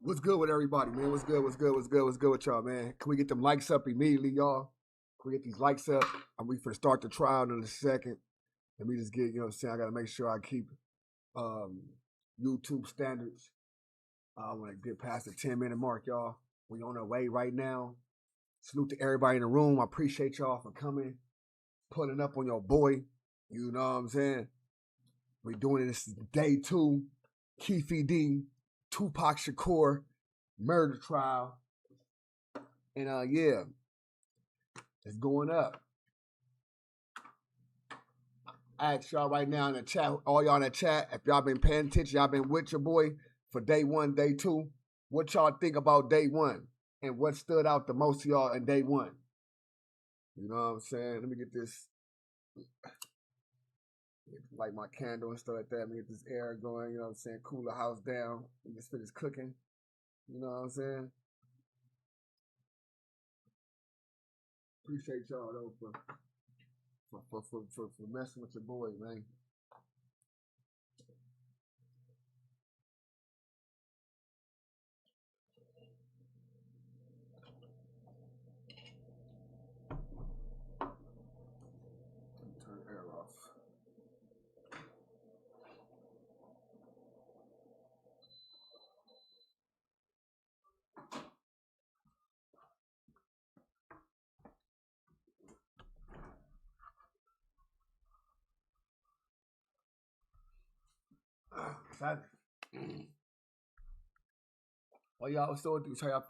What's good with everybody, man? What's good with y'all, man? Can we get them likes up immediately, y'all? Can we get these likes up? We finna start the trial in a second. Let me just get, you know what I'm saying? I gotta make sure I keep YouTube standards. I wanna get past the 10-minute mark, y'all. We on our way right now. Salute to everybody in the room. I appreciate y'all for coming, pulling up on your boy. You know what I'm saying? We doing this day 2. Keefe D, Tupac Shakur murder trial. And yeah, it's going up. I ask y'all right now in the chat, all y'all in the chat, if y'all been paying attention, y'all been with your boy for day 1, day 2, what y'all think about day 1? And what stood out the most to y'all in day 1? You know what I'm saying? Let me get this, light my candle and stuff like that. Let me get this air going, you know what I'm saying? Cool the house down. Let me finish cooking. You know what I'm saying? Appreciate y'all though for messing with your boy, man. Turn the air off. Well, y'all still do. How y'all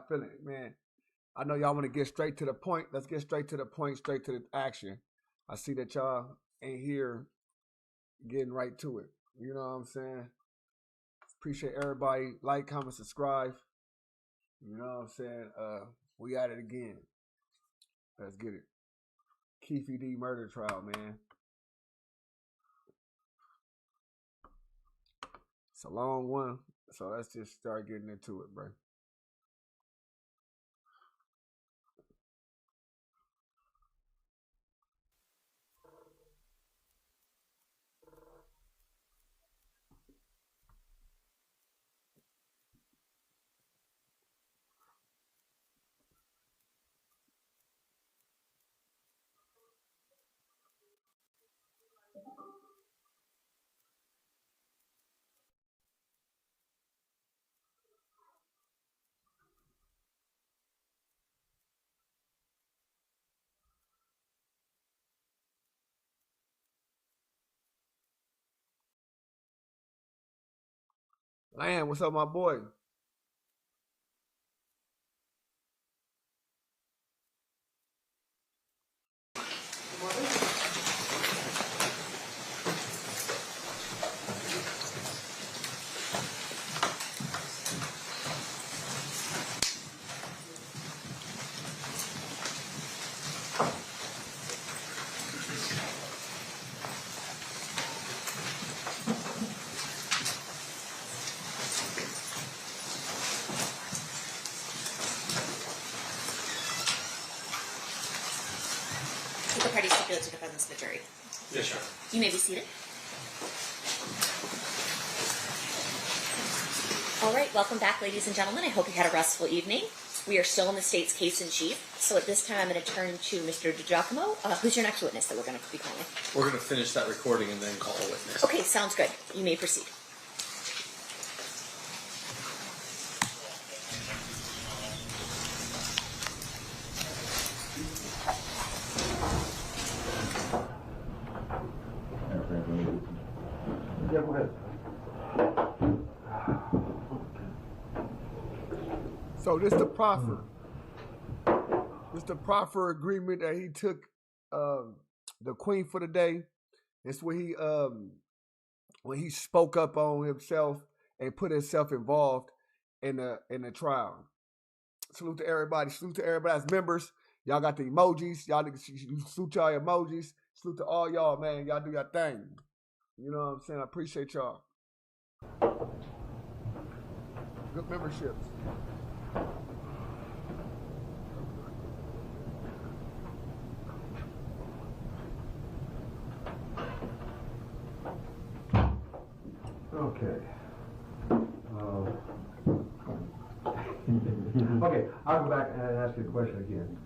feeling? Man, I know y'all want to get straight to the point. Let's get straight to the point, straight to the action. I see that y'all ain't here getting right to it. You know what I'm saying? Appreciate everybody. Like, comment, subscribe. You know what I'm saying? We at it again. Let's get it. Keefe D murder trial, man. It's a long one, so let's just start getting into it, bro. Land, what's up, my boy? The parties stipulate to defendants of the jury. Yes, sir. You may be seated. All right, welcome back, ladies and gentlemen. I hope you had a restful evening. We are still in the state's case in chief. So at this time, I'm going to turn to Mr. DiGiacomo. Who's your next witness that we're going to be calling? We're going to finish that recording and then call a witness. Okay, sounds good. You may proceed. Yeah, go ahead. So this the proffer. This the proffer agreement that he took the queen for the day. It's when he spoke up on himself and put himself involved in the trial. Salute to everybody. Salute to everybody as members. Y'all got the emojis. Y'all salute y'all emojis. Salute to all y'all, man. Y'all do your thing. You know what I'm saying? I appreciate y'all. Good memberships. Okay. Okay, I'll go back and ask you a question again.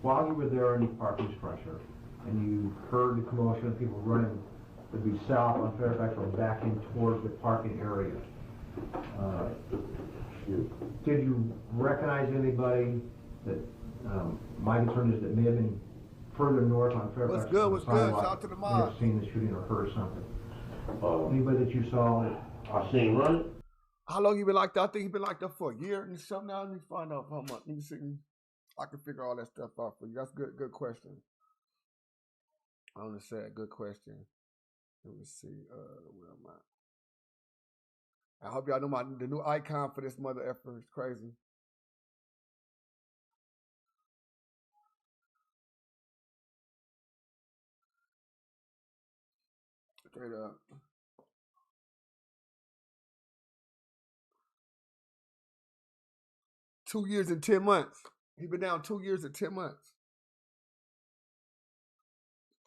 While you were there in the parking structure, and you heard the commotion of people running, would be south on Fairfax or back in towards the parking area, did you recognize anybody that my concern is that may have been further north on Fairfax? What's good? What's good? Shout out to the May have mob. seen the shooting or heard something. Anybody that you saw? I seen running. How long you been locked up? I think he been locked up for a year and something now. Let me find out how much. Let me see. I can figure all that stuff out for you. That's good question. I want to say a good question. Let me see. Where am I? I hope y'all know the new icon for this mother effer is crazy. Straight up. $2 years and 10 months. He been down 2 years and 10 months.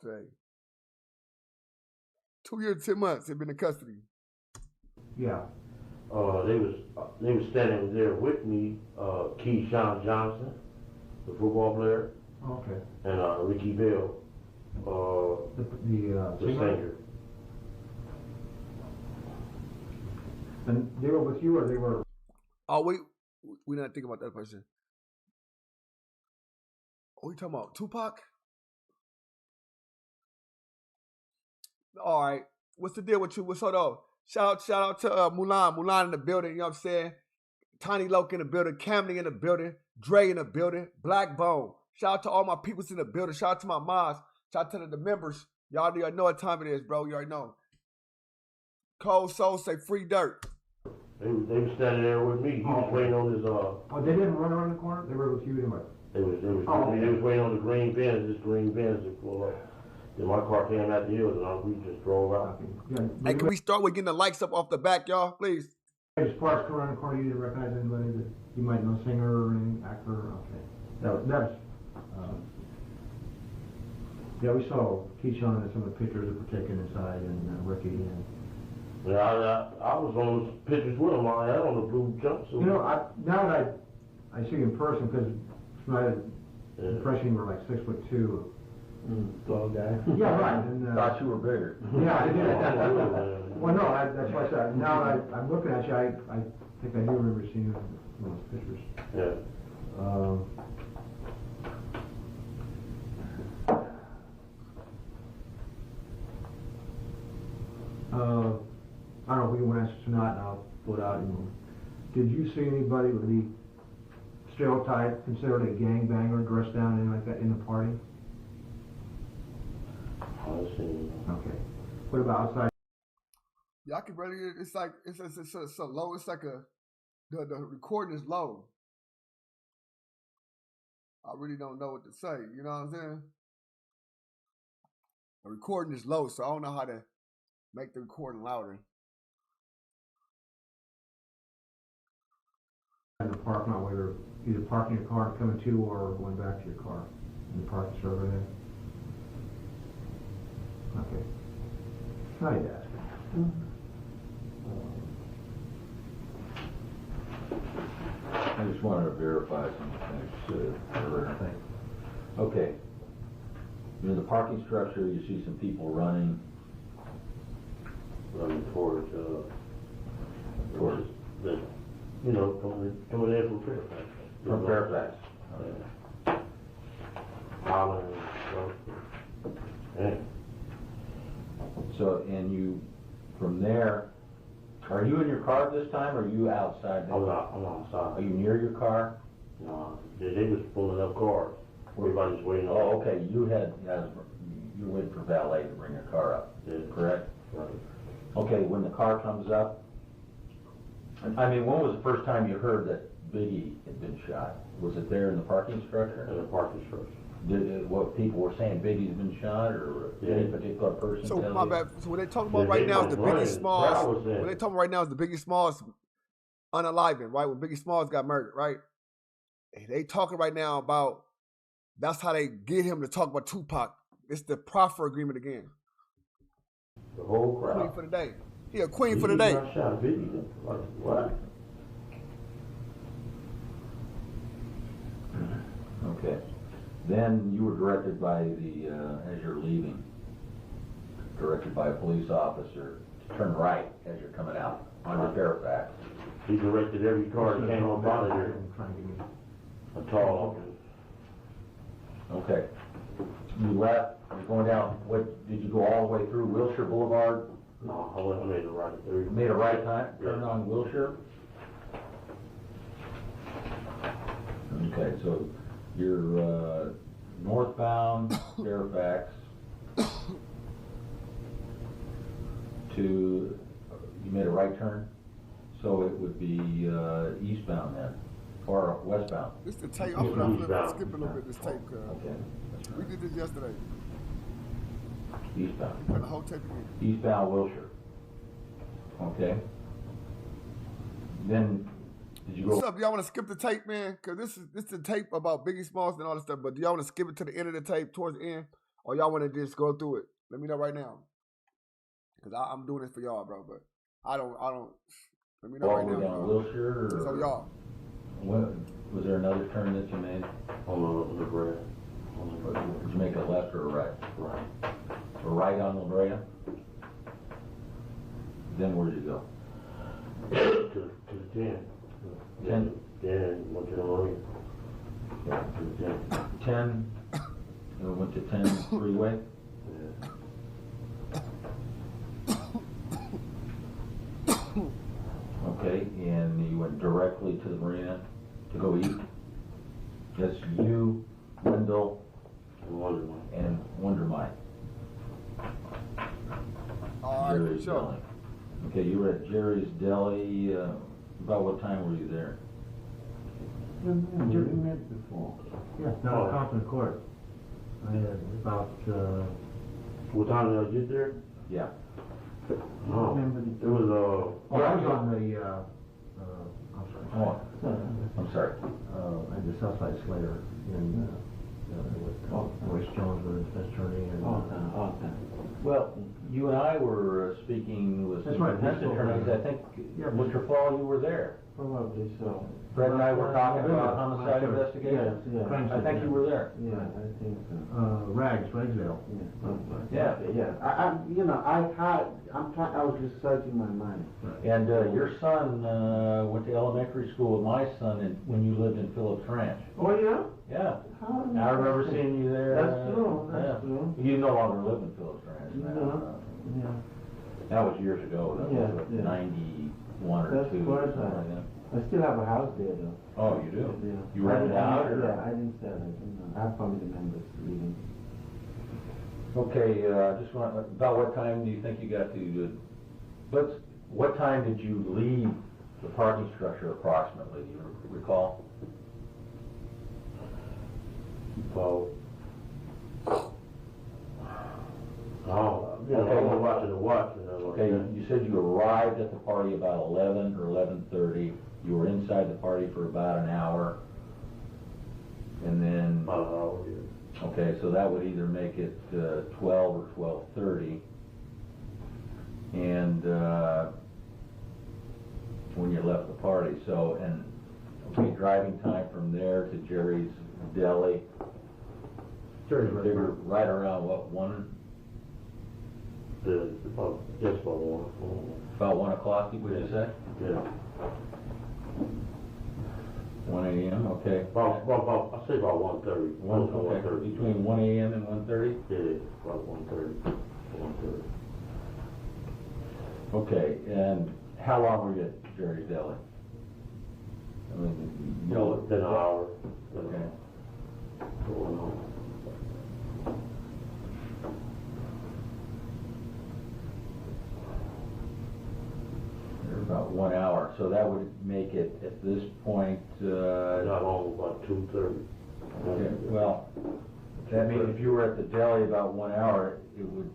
Say. 2 years and 10 months. He been in custody. Yeah. They was standing there with me, Keefe Johnson, the football player, Okay. and Ricky Bell, The the singer. And they were with you, or they were? Oh, we not thinking about that person. What are you talking about? Tupac? All right. What's the deal with you? What's up, though? Shout out to Mulan. Mulan in the building, you know what I'm saying? Tiny Loke in the building. Camden in the building. Dre in the building. Black Bone. Shout out to all my peoples in the building. Shout out to my moms. Shout out to the members. Y'all already know what time it is, bro. You already know. Cold Soul say free dirt. They was standing there with me. He was waiting on his Oh, they didn't run around the corner? They were with you anyway? They was Oh, with me. They was waiting on the green Benz, this green Benz to pull up. Then my car came out the hills and we just drove out. Yeah. Hey, can we start with getting the likes up off the back, y'all? Please. As far as around the corner, you didn't recognize anybody that you might know, singer or anything, actor? Okay. That's yeah, we saw Keyshawn and some of the pictures that were taken inside, and Ricky. And Yeah, I was on those pictures with him. I had on the blue jumpsuit. you know, now that I see you in person, because my impression you were like 6'2". Tall guy. Yeah, right. And, Thought you were bigger. Yeah, I did. Well, no, that's why I said. Now I'm looking at you. I think I do remember seeing you in those pictures. Yeah. I don't know if we want to answer this or not, and I'll put out. Did you see anybody with the stereotype considered a gangbanger, dressed down, anything like that in the party? I see. Okay. What about outside? Y'all can really, it's like, it's so low. It's like the recording is low. I really don't know what to say. You know what I'm saying? The recording is low, so I don't know how to make the recording louder. In the parking lot, where you're either parking your car and coming to, or going back to your car in the parking server there. Okay. I need to ask. I just wanted to verify some things earlier. Okay. In the parking structure, you see some people running Towards the, you know, coming in from Fairfax. from Fairfax. Hollering and So, and you, from there, are you in your car this time, or are you outside? I'm outside. Are you near your car? No, they was pulling up cars. Everybody's waiting on. Oh, okay, you were waiting for valet to bring your car up, correct? Right. Okay, when the car comes up, I mean, when was the first time you heard that Biggie had been shot? Was it there in the parking structure? In the parking structure. What people were saying, Biggie's been shot, or any particular person? So tell my you? bad. So what they talking about right now is the Biggie Smalls. What they talking about right now is the Biggie Smalls unaliving, right? When Biggie Smalls got murdered, right? They talking right now about that's how they get him to talk about Tupac. It's the proffer agreement again. The whole crowd. Queen for the day. He a queen for the day. Shot Biggie. Like, what? Okay. Then you were directed by the, as you're leaving, directed by a police officer to turn right as you're coming out onto Fairfax. He directed every car that came up out of here. A tall officer. Okay. You left, you're going down, what, did you go all the way through Wilshire Boulevard? No, I made a right. You made a right turn on Wilshire? Okay, so you're northbound Fairfax to, you made a right turn? So it would be eastbound then, or westbound? This the tape. I'm gonna skip a little bit. This tape. Okay. We did this yesterday. Eastbound. Put the whole tape again. Eastbound Wilshire. Okay. Then, did you go? What's up? Do y'all want to skip the tape, man? Cause this is the tape about Biggie Smalls and all this stuff. But do y'all want to skip it to the end of the tape, towards the end, or y'all want to just go through it? Let me know right now. Cause I'm doing this for y'all, bro. But I don't. Let me know right now. Down Wilshire. Or So y'all. what, was there another turn that you made? On the red. Did you make a left or a right? Right. A right on La Brea? Then where'd you go? To the 10. 10? Then went to the marina. Yeah. To the 10. 10, went to 10 freeway? Yeah. Okay, and you went directly to the marina to go eat? That's you, Wendell, and Wonder Mike. All right, for Jerry's sure. Deli. Okay, you were at Jerry's Deli, about what time were you there? Jerry met before. Yeah, now Compton Court. I had about, What time did I get there? Yeah. Oh, it was, oh, I was on the, I'm sorry. Oh, I'm sorry. At the Southside Slater in, with Royce Jones with his best attorney and. Well, you and I were speaking with That's some right, defense that's what attorneys. I think, Yeah, Mr. Fall, you were there. Probably so. Fred and I were talking Yeah, about homicide yeah, investigation. yeah. I think you were there. Yeah, I think so. Ragsdale. Yeah. Yeah, I was just searching my mind. And your son went to elementary school with my son when you lived in Phillips Ranch. Oh, yeah? Yeah. How? I remember seeing you there. That's true, that's true. You no longer live in Phillips Ranch now. No. Yeah. That was years ago. That was Yeah. 91 or That's 2. quite something like that. I still have a house there, though. Oh, you do? Yeah. You rented it out? Or? Yeah, I didn't sell it. I have family members living. Okay, just want, about what time do you think you got to, what time did you leave the parking structure approximately? Do you recall? Oh, you know, I was watching the watch. Okay, you said you arrived at the party about 11 or 11:30. You were inside the party for about an hour. And then, About an hour, yeah. okay, so that would either make it 12 or 12:30. And when you left the party, so, and, okay, driving time from there to Jerry's Deli, figure right around what, 1? Just about 1. About 1 o'clock, would you say? Yeah. 1 a.m., okay. I say about 1:30. Okay, between 1 a.m. and 1:30? Yeah, about 1:30. 1:30. Okay, and how long were you at Jerry's Deli? I mean, you know, An hour. okay. Going on. About 1 hour, so that would make it at this point, Got home about 2:30. okay, well, that means if you were at the deli about 1 hour, it would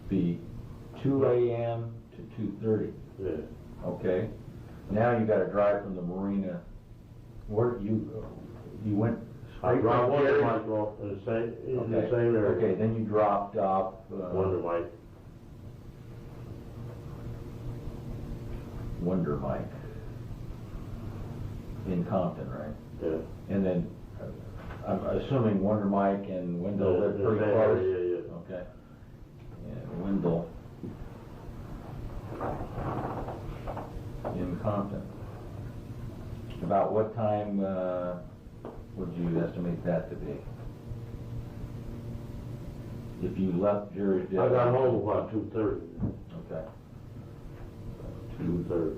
be 2 a.m. to 2:30. Yeah. Okay, now you gotta drive from the marina, where you went I straight dropped from Wonder Jerry's? Mike off in the Okay. same area. Okay, then you dropped off, Wonder Mike. Wonder Mike in Compton, right? Yeah. And then I'm assuming Wonder Mike and Wendell live Yeah, pretty yeah, close? yeah. Okay. And Wendell in Compton. About what time would you estimate that to be? If you left Jerry's I got home about 2:30. Okay. 2:30.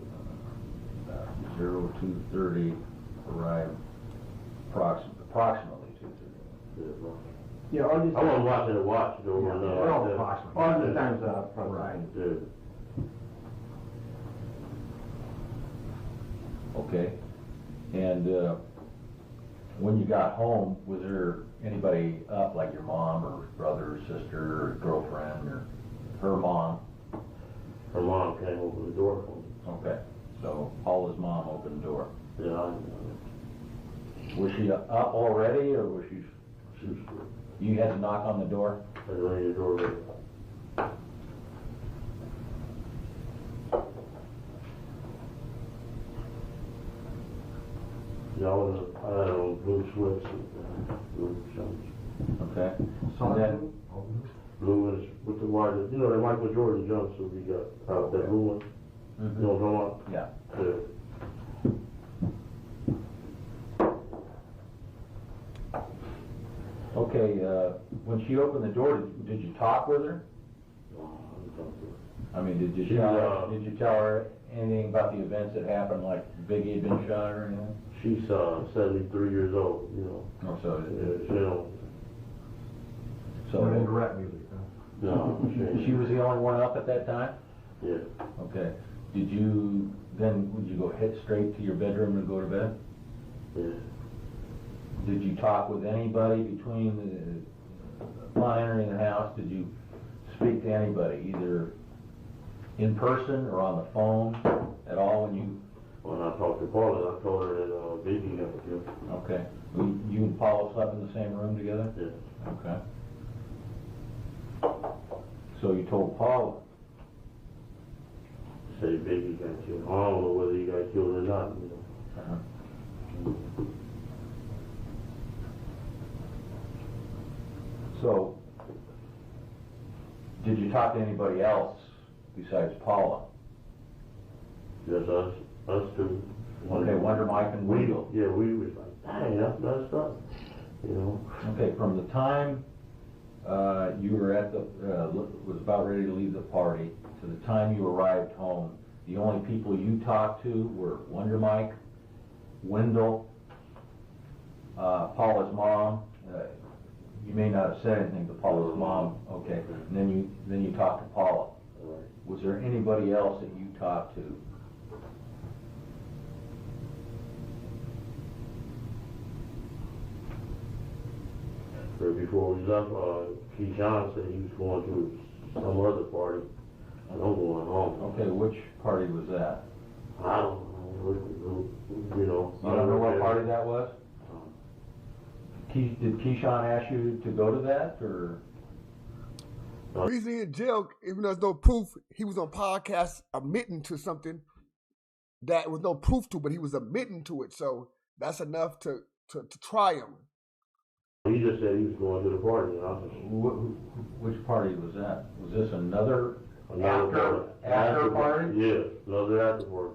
02:30, arrived approximately 2:30. Yeah, all these. I wasn't watching the watch though. Yeah, we're all approximately. All the times are from Right. Yeah. Okay. And when you got home, was there anybody up, like your mom or brother or sister or girlfriend or her mom? Her mom came open the door for me. Okay. So Paula's mom opened the door. Yeah, Was she up already, or was she? she was, You had to knock on the door. I rang the doorbell. Yeah, I had on blue sweats and blue jumps. Okay. So And then, Blue and with the white, you know, that Michael Jordan jumpsuit we got out that blue one. Mhm. You know what I'm yeah. talking about? Okay. When she opened the door, did you talk with her? I mean, did you She, tell her anything about the events that happened, like Biggie had been shot or anything? She's 73 years old, you know. Oh, so Yeah, she don't, so No rap music, huh? no, she she was the only one up at that time? yeah. Okay. Would you go head straight to your bedroom and go to bed? Yeah. Did you talk with anybody between upon entering the house? Did you speak to anybody, either in person or on the phone at all when you? When I talked to Paula, I told her that Biggie got killed. Okay. You and Paula slept in the same room together? Yeah. Okay. So you told Paula? Say Biggie got killed. I don't know whether he got killed or not, you know. Uh-huh. So, did you talk to anybody else besides Paula? Just us two. Okay, Wonder Mike and Wendell. Yeah, we was like, dang, that's messed up, you know. Okay, from the time you were at the, was about ready to leave the party to the time you arrived home, the only people you talked to were Wonder Mike, Wendell, Paula's mom. You may not have said anything to Paula's mom. Okay, and then you talked to Paula. Right. Was there anybody else that you talked to? But before we left, Keyshawn said he was going to some other party, and I'm going home. Okay, which party was that? I don't know, you know. You don't know what party that was? Did Keyshawn ask you to go to that, or? The reason he in jail, even though there's no proof, he was on podcast admitting to something that was no proof to, but he was admitting to it. So that's enough to try him. He just said he was going to the party, and I said, Which party was that? Was this another after party? Yeah, another after party.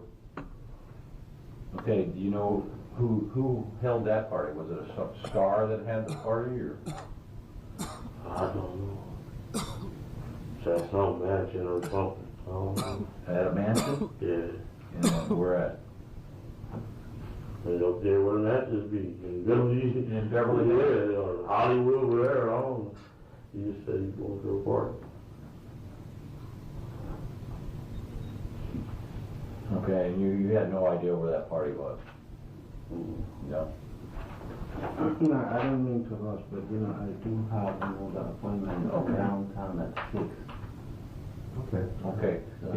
Okay, do you know who held that party? Was it a star that had the party, or? I don't know. At some mansion or something. I don't know. At a mansion? Yeah. And where at? And up there where the matches be. In Beverly Hills? Yeah, or Hollywood, wherever, I don't know. He just said he's going to a party. Okay, and you had no idea where that party was? Mm-hmm. No? No, I don't mean to rush, but I do have another appointment downtown at 6. Okay. Okay, So-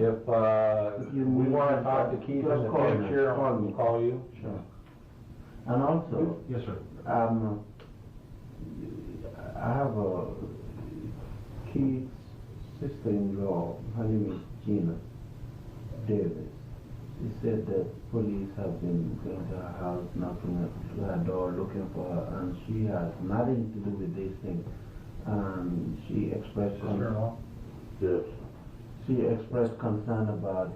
if you we need want to to talk to Keith in just the call me, future, call me. we'll call you. Sure. And also, Yes, sir. I have a kid's sister-in-law. Her name is Gina Davis. She said that police have been going to her house, knocking at her door, looking for her, and she has nothing to do with this thing. She expressed concern. Yes. She expressed concern about,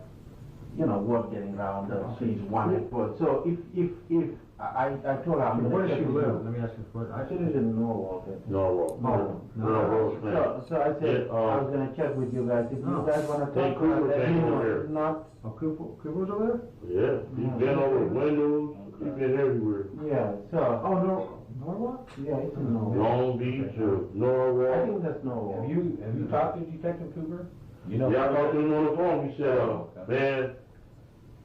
you know, what getting around her. She's wanted for. So if I told her, I'm Where does gonna she check with live? you. Let me ask you a question. I didn't even know of it. Norwalk. No. So I said, Yeah, I was gonna check with you guys. If you guys wanna Hey, talk about Cooper that, came you over here. know, not, Oh, Cooper's over Yeah, he's been over the windows, he's been everywhere. yeah, so, there? Oh, no, Norwalk? yeah, it's in Norwalk. Long Beach or I Norwalk. think that's Norwalk. Have you talked to Detective Cooper? You know. Yeah, I talked to him on the phone, he said, man,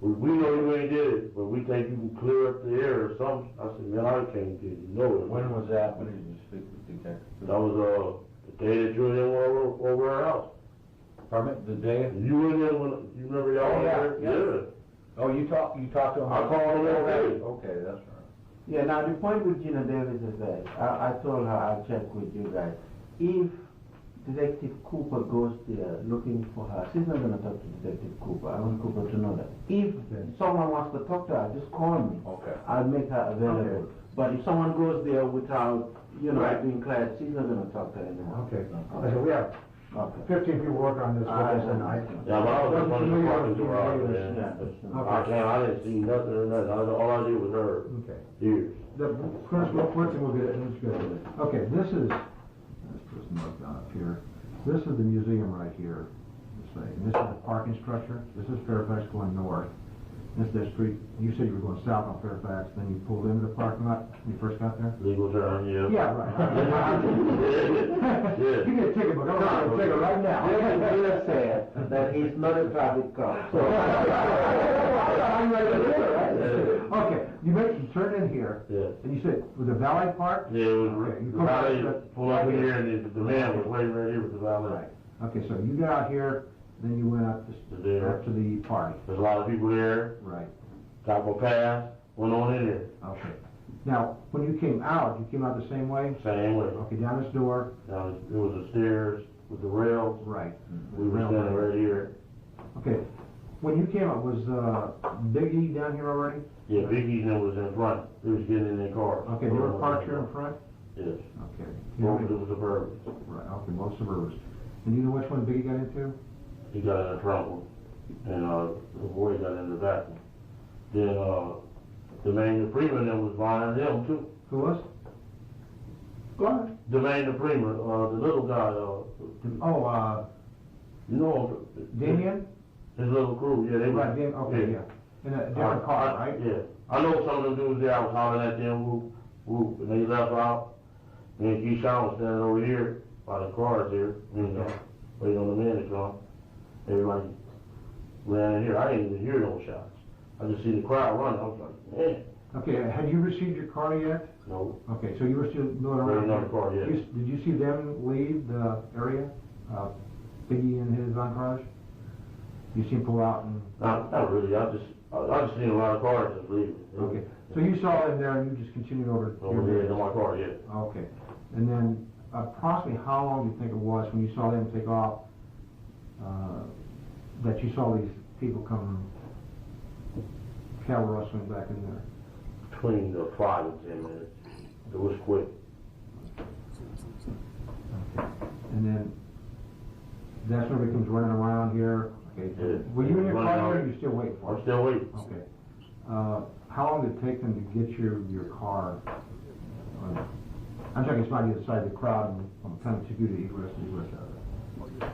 we know you ain't did it, but we think you can clear up the air or something. I said, man, I can't get you know it. When was that? When did you speak with Detective Cooper? That was, the day that you were in over our house. Pardon me? The day? You were there when, you remember y'all Oh, yeah, were there? yeah. Yeah. Oh, you talked to him? I called him every day. Okay, that's right. Yeah, now the point with Gina Davis is that, I told her I'll check with you guys. If Detective Cooper goes there looking for her, she's not gonna talk to Detective Cooper. I want Cooper to know that. If someone wants to talk to her, just call me. Okay. I'll make her available. But if someone goes there without, you know, being cleared, she's not gonna talk to her anymore. Okay. So we have Okay. 15 people working on this with us, and Yeah, but I was just on the parking garage, man. Yeah. I didn't see nothing or nothing. All I did was heard Okay. ears. The first and we'll get it, and it's good. Okay, let's put some mark down up here. This is the museum right here. And this is the parking structure. This is Fairfax going north. This is the street. You said you were going south on Fairfax, then you pulled into the parking lot when you first got there? Legal term, yeah. Yeah, right. Yeah. You get a ticket, but I'm not going to take it right now. David said that he's not a traffic cop. So I'm ready to do it, right? Yeah. Okay, you turned in here, Yeah. and you said, was it valet park? Yeah, it was, Okay, you the pulled valet up- pulled up in here and the man was waiting right here with the valet. Right. Okay, so you got out here, then you went up There. up to the party. There's a lot of people there, Right. got a pass, went on in there, Okay. Now, when you came out the same way? same way. Okay, down this door. Now, it was the stairs with the rails, Right. we were standing right here. Okay. When you came up, was Big E down here already? Yeah, Biggie's and was in front, they was getting in their car. Okay, they were parked here in front? Yes, Okay. both of them was suburban. Right, okay, both Suburbans. And you know which one Biggie got into? He got in the front one, and the boy got in the back one. Then Jermaine the Freeman that was behind him too. Who was? Go ahead. Jermaine the Freeman, the little guy, Oh, you know, Damien? his little crew, yeah, they Right, were. Damien, okay, yeah. In a different car, right? Yeah, I know some of them dudes there. I was hollering at them, whoop, whoop, and they left out. And then Keefe was standing over here by the cars here, you know, waiting on the man to come. Everybody ran in here. I didn't even hear those shots. I just see the crowd running. I was like, man, Okay, had you received your car yet? no, Okay, so you were still going waiting around. on the car yet. Did you see them leave the area? Biggie and his entourage? You see him pull out and... Not really. I just seen a lot of cars just leaving. Okay, so you saw them there and you just continued over to Over there in my car, yeah. Okay, and then approximately how long do you think it was when you saw them take off, that you saw these people come cattle rustling back in there? Between the 5 and 10 minutes. It was quick. And then that's when everybody comes running around here. Okay, Yeah. were you in your Running car out. here or you still waiting for I'm it? still waiting. Okay. How long did it take them to get your car? I'm talking it's not either side of the crowd and I'm trying to do the egress and egress out of it.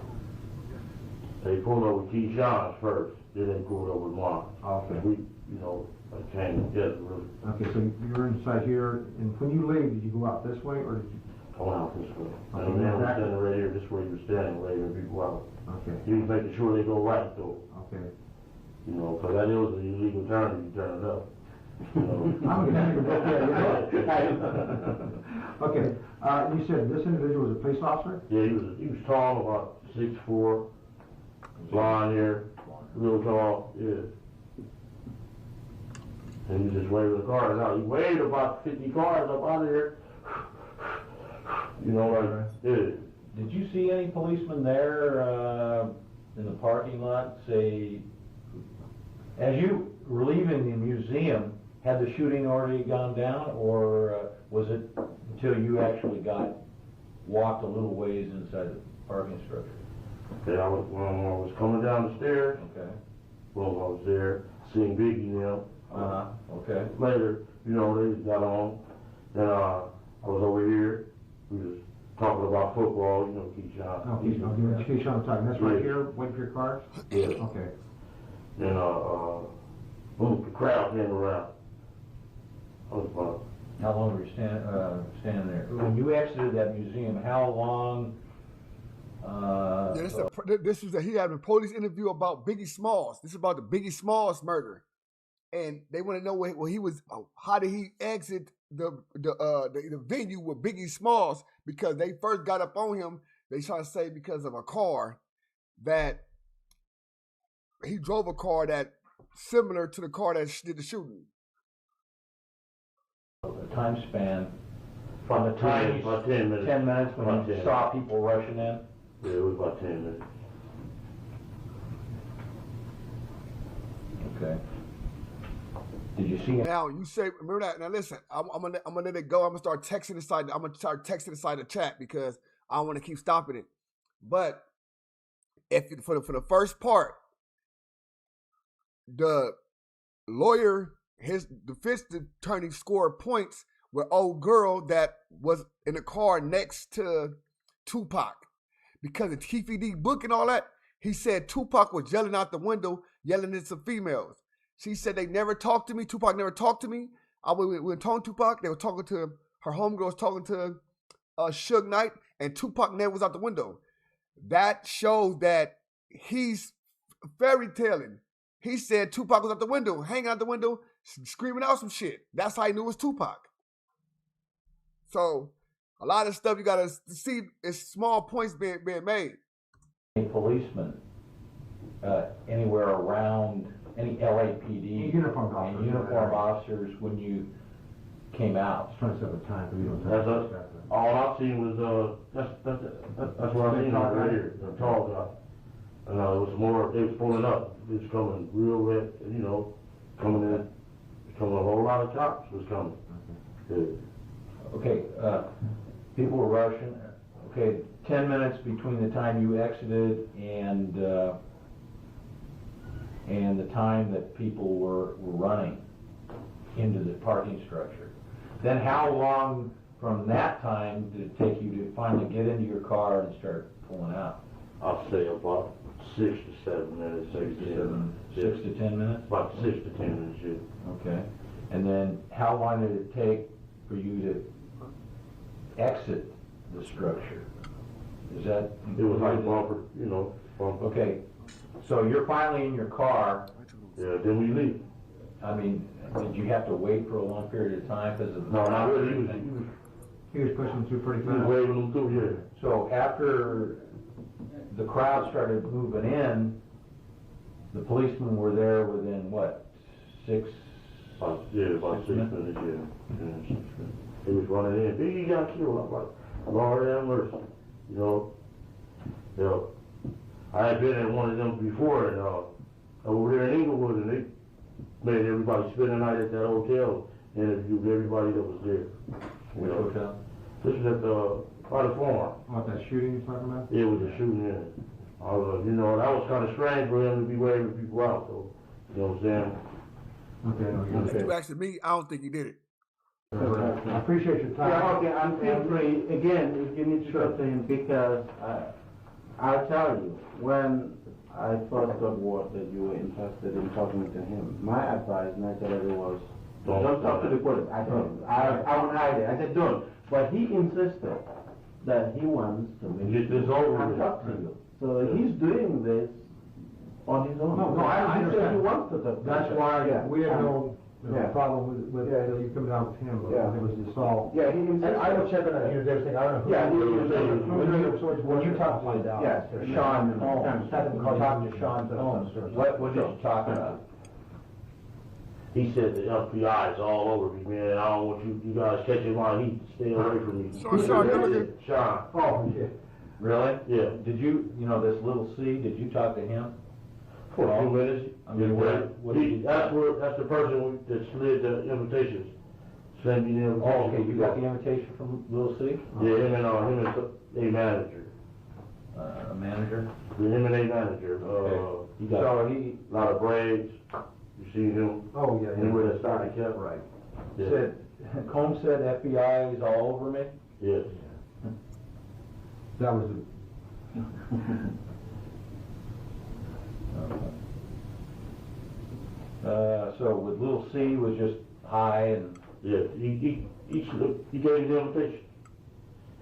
They pulled over Keefe first, then they pulled over mine. Okay. We, you know, came together really. Okay, so you're inside here, and when you leave, did you go out this way, or did you? Come out this way. Okay, And the man was exactly. standing right here, this way he was standing, waving people out. Okay, He was making sure they go right though, okay. you know, because that is an illegal turn if you turn it up. You know. I'm gonna have to look at it. Okay, you said this individual was a police officer? Yeah, he was tall, about 6'4", blonde hair, real tall, yeah. And he just waved the cars out. He waved about 50 cars up out of here. You know, like, yeah. Did you see any policemen there in the parking lot, say, As you were leaving the museum, had the shooting already gone down, or was it until you actually walked a little ways inside the parking structure? Okay, when I was coming down the stairs, Okay. well, I was there, seeing Biggie now. Okay. Later, you know, they got on. Then I was over here. We was talking about football, you know, Keyshawn. Oh, Keyshawn talking. That's right Yeah. here, waiting for your car? Yeah. Okay. Then, the crowd came around. I was about, How long were you standing there? When you exited that museum, how long? He had a police interview about Biggie Smalls. This is about the Biggie Smalls murder, and they want to know where he was. How did he exit the venue with Biggie Smalls? Because they first got up on him. They try to say because of a car that he drove a car that similar to the car that did the shooting. The time span from the time about 10 minutes. 10 minutes when About you 10. saw people rushing in. Yeah, it was about 10 minutes. Okay. Did you see him? Now you say, remember that. Now listen, I'm gonna let it go. I'm gonna start texting inside. I'm gonna start texting inside the chat because I don't want to keep stopping it. But if for the first part, the lawyer, his defense attorney scored points with old girl that was in the car next to Tupac. Because of Keefe book and all that, he said Tupac was yelling out the window, yelling at some females. She said they never talked to me. Tupac never talked to me. We were talking to Tupac. They were talking to her homegirl was talking to Suge Knight, and Tupac never was out the window. That shows that he's fairy tailing. He said Tupac was out the window, hanging out the window, screaming out some shit. That's how he knew it was Tupac. So a lot of stuff you gotta see is small points being made. Any policemen anywhere around any LAPD Uniformed officers. and uniform officers when you came out? Trying to set up a time for you to That's us. All I seen was, that's what I seen right here, the tall guy. And it was more, they was pulling up. It was coming real red, you know, coming in. Coming, a whole lot of cops was coming. Yeah. Okay, people were rushing. Okay, 10 minutes between the time you exited and the time that people were running into the parking structure. Then how long from that time did it take you to finally get into your car and start pulling out? I'll say about 6 to 7 minutes. 6 to 10 minutes? About 6 to 10 minutes, yeah. Okay. And then how long did it take for you to exit the structure? Is that? It was like bumper, you know, bumper. Okay. So you're finally in your car. Yeah, then we leave. I mean, did you have to wait for a long period of time because of the No, not traffic? really. He was pushing through pretty He was fast. waving them through, yeah. So after the crowd started moving in, the policemen were there within what, 6? About 6 minutes, yeah. He was running in. Biggie got killed. I'm like, Lord have mercy. You know, I had been at one of them before, and over there in Inglewood, and they made everybody spend the night at that hotel and interviewed everybody that was there. Which hotel? This was at by the farm. What, that shooting you're talking about? It was a shooting in it. You know, that was kind of strange for him to be waving people out, so, you know what I'm saying? Okay. If you asked me, I don't think he did it. I appreciate your time. Yeah, okay, and feel free, again, if you need to talk to him, because I'll tell you, when I first got word that you were interested in talking to him, my advice naturally was, don't talk to the police. I won't hide it. I said, don't. But he insisted that he wants to Get this over and with. talk to you. So he's doing this on his own. No, I He said understand. he wants to talk to That's you. why Yeah. we had no Yeah. problem with you coming down with him, but Yeah. it was the assault. Yeah, he insisted. And I was checking on him, everything, I don't know who. Yeah, When you talk to Yes, Sean Holmes. talking to Sean Holmes. What did you talk about? He said the FBI is all over me, man. I don't want you guys catching my heat. Stay away from me. Sean, you're looking. Sean. Oh, yeah. Really? Yeah. Did you, this little C, did you talk to him? For 2 minutes. I mean, what did you? That's the person that slid the invitations. Sent me the invitation. Oh, okay, you got the invitation from Little C? Yeah, him and a manager. A manager? Him and a manager. Okay. He got a lot of braids. You see him? Oh, yeah. And where that started kept. Right. Yeah. Said, Combs said FBI is all over me? Yes. That was So with Little C was just hi and Yes. He gave me the invitation.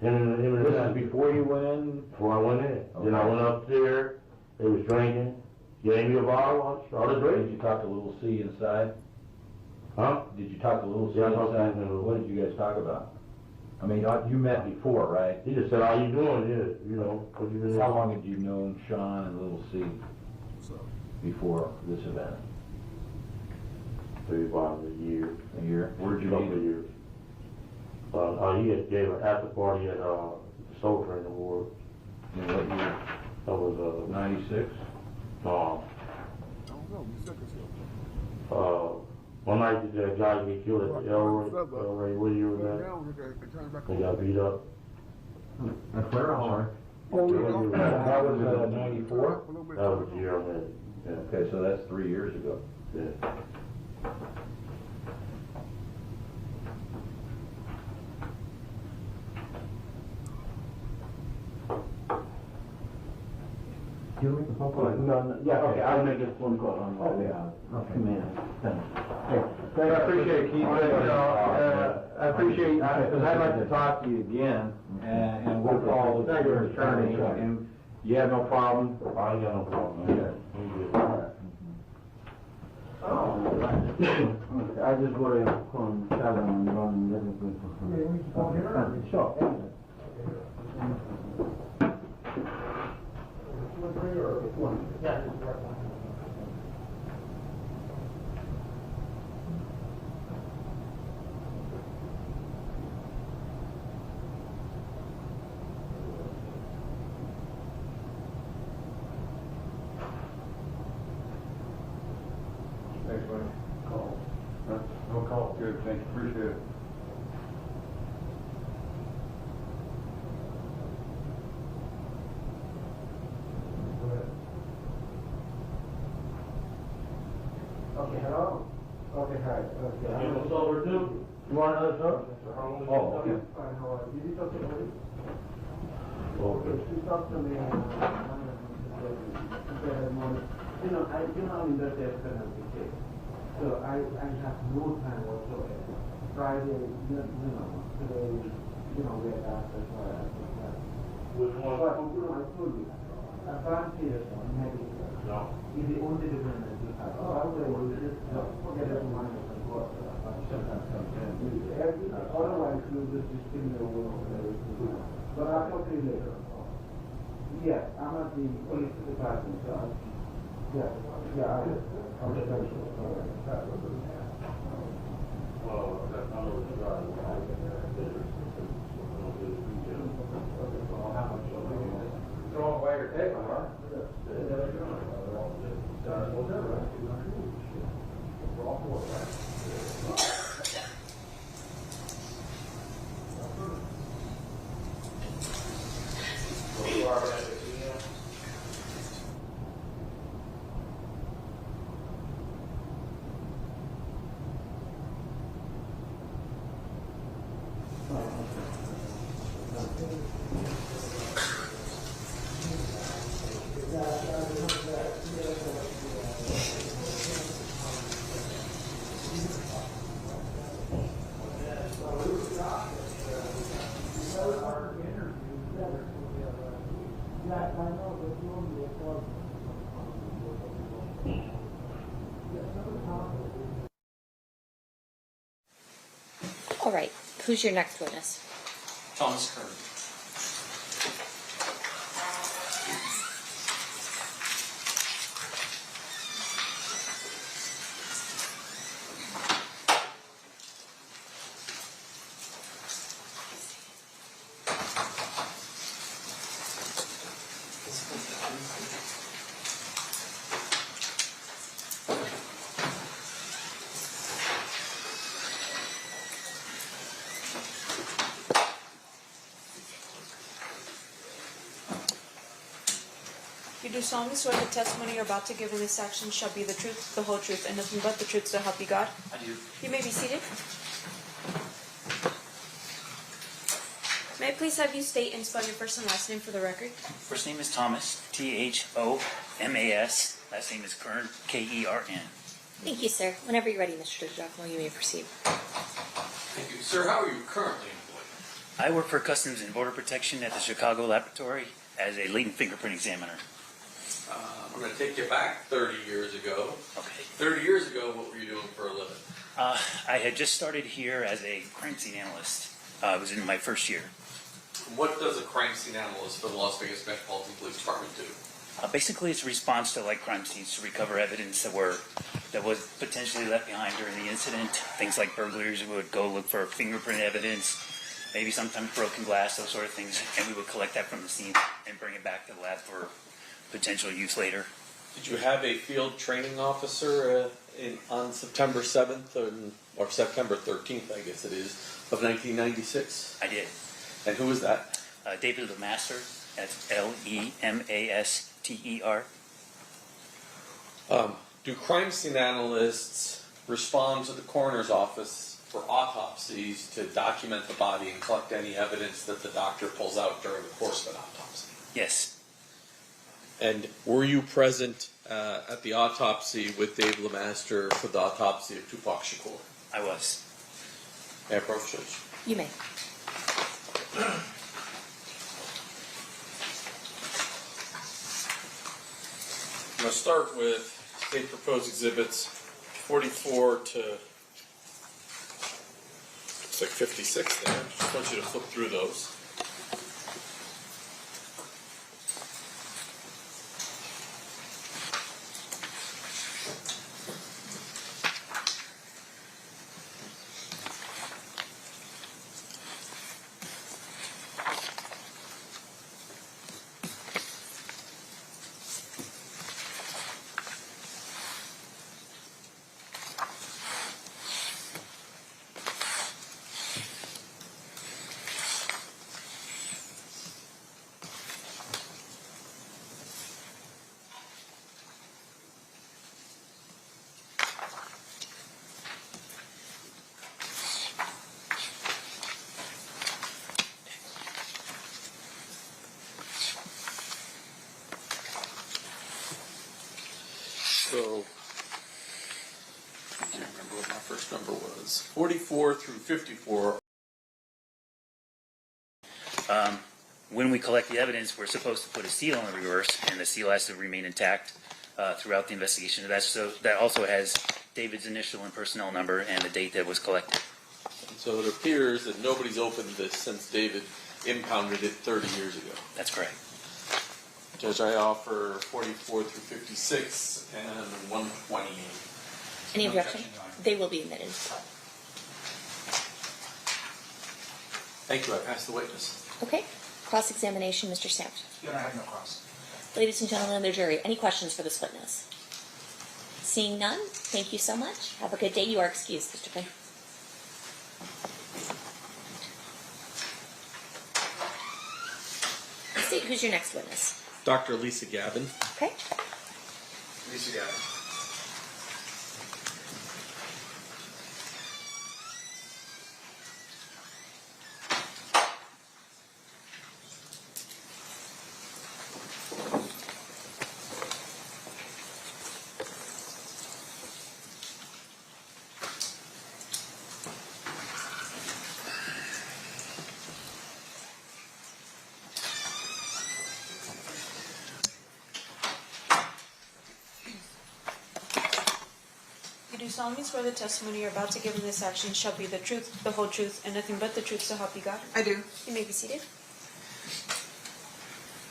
Him and the this is manager. before you went in? Before I went in. Okay. Then I went up there. They was drinking. Gave me a bottle. I started Did drinking. you talk to Little C inside? Huh? Did you talk to Little C Yeah, I talked to inside? him. What did you guys talk about? I mean, you met before, right? He just said, "How you doing?" Yeah, you know. What you been doing? How long had you known Sean and Little C So, before this event? Maybe about a year. A year? Where'd you Couple meet of him? years. He had gave an after party at the Soul Train Award. In what year? That was 96? uh, I don't know. We suck as one night the guy get killed at the El Ray. What year was hell. that? Now we got to turn back They on. got beat up. That's where I'm sorry. Oh, That was 94? That was the year I met. Yeah. Okay, so that's 3 years ago. Yeah. You make the phone call? No, yeah, okay, I'll make a phone call on my way out. Okay. Man, thanks. I appreciate it, Keith. I appreciate, because I'd like to talk to you again, and we'll call your attorney, and you have no problem? I ain't got no problem, man. I just go to from Shalom and run and let me go. Sure. Thanks, buddy. Call. No call. Good, thank you, appreciate it. Okay, hello? Okay, hi. Okay. You want sober too? You want another sir? Oh, okay. Fine, how are you? Did you talk to somebody? Okay. She talked to me, you know, I'm in the death penalty case. So I have no time whatsoever. Friday, today, we're after Friday. Which one? But, I told you, advantage medical No. is the only dependent you have. Otherwise, you just forget every money and go. Otherwise, you just spin the world. But I'll talk to you later. Yes, I'm at the police department, so I'll get back to you. That's not what it's about. Throwing away your table, huh? All right, who's your next witness? Thomas Kern. do solemnly swear the testimony you're about to give in this action shall be the truth, the whole truth, and nothing but the truth, so help you God? I do. You may be seated. May I please have you state and spell your first and last name for the record? First name is Thomas, Thomas. Last name is Kern, Kern. Thank you, sir. Whenever you're ready, Mr. DiGiacomo, you may proceed. Thank you. Sir, how are you currently employed? I work for Customs and Border Protection at the Chicago Laboratory as a latent fingerprint examiner. I'm going to take you back 30 years ago. Okay. 30 years ago, what were you doing for a living? I had just started here as a crime scene analyst. I was in my first year. What does a crime scene analyst for the Las Vegas Metropolitan Police Department do? Basically, it's a response to like crime scenes to recover evidence that was potentially left behind during the incident. Things like burglars would go look for fingerprint evidence, maybe sometimes broken glass, those sort of things, and we would collect that from the scene and bring it back to the lab for potential use later. Did you have a field training officer on September 7th or September 13th, I guess it is, of 1996? I did. And who was that? David Lemaster. That's Lemaster. Do crime scene analysts respond to the coroner's office for autopsies to document the body and collect any evidence that the doctor pulls out during the course of an autopsy? Yes. And were you present at the autopsy with Dave Lemaster for the autopsy of Tupac Shakur? I was. May I approach, Judge? You may. I'm going to start with state proposed exhibits 44 to looks like 56 there. Just want you to flip through those. So, I can't remember what my first number was. 44 through 54. When we collect the evidence, we're supposed to put a seal on the reverse, and the seal has to remain intact throughout the investigation. That also has David's initial and personnel number and the date that was collected. And so it appears that nobody's opened this since David impounded it 30 years ago. That's correct. Judge, I offer 44 through 56 and 128. Any objection? They will be admitted. Thank you. I pass the witness. Okay. Cross-examination, Mr. Sampson. Your Honor, I have no cross. Ladies and gentlemen of the jury, any questions for this witness? Seeing none, thank you so much. Have a good day. You are excused, Mr. Quinn. State who's your next witness. Dr. Lisa Gavin. Okay. Lisa Gavin. You do solemnly swear the testimony you're about to give in this action shall be the truth, the whole truth, and nothing but the truth, so help you God? I do. You may be seated.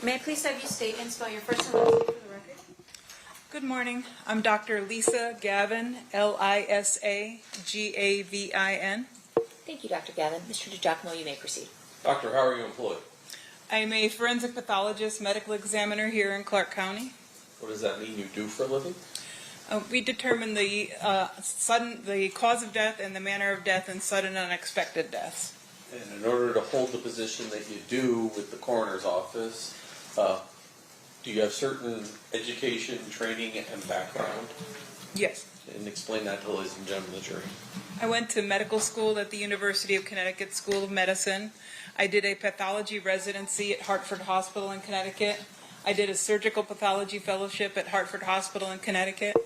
May I please have you state and spell your first and last name for the record? Good morning. I'm Dr. Lisa Gavin, Lisagavin. Thank you, Dr. Gavin. Mr. DiGiacomo, you may proceed. Doctor, how are you employed? I'm a forensic pathologist, medical examiner here in Clark County. What does that mean you do for a living? We determine the cause of death and the manner of death in sudden unexpected deaths. And in order to hold the position that you do with the coroner's office, do you have certain education, training, and background? Yes. And explain that to ladies and gentlemen of the jury. I went to medical school at the University of Connecticut School of Medicine. I did a pathology residency at Hartford Hospital in Connecticut. I did a surgical pathology fellowship at Hartford Hospital in Connecticut.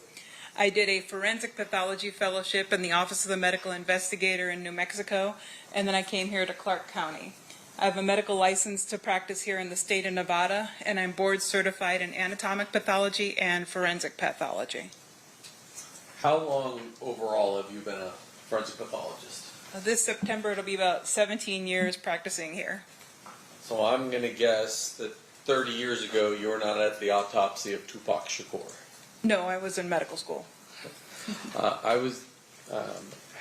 I did a forensic pathology fellowship in the Office of the Medical Investigator in New Mexico, and then I came here to Clark County. I have a medical license to practice here in the state of Nevada, and I'm board certified in anatomic pathology and forensic pathology. How long overall have you been a forensic pathologist? This September it'll be about 17 years practicing here. So I'm going to guess that 30 years ago you were not at the autopsy of Tupac Shakur. No, I was in medical school.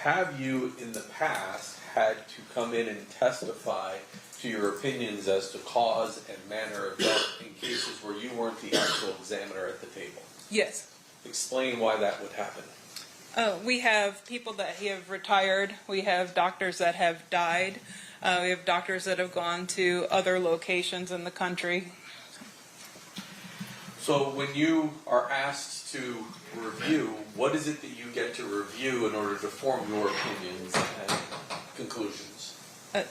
Have you in the past had to come in and testify to your opinions as to cause and manner of death in cases where you weren't the actual examiner at the table? Yes. Explain why that would happen. We have people that have retired. We have doctors that have died. We have doctors that have gone to other locations in the country. So when you are asked to review, what is it that you get to review in order to form your opinions and conclusions?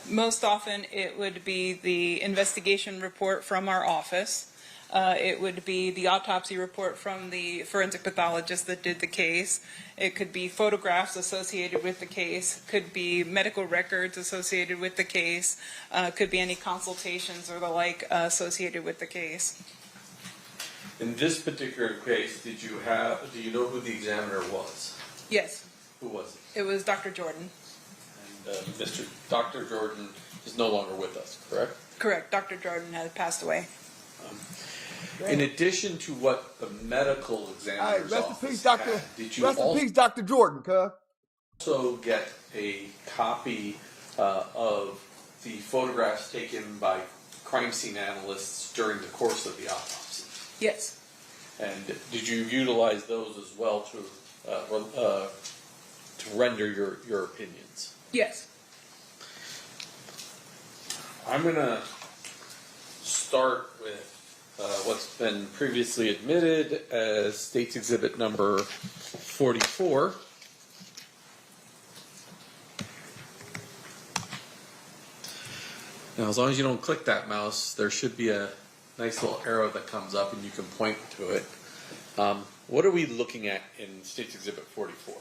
Most often it would be the investigation report from our office. It would be the autopsy report from the forensic pathologist that did the case. It could be photographs associated with the case. Could be medical records associated with the case. Could be any consultations or the like associated with the case. In this particular case, do you know who the examiner was? Yes. Who was it? It was Dr. Jordan. And Dr. Jordan is no longer with us, correct? Correct. Dr. Jordan has passed away. In addition to what the medical examiner's office had, did you rest in peace, Dr. Jordan, cuz. Also get a copy of the photographs taken by crime scene analysts during the course of the autopsy? Yes. And did you utilize those as well to render your opinions? Yes. I'm going to start with what's been previously admitted as State's Exhibit number 44. Now, as long as you don't click that mouse, there should be a nice little arrow that comes up and you can point to it. What are we looking at in State's Exhibit 44?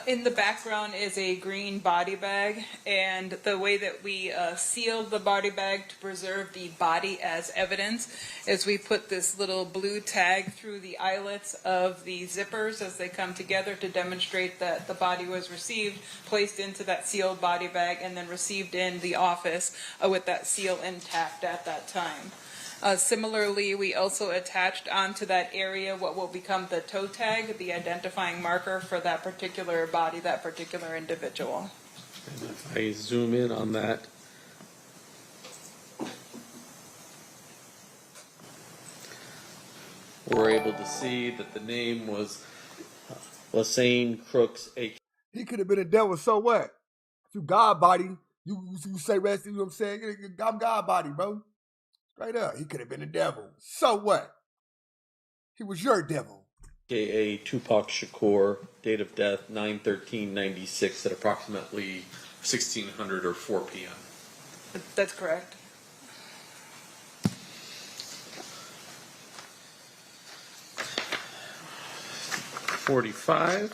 In the background is a green body bag, and the way that we sealed the body bag to preserve the body as evidence is we put this little blue tag through the eyelets of the zippers as they come together to demonstrate that the body was received, placed into that sealed body bag, and then received in the office with that seal intact at that time. Similarly, we also attached onto that area what will become the toe tag, the identifying marker for that particular body, that particular individual. And if I zoom in on that, we're able to see that the name was Lassane Crooks. He could have been a devil, so what? If you God body, you say rest, you know what I'm saying? I'm God body, bro. Straight up, he could have been a devil. So what? He was your devil. AKA Tupac Shakur, date of death 9/13/96 at approximately 1600 or 4 p.m. That's correct. $45.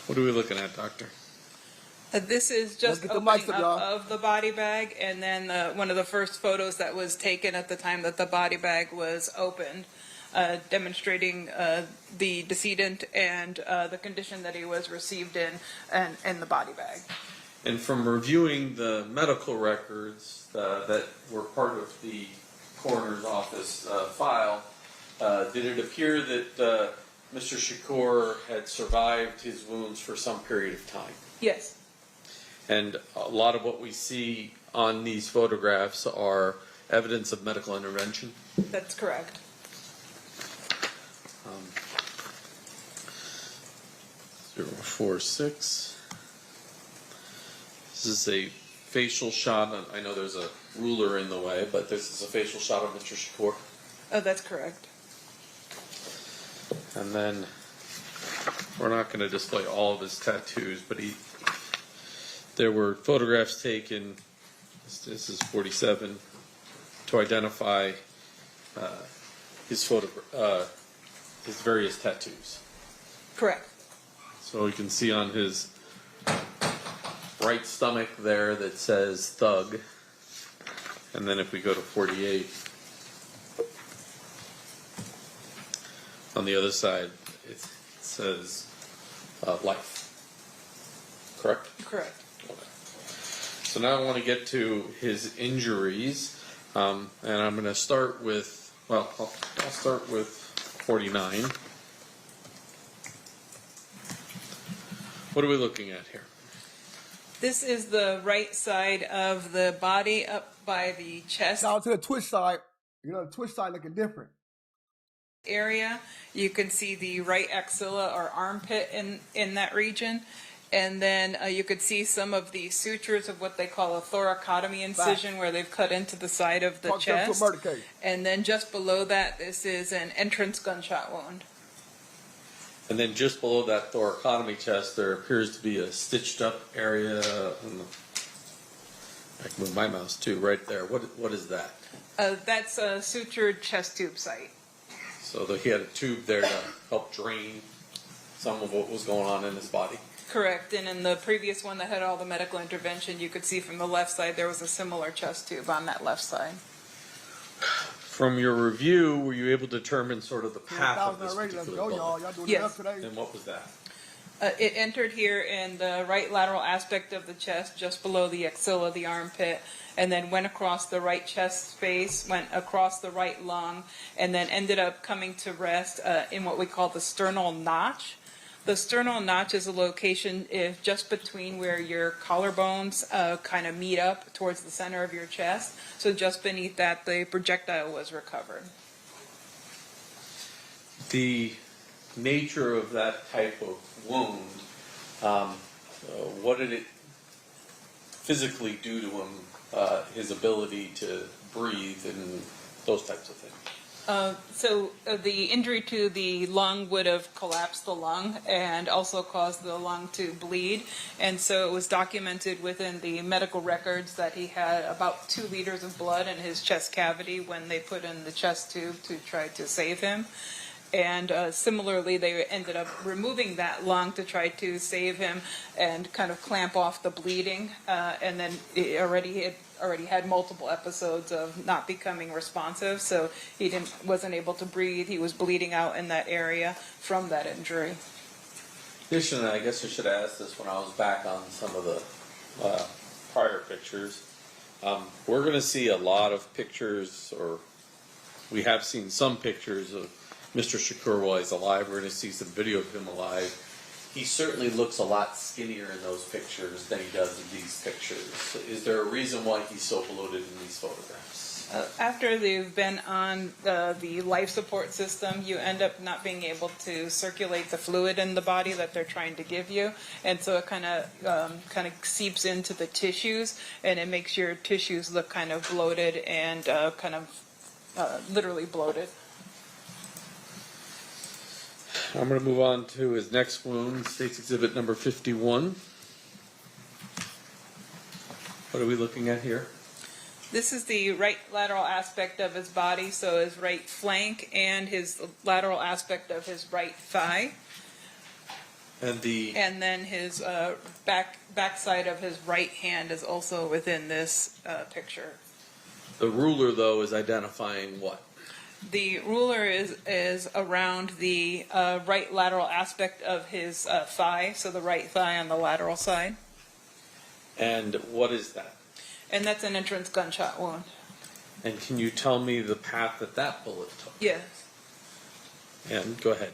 What are we looking at, Doctor? This is just opening up of the body bag, and then one of the first photos that was taken at the time that the body bag was opened, demonstrating the decedent and the condition that he was received in the body bag. And from reviewing the medical records that were part of the coroner's office file, did it appear that Mr. Shakur had survived his wounds for some period of time? Yes. And a lot of what we see on these photographs are evidence of medical intervention? That's correct. 046. This is a facial shot. I know there's a ruler in the way, but this is a facial shot of Mr. Shakur. Oh, that's correct. And then we're not going to display all of his tattoos, but there were photographs taken. This is 47 to identify his various tattoos. Correct. So you can see on his right stomach there that says thug. And then if we go to 48, on the other side, it says life. Correct? Correct. Okay. So now I want to get to his injuries. And I'm going to start with, well, I'll start with 49. What are we looking at here? This is the right side of the body up by the chest Down to the twitch side. You know, the twitch side looking different. area. You can see the right axilla or armpit in that region. And then you could see some of the sutures of what they call a thoracotomy incision, where they've cut into the side of the chest. And then just below that, this is an entrance gunshot wound. And then just below that thoracotomy chest, there appears to be a stitched up area. I can move my mouse too, right there. What is that? That's a sutured chest tube site. So he had a tube there to help drain some of what was going on in his body. Correct. And in the previous one that had all the medical intervention, you could see from the left side there was a similar chest tube on that left side. From your review, were you able to determine sort of the path of this particular bullet? Yes. And what was that? It entered here in the right lateral aspect of the chest, just below the axilla, the armpit, and then went across the right chest space, went across the right lung, and then ended up coming to rest in what we call the sternal notch. The sternal notch is a location just between where your collarbones kind of meet up towards the center of your chest. So just beneath that, the projectile was recovered. The nature of that type of wound, what did it physically do to him, his ability to breathe and those types of things? So the injury to the lung would have collapsed the lung and also caused the lung to bleed. And so it was documented within the medical records that he had about 2 liters of blood in his chest cavity when they put in the chest tube to try to save him. And similarly, they ended up removing that lung to try to save him and kind of clamp off the bleeding. And then it already had multiple episodes of not becoming responsive, so he wasn't able to breathe. He was bleeding out in that area from that injury. Additionally, I guess I should have asked this when I was back on some of the prior pictures. We're going to see a lot of pictures, or we have seen some pictures of Mr. Shakur while he's alive. We're going to see some video of him alive. He certainly looks a lot skinnier in those pictures than he does in these pictures. Is there a reason why he's so bloated in these photographs? After they've been on the life support system, you end up not being able to circulate the fluid in the body that they're trying to give you, and so it kind of seeps into the tissues, and it makes your tissues look kind of bloated and literally bloated. I'm going to move on to his next wound, State's Exhibit number 51. What are we looking at here? This is the right lateral aspect of his body, so his right flank and his lateral aspect of his right thigh. And then his back side of his right hand is also within this picture. The ruler, though, is identifying what? The ruler is around the right lateral aspect of his thigh, so the right thigh on the lateral side. And what is that? And that's an entrance gunshot wound. And can you tell me the path that bullet took? Yes. And go ahead.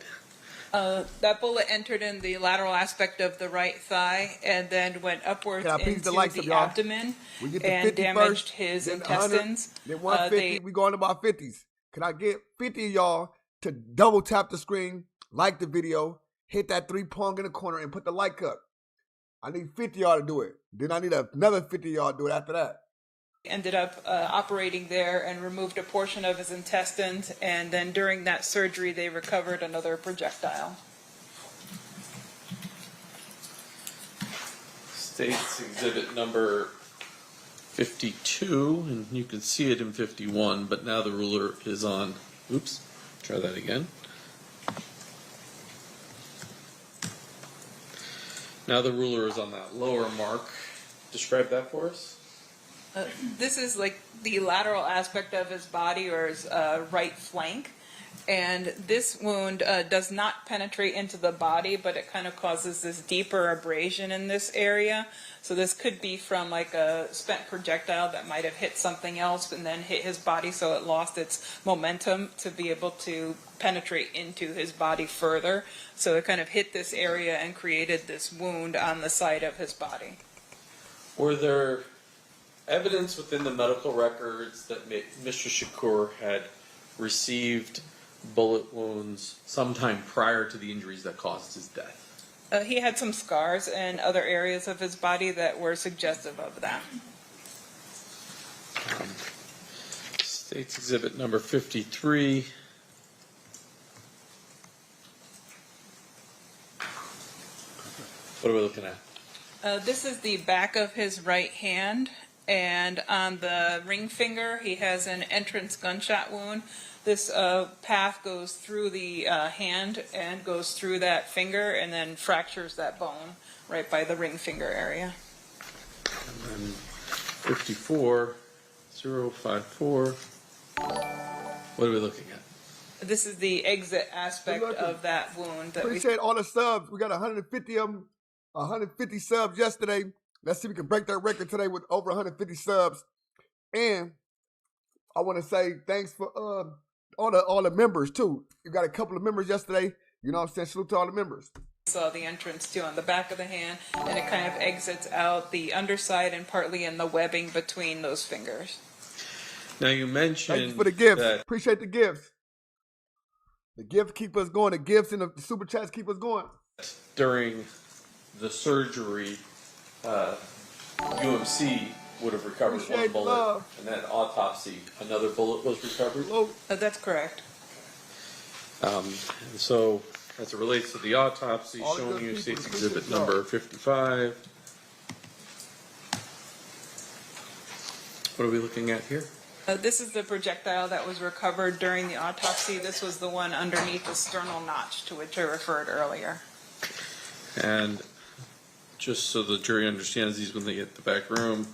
That bullet entered in the lateral aspect of the right thigh and then went upwards into the abdomen and damaged his intestines. Then 150, we going about 50s. Can I get 50 of y'all to double tap the screen, like the video, hit that 3-prong in the corner, and put the like up? I need 50 of y'all to do it. Then I need another 50 of y'all to do it after that. Ended up operating there and removed a portion of his intestines, and then during that surgery they recovered another projectile. State's exhibit number 52, and you can see it in 51, but now the ruler is on, oops, try that again. Now the ruler is on that lower mark. Describe that for us. This is like the lateral aspect of his body, or his right flank, and this wound does not penetrate into the body, but it kind of causes this deeper abrasion in this area. So this could be from like a spent projectile that might have hit something else and then hit his body, so it lost its momentum to be able to penetrate into his body further. So it kind of hit this area and created this wound on the side of his body. Were there evidence within the medical records that Mr. Shakur had received bullet wounds sometime prior to the injuries that caused his death? He had some scars in other areas of his body that were suggestive of that. State's exhibit number 53. What are we looking at? This is the back of his right hand, and on the ring finger he has an entrance gunshot wound. This path goes through the hand and goes through that finger and then fractures that bone right by the ring finger area. And then 54, 054. What are we looking at? This is the exit aspect of that wound. That Appreciate all the subs. We got 150 of them, 150 subs yesterday. Let's see if we can break that record today with over 150 subs. And I want to say thanks for all the members too. You got a couple of members yesterday. You know what I'm saying? Salute to all the members. Saw the entrance too on the back of the hand, and it kind of exits out the underside and partly in the webbing between those fingers. Now you mentioned thank you for the gifts. that Appreciate the gifts. The gifts keep us going. The gifts and the super chats keep us going. during the surgery, UMC would have recovered Appreciate one bullet, love. and then autopsy, another bullet was recovered. That's correct. And so, as it relates to the autopsy, All the showing good you people, state's appreciate exhibit love. number 55. What are we looking at here? This is the projectile that was recovered during the autopsy. This was the one underneath the sternal notch to which I referred earlier. And just so the jury understands these when they get the back room,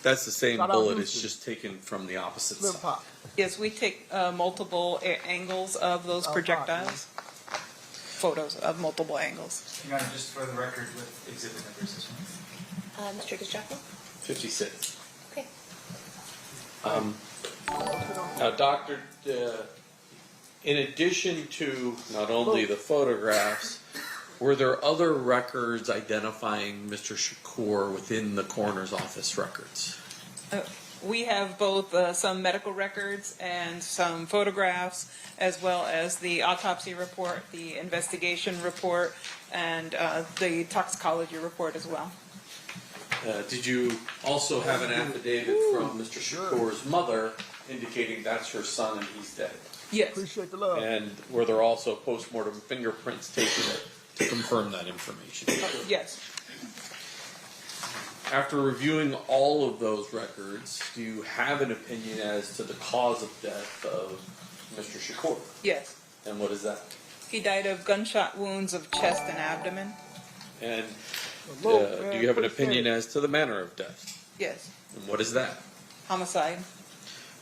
that's the same Shout out bullet, Lucy. it's just taken from the opposite Slim side. Pop. Yes, we take multiple angles of those projectiles. Photos of multiple angles. Your Honor, just for the record, with exhibit numbers this one. Mr. DiGiacomo? 56. Okay. Now, Doctor, in addition to not only the photographs, were there other records identifying Mr. Shakur within the coroner's office records? We have both some medical records and some photographs, as well as the autopsy report, the investigation report, and the toxicology report as well. Did you also have an affidavit from Mr. Shakur's mother indicating that's her son and he's dead? Yes. Appreciate the love. And were there also postmortem fingerprints taken to confirm that information? Yes. After reviewing all of those records, do you have an opinion as to the cause of death of Mr. Shakur? Yes. And what is that? He died of gunshot wounds of chest and abdomen. And do you have an opinion as to the manner of death? Yes. And what is that? Homicide.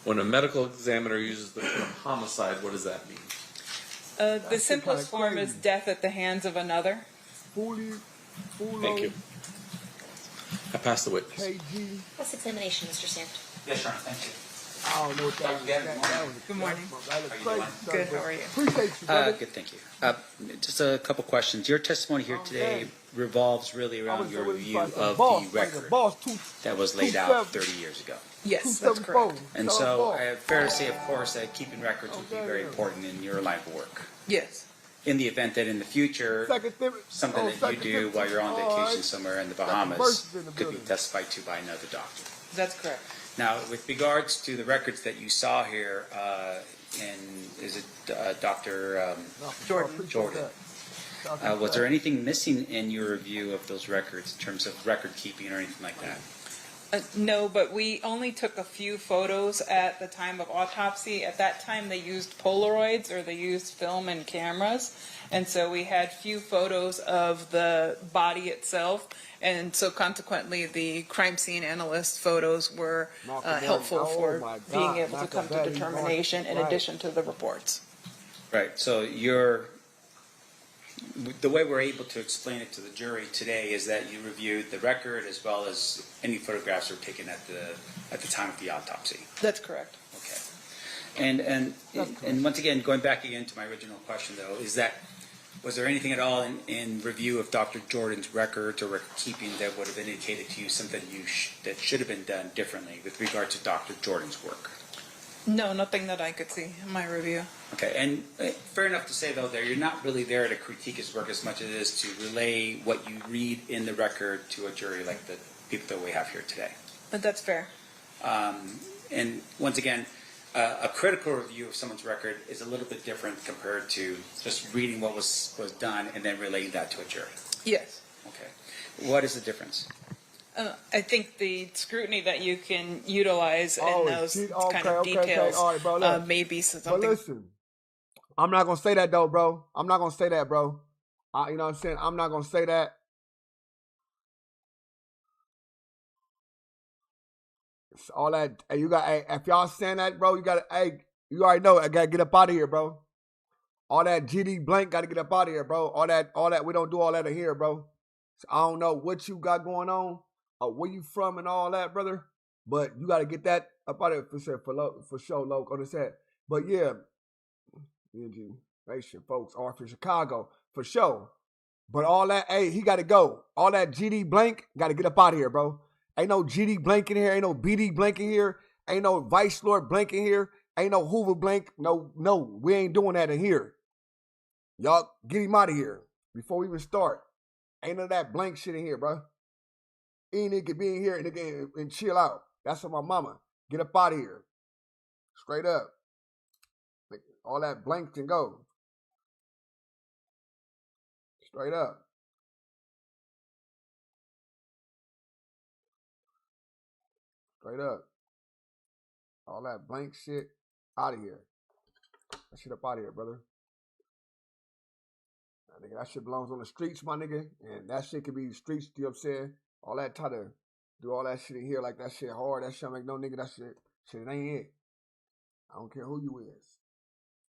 When a medical examiner uses the term homicide, what does that mean? The simplest form is death at the hands of another. Thank you. I pass the witness. KG. Cross-examination, Mr. Sant. Yes, Your Honor, thank you. I don't know what that was. Good morning. That was How you crazy. Good, how are you? Appreciate you, brother. Good, thank you. Just a couple questions. Your testimony here today revolves really around your review of the record that was laid out 30 years ago. Yes, that's correct. And so, fair to say, of course, that keeping records would be very important in your line of work. Yes. In the event that in the future, something that you do while you're on vacation somewhere in the Bahamas could be testified to by another doctor. That's correct. Now, with regards to the records that you saw here, and is it Dr. Jordan? Was there anything missing in your review of those records in terms of record keeping or anything like that? No, but we only took a few photos at the time of autopsy. At that time, they used Polaroids, or they used film and cameras. And so we had few photos of the body itself. And so consequently, the crime scene analyst photos were helpful for being able to come to determination in addition to the reports. Right. So the way we're able to explain it to the jury today is that you reviewed the record as well as any photographs that were taken at the time of the autopsy. That's correct. Okay. And once again, going back again to my original question, though, is that was there anything at all in review of Dr. Jordan's records or record keeping that would have indicated to you something that should have been done differently with regard to Dr. Jordan's work? No, nothing that I could see in my review. Okay, and fair enough to say, though, that you're not really there to critique his work as much as it is to relay what you read in the record to a jury like the people that we have here today. But that's fair. And once again, a critical review of someone's record is a little bit different compared to just reading what was done and then relaying that to a jury. Yes. Okay. What is the difference? I think the scrutiny that you can utilize in those kind of details All right, bro, may be something. But listen, I'm not going to say that, though, bro. I'm not going to say that, bro. You know what I'm saying? I'm not going to say that. It's all that, hey, you got, hey, if y'all saying that, bro, you got to, hey, you already know, I got to get up out of here, bro. All that GD blank got to get up out of here, bro. All that, we don't do all that in here, bro. So I don't know what you got going on. Where you from and all that, brother. But you got to get that up out of here for sure, Loke, on his head. But yeah, nation folks are from Chicago, for sure. But all that, hey, he got to go. All that GD blank got to get up out of here, bro. Ain't no GD blank in here. Ain't no BD blank in here. Ain't no Vice Lord blank in here. Ain't no Hoover blank. No, we ain't doing that in here. Y'all get him out of here before we even start. Ain't none of that blank shit in here, bro. Any nigga be in here and chill out. That's for my mama. Get up out of here. Straight up. All that blank can go. Straight up. Straight up. All that blank shit out of here. That shit up out of here, brother. Nigga, that shit belongs on the streets, my nigga. And that shit can be streets, you know what I'm saying? All that try to do all that shit in here like that shit hard. That shit make no nigga, that shit it ain't it. I don't care who you is.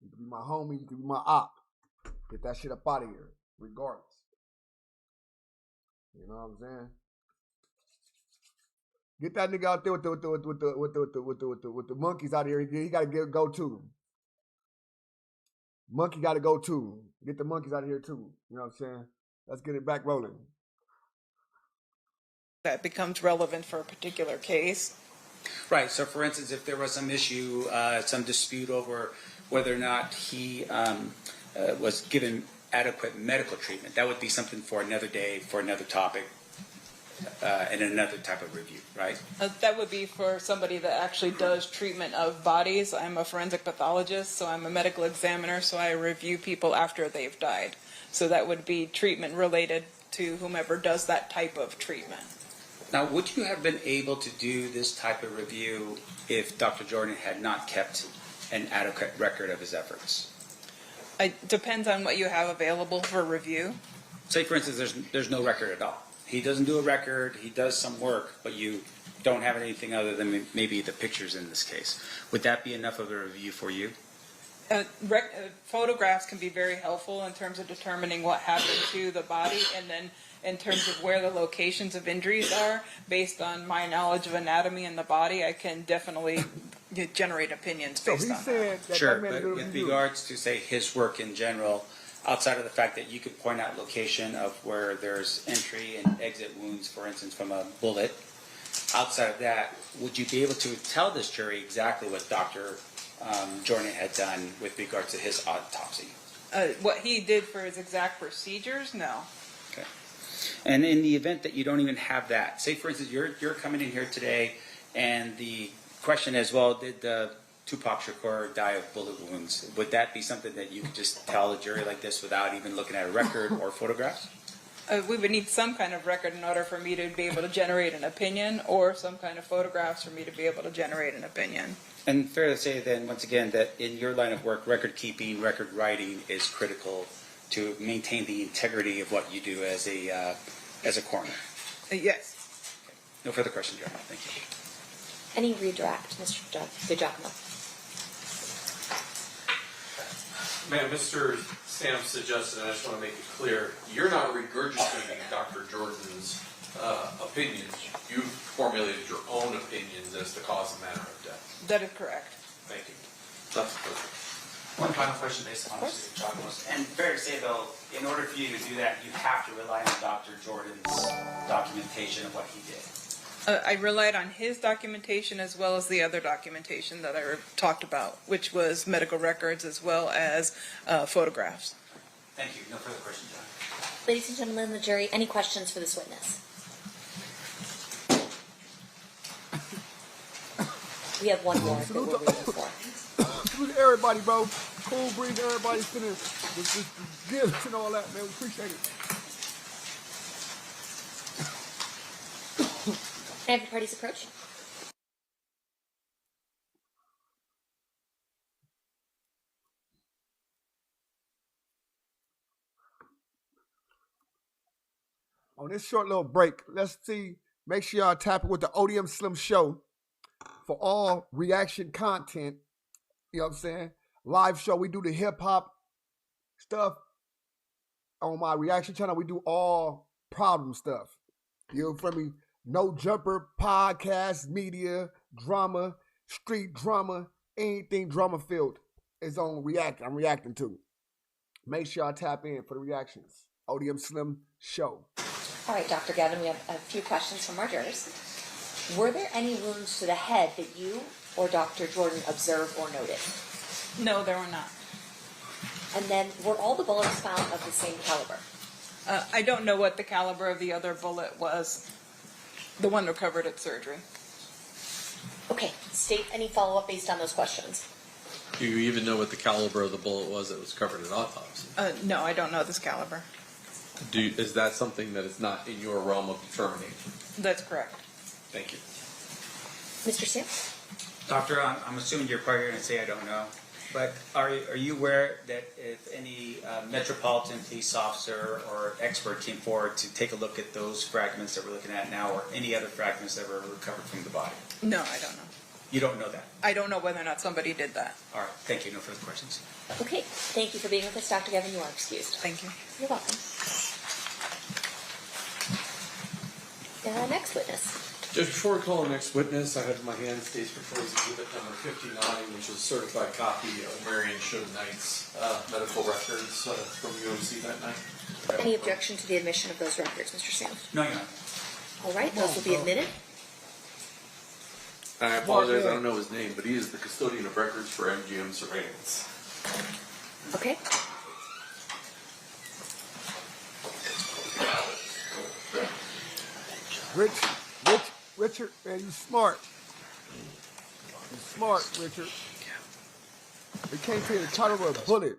You can be my homie, you can be my op. Get that shit up out of here, regardless. You know what I'm saying? Get that nigga out there with the monkeys out of here. He gotta go too. Monkey gotta go too. Get the monkeys out of here too. You know what I'm saying? Let's get it back rolling. That becomes relevant for a particular case. Right. So, for instance, if there was some issue, some dispute over whether or not he was given adequate medical treatment, that would be something for another day, for another topic, and another type of review, right? That would be for somebody that actually does treatment of bodies. I'm a forensic pathologist, so I'm a medical examiner, so I review people after they've died. So that would be treatment related to whomever does that type of treatment. Now, would you have been able to do this type of review if Dr. Jordan had not kept an adequate record of his efforts? It depends on what you have available for review. Say, for instance, there's no record at all. He doesn't do a record, he does some work, but you don't have anything other than maybe the pictures in this case. Would that be enough of a review for you? Photographs can be very helpful in terms of determining what happened to the body, and then in terms of where the locations of injuries are. Based on my knowledge of anatomy in the body, I can definitely generate opinions based on that. Sure, but with regards to, say, his work in general, outside of the fact that you could point out location of where there's entry and exit wounds, for instance, from a bullet, outside of that, would you be able to tell this jury exactly what Dr. Jordan had done with regard to his autopsy? What he did for his exact procedures? No. Okay. And in the event that you don't even have that, say, for instance, you're coming in here today And the question as well, did Tupac Shakur die of bullet wounds? Would that be something that you could just tell a jury like this without even looking at a record or photographs? We would need some kind of record in order for me to be able to generate an opinion, or some kind of photographs for me to be able to generate an opinion. And fair to say then, once again, that in your line of work, record keeping, record writing is critical to maintain the integrity of what you do as a coroner. Yes. Okay. No further questions, Your Honor. Thank you. Any redirect, Mr. DiGiacomo? Man, Mr. Sam suggested, and I just want to make it clear, you're not regurgitating Dr. Jordan's opinions. You've formulated your own opinions as to cause and manner of death. That is correct. Thank you. That's perfect. One final question based on Mr. Giacomo's. And fair to say, though, in order for you to do that, you have to rely on Dr. Jordan's documentation of what he did. I relied on his documentation as well as the other documentation that I talked about, which was medical records as well as photographs. Thank you. No further questions, Your Honor. Ladies and gentlemen of the jury, any questions for this witness? We have one more that we're waiting for. Salute to everybody, bro. Cool breeze, everybody's finna just gifts and all that, man. We appreciate it. Can I have the parties approach? On this short little break, let's see. Make sure y'all tap it with the ODM Slim Show for all reaction content. You know what I'm saying? Live show. We do the hip hop stuff on my reaction channel. We do all problem stuff. You know, from me, no jumper, podcast, media, drama, street drama, anything drama filled is on react. I'm reacting to. Make sure y'all tap in for the reactions. ODM Slim Show. All right, Dr. Gavin, we have a few questions from our jurors. Were there any wounds to the head that you or Dr. Jordan observed or noted? No, there were not. And then, were all the bullets found of the same caliber? I don't know what the caliber of the other bullet was, the one recovered at surgery. Okay, state any follow-up based on those questions. Do you even know what the caliber of the bullet was that was covered at autopsy? No, I don't know this caliber. Is that something that is not in your realm of determination? That's correct. Thank you. Mr. Sam? Doctor, I'm assuming you're probably going to say I don't know, but are you aware that if any Metropolitan Police officer or expert came forward to take a look at those fragments that we're looking at now, or any other fragments that were recovered from the body? No, I don't know. You don't know that? I don't know whether or not somebody did that. All right. Thank you. No further questions. Okay, thank you for being with us, Dr. Gavin. You are excused. Thank you. You're welcome. Next witness. Just before we call the next witness, I have in my hand State's Proposed Exhibit number 59, which is a certified copy of Marion Show Knight's medical records from UMC that night. Any objection to the admission of those records, Mr. Sam? No, Your Honor. All right, those will be admitted. I apologize, I don't know his name, but he is the custodian of records for MGM surveillance. Okay. Richard, man, you smart. You smart, Richard. They can't tell you the caliber of a bullet.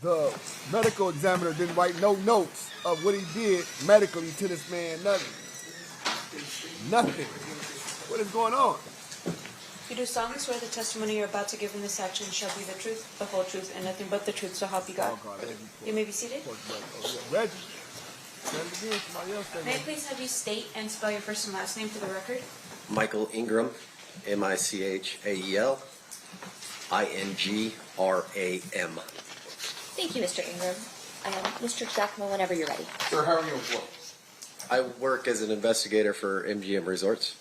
The medical examiner didn't write no notes of what he did medically to this man. Nothing. Nothing. What is going on? You do solemnly swear the testimony you're about to give in this action shall be the truth, the whole truth, and nothing but the truth, so help you God. Oh, God, You may be seated. Reggie. Again, somebody else May I please have you state and spell your first and last name for the record? Michael Ingram, Michael Ingram. Thank you, Mr. Ingram. Mr. Giacomo, whenever you're ready. Sir, how are you employed? I work as an investigator for MGM Resorts.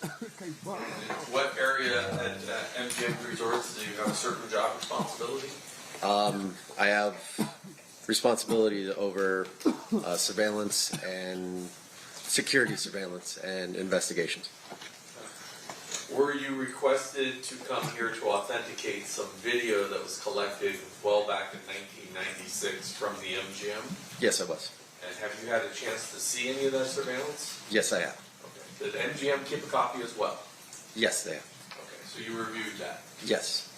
What area at MGM Resorts do you have a certain job responsibility? I have responsibility over surveillance and security surveillance and investigations. Were you requested to come here to authenticate some video that was collected well back in 1996 from the MGM? Yes, I was. And have you had a chance to see any of that surveillance? Yes, I have. Okay. Did MGM keep a copy as well? Yes, they have. Okay, so you reviewed that. Yes.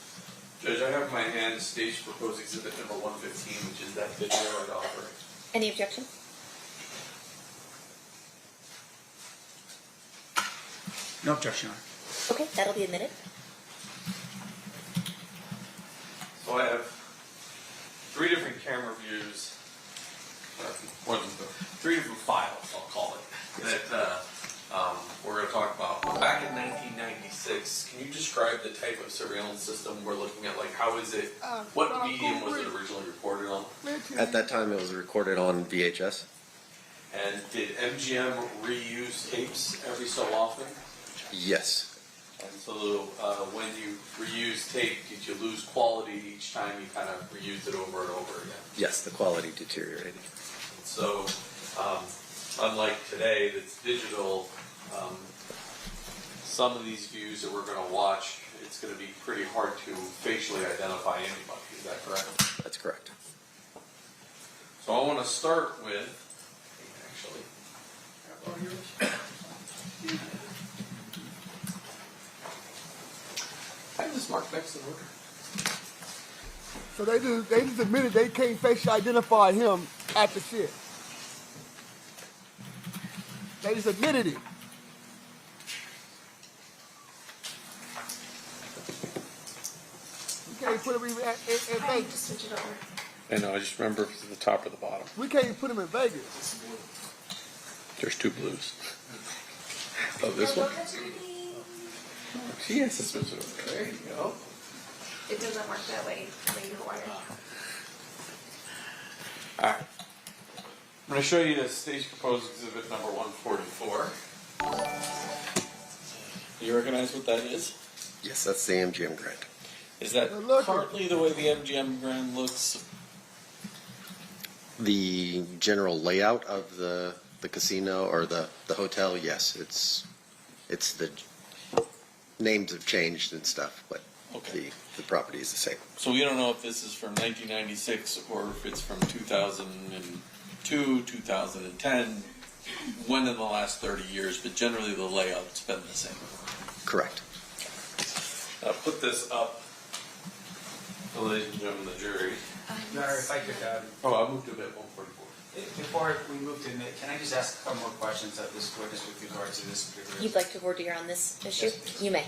Judge, I have in my hand stage proposed exhibit number 115, which is that video I'd offer. Any objection? No objection, Your Honor. Okay, that'll be admitted. So I have 3 different camera views, more than 3 different files, I'll call it, that we're going to talk about. Back in 1996, can you describe the type of surveillance system we're looking at? Like, how is it, what medium was it originally recorded on? At that time, it was recorded on VHS. And did MGM reuse tapes every so often? Yes. And so when you reuse tape, did you lose quality each time you kind of reused it over and over again? Yes, the quality deteriorated. And so, unlike today that's digital, some of these views that we're going to watch, it's going to be pretty hard to facially identify anybody. Is that correct? That's correct. So I want to start with, actually, have all yours. I have this marked next to the order. So they just admitted they can't facially identify him at the shit. They just admitted it. We can't put him in Vegas. Switch it over. I know, I just remember if it's at the top or the bottom. We can't even put him in Vegas. There's 2 blues. Oh, this one? She has to switch it over. There you go. It doesn't work that way when you want it. Alright. I'm going to show you the stage proposed exhibit number 144. You recognize what that is? Yes, that's the MGM Grand. Is that currently the way the MGM Grand looks? The general layout of the casino or the hotel, yes, it's the names have changed and stuff, but Okay. the property is the same. So we don't know if this is from 1996 or if it's from 2002, 2010, when in the last 30 years, but generally the layout's been the same. Correct. I'll put this up, ladies and gentlemen, the jury. Your Honor, if I could, I'll move to bit 144. before we move to admit, can I just ask a couple more questions of this witness with regard to this particular? You'd like to voir dire on this issue? Yes. You may.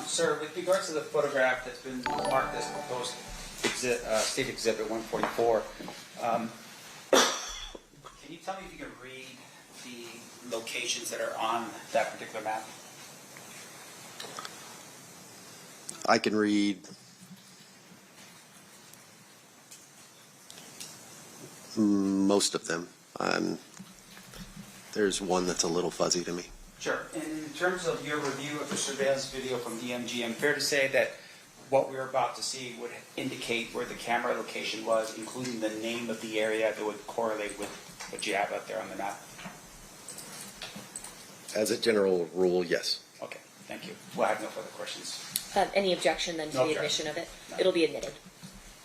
Sir, with regards to the photograph that's been marked as proposed state exhibit 144, can you tell me if you can read the locations that are on that particular map? I can read most of them. There's one that's a little fuzzy to me. Sure. In terms of your review of the surveillance video from the MGM, fair to say that what we're about to see would indicate where the camera location was, including the name of the area that would correlate with what you have out there on the map? As a general rule, yes. Okay, thank you. Well, I have no further questions. Any objection then to No the objection. admission of it? No. It'll be admitted.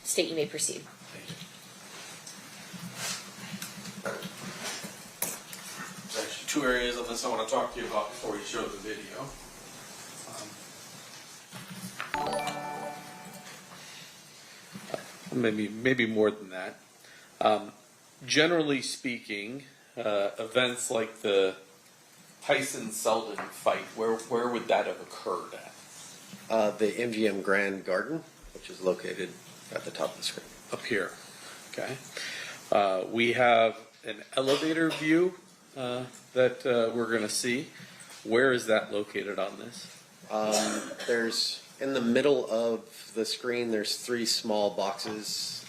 State, you may proceed. Thank you. There's actually 2 areas on this I want to talk to you about before we show the video. Maybe more than that. Generally speaking, events like the Tyson-Selden fight, where would that have occurred at? The MGM Grand Garden, which is located at the top of the screen. Up here. Okay. We have an elevator view that we're going to see. Where is that located on this? There's, in the middle of the screen, there's 3 small boxes.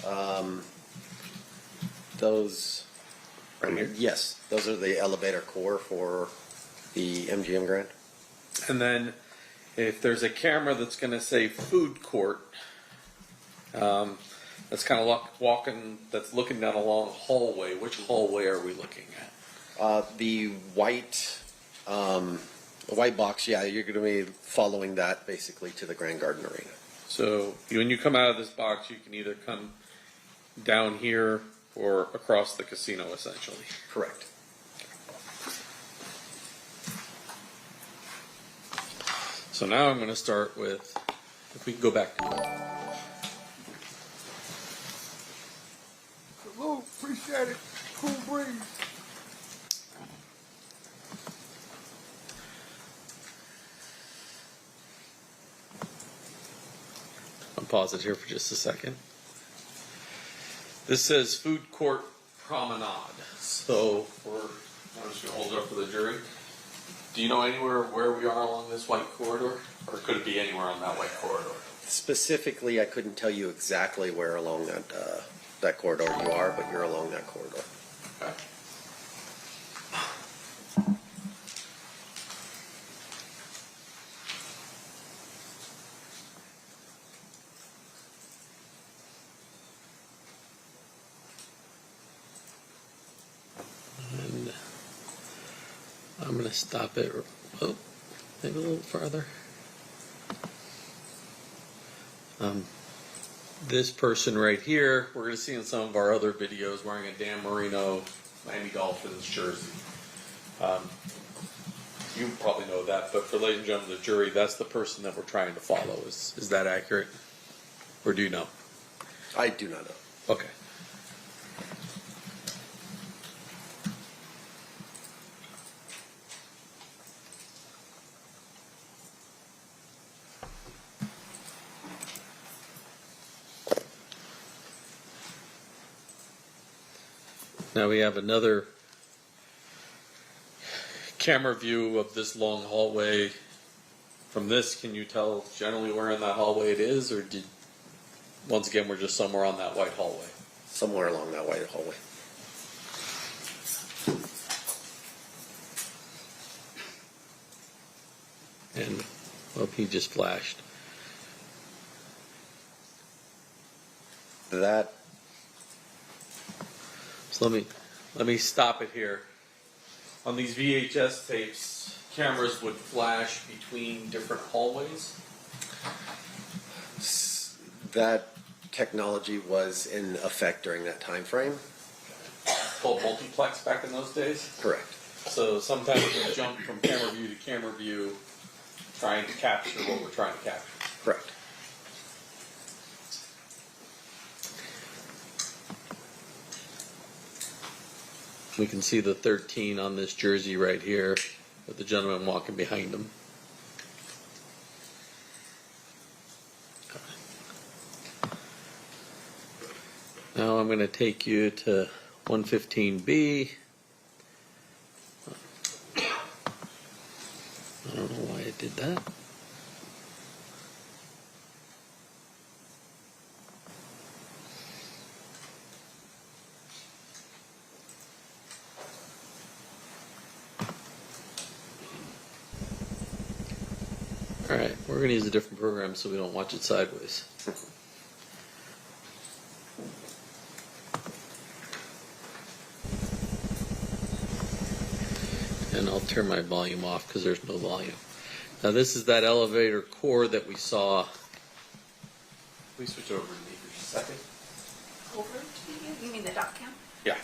Those, Right here? yes, those are the elevator core for the MGM Grand. And then if there's a camera that's going to say food court, that's kind of walking, that's looking down a long hallway. Which hallway are we looking at? The white box, yeah, you're going to be following that basically to the Grand Garden Arena. So when you come out of this box, you can either come down here or across the casino, essentially. Correct. So now I'm going to start with, if we can go back to Salute, appreciate it. Cool breeze. I'll pause it here for just a second. This says food court promenade. So I'm just going to hold it up for the jury. Do you know anywhere where we are along this white corridor? Or could it be anywhere on that white corridor? Specifically, I couldn't tell you exactly where along that corridor you are, but you're along that corridor. Okay. And I'm going to stop it. Oh, maybe a little farther. This person right here, we're going to see in some of our other videos, wearing a Dan Marino Miami Dolphins jersey. You probably know that, but for ladies and gentlemen of the jury, that's the person that we're trying to follow. Is that accurate? Or do you know? I do not know. Okay. Now we have another camera view of this long hallway. From this, can you tell generally where in that hallway it is, or once again, we're just somewhere on that white hallway? Somewhere along that white hallway. And, well, he just flashed. That. So let me stop it here. On these VHS tapes, cameras would flash between different hallways. That technology was in effect during that time frame. Called multiplex back in those days? Correct. So sometimes we jump from camera view, trying to capture what we're trying to capture. Correct. We can see the 13 on this jersey right here with the gentleman walking behind him. Now I'm going to take you to 115B. I don't know why it did that. Alright, we're going to use a different program so we don't watch it sideways. And I'll turn my volume off because there's no volume. Now this is that elevator core that we saw. Please switch over to me for just a second. Over to you? You mean the dot cam? Yeah.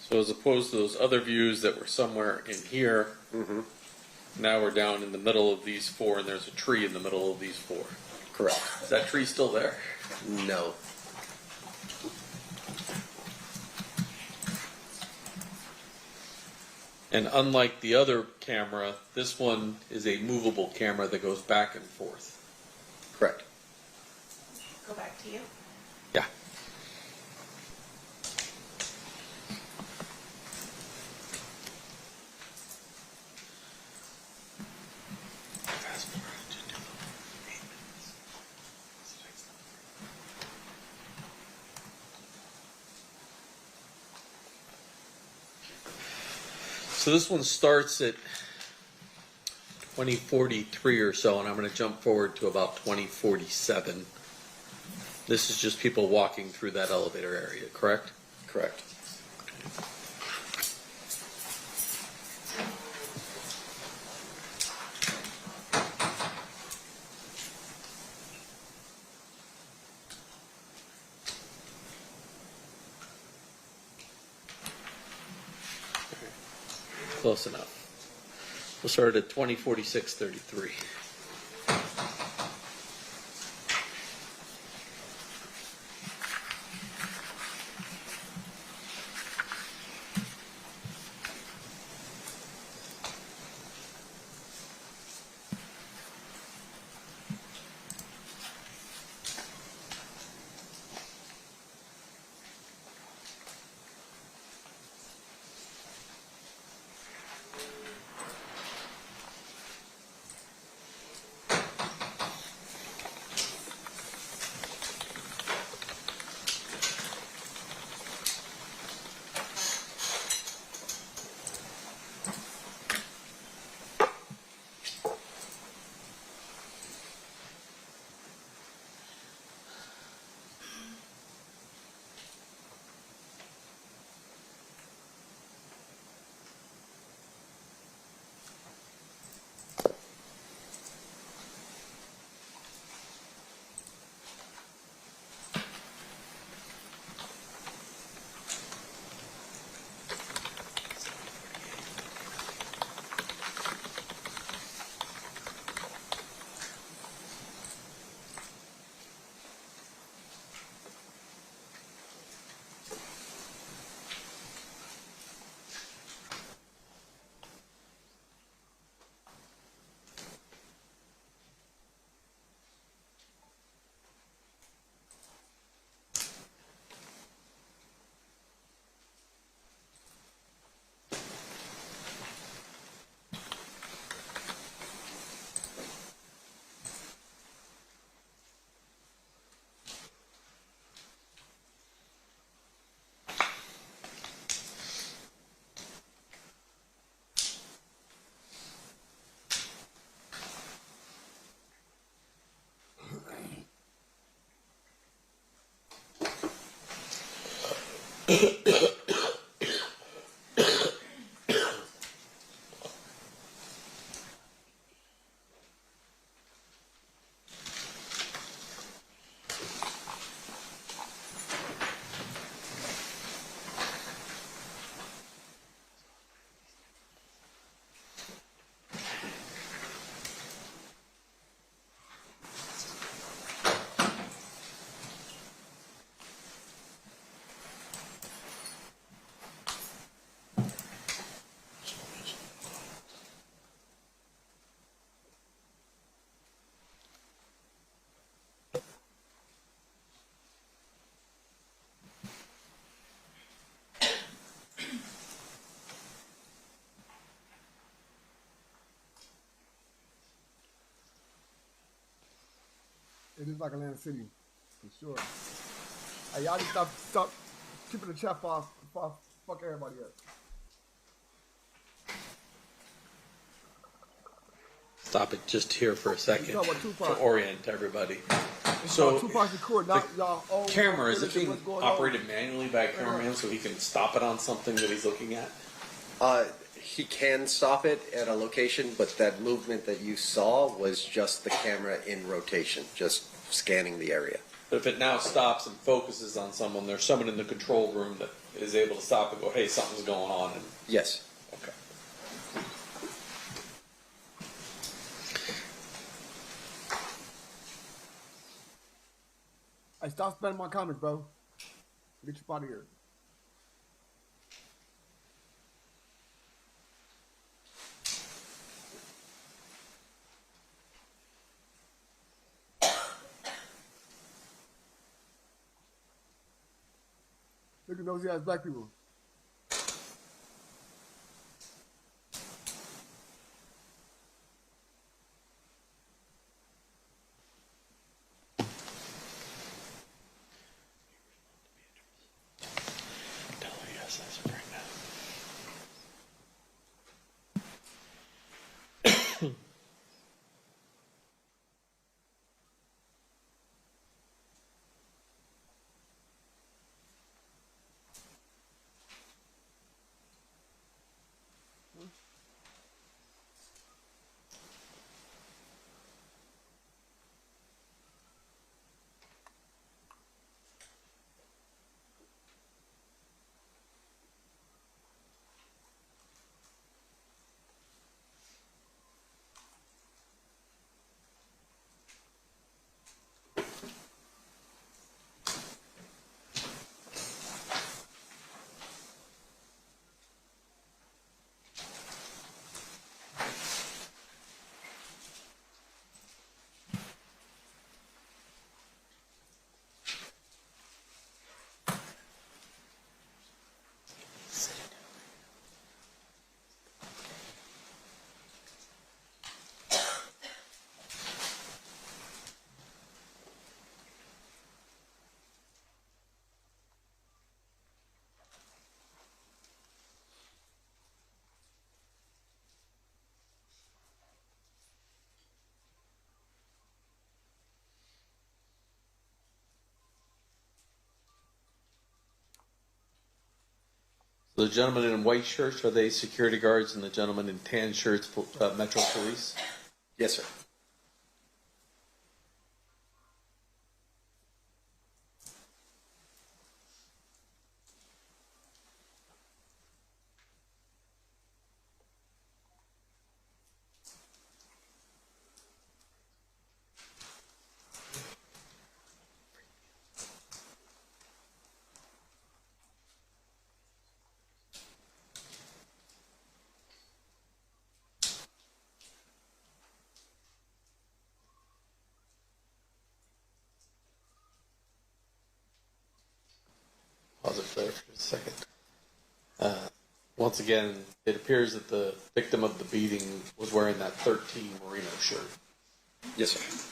So as opposed to those other views that were somewhere in here, now we're down in the middle of these four, and there's a tree in the middle of these four. Correct. Is that tree still there? No. And unlike the other camera, this one is a movable camera that goes back and forth. Correct. Go back to you. Yeah. So this one starts at 2043 or so, and I'm going to jump forward to about 2047. This is just people walking through that elevator area, correct? Correct. Close enough. We'll start at 204633. It is like Atlantic City, for sure. Hey, y'all just stop keeping the chat off. Fuck everybody up. Stop it just here for a second Talk about to Tupac. orient everybody. It's So called Tupac Shakur, not y'all old camera, is it being what's going operated on. manually by a cameraman so he can stop it on something that he's looking at? He can stop it at a location, but that movement that you saw was just the camera in rotation, just scanning the area. But if it now stops and focuses on someone, there's someone in the control room that is able to stop and go, hey, something's going on. And, Yes. okay. Hey, stop spending my comics, bro. Get you out of here. Look at those ass black people. Tell her yes, as of right now. The gentlemen in white shirts, are they security guards, and the gentlemen in tan shirts, Metro Police? Yes, sir. Pause it there for a second. Once again, it appears that the victim of the beating was wearing that 13 merino shirt. Yes, sir.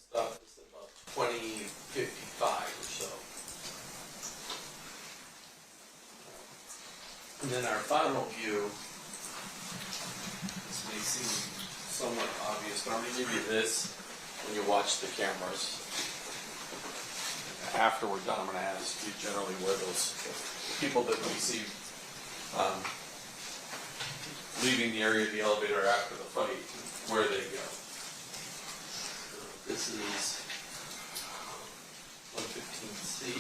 Stuff is about 2055 or so. And then our final view, this may seem somewhat obvious, but I'm going to give you this when you watch the cameras. After we're done, I'm going to ask you generally where those people that we see leaving the area of the elevator after the fight, where they go. This is 115C.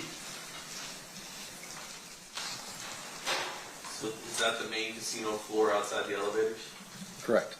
So is that the main casino floor outside the elevators? Correct.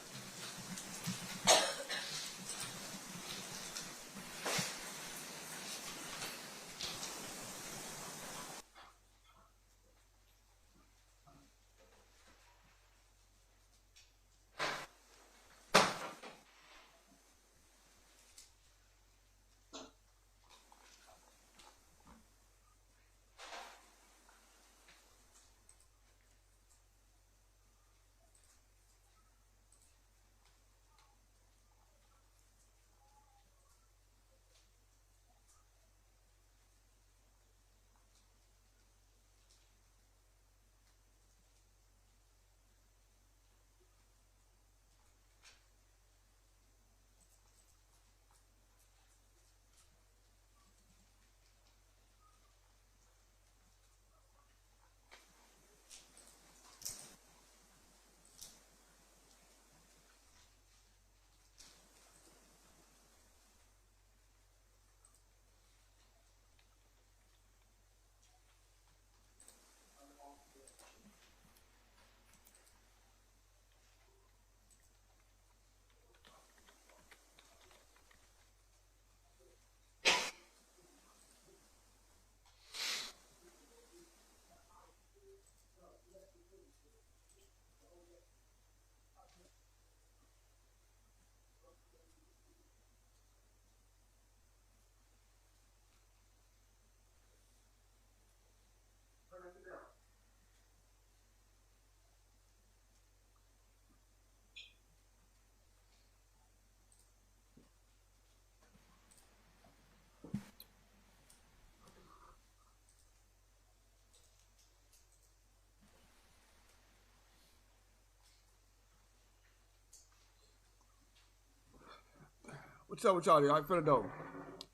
What's up with y'all? Y'all finna know.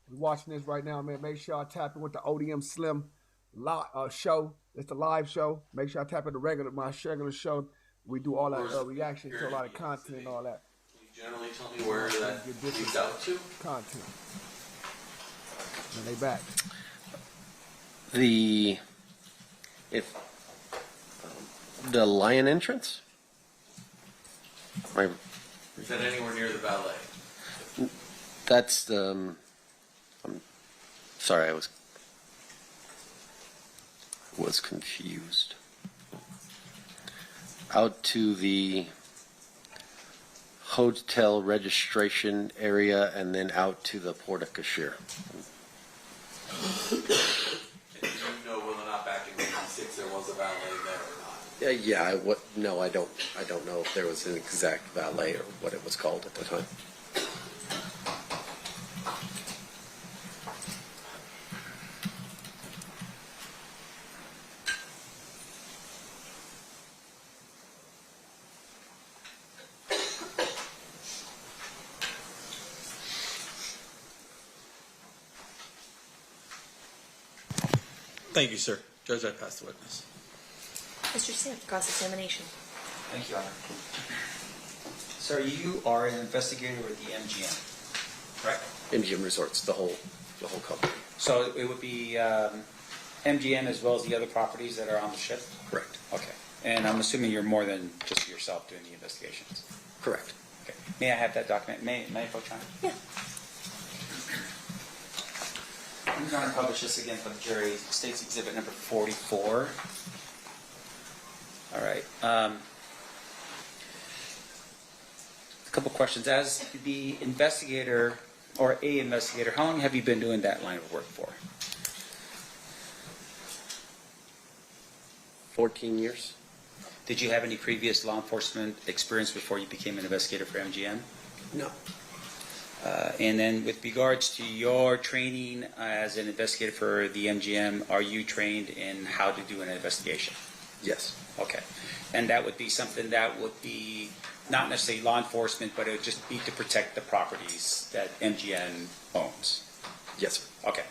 You're watching this right now, man. Make sure I tap in with the ODM Slim show. It's the live show. Make sure I tap in my regular show. We do all that reaction to a lot of content and all that. Can you generally tell me where that leads out to? Content. And they back. The lion entrance? Right. Is that anywhere near the ballet? That's the. I'm sorry, I was confused. Out to the hotel registration area, and then out to the Porte Cochere. And do you know whether or not back in '96 there was a ballet there or not? Yeah. No, I don't. I don't know if there was an exact valet or what it was called at the time. Thank you, sir. Judge, I pass the witness. Mr. Smith, cross-examination. Thank you, Honor. Sir, you are an investigator with the MGM, correct? MGM Resorts, the whole company. So it would be MGM as well as the other properties that are on the ship? Correct. Okay. And I'm assuming you're more than just yourself doing the investigations? Correct. Okay. May I have that document? May I approach on it? Yeah. I'm going to publish this again for the jury. State's Exhibit number 44. All right. A couple questions. As the investigator, or a investigator, how long have you been doing that line of work for? 14 years. Did you have any previous law enforcement experience before you became an investigator for MGM? No. And then with regards to your training as an investigator for the MGM, are you trained in how to do an investigation? Yes. Okay. And that would be something that would be not necessarily law enforcement, but it would just be to protect the properties that MGM owns? Yes, sir. Okay.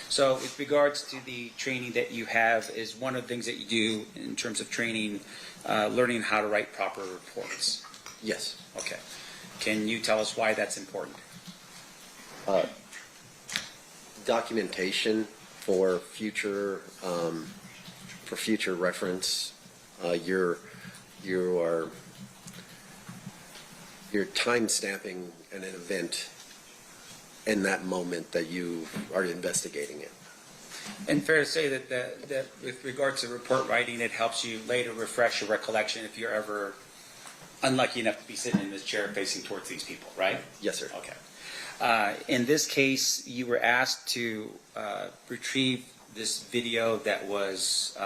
So with regards to the training that you have, is one of the things that you do in terms of training, learning how to write proper reports? Yes. Okay. Can you tell us why that's important? Documentation for future reference. You're time stamping an event in that moment that you are investigating it. And fair to say that with regards to report writing, it helps you later refresh your recollection if you're ever unlucky enough to be sitting in this chair facing towards these people, right? Yes, sir. Okay. In this case, you were asked to retrieve this video that was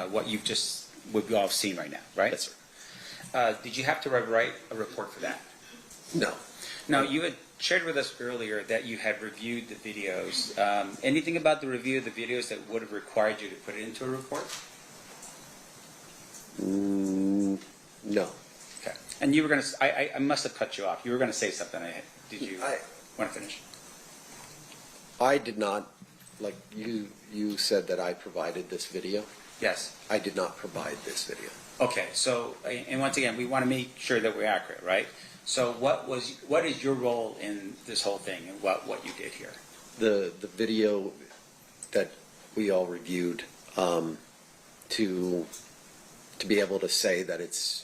what we've all seen right now, right? Yes, sir. Did you have to write a report for that? No. Now, you had shared with us earlier that you had reviewed the videos. Anything about the review of the videos that would have required you to put it into a report? No. Okay. And you were going to, I must have cut you off. You were going to say something. Did you want to finish? I did not, like you said that I provided this video. Yes. I did not provide this video. Okay, so, and once again, we want to make sure that we're accurate, right? So what is your role in this whole thing and what you did here? The video that we all reviewed, to be able to say that it's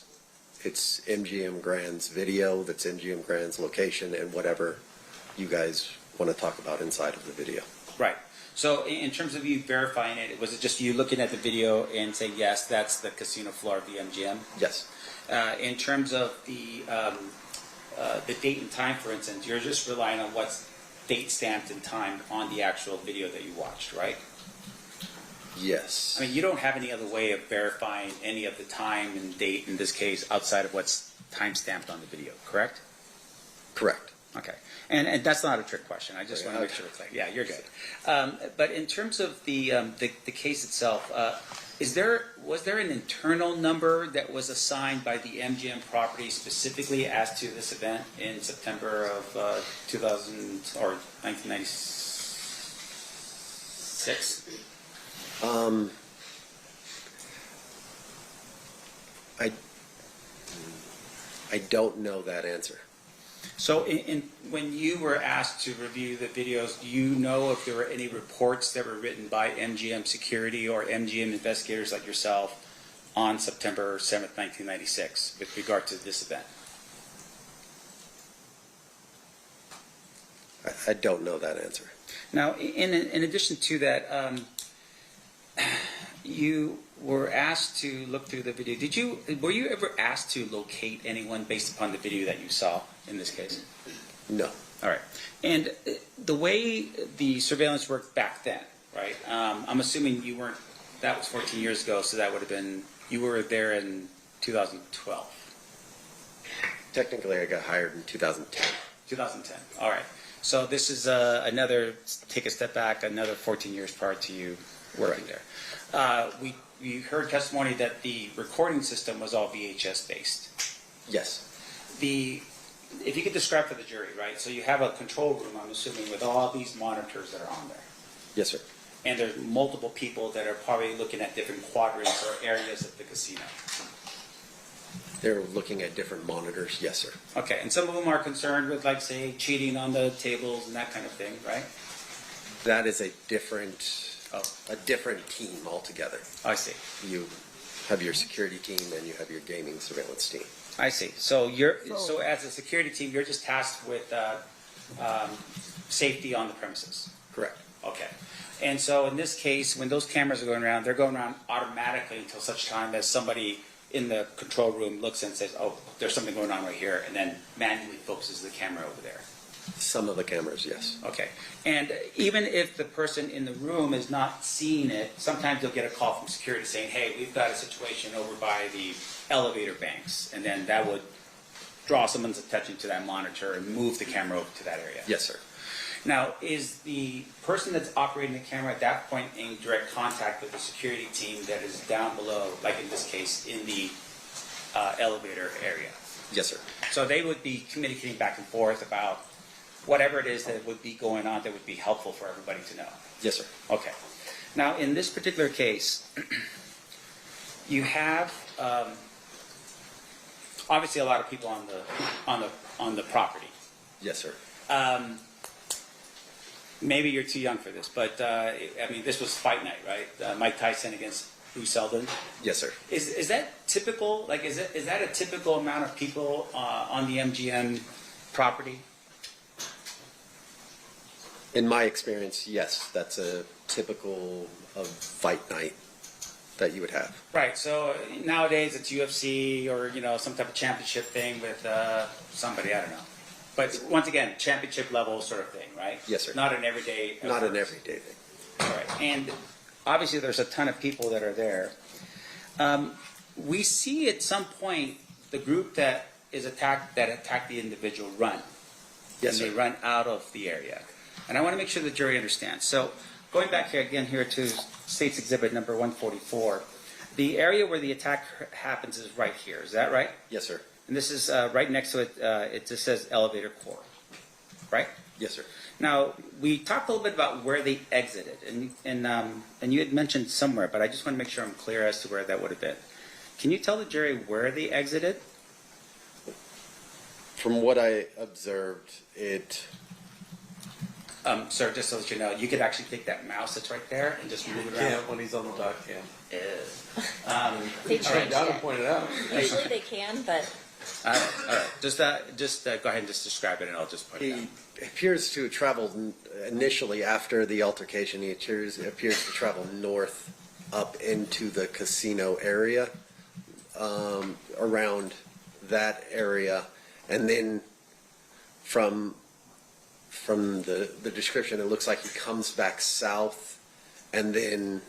MGM Grand's video, that's MGM Grand's location, and whatever you guys want to talk about inside of the video. Right. So in terms of you verifying it, was it just you looking at the video and saying, yes, that's the casino floor of the MGM? Yes. In terms of the date and time, for instance, you're just relying on what's date stamped and timed on the actual video that you watched, right? Yes. I mean, you don't have any other way of verifying any of the time and date in this case outside of what's time stamped on the video, correct? Correct. Okay, and that's not a trick question. I just want to make sure it's like, yeah, you're good. But in terms of the case itself, was there an internal number that was assigned by the MGM property specifically as to this event in September of 2000 or 1996? I don't know that answer. So when you were asked to review the videos, do you know if there were any reports that were written by MGM Security or MGM investigators like yourself on September 7th, 1996 with regard to this event? I don't know that answer. Now, in addition to that, you were asked to look through the video. Were you ever asked to locate anyone based upon the video that you saw in this case? No. All right. And the way the surveillance worked back then, right? I'm assuming you weren't. That was 14 years ago, so that would have been. You were there in 2012. Technically, I got hired in 2010. 2010. All right. So this is another. Take a step back. Another 14 years prior to you working there. We heard testimony that the recording system was all VHS based. Yes. If you could describe for the jury, right? So you have a control room, I'm assuming, with all these monitors that are on there. Yes, sir. And there's multiple people that are probably looking at different quadrants or areas of the casino. They're looking at different monitors. Yes, sir. Okay, and some of them are concerned with, like, say, cheating on the tables and that kind of thing, right? That is a different team altogether. I see. You have your security team and you have your gaming surveillance team. I see. So so as a security team, you're just tasked with safety on the premises. Correct. Okay. And so in this case, when those cameras are going around, they're going around automatically until such time as somebody in the control room looks and says, "Oh, there's something going on right here," and then manually focuses the camera over there. Some of the cameras, yes. Okay. And even if the person in the room is not seeing it, sometimes they'll get a call from security saying, "Hey, we've got a situation over by the elevator banks," and then that would draw someone's attention to that monitor and move the camera over to that area. Yes, sir. Now, is the person that's operating the camera at that point in direct contact with the security team that is down below, like in this case, in the elevator area? Yes, sir. So they would be communicating back and forth about whatever it is that would be going on that would be helpful for everybody to know. Yes, sir. Okay. Now, in this particular case, you have obviously a lot of people on the property. Yes, sir. Maybe you're too young for this, but I mean, this was fight night, right? Mike Tyson against Bruce Seldon. Yes, sir. Is that typical? Like, is that a typical amount of people on the MGM property? In my experience, yes, that's a typical of fight night that you would have. Right. So nowadays it's UFC or some type of championship thing with somebody, I don't know. But once again, championship level sort of thing, right? Yes, sir. Not an everyday. Not an everyday thing. All right. And obviously there's a ton of people that are there. We see at some point the group that attacked the individual run. Yes, and sir. they run out of the area. And I want to make sure the jury understands. So going back here to State's Exhibit number 144, the area where the attack happens is right here. Is that right? Yes, sir. And this is right next to it. It just says elevator core, right? Yes, sir. Now we talked a little bit about where they exited, and you had mentioned somewhere, but I just want to make sure I'm clear as to where that would have been. Can you tell the jury where they exited? From what I observed, Sir, just so that you know, you could actually take that mouse that's right there and just move it around. Yeah, when he's on the dock cam. They changed Down it. and pointed out. Usually they can, but All right. Just go ahead and just describe it, and I'll just point it out. he appears to have traveled initially after the altercation. He appears to travel north up into the casino area, around that area, and then from the description, it looks like he comes back south and then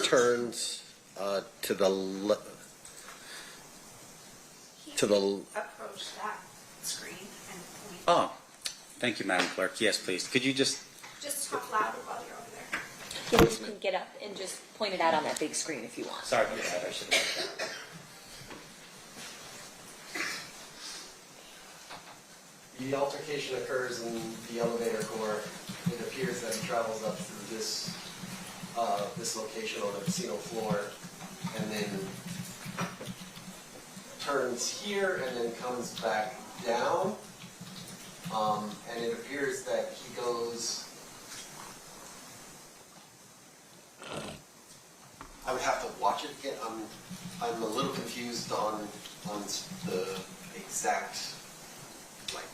turns to the approach that screen and point. Oh, Thank you, Madam Clerk. Yes, please. Could you just... Just talk louder while you're over there. You just can get up and just point it out on that big screen if you want. Sorry about that. I should have done that. The altercation occurs in the elevator core. It appears that he travels up through this location on the casino floor, and then turns here and then comes back down. And it appears that he goes. I would have to watch it again. I'm a little confused on the exact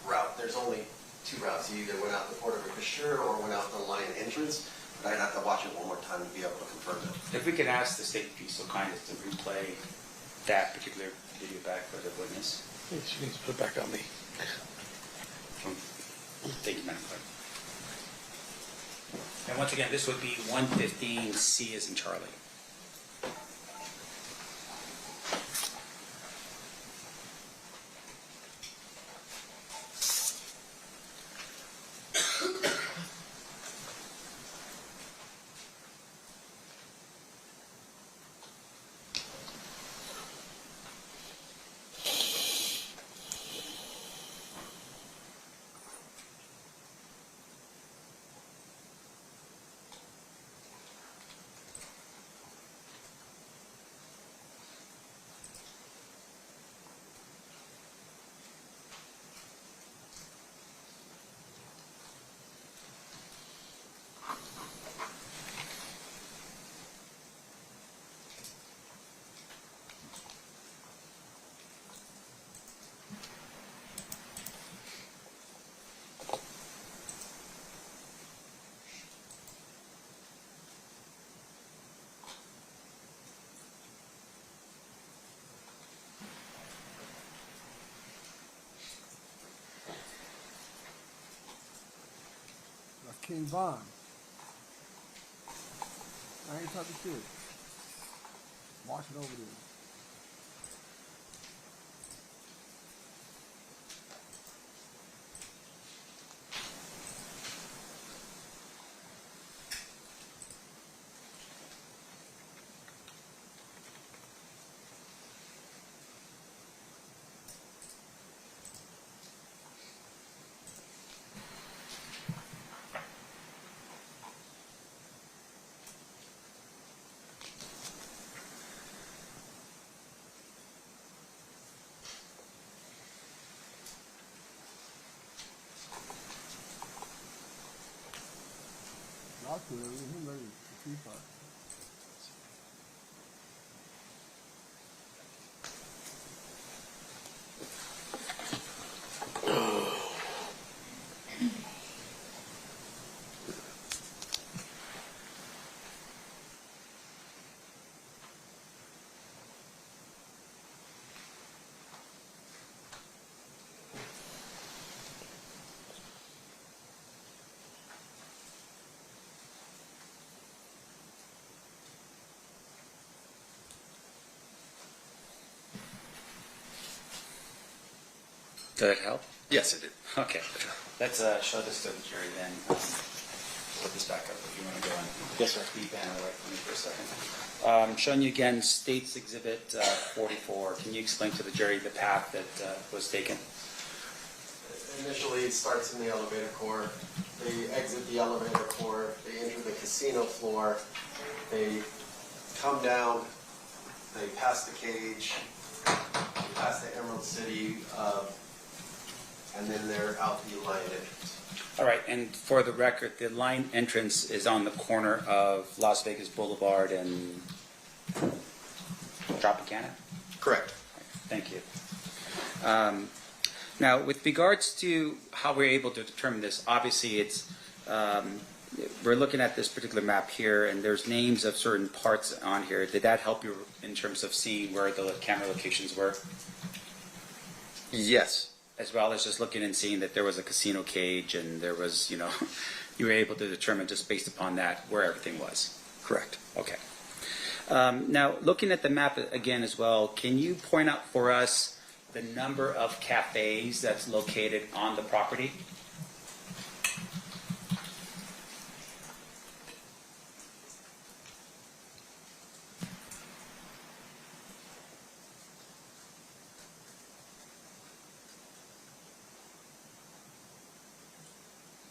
route. There's only two routes. You either went out the Port of Reconstruction or went out the line entrance. But I'd have to watch it one more time to be able to confirm it. If we could ask the state to be so kind as to replay that particular video back for the witness. She needs to put it back on me. Thank you, Madam Clerk. And once again, this would be 115C as in Charlie. King Von. I ain't talking shit. Watch it over there. He ready to Tupac. Did it help? Yes, it did. Okay. Let's show this to the jury then. Put this back up if you want to go on. Yes, sir. The banner right for me for a second. Showing you again State's Exhibit 44. Can you explain to the jury the path that was taken? Initially, it starts in the elevator core. They exit the elevator core. They enter the casino floor. They come down. They pass the cage. They pass the Emerald City. And then they're out the line entrance. All right, and for the record, the line entrance is on the corner of Las Vegas Boulevard and Tropicana? Correct. Thank you. Now, with regards to how we're able to determine this, obviously it's we're looking at this particular map here, and there's names of certain parts on here. Did that help you in terms of seeing where the camera locations were? Yes. As well as just looking and seeing that there was a casino cage and there was, you know, you were able to determine just based upon that where everything was. Correct. Okay. Now, looking at the map again as well, can you point out for us the number of cafes that's located on the property?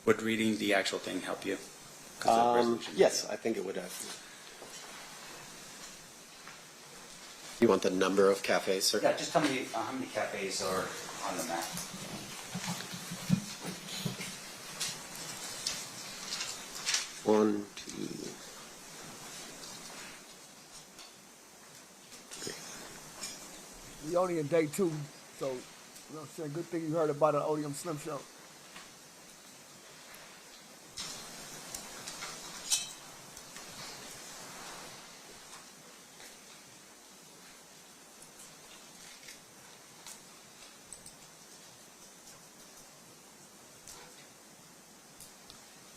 Would reading the actual thing help you? 'Cause the resolution- Yes, I think it would have. You want the number of cafes, sir? Yeah, just tell me how many cafes are on the map. One, two, three. We only in day 2, so you know what I'm saying. Good thing you heard about an Odium Slim Show.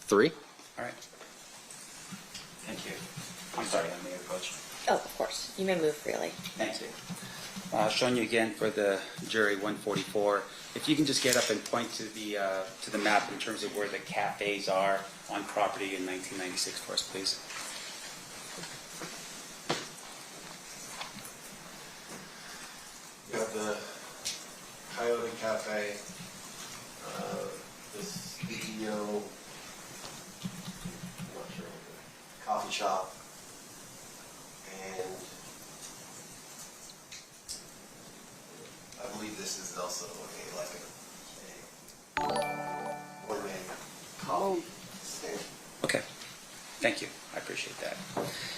Three. All right. Thank you. I'm sorry, I'm Mayor Coach. Oh, of course. You may move freely. Thank you. Showing you again for the jury 144. If you can just get up and point to the map in terms of where the cafes are on property in 1996 for us, please. You have the Coyote Cafe, the studio, I'm not sure, coffee shop, and I believe this is also a gourmet coffee stand. Okay. Thank you. I appreciate that.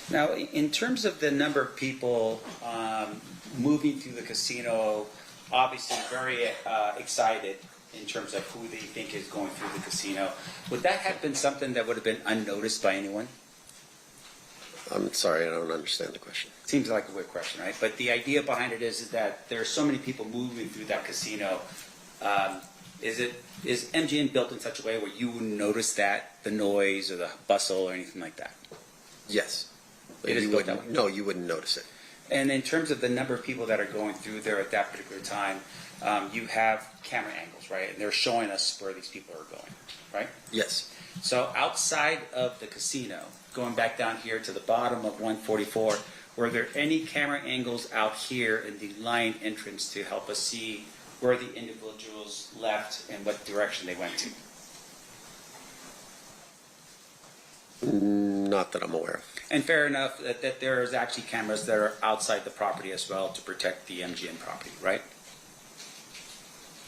Now, in terms of the number of people moving through the casino, obviously very excited in terms of who they think is going through the casino. Would that have been something that would have been unnoticed by anyone? I'm sorry, I don't understand the question. Seems like a weird question, right? But the idea behind it is that there are so many people moving through that casino. Is MGM built in such a way where you wouldn't notice that, the noise or the bustle or anything like that? Yes. It is built that way? No, you wouldn't notice it. And in terms of the number of people that are going through there at that particular time, you have camera angles, right? And they're showing us where these people are going, right? Yes. So outside of the casino, going back down here to the bottom of 144, were there any camera angles out here in the line entrance to help us see where the individuals left and what direction they went to? Not that I'm aware of. And fair enough that there is actually cameras that are outside the property as well to protect the MGM property, right?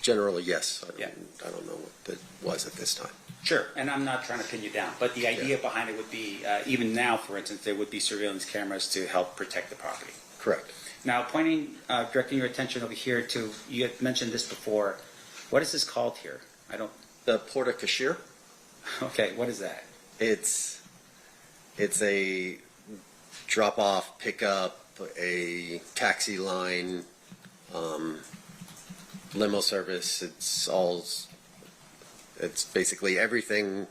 Generally, yes. Yeah. I don't know what that was at this time. Sure, and I'm not trying to pin you down, but the idea behind it would be, even now, for instance, there would be surveillance cameras to help protect the property. Correct. Now, directing your attention over here to, you had mentioned this before. What is this called here? The Porta Cashier. Okay, what is that? It's a drop-off, pickup, a taxi line, limo service. It's basically everything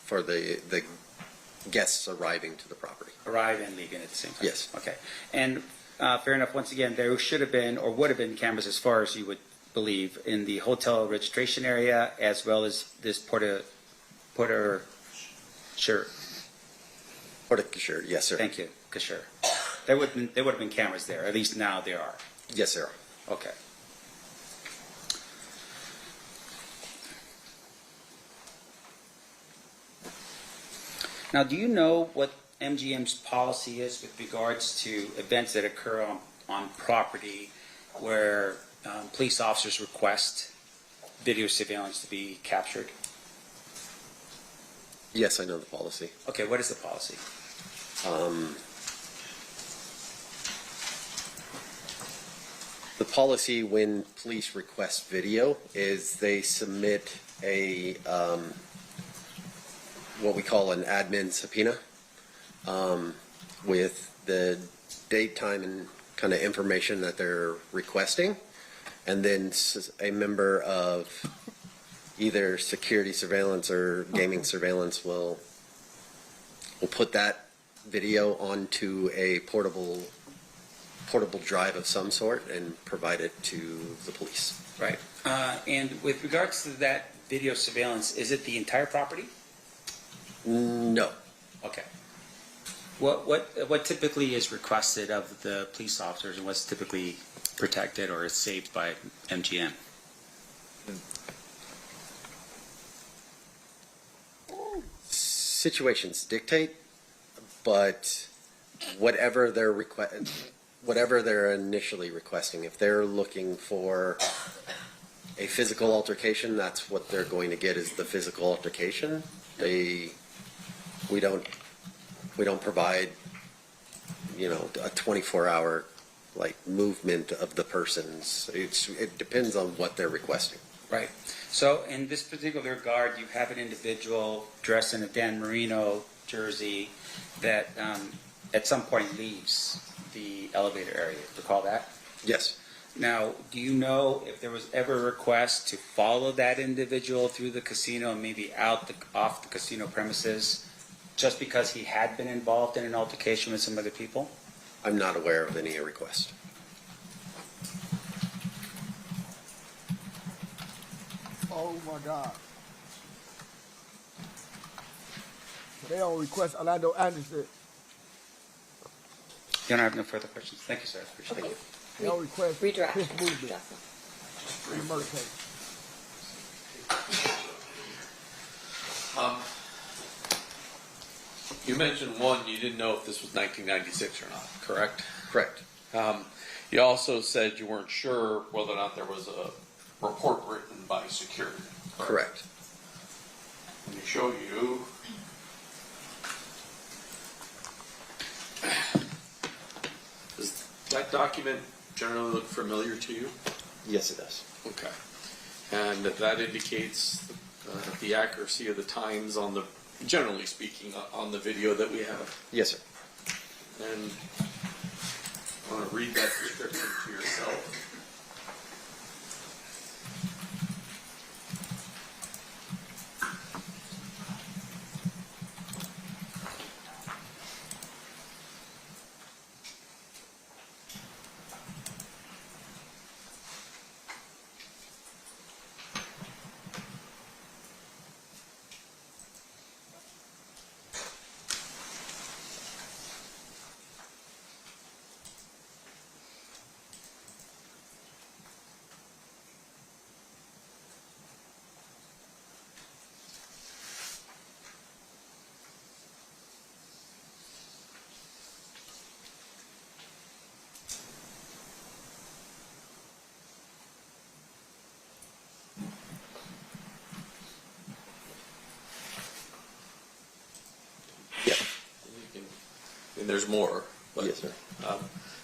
for the guests arriving to the property. Arrive and leaving at the same time? Yes. Okay. And fair enough, once again, there should have been or would have been cameras as far as you would believe in the hotel registration area as well as this Porta Cashier. Porta Cashier, yes, sir. Thank you, Cashier. There would have been cameras there, at least now there are. Yes, there are. Okay. Now, do you know what MGM's policy is with regards to events that occur on property where police officers request video surveillance to be captured? Yes, I know the policy. Okay, what is the policy? The policy when police request video is they submit a what we call an admin subpoena with the date, time, and kind of information that they're requesting, and then a member of either security surveillance or gaming surveillance will put that video onto a portable drive of some sort and provide it to the police. Right. And with regards to that video surveillance, is it the entire property? No. Okay. What typically is requested of the police officers and what's typically protected or is saved by MGM? situations dictate, but whatever they're initially requesting, if they're looking for a physical altercation, that's what they're going to get, is the physical altercation. We don't provide, a 24-hour movement of the persons. It depends on what they're requesting. Right. So in this particular regard, you have an individual dressed in a Dan Marino jersey that at some point leaves the elevator area. Recall that? Yes. Now, do you know if there was ever a request to follow that individual through the casino and maybe off the casino premises just because he had been involved in an altercation with some other people? I'm not aware of any request. Oh my God. They don't request Orlando Anderson. You don't have no further questions. Thank you, sir. Appreciate it. They don't request Redirect. his movement. In the murder case. You mentioned one, you didn't know if this was 1996 or not, correct? Correct. You also said you weren't sure whether or not there was a report written by security. Correct. Let me show you. Does that document generally look familiar to you? Yes, it does. Okay. And that indicates the accuracy of the times on the, generally speaking, on the video that we have. Yes, sir. And I want to read that description to yourself. And there's more. But, yes, sir.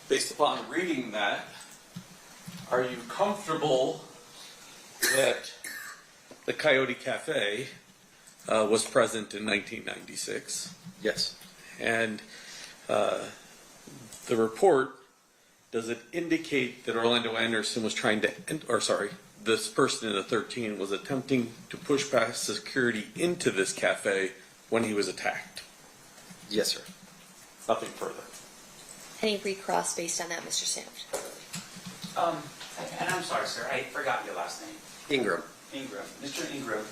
Based upon reading that, are you comfortable that the Coyote Cafe was present in 1996? Yes. And the report, does it indicate that Orlando Anderson was trying to, this person in the 13 was attempting to push past security into this cafe when he was attacked? Yes, sir. Nothing further. Any recross based on that, Mr. Sanders? And I'm sorry, sir, I forgot your last name. Ingram. Ingram. Mr. Ingram,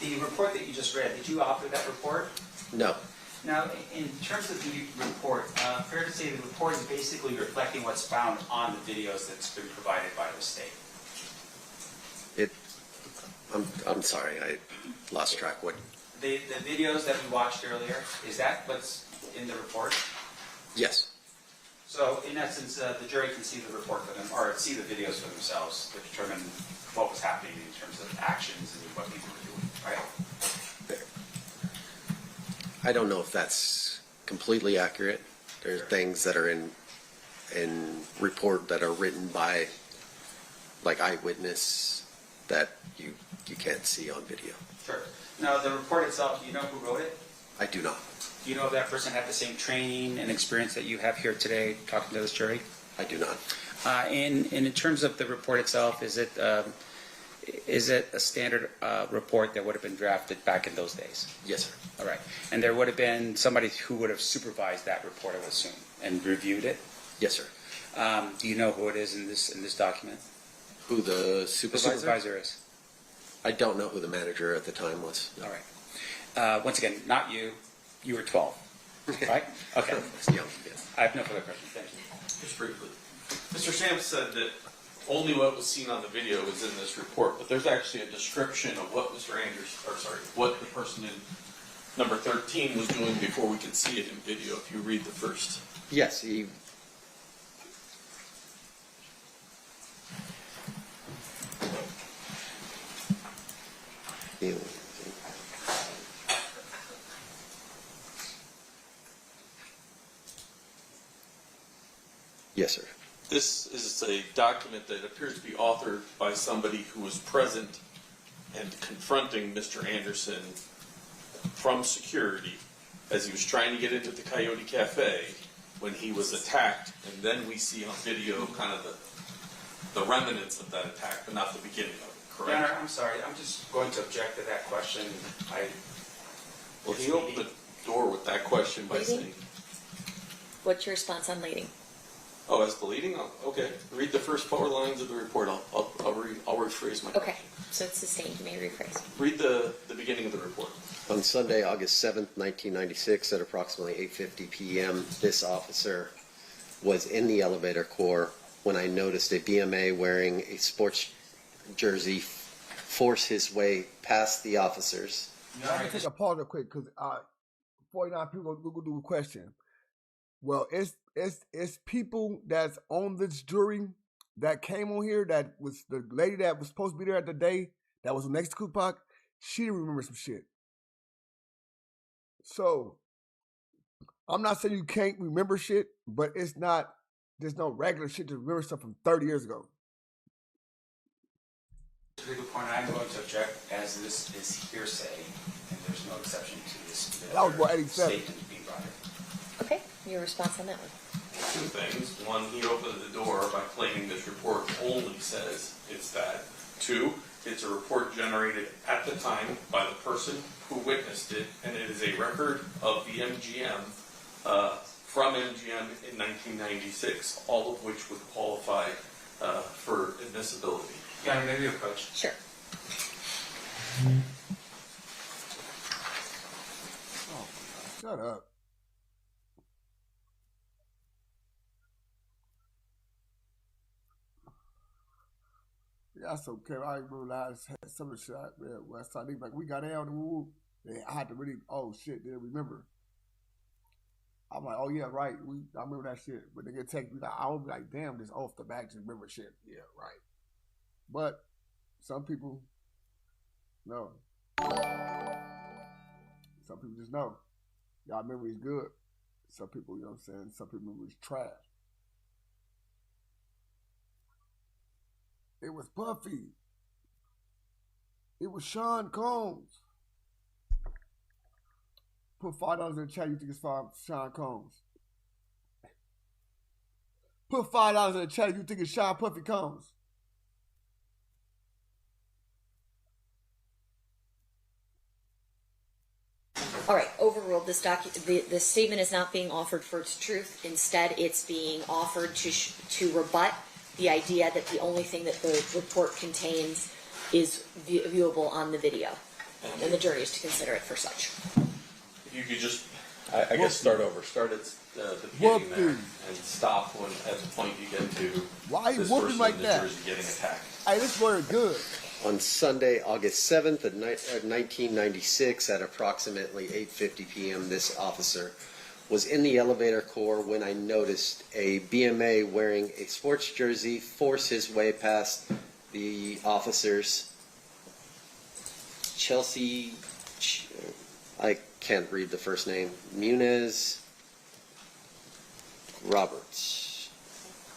the report that you just read, did you author that report? No. Now, in terms of the report, fair to say the report is basically reflecting what's found on the videos that's been provided by the state. I'm sorry, I lost track. What? The videos that we watched earlier, is that what's in the report? Yes. So, in essence, the jury can see the report for them, or see the videos for themselves to determine what was happening in terms of actions and what people were doing, right? I don't know if that's completely accurate. There are things that are in report that are written by eyewitness that you can't see on video. Sure. Now, the report itself, do you know who wrote it? I do not. Do you know if that person had the same training and experience that you have here today talking to this jury? I do not. In terms of the report itself, is it a standard report that would have been drafted back in those days? Yes, sir. All right. And there would have been somebody who would have supervised that report, I would assume, and reviewed it? Yes, sir. Do you know who it is in this document? Who the supervisor? The supervisor is. I don't know who the manager at the time was. No. All right. Once again, not you. You were 12, right? Okay. Young, yes. I have no further questions. Thank you. Just briefly. Mr. Sam said that only what was seen on the video is in this report, but there's actually a description of what Mr. Anderson, what the person in number 13 was doing before we could see it in video, if you read the first. Yes, he. Yes, sir. This is a document that appears to be authored by somebody who was present and confronting Mr. Anderson from security as he was trying to get into the Coyote Cafe when he was attacked, and then we see on video kind of the remnants of that attack, but not the beginning of it, correct? Your Honor, I'm sorry, I'm just going to object to that question. Well, he opened the door with that question by Leading? saying, What's your response on leading? "Oh, as the leading? Oh, okay. Read the first 4 lines of the report. I'll rephrase my Okay, so it's sustained. You may rephrase. Read the beginning of the report." On Sunday, August 7th, 1996, at approximately 8:50 p.m., this officer was in the elevator core when I noticed a BMA wearing a sports jersey force his way past the officers. I'm gonna take a pause real quick because 49 people will do a question. Well, it's people that's on this jury that came on here. That was the lady that was supposed to be there at the day that was next to Tupac. She didn't remember some shit. So I'm not saying you can't remember shit, but it's not. There's no regular shit to remember stuff from 30 years ago. To the point, I'm going to object as this is hearsay, and there's no exception to this That was what 87. statement being brought in. Okay, your response on that one. 2 things. 1, he opened the door by claiming this report only says it's bad. 2, it's a report generated at the time by the person who witnessed it, and it is a record of the MGM from MGM in 1996, all of which would qualify for admissibility. Yeah, maybe approach. Sure. Oh, shut up. Yeah, that's okay. I realized some of the shit I read West Side. They like, we got down and woo. I had to really, oh shit, didn't remember. I'm like, oh yeah, right. I remember that shit. But they get take me like, I would be like, damn, just off the back, just remember shit. Yeah, right. But some people, no. Some people just know. Y'all memory is good. Some people, you know what I'm saying? Some people memory is trash. It was Puffy. It was Sean Combs. Put $5 in the chat. You think it's Sean Combs? Put $5 in the chat. You think it's Sean Puffy Combs? All right, overruled. This statement is not being offered for its truth. Instead, it's being offered to rebut the idea that the only thing that the report contains is viewable on the video, and the jury is to consider it for such. If you could just, I guess, start over. Start at the beginning there and stop at the point you get to why you this whooping person like in the that? jersey getting attacked. Hey, this word good. On Sunday, August 7th, 1996, at approximately 8:50 p.m., this officer was in the elevator core when I noticed a BMA wearing a sports jersey force his way past the officers. Chelsea, I can't read the first name, Muniz Roberts,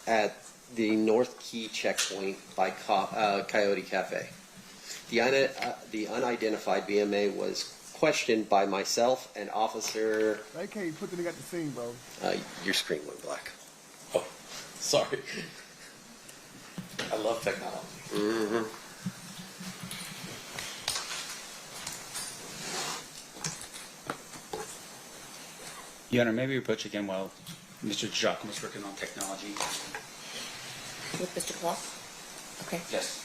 at the North Key checkpoint by Coyote Cafe. The unidentified BMA was questioned by myself and officer. They can't put the nigga at the scene, bro. Your screen went black. Oh, sorry. I love technology. Mm-hmm. Your Honor, maybe approach again while Mr. Giacomo was working on technology. With Mr. Claus? Okay. Yes.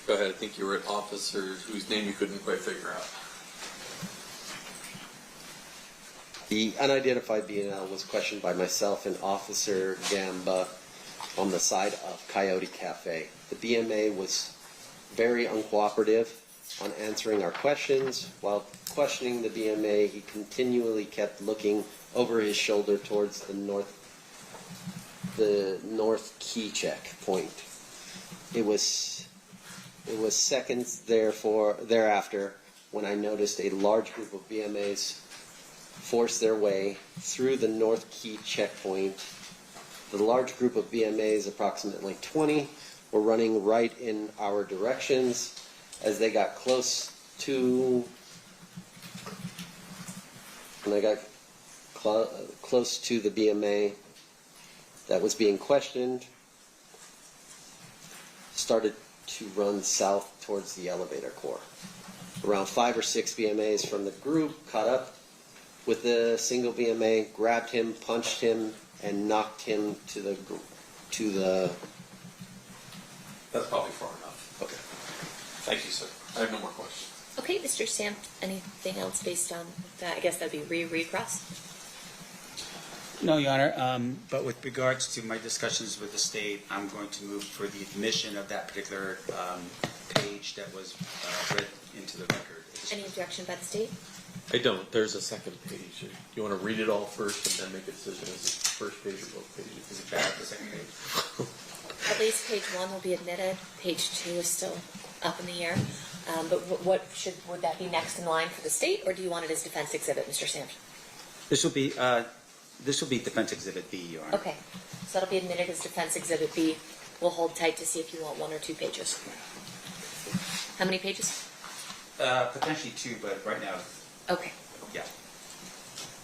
Go ahead. I think you were at officers whose name you couldn't quite figure out. The unidentified BNL was questioned by myself and Officer Gamba on the side of Coyote Cafe. The BMA was very uncooperative on answering our questions. While questioning the BMA, he continually kept looking over his shoulder towards the north key checkpoint. It was seconds thereafter when I noticed a large group of BMAs force their way through the north key checkpoint. The large group of BMAs, approximately 20, were running right in our directions. As they got close to, close to the BMA that was being questioned, started to run south towards the elevator core. Around 5 or 6 BMAs from the group caught up with the single BMA, grabbed him, punched him, and knocked him to the. That's probably far enough. Okay. Thank you, sir. I have no more questions. Okay, Mr. Stamp, anything else based on that? I guess that'd be recross. No, Your Honor, but with regards to my discussions with the state, I'm going to move for the admission of that particular page that was read into the record. Any objection by the state? I don't. There's a second page. You want to read it all first and then make a decision as the first page or both pages? Is it bad, the second page? At least page 1 will be admitted. Page 2 is still up in the air. But would that be next in line for the state, or do you want it as defense exhibit, Mr. Sampson? This will be defense exhibit B, Your Honor. Okay, so that'll be admitted as defense exhibit B. We'll hold tight to see if you want 1 or 2 pages. How many pages? Potentially 2, but right now. Okay. Yeah.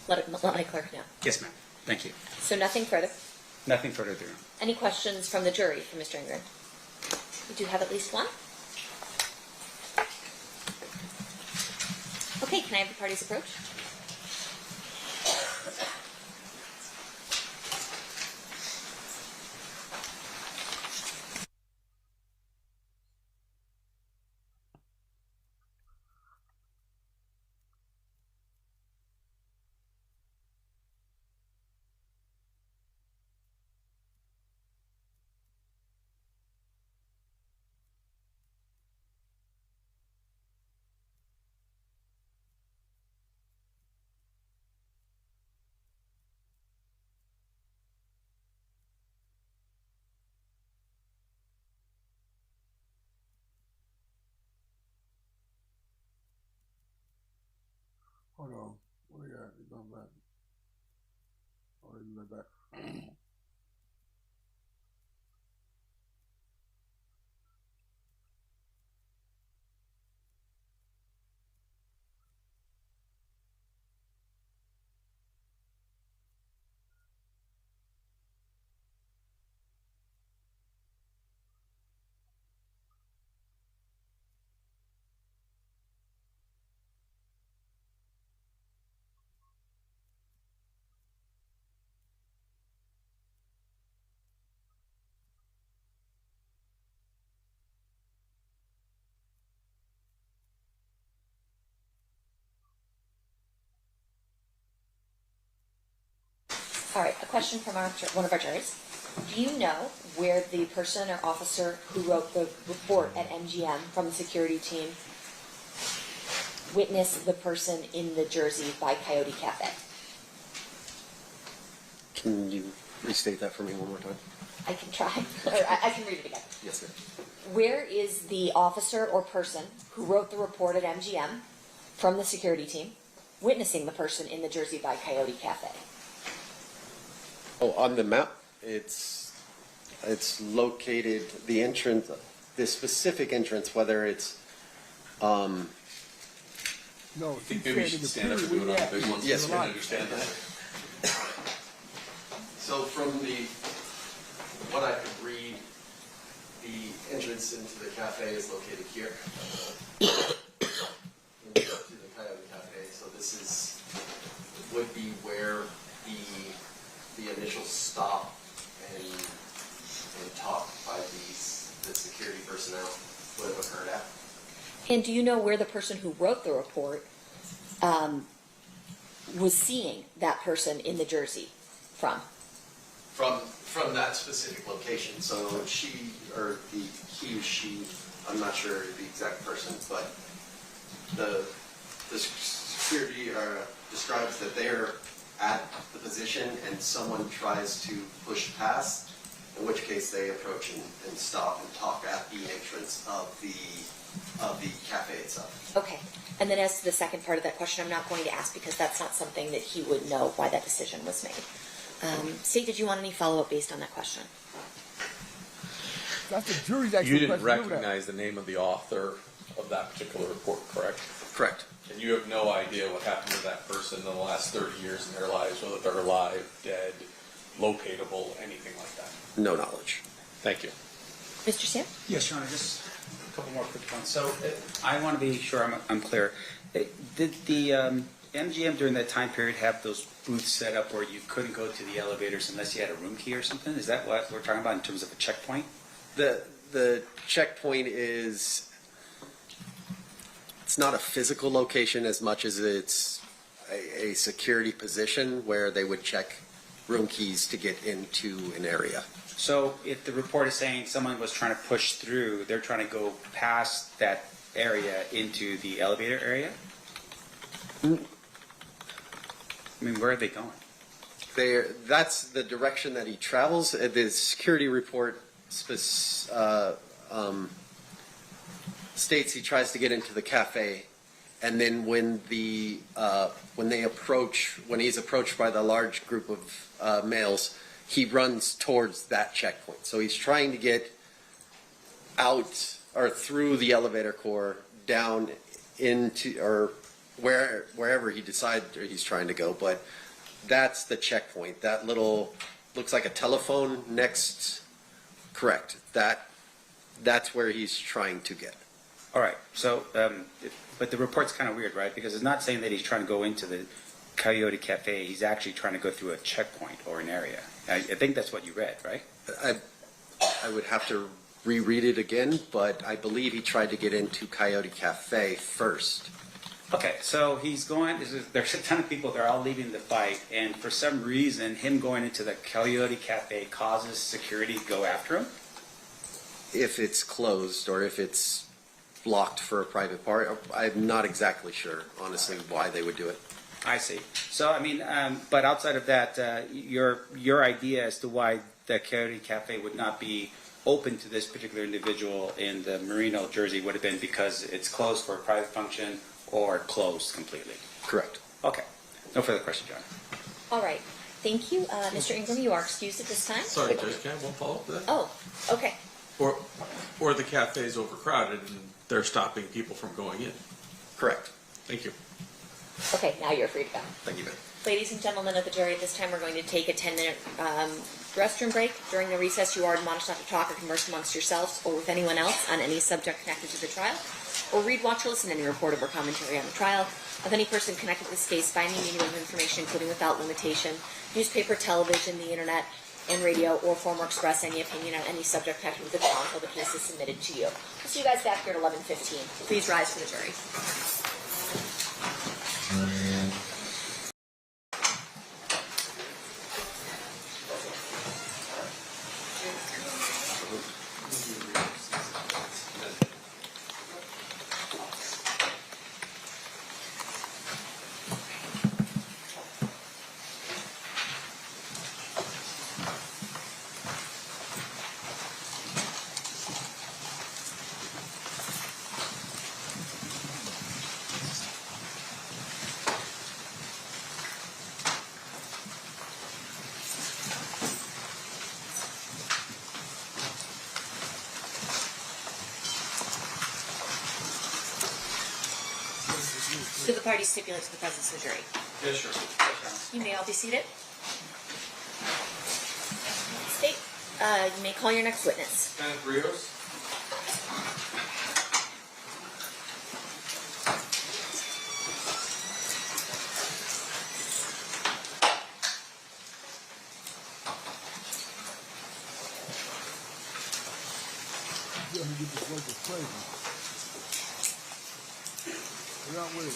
Let my clerk know. Yes, ma'am. Thank you. So nothing further. Nothing further there. Any questions from the jury for Mr. Ingram? We do have at least 1. Okay, can I have the parties approach? Hold on. Where you at? You going back? Oh, you went back. All right, a question from one of our juries. Do you know where the person or officer who wrote the report at MGM from the security team witnessed the person in the jersey by Coyote Cafe? Can you restate that for me one more time? I can try, or I can read it again. Yes, ma'am. Where is the officer or person who wrote the report at MGM from the security team witnessing the person in the jersey by Coyote Cafe? Oh, on the map, it's located, the entrance, the specific entrance, whether it's, No, I think maybe you should stand up and do it on the big ones. Yes, so we ma'am. can understand that. So from what I could read, the entrance into the cafe is located here. To the Coyote Cafe. So this would be where the initial stop and talk by the security personnel would have occurred at. And do you know where the person who wrote the report was seeing that person in the jersey from? From that specific location. So she, or he or she, I'm not sure the exact person, but the security describes that they're at the position and someone tries to push past, in which case they approach and stop and talk at the entrance of the cafe itself. Okay. And then as to the second part of that question, I'm not going to ask because that's not something that he would know why that decision was made. State, did you want any follow-up based on that question? That's the jury's actual You didn't question. recognize the name of the author of that particular report, correct? Correct. And you have no idea what happened to that person in the last 30 years in their lives, whether they're alive, dead, locatable, anything like that? No knowledge. Thank you. Mr. Sam? Yes, Your Honor, just a couple more quick points. So I want to be sure I'm clear. Did the MGM during that time period have those booths set up where you couldn't go to the elevators unless you had a room key or something? Is that what we're talking about in terms of a checkpoint? The checkpoint is, it's not a physical location as much as it's a security position where they would check room keys to get into an area. So if the report is saying someone was trying to push through, they're trying to go past that area into the elevator area? I mean, where are they going? That's the direction that he travels. The security report states he tries to get into the cafe, and then when he's approached by the large group of males, he runs towards that checkpoint. So he's trying to get out or through the elevator core down into or wherever he decides he's trying to go, but that's the checkpoint. That little looks like a telephone next. Correct. That's where he's trying to get. All right. So, but the report's kind of weird, right? Because it's not saying that he's trying to go into the Coyote Cafe. He's actually trying to go through a checkpoint or an area. I think that's what you read, right? I would have to reread it again, but I believe he tried to get into Coyote Cafe first. Okay, so he's going, there's a ton of people, they're all leaving the fight, and for some reason, him going into the Coyote Cafe causes security to go after him? If it's closed or if it's blocked for a private party, I'm not exactly sure, honestly, why they would do it. I see. So, I mean, but outside of that, your idea as to why the Coyote Cafe would not be open to this particular individual in the Merino jersey would have been because it's closed for a private function or closed completely. Correct. Okay. No further questions, John. All right. Thank you. Mr. Ingram, you are excused at this time. Sorry, Judge, can I have one follow-up to that? Oh, okay. Or the cafe's overcrowded and they're stopping people from going in. Correct. Thank you. Okay, now you're free to go. Thank you, Ben. Ladies and gentlemen of the jury, at this time we're going to take a 10-minute restroom break. During the recess, you are admonished not to talk or converse amongst yourselves or with anyone else on any subject connected to the trial, or read, watch, or listen to any report or commentary on the trial of any person connected to this case by any medium of information, including without limitation, newspaper, television, the internet, and radio, or form or express any opinion on any subject connected with the trial until the case is submitted to you. We'll see you guys back here at 11:15. Please rise for the jury. Do the parties stipulate to the presence of the jury? Yes, sure. You may all be seated. State, you may call your next witness. Kenneth Rios. Yeah, get this work is crazy. Get out with it.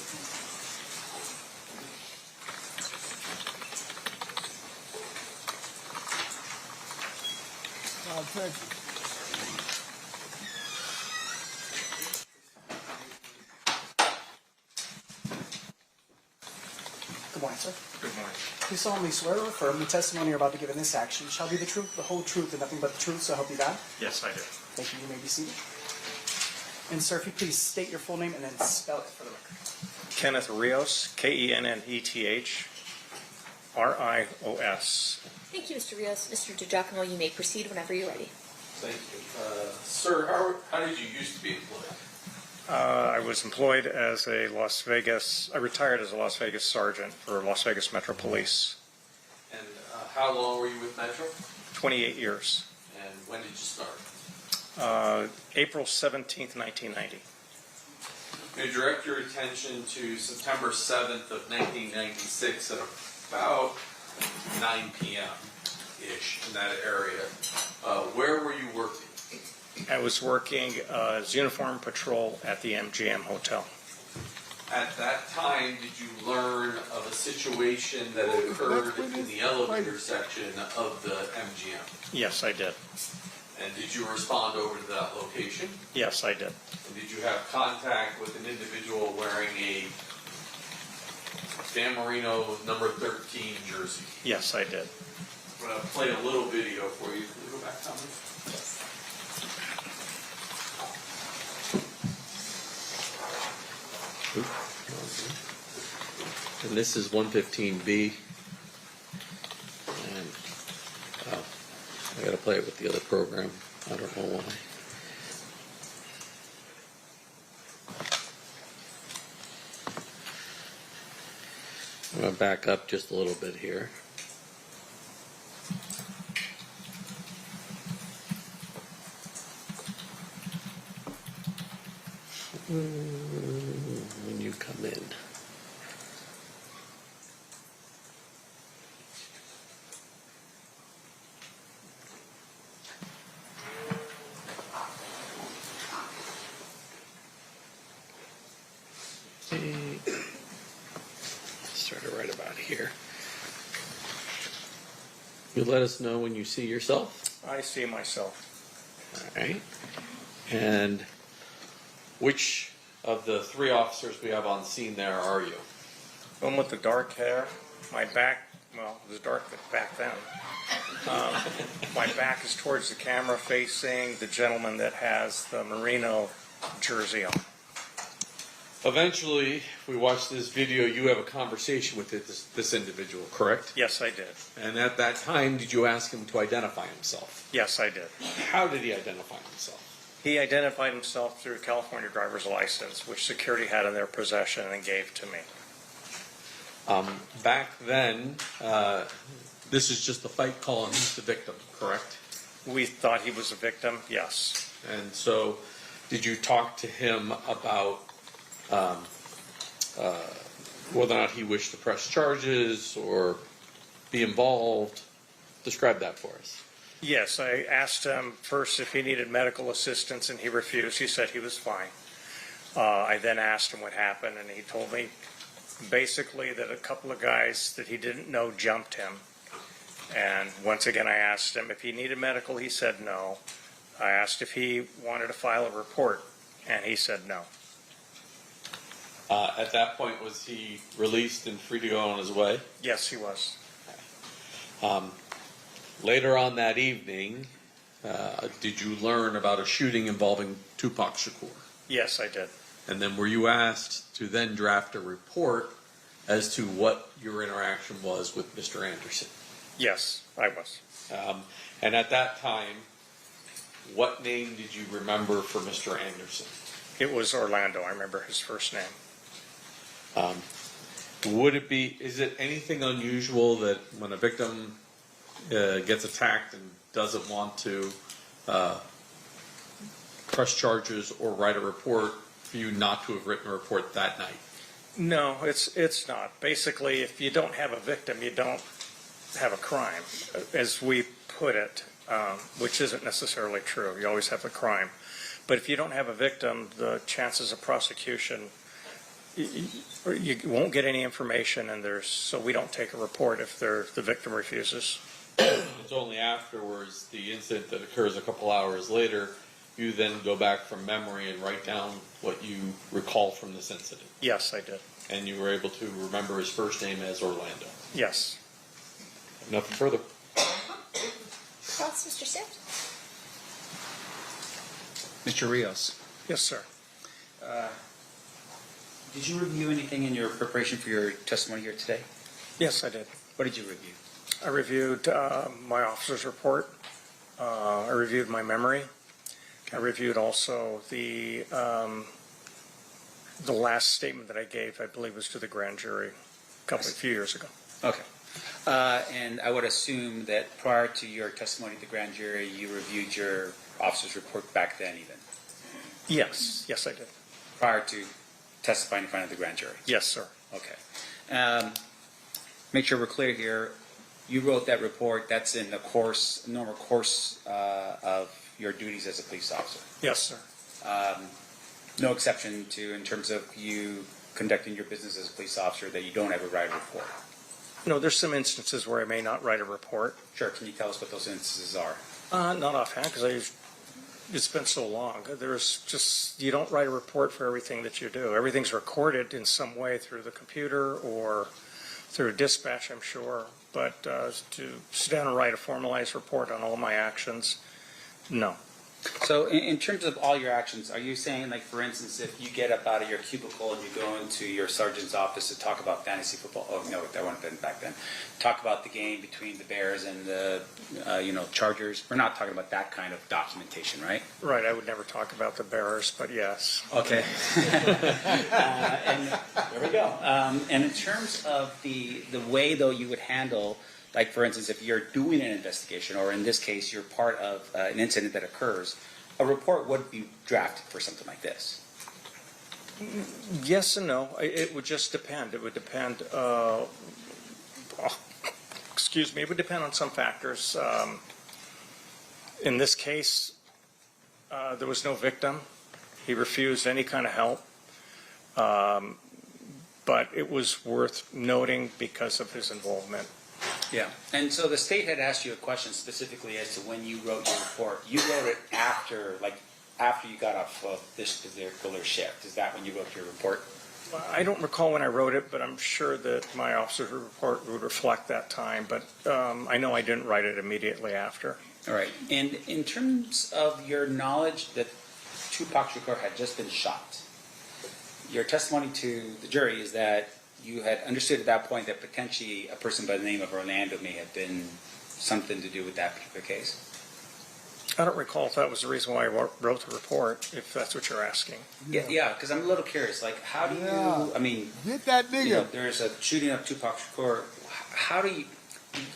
South Texas. Good morning, sir. Good morning. Please solemnly swear or affirm the testimony you're about to give in this action shall be the truth, the whole truth, and nothing but the truth, so help you God? Yes, I do. Thank you. You may be seated. And sir, if you please state your full name and then spell it for the record. Kenneth Rios, Kenneth-Rios. Thank you, Mr. Rios. Mr. DiGiacomo, you may proceed whenever you're ready. Thank you. Sir, how did you used to be employed? I was employed as I retired as a Las Vegas sergeant for Las Vegas Metro Police. And how long were you with Metro? 28 years. And when did you start? April 17th, 1990. You direct your attention to September 7th of 1996 at about 9 p.m.-ish in that area. Where were you working? I was working as uniform patrol at the MGM Hotel. At that time, did you learn of a situation that occurred in the elevator section of the MGM? Yes, I did. And did you respond over to that location? Yes, I did. And did you have contact with an individual wearing a Dan Marino number 13 jersey? Yes, I did. I'm going to play a little video for you. Can we go back, Tommy? And this is 115B. And I got to play it with the other program. I don't know why. I'm going to back up just a little bit here. When you come in. Start it right about here. You let us know when you see yourself. I see myself. All right. And which of the three officers we have on scene there are you? The one with the dark hair. My back, well, it was dark back then. My back is towards the camera facing the gentleman that has the Merino jersey on. Eventually, if we watch this video, you have a conversation with this individual, correct? Yes, I did. And at that time, did you ask him to identify himself? Yes, I did. How did he identify himself? He identified himself through a California driver's license, which security had in their possession and gave to me. Back then, this is just the fight call and he's the victim, correct? We thought he was a victim, yes. And so, did you talk to him about whether or not he wished to press charges or be involved? Describe that for us. Yes, I asked him first if he needed medical assistance, and he refused. He said he was fine. I then asked him what happened, and he told me basically that a couple of guys that he didn't know jumped him. And once again, I asked him if he needed medical. He said no. I asked if he wanted to file a report, and he said no. At that point, was he released and free to go on his way? Yes, he was. Later on that evening, did you learn about a shooting involving Tupac Shakur? Yes, I did. And then were you asked to then draft a report as to what your interaction was with Mr. Anderson? Yes, I was. And at that time, what name did you remember for Mr. Anderson? It was Orlando. I remember his first name. Is it anything unusual that when a victim gets attacked and doesn't want to press charges or write a report, for you not to have written a report that night? No, it's not. Basically, if you don't have a victim, you don't have a crime, as we put it, which isn't necessarily true. You always have a crime. But if you don't have a victim, the chances of prosecution, you won't get any information, and so we don't take a report if the victim refuses. It's only afterwards, the incident that occurs a couple hours later, you then go back from memory and write down what you recall from this incident. Yes, I did. And you were able to remember his first name as Orlando. Yes. Nothing further. Thoughts, Mr. Sift? Mr. Rios. Yes, sir. Did you review anything in your preparation for your testimony here today? Yes, I did. What did you review? I reviewed my officer's report. I reviewed my memory. I reviewed also the last statement that I gave, I believe, was to the grand jury a few years ago. Okay. And I would assume that prior to your testimony at the grand jury, you reviewed your officer's report back then even? Yes. Yes, I did. Prior to testifying in front of the grand jury? Yes, sir. Okay. Make sure we're clear here. You wrote that report. That's in the normal course of your duties as a police officer? Yes, sir. No exception to, in terms of you conducting your business as a police officer, that you don't ever write a report? No, there's some instances where I may not write a report. Sure. Can you tell us what those instances are? Not offhand, because it's been so long. You don't write a report for everything that you do. Everything's recorded in some way through the computer or through dispatch, I'm sure. But to sit down and write a formalized report on all my actions, no. So in terms of all your actions, are you saying, like, for instance, if you get up out of your cubicle and you go into your sergeant's office to talk about fantasy football, oh, no, that wouldn't have been back then, talk about the game between the Bears and the, Chargers, we're not talking about that kind of documentation, right? Right, I would never talk about the Bears, but yes. Okay. And there we go. And in terms of the way, though, you would handle, like, for instance, if you're doing an investigation, or in this case, you're part of an incident that occurs, a report would be drafted for something like this. Yes and no. It would just depend. It would depend, it would depend on some factors. In this case, there was no victim. He refused any kind of help. But it was worth noting because of his involvement. Yeah, and so the state had asked you a question specifically as to when you wrote your report. You wrote it after you got off of this particular shift. Is that when you wrote your report? I don't recall when I wrote it, but I'm sure that my officer's report would reflect that time. But I know I didn't write it immediately after. All right. And in terms of your knowledge that Tupac Shakur had just been shot, your testimony to the jury is that you had understood at that point that potentially a person by the name of Orlando may have been something to do with that particular case? I don't recall if that was the reason why I wrote the report, if that's what you're asking. Yeah, because I'm a little curious. Like, how do you, get that nigga. There's a shooting of Tupac Shakur. How do you,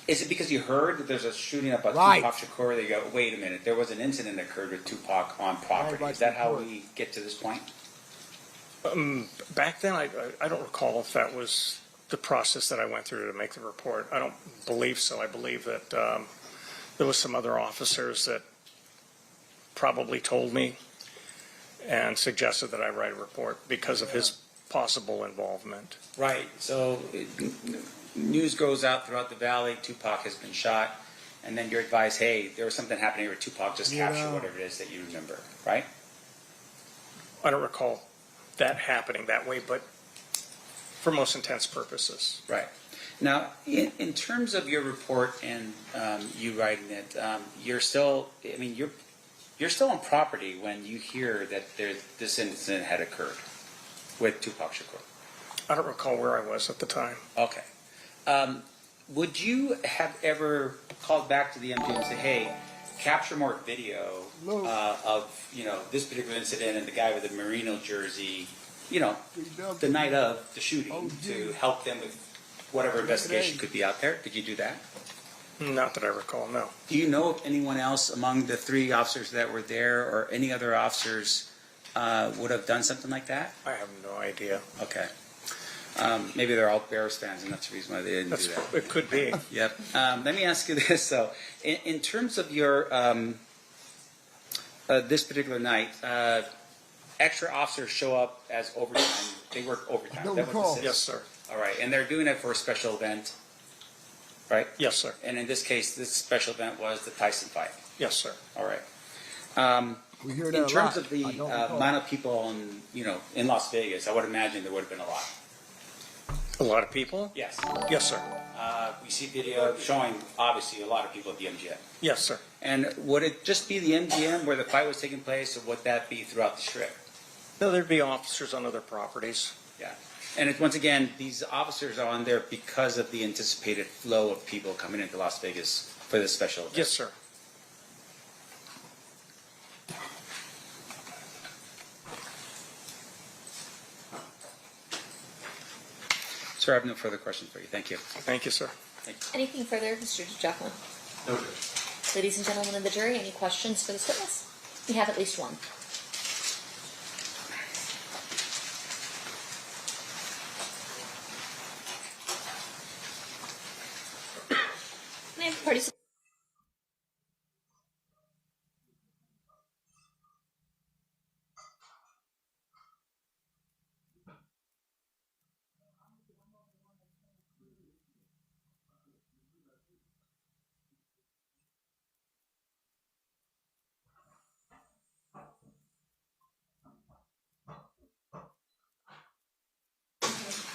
is it because you heard that there's a shooting up at Tupac Shakur that you go, wait a minute, there was an incident that occurred with Tupac on property? Is that how we get to this point? Back then, I don't recall if that was the process that I went through to make the report. I don't believe so. I believe that there was some other officers that probably told me and suggested that I write a report because of his possible involvement. Right. So news goes out throughout the valley, Tupac has been shot, and then you're advised, hey, there was something happening with Tupac, just capture whatever it is that you remember, right? I don't recall that happening that way, but for most intents purposes. Right. Now, in terms of your report and you writing it, you're still on property when you hear that this incident had occurred with Tupac Shakur. I don't recall where I was at the time. Okay. Would you have ever called back to the MG and say, hey, capture more video of this particular incident and the guy with the Merino jersey, the night of the shooting, to help them with whatever investigation could be out there? Did you do that? Not that I recall, no. Do you know of anyone else among the 3 officers that were there, or any other officers would have done something like that? I have no idea. Okay. Maybe they're all Bears fans, and that's the reason why they didn't do that. It could be. Yep. Let me ask you this, though. In terms of your this particular night, extra officers show up as overtime. They work overtime. Don't Is that what recall. this is? Yes, sir. All right, and they're doing it for a special event, right? Yes, sir. And in this case, this special event was the Tyson fight. Yes, sir. All right. We hear that In a terms lot. of the I don't recall. amount of people in Las Vegas, I would imagine there would have been a lot. A lot of people? Yes. Yes, sir. We see video showing obviously a lot of people at the MGM. Yes, sir. And would it just be the MGM where the fight was taking place, or would that be throughout the Strip? No, there'd be officers on other properties. Yeah. And once again, these officers are on there because of the anticipated flow of people coming into Las Vegas for this special event. Yes, sir. Sir, I have no further questions for you. Thank you. Thank you, sir. Anything further, Mr. Jacqueline? No, Judge. Ladies and gentlemen of the jury, any questions for this witness? We have at least one. Can I have party?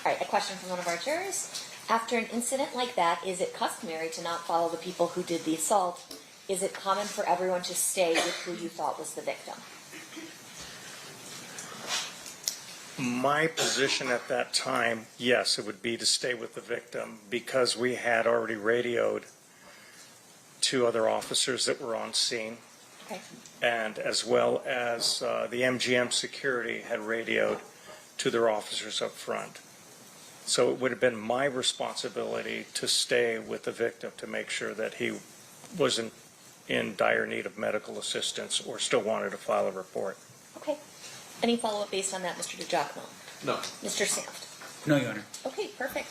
All right, a question from one of our jurors. After an incident like that, is it customary to not follow the people who did the assault? Is it common for everyone to stay with who you thought was the victim? My position at that time, yes, it would be to stay with the victim because we had already radioed two other officers that were on scene. Okay. And as well as the MGM security had radioed to their officers up front. So it would have been my responsibility to stay with the victim to make sure that he wasn't in dire need of medical assistance or still wanted to file a report. Okay. Any follow-up based on that, Mr. DiGiacomo? No. Mr. Sanft? No, Your Honor. Okay, perfect.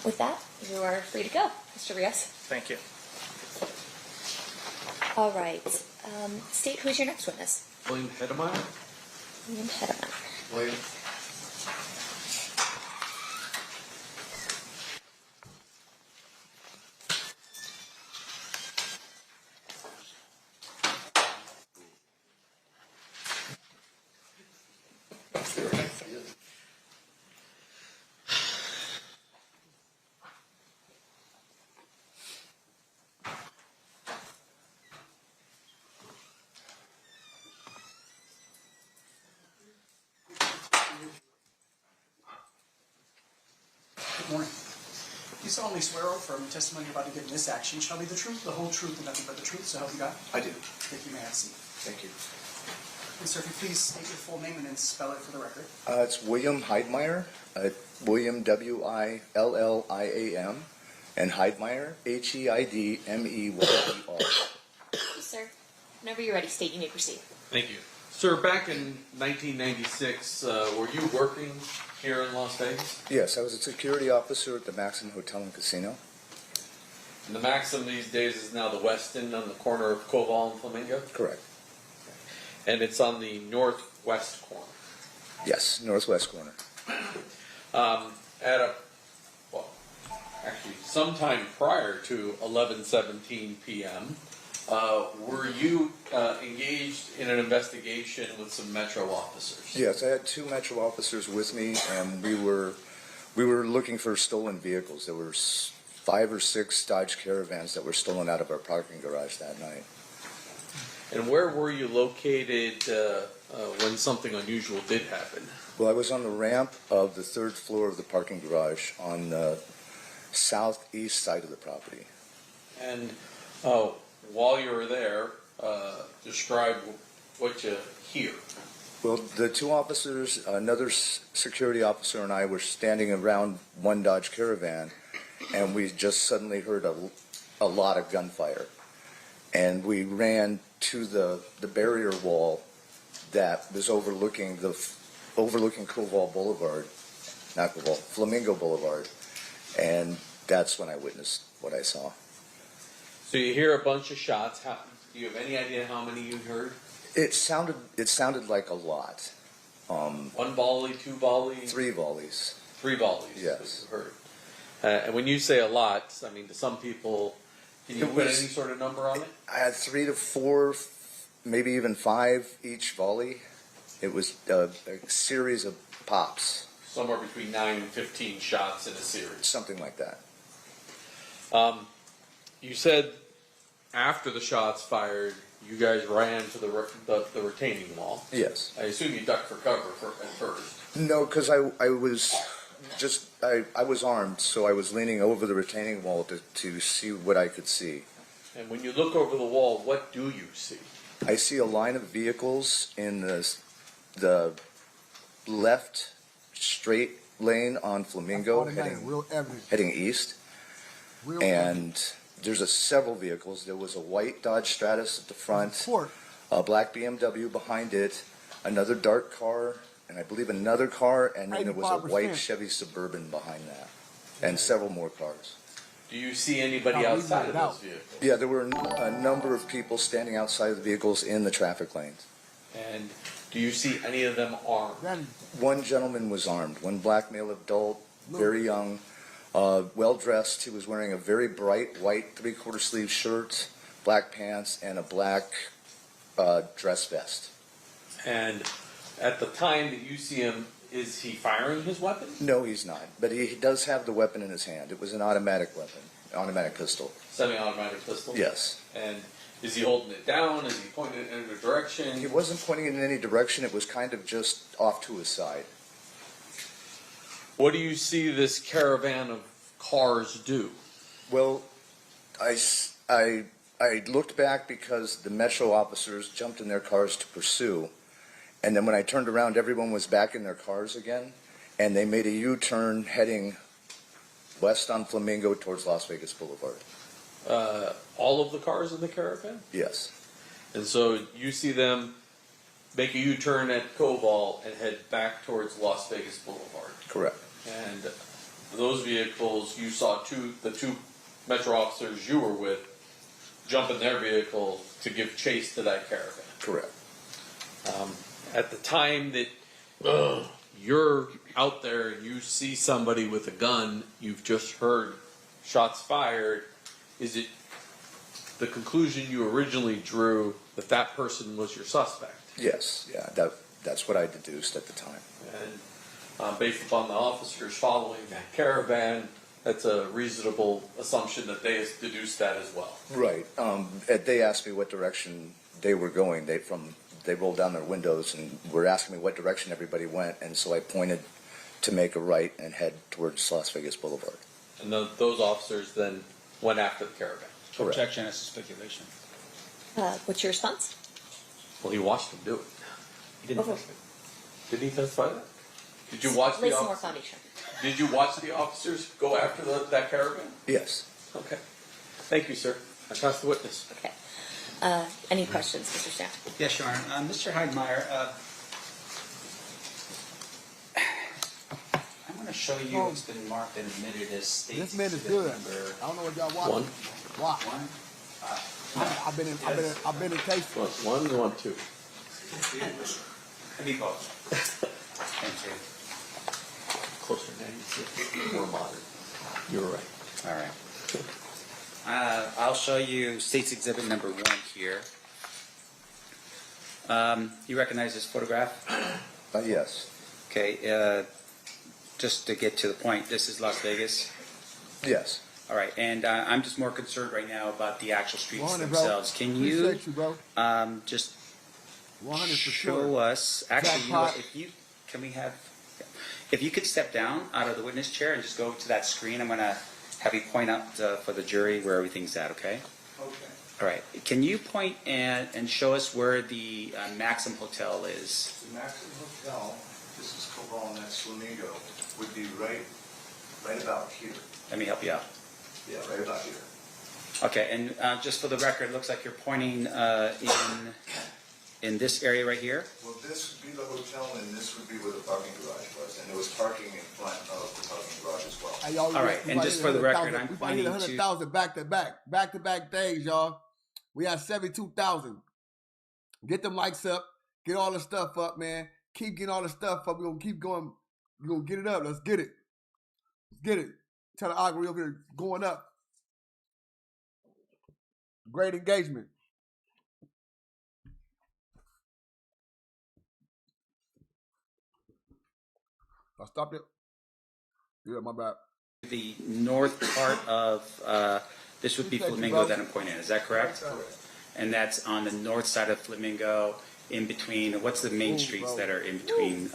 With that, you are free to go, Mr. Rios. Thank you. All right. State, who's your next witness? William Hedemeyer? William Hedemeyer. William. Good morning. You solemnly swear or affirm the testimony you're about to give in this action shall be the truth, the whole truth, and nothing but the truth, so help you God? I do. Thank you, may I have a seat. Thank you. And sir, if you please state your full name and then spell it for the record. It's William Heidmeyer, William William, and Heidmeyer, Heidmeyer. Thank you, sir. Whenever you're ready, state, you may proceed. Thank you. Sir, back in 1996, were you working here in Las Vegas? Yes, I was a security officer at the Maxim Hotel and Casino. And the Maxim these days is now the Westin on the corner of Koval and Flamingo? Correct. And it's on the northwest corner. Yes, northwest corner. Actually, sometime prior to 11:17 p.m., were you engaged in an investigation with some Metro officers? Yes, I had two Metro officers with me, and we were looking for stolen vehicles. There were 5 or 6 Dodge Caravans that were stolen out of our parking garage that night. And where were you located when something unusual did happen? Well, I was on the ramp of the 3rd floor of the parking garage on the southeast side of the property. And while you were there, describe what you hear. Well, the two officers, another security officer and I were standing around one Dodge Caravan, and we just suddenly heard a lot of gunfire. And we ran to the barrier wall that was overlooking Koval Boulevard, not Koval, Flamingo Boulevard, and that's when I witnessed what I saw. So you hear a bunch of shots. Do you have any idea how many you heard? It sounded like a lot. One volley, two volleys? 3 volleys. 3 volleys. Yes. Heard. And when you say a lot, I mean, to some people, can you put any sort of number on it? I had 3 to 4, maybe even 5 each volley. It was a series of pops. Somewhere between 9 and 15 shots in a series. Something like that. You said after the shots fired, you guys ran to the retaining wall. Yes. I assume you ducked for cover at first. No, because I was armed, so I was leaning over the retaining wall to see what I could see. And when you look over the wall, what do you see? I see a line of vehicles in the left straight lane on Flamingo heading east. And there's several vehicles. There was a white Dodge Stratus at the front, a black BMW behind it, another dark car, and I believe another car, and then there was a white Chevy Suburban behind that, and several more cars. Do you see anybody outside of those vehicles? Yeah, there were a number of people standing outside of the vehicles in the traffic lanes. And do you see any of them armed? One gentleman was armed, one black male adult, very young, well-dressed. He was wearing a very bright white 3/4 sleeve shirt, black pants, and a black dress vest. And at the time that you see him, is he firing his weapon? No, he's not. But he does have the weapon in his hand. It was an automatic weapon, automatic pistol. Semi-automatic pistol? Yes. And is he holding it down? Is he pointing it in a direction? He wasn't pointing it in any direction. It was kind of just off to his side. What do you see this caravan of cars do? Well, I looked back because the Metro officers jumped in their cars to pursue. And then when I turned around, everyone was back in their cars again. And they made a U-turn heading west on Flamingo towards Las Vegas Boulevard. All of the cars in the caravan? Yes. And so you see them make a U-turn at Koval and head back towards Las Vegas Boulevard. Correct. And those vehicles, you saw the two Metro officers you were with jump in their vehicle to give chase to that caravan. Correct. At the time that you're out there and you see somebody with a gun, you've just heard shots fired, is it the conclusion you originally drew that that person was your suspect? Yes. Yeah, that's what I deduced at the time. And based upon the officers following that caravan, that's a reasonable assumption that they deduced that as well. Right. They asked me what direction they were going. They rolled down their windows and were asking me what direction everybody went, and so I pointed to make a right and head towards Las Vegas Boulevard. And those officers then went after the caravan. Correct. Objection as to speculation. What's your response? Well, he watched them do it. He didn't. Did he testify to that? Did you watch Lay the some more officers? foundation. Did you watch the officers go after that caravan? Yes. Okay. Thank you, sir. I pass the witness. Okay. Any questions, Mr. Stan? Yes, Your Honor. Mr. Heidmeyer, I'm going to show you what's been marked and admitted as state This man is exhibit good. number I don't know what y'all watching. Watch. I've been in case. One, two. Let me both. Thank you. Closer now, you see more modern. You're right. All right. I'll show you State's Exhibit number 1 here. You recognize this photograph? Yes. Okay. Just to get to the point, this is Las Vegas. Yes. All right, and I'm just more concerned right now about the actual streets 100, themselves. bro. Can you, Appreciate you, bro. Just 100 for show sure. us? Actually, you know what, Jackpot. if you could step down out of the witness chair and just go to that screen, I'm going to have you point out for the jury where everything's at. Okay. Okay. All right. Can you point and show us where the Maxim Hotel is? The Maxim Hotel, this is Koval and that's Flamingo, would be right about here. Let me help you out. Yeah, right about here. Okay, and just for the record, it looks like you're pointing in this area right here. Well, this would be the hotel, and this would be where the parking garage was, and there was parking in front of the parking garage as well. Hey, y'all, All right, and just for the record, I'm we pointing to 100,000 back to back days, y'all. We had 72,000. Get them likes up. Get all the stuff up, man. Keep getting all the stuff up. We're going to keep going. We're going to get it up. Let's get it. Let's get it. Tell the algorithm over here going up. Great engagement. I stopped it. Yeah, my bad. The north part of this would be Flamingo that I'm pointing at. Is that correct? And that's on the north side of Flamingo, in between. What's the main streets that are in between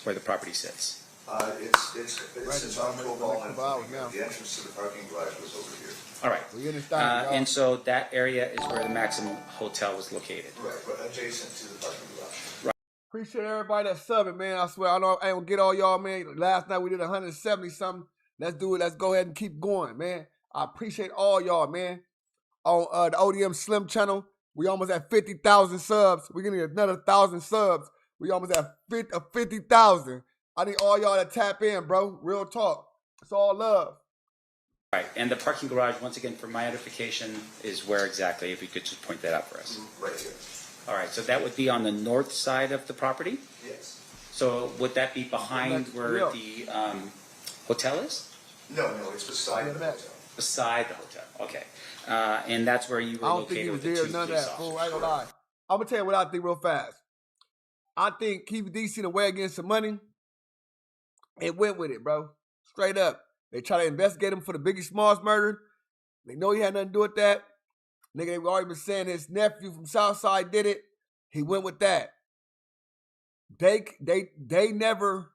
where the property sits? It's on Cobalt and Flamingo. The entrance to the parking garage was over here. All right. And so that area is where the Maxim Hotel was located. Right, but adjacent to the parking garage. Right. Appreciate everybody that's subbing, man. I swear, I know I ain't gonna get all y'all, man. Last night we did 170 something. Let's do it. Let's go ahead and keep going, man. I appreciate all y'all, man. On the ODM Slim channel, we almost at 50,000 subs. We're gonna get another 1,000 subs. We almost at 50,000. I need all y'all to tap in, bro. Real talk. It's all love. Right, and the parking garage, once again, for my edification, is where exactly, if you could just point that out for us. Right here. All right, so that would be on the north side of the property? Yes. So would that be behind where the hotel is? No, it's beside the hotel. Beside the hotel, okay. And that's where you were I don't think he located was with the there, two none of police that. Fool, officers. I ain't gonna lie. I'm gonna tell you what I think real fast. I think Keefe DC the way against some money. It went with it, bro. Straight up. They try to investigate him for the Biggie Smalls murder. They know he had nothing to do with that. Nigga, they've already been saying his nephew from Southside did it. He went with that. They never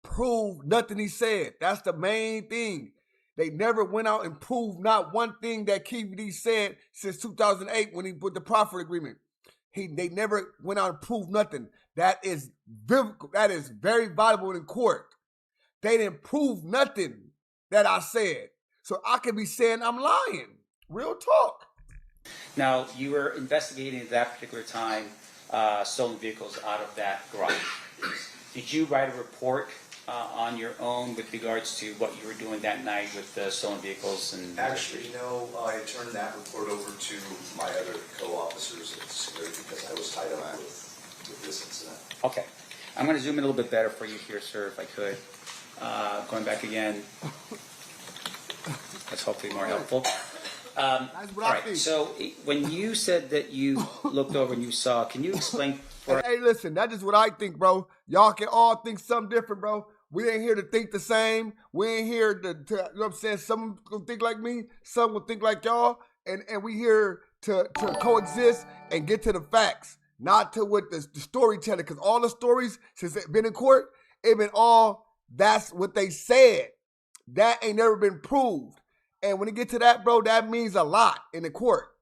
proved nothing he said. That's the main thing. They never went out and proved not one thing that Keefe D said since 2008 when he put the proffer agreement. They never went out and proved nothing. That is very valuable in court. They didn't prove nothing that I said. So I could be saying I'm lying. Real talk. Now, you were investigating at that particular time stolen vehicles out of that garage. Did you write a report on your own with regards to what you were doing that night with the stolen vehicles? And Actually, no, I turned that report over to my other co-officers at security because I was tied up with this incident. Okay. I'm going to zoom in a little bit better for you here, sir, if I could. Going back again. That's hopefully more helpful. All right, so when you said that you looked over and you saw, can you explain for Hey, listen, that's just what I think, bro. Y'all can all think something different, bro. We ain't here to think the same. We ain't here to you know what I'm saying? Some will think like me, some will think like y'all, and we here to coexist and get to the facts, not to what the storytelling, because all the stories since they've been in court, it been all, that's what they said. That ain't never been proved. And when you get to that, bro, that means a lot in the court.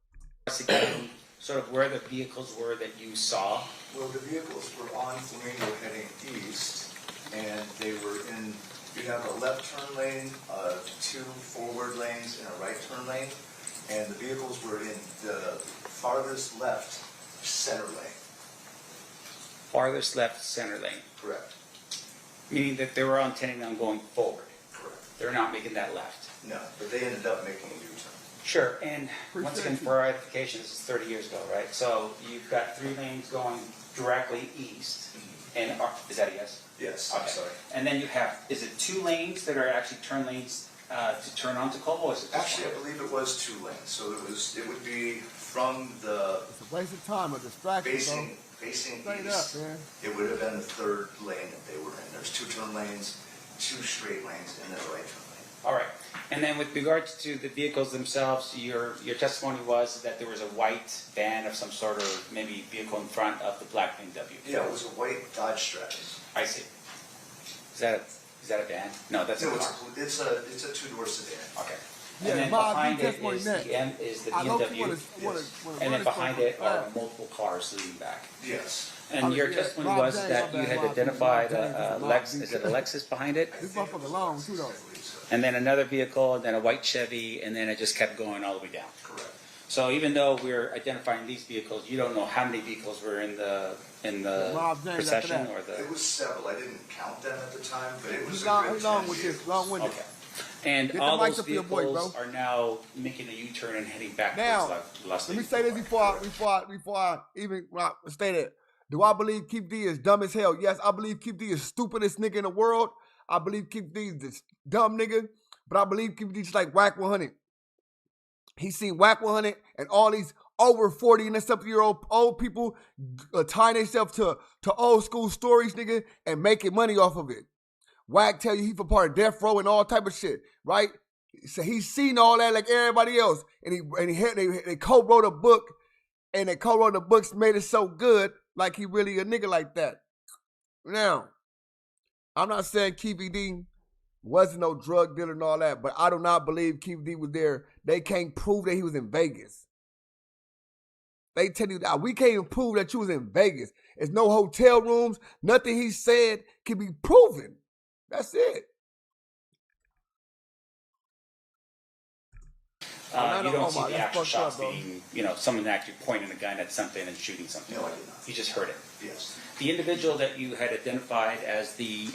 Sort of where the vehicles were that you saw? Well, the vehicles were on Flamingo heading east, and they were in, you have a left turn lane, 2 forward lanes, and a right turn lane, and the vehicles were in the farthest left center lane. Farthest left center lane? Correct. Meaning that they were intending on going forward? Correct. They're not making that left? No, but they ended up making a U-turn. Sure, and once again, for our edification, this is 30 years ago, right? So you've got 3 lanes going directly east, and is that a yes? Yes, okay. I'm sorry. And then you have, is it 2 lanes that are actually turn lanes to turn onto Cobo, or is it just Actually, I believe it was 2 lanes, so it would be from the... It's a waste of time, a distraction, Facing Straight east, up, man. It would have been the 3rd lane that they were in. There's 2 turn lanes, 2 straight lanes, and then a right turn lane. All right. And then with regards to the vehicles themselves, your testimony was that there was a white van of some sort, or maybe vehicle in front of the black BMW. Yeah, it was a white Dodge Stratus. I see. Is that a van? No, that's a car. It's a 2-door sedan. Okay. Yeah, And then Bob, behind you it testimony is next. the I hope you BMW. wanna And then run behind this it for- are multiple cars leading back. Yes. And your yeah, testimony Bob was James, that my you bad, had Bob, identified Bob James, a Bob Lex. James. Is it a Lexus behind it? This motherfucker long too, though. And then another vehicle, and then a white Chevy, and then it just kept going all the way down. Correct. So even though we're identifying these vehicles, you don't know how many vehicles were in the procession or the. It was several. I didn't count them at the time, but it was He's long with this, long-winded. Okay. And Get the all mic those up to your boy, vehicles bro. are now making a U-turn and heading back Now, towards Las let me Vegas. say this before I even stay there. Do I believe Keefe D is dumb as hell? Yes, I believe Keefe D is stupidest nigga in the world. I believe Keefe D is this dumb nigga, but I believe Keefe D is like Whack 100. He seen Whack 100 and all these over 40 and old people tying themselves to old school stories, nigga, and making money off of it. Whack tell you he for part of death row and all type of shit, right? So he's seen all that like everybody else, and they co-wrote a book, and they co-wrote the books made it so good, like he really a nigga like that. Now, I'm not saying Keefe D wasn't no drug dealer and all that, but I do not believe Keefe D was there. They can't prove that he was in Vegas. They tell you that we can't even prove that you was in Vegas. There's no hotel rooms. Nothing he said can be proven. That's it. You don't see the actual shots being, someone actually pointing a gun at something and shooting something. No, I did not. You just heard it. Yes. The individual that you had identified as the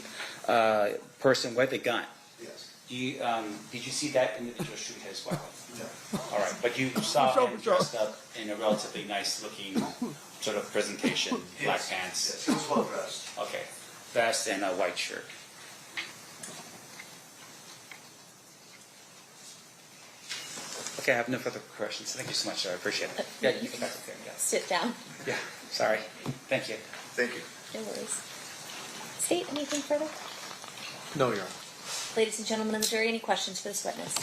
person with the gun. Yes. Did you see that individual shoot his weapon? No. All right, but you saw him dressed up in a relatively nice-looking sort of presentation, black pants. Yes, he was well dressed. Okay, vest and a white shirt. Okay, I have no further questions. Thank you so much, sir. I appreciate it. Yeah, you can back up there. Yeah. Sit down. Yeah, sorry. Thank you. Thank you. No worries. State anything further? No, Your Honor. Ladies and gentlemen of the jury, any questions for this witness?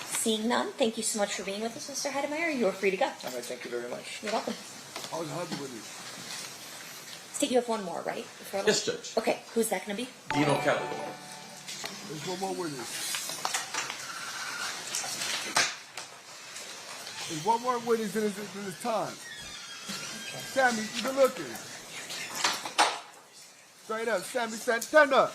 Seeing none, thank you so much for being with us, Mr. Heidemeyer. You are free to go. All right, thank you very much. You're welcome. I was happy with you. State, you have one more, right? Before Yes, Judge. Okay, who's that going to be? Dino Kelly. There's one more witness. There's one more witness in his time. Sammy, you good looking. Straight up, Sammy, stand up.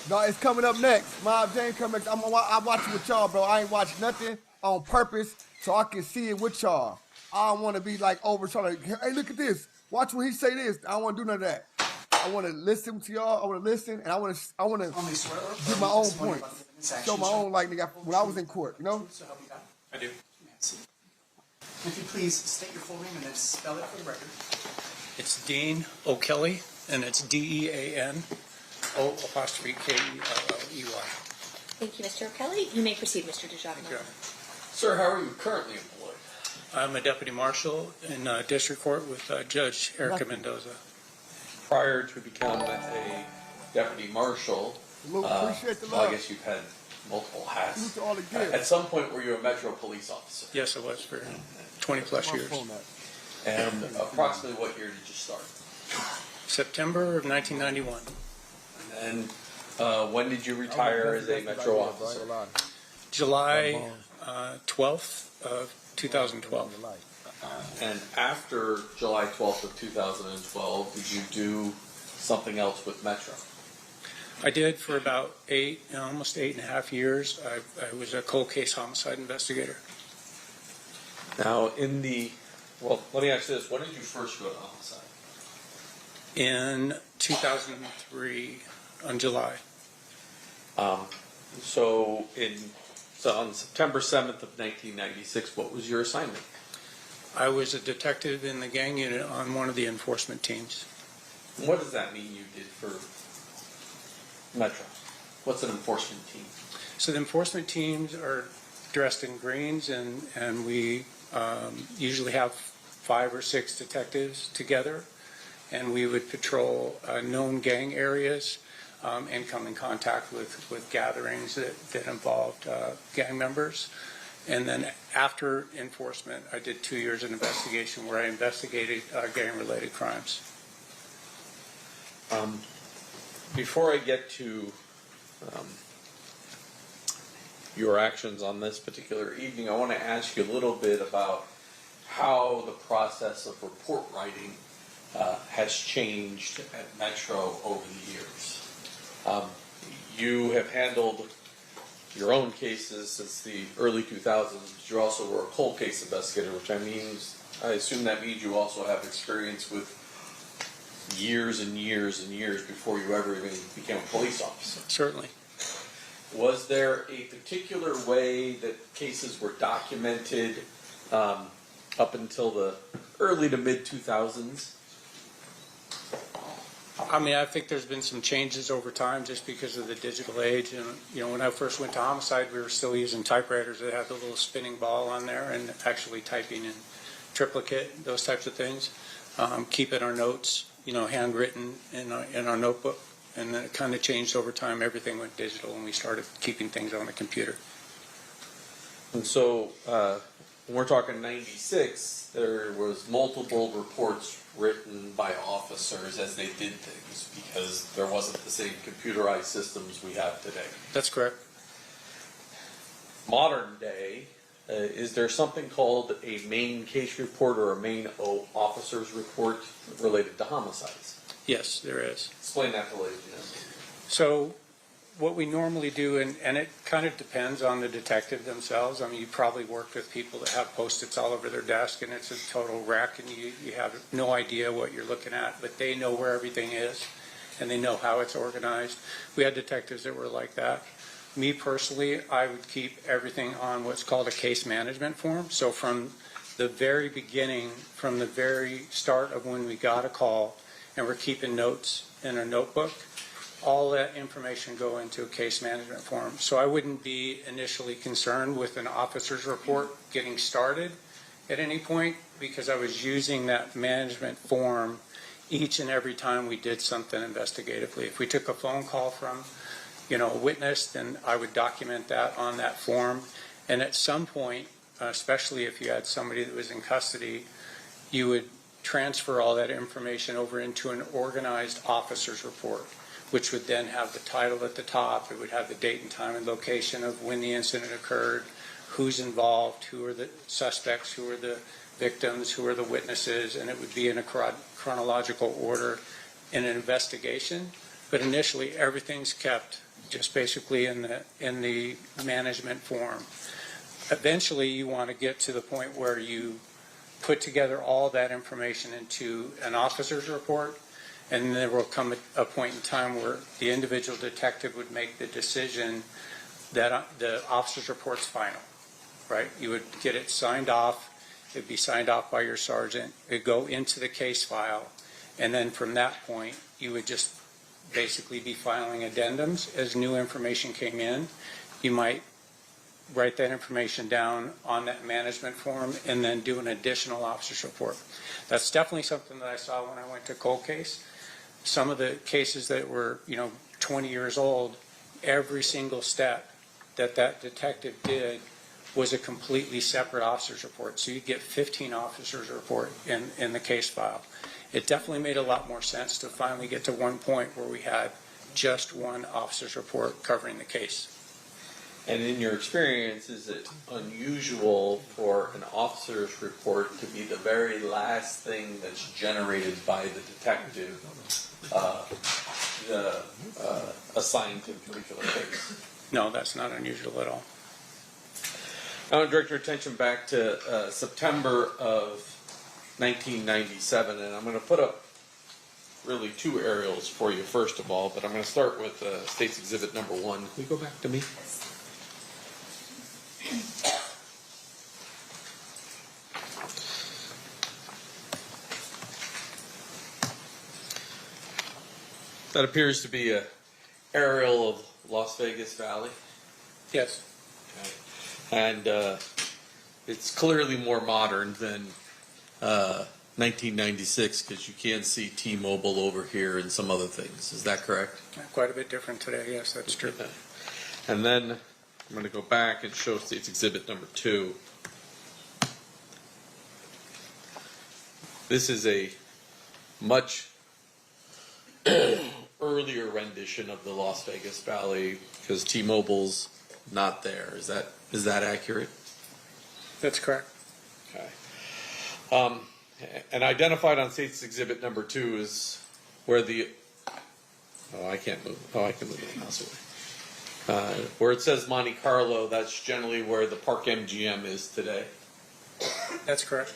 No, it's coming up next. Mob James coming next. I watch it with y'all, bro. I ain't watch nothing on purpose so I can see it with y'all. I don't want to be like over trying to, hey, look at this. Watch when he say this. I don't want to do none of that. I want to listen to y'all. I want to listen, and I want to give my own point. Show my own, like, nigga, when I was in court, you know? I do. If you please state your full name and then spell it for the record. It's Dean O'Kelly, and it's DEAN O''K-E-L-L-E-Y. Thank you, Mr. O'Kelly. You may proceed, Mr. DeJarno. Okay. Sir, how are you currently employed? I'm a deputy marshal in district court with Judge Erica Mendoza. Prior to becoming a deputy marshal, Appreciate the well, I love. guess you've had multiple hats. Salute to all the gifts. At some point, were you a Metro police officer? Yes, I was for 20 plus years. And approximately what year did you start? September of 1991. And when did you retire as a Metro officer? July 12th of 2012. And after July 12th of 2012, did you do something else with Metro? I did for about almost 8.5 years. I was a cold case homicide investigator. Now, well, let me ask you this. When did you first go to homicide? In 2003, on July. So on September 7th of 1996, what was your assignment? I was a detective in the gang unit on one of the enforcement teams. What does that mean you did for Metro? What's an enforcement team? So the enforcement teams are dressed in greens, and we usually have 5 or 6 detectives together, and we would patrol known gang areas and come in contact with gatherings that involved gang members. And then after enforcement, I did 2 years in investigation where I investigated gang-related crimes. Before I get to your actions on this particular evening, I want to ask you a little bit about how the process of report writing has changed at Metro over the years. You have handled your own cases since the early 2000s, but you also were a cold case investigator, which I assume that means you also have experience with years and years and years before you ever even became a police officer. Certainly. Was there a particular way that cases were documented up until the early to mid 2000s? I mean, I think there's been some changes over time just because of the digital age. And, you know, when I first went to homicide, we were still using typewriters that had the little spinning ball on there and actually typing in triplicate, those types of things. Keeping our notes, you know, handwritten in our notebook. And then it kind of changed over time. Everything went digital and we started keeping things on the computer. And so when we're talking 96, there was multiple reports written by officers as they did things because there wasn't the same computerized systems we have today. That's correct. Modern day, is there something called a main case report or a main officer's report related to homicides? Yes, there is. Explain that to ladies and gentlemen. So what we normally do, and it kind of depends on the detective themselves. I mean, you probably worked with people that have Post-its all over their desk and it's a total wreck and you have no idea what you're looking at, but they know where everything is and they know how it's organized. We had detectives that were like that. Me personally, I would keep everything on what's called a case management form. So from the very beginning, from the very start of when we got a call and we're keeping notes in a notebook, all that information go into a case management form. So I wouldn't be initially concerned with an officer's report getting started at any point because I was using that management form each and every time we did something investigatively. If we took a phone call from, you know, a witness, then I would document that on that form. And at some point, especially if you had somebody that was in custody, you would transfer all that information over into an organized officer's report, which would then have the title at the top. It would have the date and time and location of when the incident occurred, who's involved, who are the suspects, who are the victims, who are the witnesses, and it would be in a chronological order in an investigation. But initially, everything's kept just basically in the management form. Eventually, you want to get to the point where you put together all that information into an officer's report, and there will come a point in time where the individual detective would make the decision that the officer's report's final, right? You would get it signed off. It'd be signed off by your sergeant. It'd go into the case file, and then from that point, you would just basically be filing addendums as new information came in. You might write that information down on that management form and then do an additional officer's report. That's definitely something that I saw when I went to cold case. Some of the cases that were, 20 years old, every single step that detective did was a completely separate officer's report. So you get 15 officers' report in the case file. It definitely made a lot more sense to finally get to one point where we had just one officer's report covering the case. And in your experience, is it unusual for an officer's report to be the very last thing that's generated by the detective assigned to a particular case? No, that's not unusual at all. I want to direct your attention back to September of 1997, and I'm going to put up really two aerials for you first of all, but I'm going to start with State's Exhibit number 1. Can we go back to me? That appears to be an aerial of Las Vegas Valley. Yes. Okay. And it's clearly more modern than 1996 because you can see T-Mobile over here and some other things. Is that correct? Quite a bit different today. Yes, that's true. Okay. And then I'm going to go back and show State's Exhibit number 2. This is a much earlier rendition of the Las Vegas Valley because T-Mobile's not there. Is that accurate? That's correct. Okay. And identified on State's Exhibit number 2 is where the I can't move. Oh, I can move the mouse away. Where it says Monte Carlo, that's generally where the Park MGM is today. That's correct.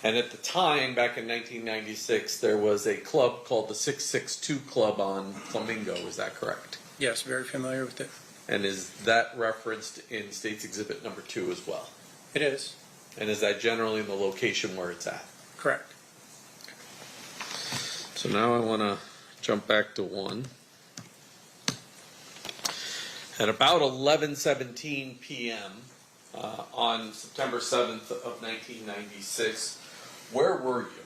And at the time, back in 1996, there was a club called the 662 Club on Flamingo. Is that correct? Yes, very familiar with it. And is that referenced in State's Exhibit number 2 as well? It is. And is that generally in the location where it's at? Correct. So now I want to jump back to 1. At about 11:17 p.m. On September 7th of 1996, where were you?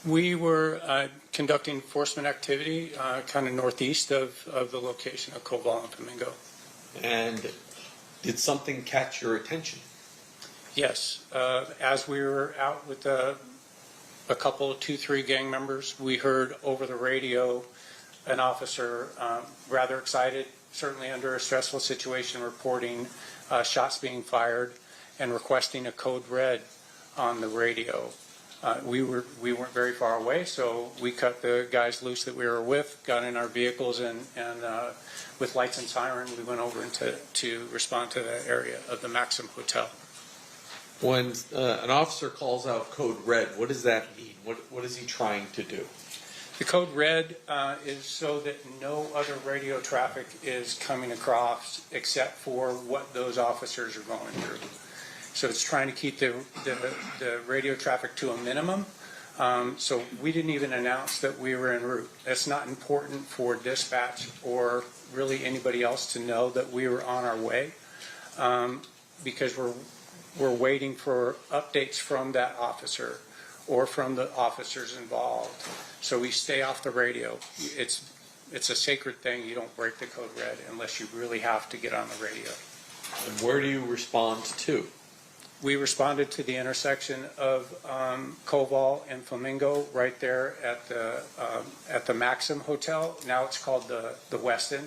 We were conducting enforcement activity kind of northeast of the location of Koval and Flamingo. And did something catch your attention? Yes. As we were out with a couple, 2-3 gang members, we heard over the radio an officer rather excited, certainly under a stressful situation, reporting shots being fired and requesting a code red on the radio. We weren't very far away, so we cut the guys loose that we were with, got in our vehicles, and with lights and siren, we went over to respond to the area of the Maxim Hotel. When an officer calls out code red, what does that mean? What is he trying to do? The code red is so that no other radio traffic is coming across except for what those officers are going through. So it's trying to keep the radio traffic to a minimum. So we didn't even announce that we were en route. That's not important for dispatch or really anybody else to know that we were on our way, because we're waiting for updates from that officer or from the officers involved. So we stay off the radio. It's a sacred thing. You don't break the code red unless you really have to get on the radio. And where do you respond to? We responded to the intersection of Koval and Flamingo, right there at the Maxim Hotel. Now it's called the Westin.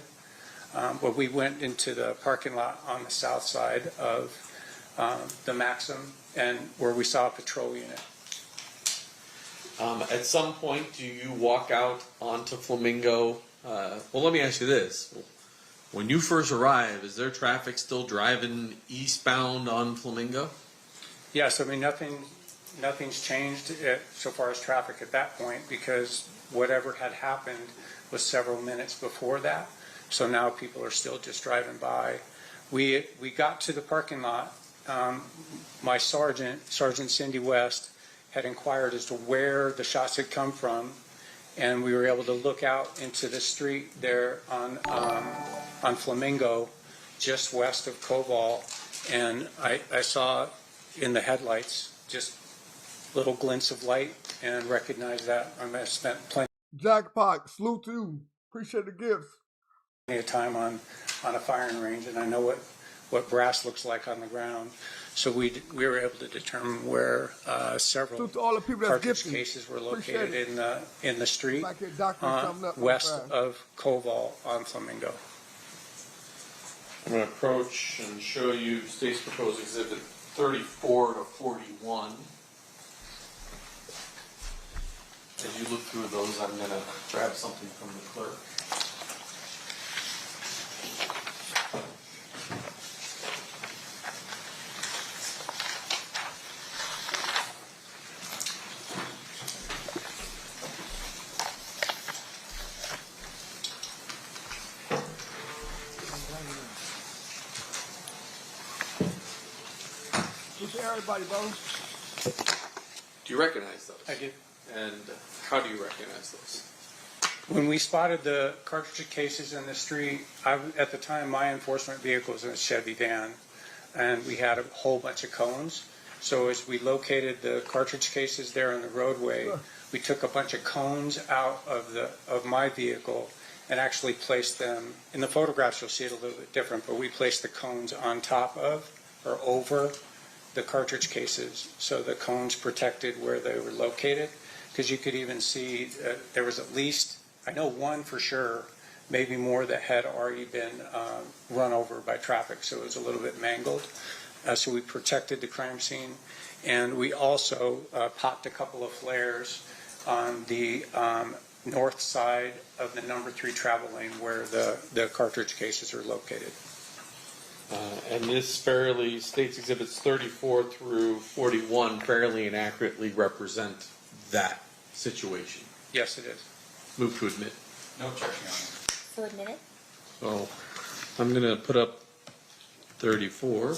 But we went into the parking lot on the south side of the Maxim, and where we saw a patrol unit. At some point, do you walk out onto Flamingo? Well, let me ask you this. When you first arrive, is there traffic still driving eastbound on Flamingo? Yes, I mean, nothing's changed so far as traffic at that point, because whatever had happened was several minutes before that. So now people are still just driving by. We got to the parking lot. My Sergeant Cindy West, had inquired as to where the shots had come from, and we were able to look out into the street there on Flamingo, just west of Koval, and I saw in the headlights just little glints of light and recognized that. I spent plenty Jackpot, salute to you. Appreciate the gifts. of time on a firing range, and I know what brass looks like on the ground. So we were able to determine where several cartridge cases were located in the street west of Koval on Flamingo. I'm going to approach and show you State's Proposed Exhibit 34 to 41. As you look through those, I'm going to grab something from the clerk. Everybody, bro. Do you recognize those? I do. And how do you recognize those? When we spotted the cartridge cases in the street, at the time my enforcement vehicle was in a Chevy van, and we had a whole bunch of cones. So as we located the cartridge cases there on the roadway, we took a bunch of cones out of my vehicle and actually placed them, in the photographs you'll see it a little bit different, but we placed the cones on top of or over the cartridge cases, so the cones protected where they were located, because you could even see there was at least, I know one for sure, maybe more, that had already been run over by traffic, so it was a little bit mangled. So we protected the crime scene, and we also popped a couple of flares on the north side of the number 3 travel lane where the cartridge cases are located. And this fairly states exhibits 34 through 41 fairly and accurately represent that situation. Yes, it is. Move to admit. No objection, Your Honor. So admit it. So I'm going to put up 34.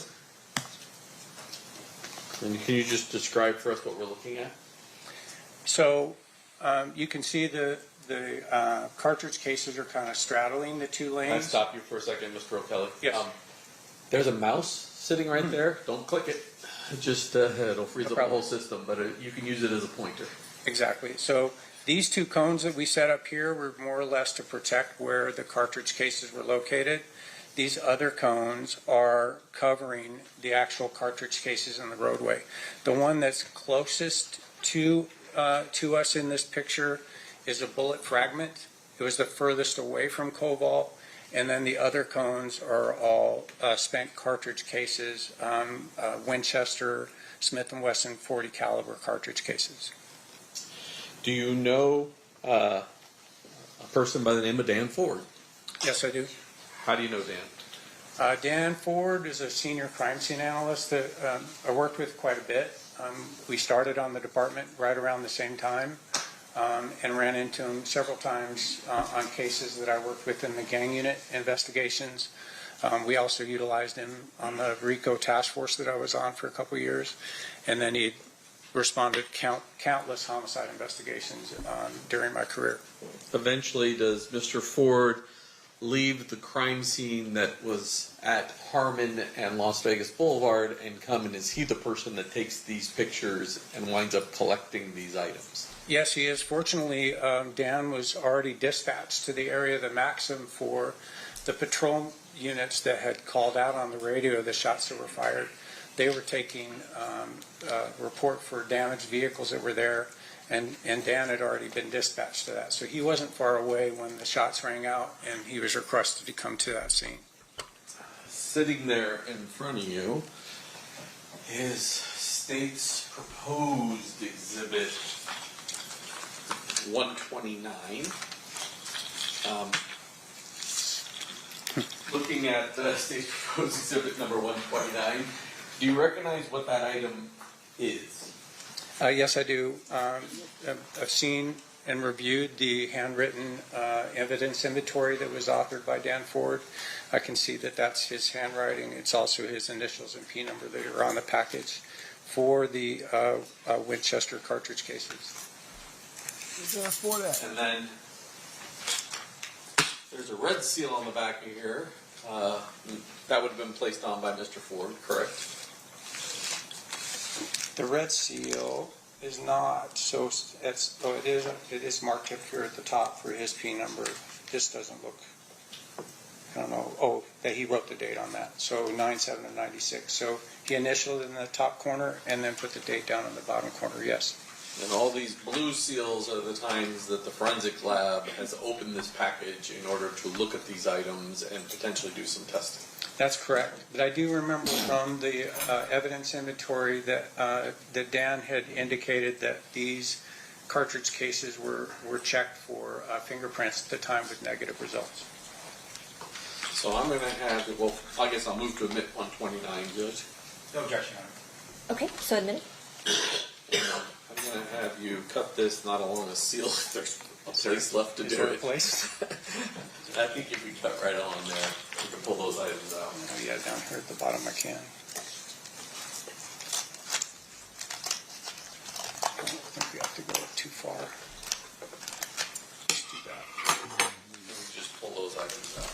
And can you just describe for us what we're looking at? So you can see the cartridge cases are kind of straddling the two Can I lanes. stop you for a second, Mr. O'Kelly? Yes. There's a mouse sitting right there. Don't click it. Just it'll freeze up the whole system, but you can use it as a pointer. Exactly. So these two cones that we set up here were more or less to protect where the cartridge cases were located. These other cones are covering the actual cartridge cases in the roadway. The one that's closest to us in this picture is a bullet fragment. It was the furthest away from Koval. And then the other cones are all spent cartridge cases, Winchester, Smith & Wesson 40 caliber cartridge cases. Do you know a person by the name of Dan Ford? Yes, I do. How do you know Dan? Dan Ford is a senior crime scene analyst that I worked with quite a bit. We started on the department right around the same time and ran into him several times on cases that I worked with in the gang unit investigations. We also utilized him on the RICO task force that I was on for a couple of years. And then he responded countless homicide investigations during my career. Eventually, does Mr. Ford leave the crime scene that was at Harmon and Las Vegas Boulevard and come, and is he the person that takes these pictures and winds up collecting these items? Yes, he is. Fortunately, Dan was already dispatched to the area of the Maxim for the patrol units that had called out on the radio the shots that were fired. They were taking a report for damaged vehicles that were there, and Dan had already been dispatched to that. So he wasn't far away when the shots rang out, and he was requested to come to that scene. Sitting there in front of you is State's proposed exhibit 129. Looking at State's proposed exhibit number 129, do you recognize what that item is? Yes, I do. I've seen and reviewed the handwritten evidence inventory that was authored by Dan Ford. I can see that that's his handwriting. It's also his initials and P number that are on the package for the Winchester cartridge cases. For that. And then there's a red seal on the back of here. That would have been placed on by Mr. Ford, correct? The red seal is not, so it is marked up here at the top for his P number. This doesn't look, I don't know, that he wrote the date on that. So 9/7 of 96. So he initialed in the top corner and then put the date down in the bottom corner, yes. And all these blue seals are the times that the forensic lab has opened this package in order to look at these items and potentially do some testing. That's correct. But I do remember from the evidence inventory that Dan had indicated that these cartridge cases were checked for fingerprints at the time with negative results. So I'm going to have, well, I guess I'll move to admit 129, Judge. No objection, Your Honor. Okay, so admit it. I'm going to have you cut this not along a seal if there's a place left to do it. I think if we cut right on there, we can pull those items out. Oh yeah, down here at the bottom I can. I don't think we have to go too far. Just do that. Just pull those items out.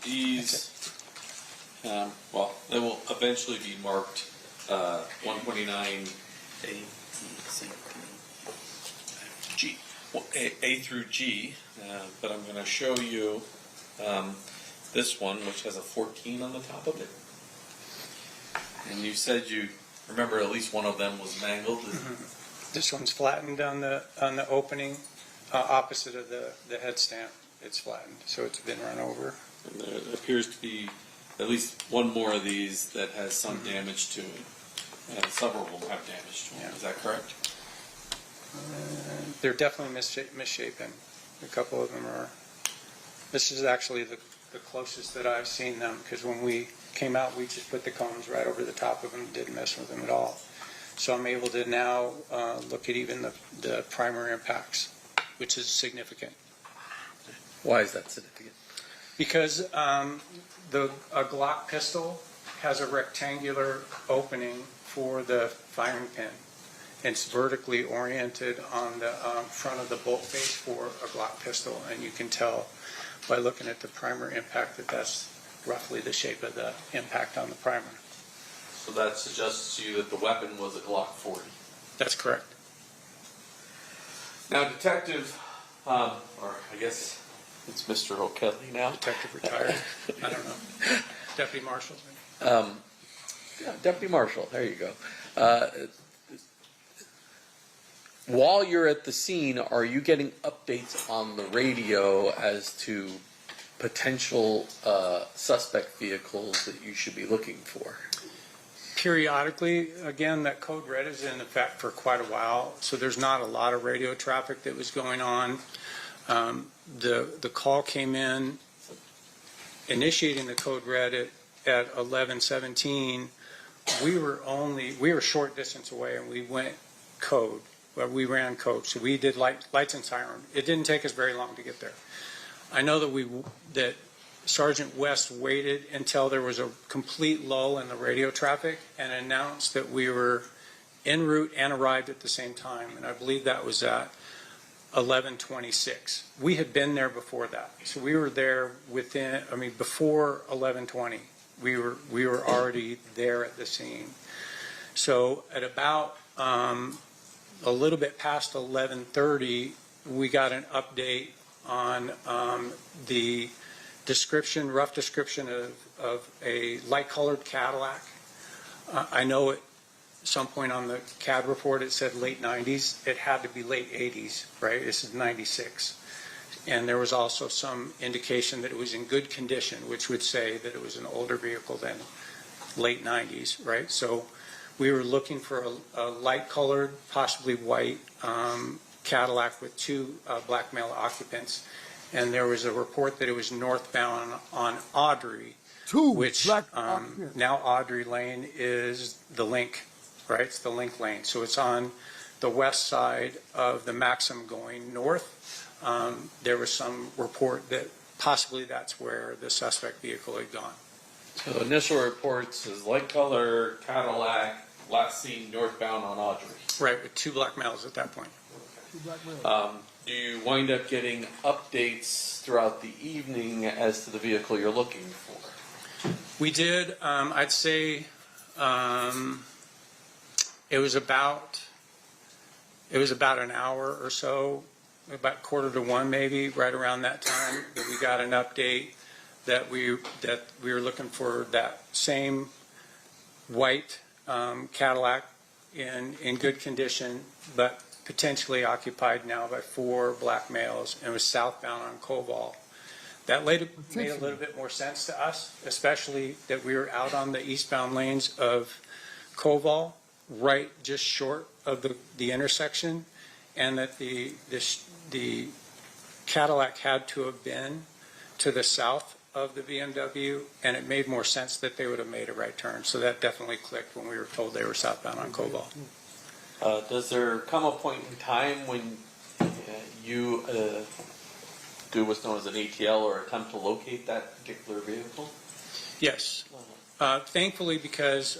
These, well, they will eventually be marked 129 G, well, A through G, but I'm going to show you this one, which has a 14 on the top of it. And you said you remember at least one of them was mangled. This one's flattened on the opening, opposite of the head stamp. It's flattened, so it's been run over. And there appears to be at least one more of these that has some damage to it. And several of them have damage to them. Is that correct? They're definitely misshapen. A couple of them are. This is actually the closest that I've seen them, because when we came out, we just put the cones right over the top of them, didn't mess with them at all. So I'm able to now look at even the primary impacts, which is significant. Why is that significant? Because a Glock pistol has a rectangular opening for the firing pin. It's vertically oriented on the front of the bolt face for a Glock pistol, and you can tell by looking at the primer impact that that's roughly the shape of the impact on the primer. So that suggests to you that the weapon was a Glock 40. That's correct. Now, Detective, or I guess it's Mr. O'Kelly now. Detective retired. I don't know. Deputy Marshal. Yeah, Deputy Marshal. There you go. While you're at the scene, are you getting updates on the radio as to potential suspect vehicles that you should be looking for? Periodically, again, that code red is in effect for quite a while, so there's not a lot of radio traffic that was going on. The call came in initiating the code red at 11:17. We were short distance away, and we went code. Well, we ran code, so we did lights and siren. It didn't take us very long to get there. I know that Sergeant West waited until there was a complete lull in the radio traffic and announced that we were en route and arrived at the same time, and I believe that was at 11:26. We had been there before that, so we were there before 11:20. We were already there at the scene. So at about a little bit past 11:30, we got an update on the rough description of a light-colored Cadillac. I know at some point on the CAD report it said late 90s. It had to be late 80s, right? This is 96. And there was also some indication that it was in good condition, which would say that it was an older vehicle than late 90s, right? So we were looking for a light-colored, possibly white Cadillac with two black male occupants. And there was a report that it was northbound on Audrey, now Audrey Lane is the Link, right? It's the Link Lane. So it's on the west side of the Maxim going north. There was some report that possibly that's where the suspect vehicle had gone. So initial reports is light color Cadillac, last seen northbound on Audrey. Right, with two black males at that point. Do you wind up getting updates throughout the evening as to the vehicle you're looking for? We did. I'd say it was about an hour or so, about 12:45 maybe, right around that time, that we got an update that we were looking for that same white Cadillac in good condition, but potentially occupied now by four black males, and was southbound on Koval. That made a little bit more sense to us, especially that we were out on the eastbound lanes of Koval, right just short of the intersection, and that the Cadillac had to have been to the south of the BMW, and it made more sense that they would have made a right turn. So that definitely clicked when we were told they were southbound on Koval. Does there come a point in time when you do what's known as an ATL or attempt to locate that particular vehicle? Yes. Thankfully, because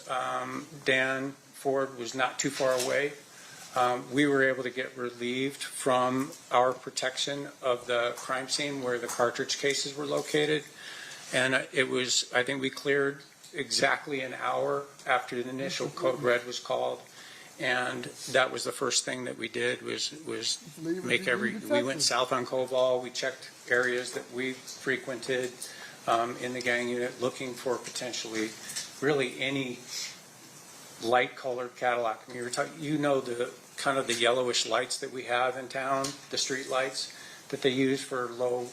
Dan Ford was not too far away, we were able to get relieved from our protection of the crime scene where the cartridge cases were located. And I think we cleared exactly an hour after the initial code red was called. And that was the first thing that we did was we went south on Koval. We checked areas that we frequented in the gang unit, looking for potentially really any light colored Cadillac. I mean, kind of the yellowish lights that we have in town, the street lights that they use for low,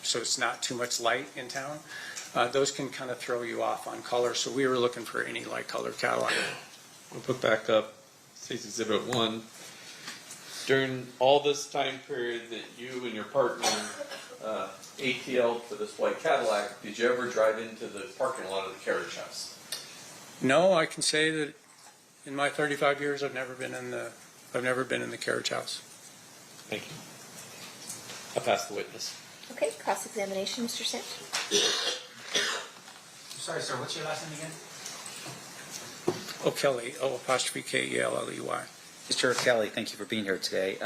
so it's not too much light in town. Those can kind of throw you off on color, so we were looking for any light colored Cadillac. We'll put back up State's Exhibit 1. During all this time period that you and your partner ATL'd for this white Cadillac, did you ever drive into the parking lot of the carriage house? No, I can say that in my 35 years, I've never been in the carriage house. Thank you. I'll pass the witness. Okay, cross-examination, Mr. Sims. Sorry, sir, what's your last name again? O'Kelly, O''K-E-L-L-E-Y. Mr. Kelly, thank you for being here today.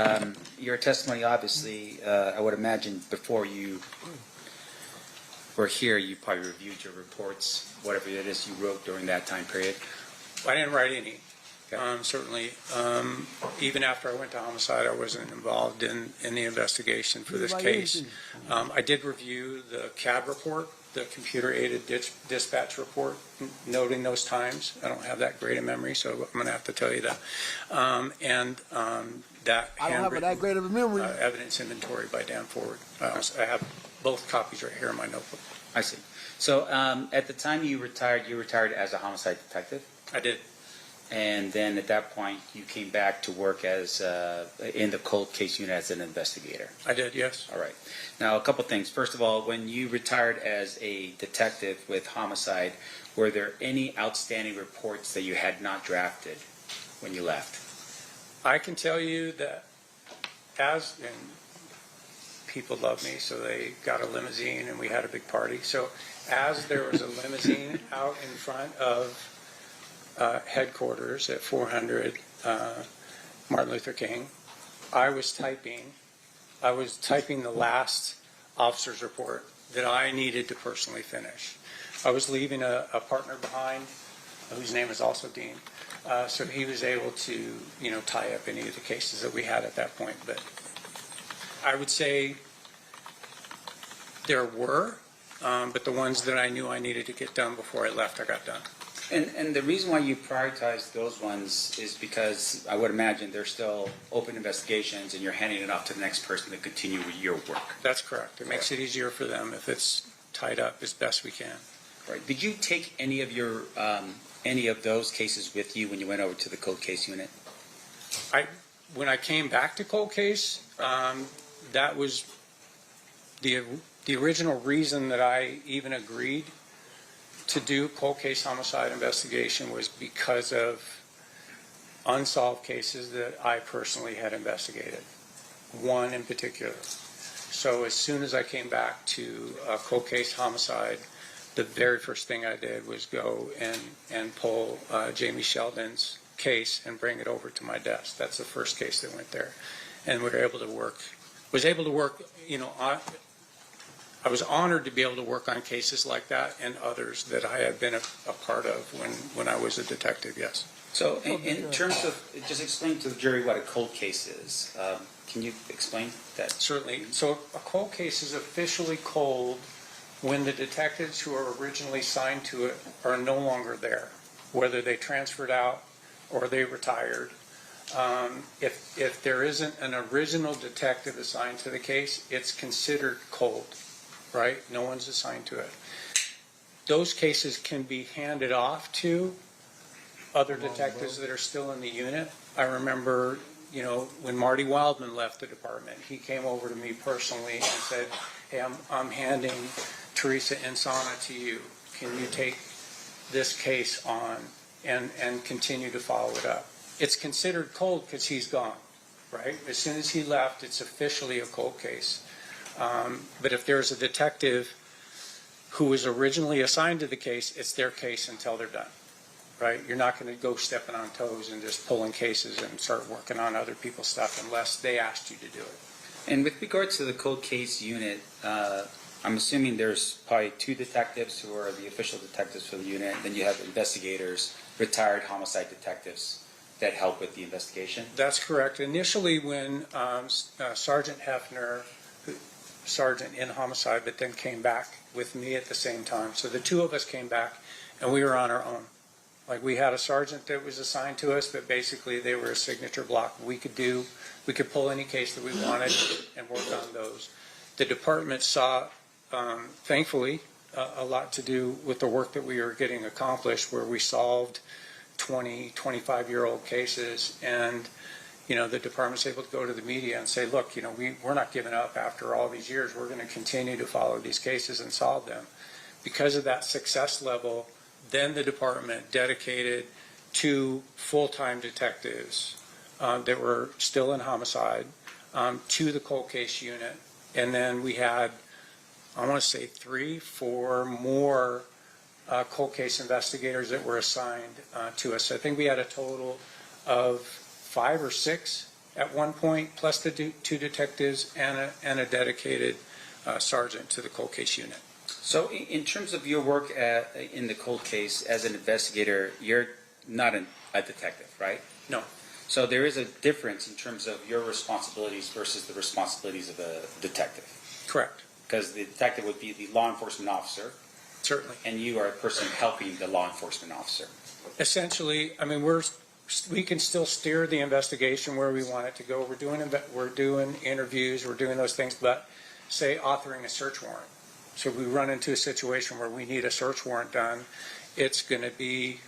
Your testimony, obviously, I would imagine before you were here, you probably reviewed your reports, whatever it is you wrote during that time period. I didn't write any. Certainly, even after I went to homicide, I wasn't involved in the investigation for this case. I did review the CAD report, the computer-aided dispatch report, noting those times. I don't have that great a memory, so I'm going to have to tell you that. That I don't have that great of a memory. Evidence inventory by Dan Ford. I have both copies right here in my notebook. I see. So at the time you retired as a homicide detective? I did. And then at that point, you came back to work as in the cold case unit as an investigator. I did, yes. All right. Now, a couple things. First of all, when you retired as a detective with homicide, were there any outstanding reports that you had not drafted when you left? I can tell you that and people love me, so they got a limousine and we had a big party. So as there was a limousine out in front of headquarters at 400 Martin Luther King, I was typing the last officer's report that I needed to personally finish. I was leaving a partner behind, whose name is also Dean, so he was able to, tie up any of the cases that we had at that point. But I would say there were, but the ones that I knew I needed to get done before I left, I got done. And the reason why you prioritized those ones is because I would imagine they're still open investigations and you're handing it off to the next person to continue with your work. That's correct. It makes it easier for them if it's tied up as best we can. Right. Did you take any of those cases with you when you went over to the cold case unit? When I came back to cold case, that was the original reason that I even agreed to do cold case homicide investigation was because of unsolved cases that I personally had investigated, one in particular. So as soon as I came back to cold case homicide, the very first thing I did was go and pull Jamie Sheldon's case and bring it over to my desk. That's the first case that went there. And was able to work, I was honored to be able to work on cases like that and others that I had been a part of when I was a detective, yes. So in terms of, just explain to the jury what a cold case is. Can you explain that? Certainly. So a cold case is officially cold when the detectives who are originally assigned to it are no longer there, whether they transferred out or they retired. If there isn't an original detective assigned to the case, it's considered cold. Right? No one's assigned to it. Those cases can be handed off to other detectives that are still in the unit. I remember, when Marty Wildman left the department, he came over to me personally and said, hey, I'm handing Teresa Insana to you. Can you take this case on and continue to follow it up? It's considered cold because he's gone, right? As soon as he left, it's officially a cold case. But if there's a detective who was originally assigned to the case, it's their case until they're done, right? You're not going to go stepping on toes and just pulling cases and start working on other people's stuff unless they asked you to do it. And with regards to the cold case unit, I'm assuming there's probably two detectives who are the official detectives for the unit, and then you have investigators, retired homicide detectives that help with the investigation? That's correct. Initially when Sergeant Hefner, sergeant in homicide, but then came back with me at the same time. So the two of us came back, and we were on our own. Like we had a sergeant that was assigned to us, but basically they were a signature block. We could pull any case that we wanted and work on those. The department saw, thankfully, a lot to do with the work that we were getting accomplished, where we solved 20, 25-year-old cases, and the department's able to go to the media and say, look, we're not giving up after all these years. We're going to continue to follow these cases and solve them. Because of that success level, then the department dedicated 2 full-time detectives that were still in homicide to the cold case unit. And then we had, I want to say 3, 4 more cold case investigators that were assigned to us. I think we had a total of 5 or 6 at one point, plus the 2 detectives and a dedicated sergeant to the cold case unit. So in terms of your work in the cold case as an investigator, you're not a detective, right? No. So there is a difference in terms of your responsibilities versus the responsibilities of a detective. Correct. Because the detective would be the law enforcement officer. Certainly. And you are a person helping the law enforcement officer. Essentially, I mean, we can still steer the investigation where we want it to go. We're doing interviews, we're doing those things, but say authoring a search warrant. So if we run into a situation where we need a search warrant done, it's going to be,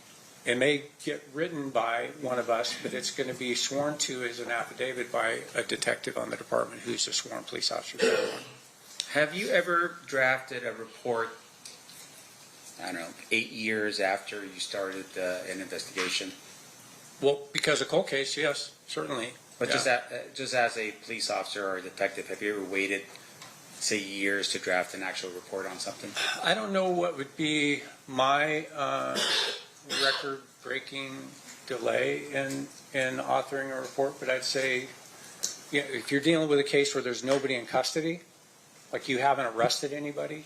it may get written by one of us, but it's going to be sworn to as an affidavit by a detective on the department who's a sworn police officer. Have you ever drafted a report, I don't know, 8 years after you started an investigation? Well, because of cold case, yes, certainly. But yeah. just as a police officer or a detective, have you ever waited, say, years to draft an actual report on something? I don't know what would be my record-breaking delay in authoring a report, but I'd say, if you're dealing with a case where there's nobody in custody, like you haven't arrested anybody,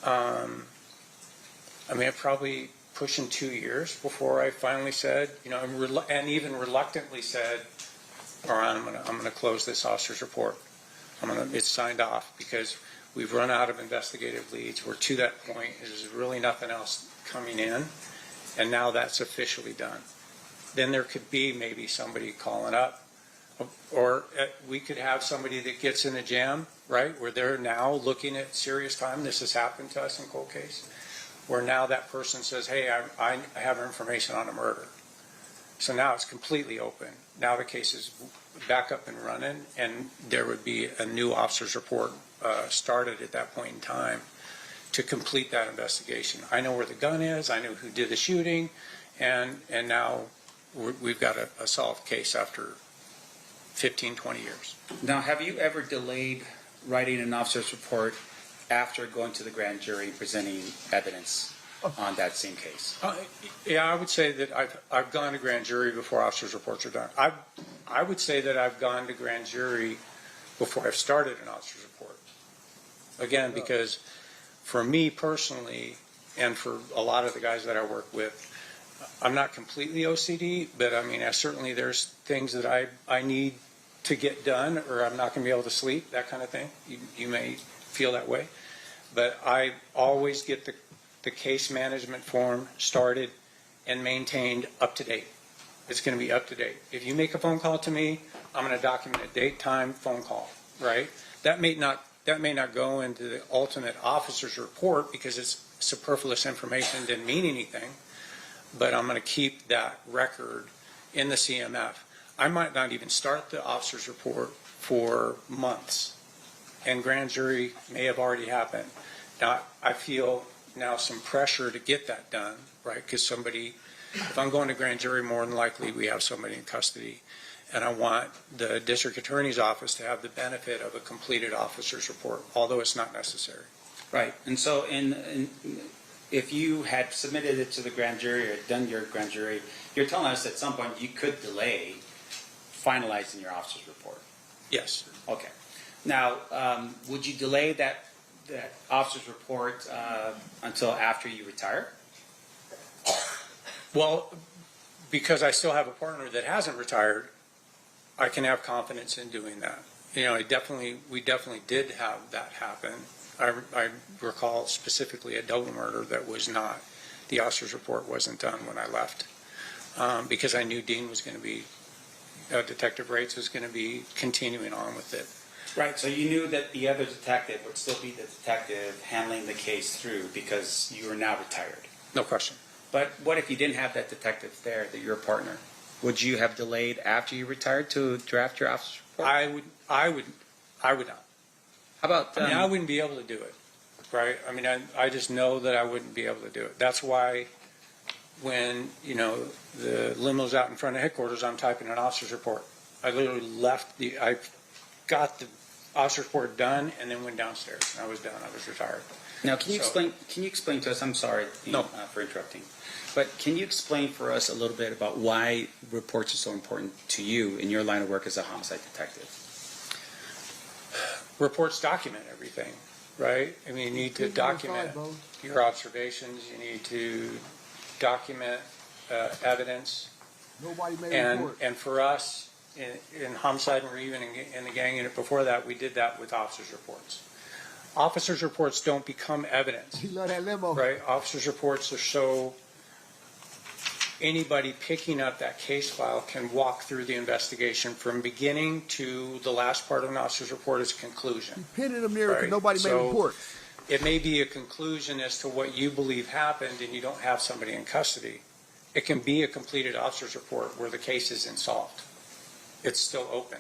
I mean, it probably pushing 2 years before I finally said, and even reluctantly said, all right, I'm going to close this officer's report. It's signed off because we've run out of investigative leads. We're to that point. There's really nothing else coming in, and now that's officially done. Then there could be maybe somebody calling up, or we could have somebody that gets in a jam, right, where they're now looking at serious time. This has happened to us in cold case, where now that person says, hey, I have information on a murder. So now it's completely open. Now the case is back up and running, and there would be a new officer's report started at that point in time to complete that investigation. I know where the gun is, I know who did the shooting, and now we've got a solved case after 15, 20 years. Now, have you ever delayed writing an officer's report after going to the grand jury and presenting evidence on that same case? Yeah, I would say that I've gone to grand jury before officers' reports are done. I would say that I've gone to grand jury before I've started an officer's report. Again, because for me personally, and for a lot of the guys that I work with, I'm not completely OCD, but I mean, certainly there's things that I need to get done, or I'm not going to be able to sleep, that kind of thing. You may feel that way. But I always get the case management form started and maintained up to date. It's going to be up to date. If you make a phone call to me, I'm going to document a date, time, phone call, right? That may not go into the ultimate officer's report because it's superfluous information, didn't mean anything, but I'm going to keep that record in the CMF. I might not even start the officer's report for months, and grand jury may have already happened. Now, I feel now some pressure to get that done, right? Because if I'm going to grand jury, more than likely we have somebody in custody, and I want the district attorney's office to have the benefit of a completed officer's report, although it's not necessary. Right, and so if you had submitted it to the grand jury or done your grand jury, you're telling us at some point you could delay finalizing your officer's report. Yes. Okay. Now, would you delay that officer's report until after you retire? Well, because I still have a partner that hasn't retired, I can have confidence in doing that. We definitely did have that happen. I recall specifically a double murder that was not the officer's report wasn't done when I left, because I knew Dean was going to be, Detective Wright was going to be continuing on with it. Right, so you knew that the other detective would still be the detective handling the case through because you are now retired. No question. But what if you didn't have that detective there, that you're a partner? Would you have delayed after you retired to draft your officer's report? I would not. How about? I mean, I wouldn't be able to do it, right? I mean, I just know that I wouldn't be able to do it. That's why when, the limo's out in front of headquarters, I'm typing an officer's report. I literally I got the officer's report done and then went downstairs. I was done. I was retired. Now, can you explain to us, I'm sorry for interrupting, but can you explain for us a little bit about why reports are so important to you in your line of work as a homicide detective? Reports document everything, right? I mean, you need to document your observations. You need to document evidence. Nobody made a report. And for us, in homicide or even in the gang unit before that, we did that with officers' reports. Officers' reports don't become evidence. You love that limo. Right? Officers' reports are so anybody picking up that case file can walk through the investigation from beginning to the last part of an officer's report as a conclusion. You pin in the mirror because nobody made reports. It may be a conclusion as to what you believe happened and you don't have somebody in custody. It can be a completed officer's report where the case isn't solved. It's still open,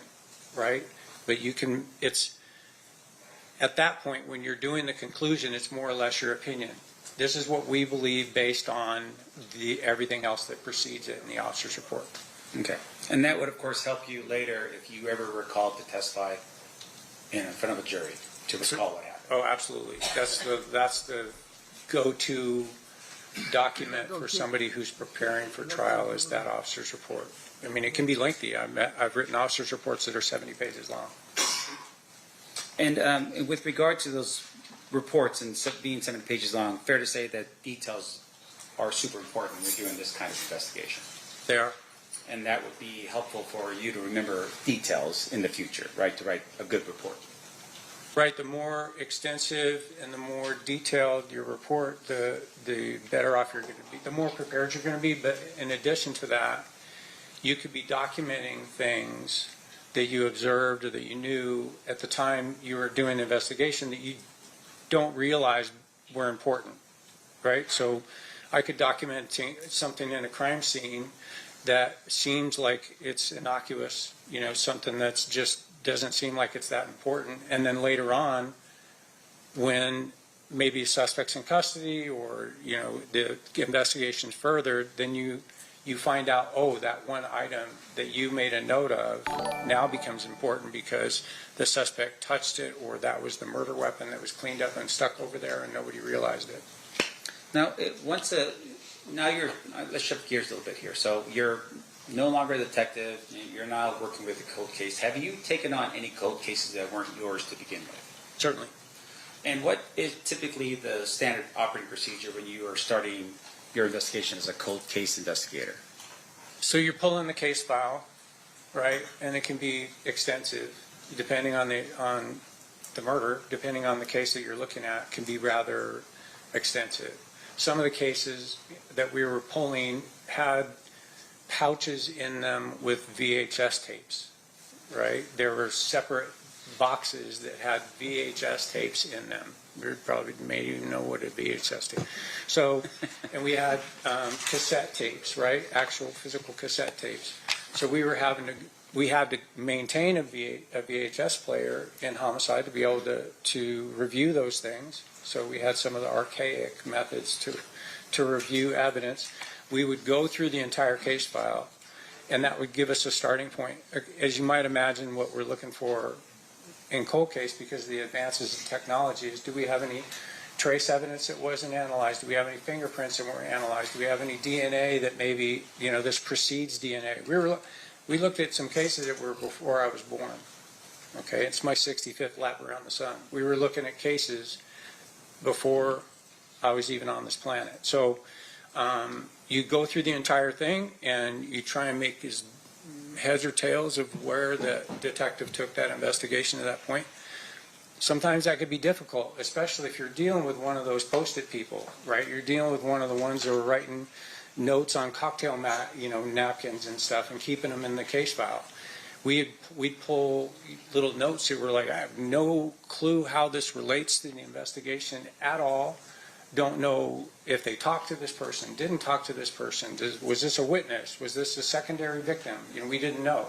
right? But it's at that point when you're doing the conclusion, it's more or less your opinion. This is what we believe based on everything else that precedes it in the officer's report. Okay. And that would, of course, help you later if you ever recalled to testify in front of a jury to recall what happened. Oh, absolutely. That's the go-to document for somebody who's preparing for trial is that officer's report. I mean, it can be lengthy. I've written officer's reports that are 70 pages long. And with regard to those reports and being 70 pages long, fair to say that details are super important when you're doing this kind of investigation. They are. And that would be helpful for you to remember details in the future, right, to write a good report. Right, the more extensive and the more detailed your report, the better off you're going to be, the more prepared you're going to be. But in addition to that, you could be documenting things that you observed or that you knew at the time you were doing the investigation that you don't realize were important, right? So I could document something in a crime scene that seems like it's innocuous, something that's just doesn't seem like it's that important. And then later on, when maybe a suspect's in custody or, the investigation's further, then you find out, oh, that one item that you made a note of now becomes important because the suspect touched it or that was the murder weapon that was cleaned up and stuck over there and nobody realized it. Now, let's shift gears a little bit here. So you're no longer a detective. You're now working with a cold case. Have you taken on any cold cases that weren't yours to begin with? Certainly. And what is typically the standard operating procedure when you are starting your investigation as a cold case investigator? So you're pulling the case file, right? And it can be extensive, depending on the murder, depending on the case that you're looking at, can be rather extensive. Some of the cases that we were pulling had pouches in them with VHS tapes, right? There were separate boxes that had VHS tapes in them. You probably may even know what a VHS tape. So, and we had cassette tapes, right? Actual physical cassette tapes. So we had to maintain a VHS player in homicide to be able to review those things. So we had some of the archaic methods to review evidence. We would go through the entire case file, and that would give us a starting point. As you might imagine, what we're looking for in cold case, because of the advances in technology, is do we have any trace evidence that wasn't analyzed? Do we have any fingerprints that weren't analyzed? Do we have any DNA that maybe, this precedes DNA? We looked at some cases that were before I was born. Okay, it's my 65th lap around the sun. We were looking at cases before I was even on this planet. So you go through the entire thing and you try and make his heads or tails of where the detective took that investigation to that point. sometimes that could be difficult, especially if you're dealing with one of those Post-it people, right? You're dealing with one of the ones that are writing notes on cocktail napkins and stuff and keeping them in the case file. We'd pull little notes that were like, I have no clue how this relates to the investigation at all. Don't know if they talked to this person, didn't talk to this person. Was this a witness? Was this a secondary victim? We didn't know.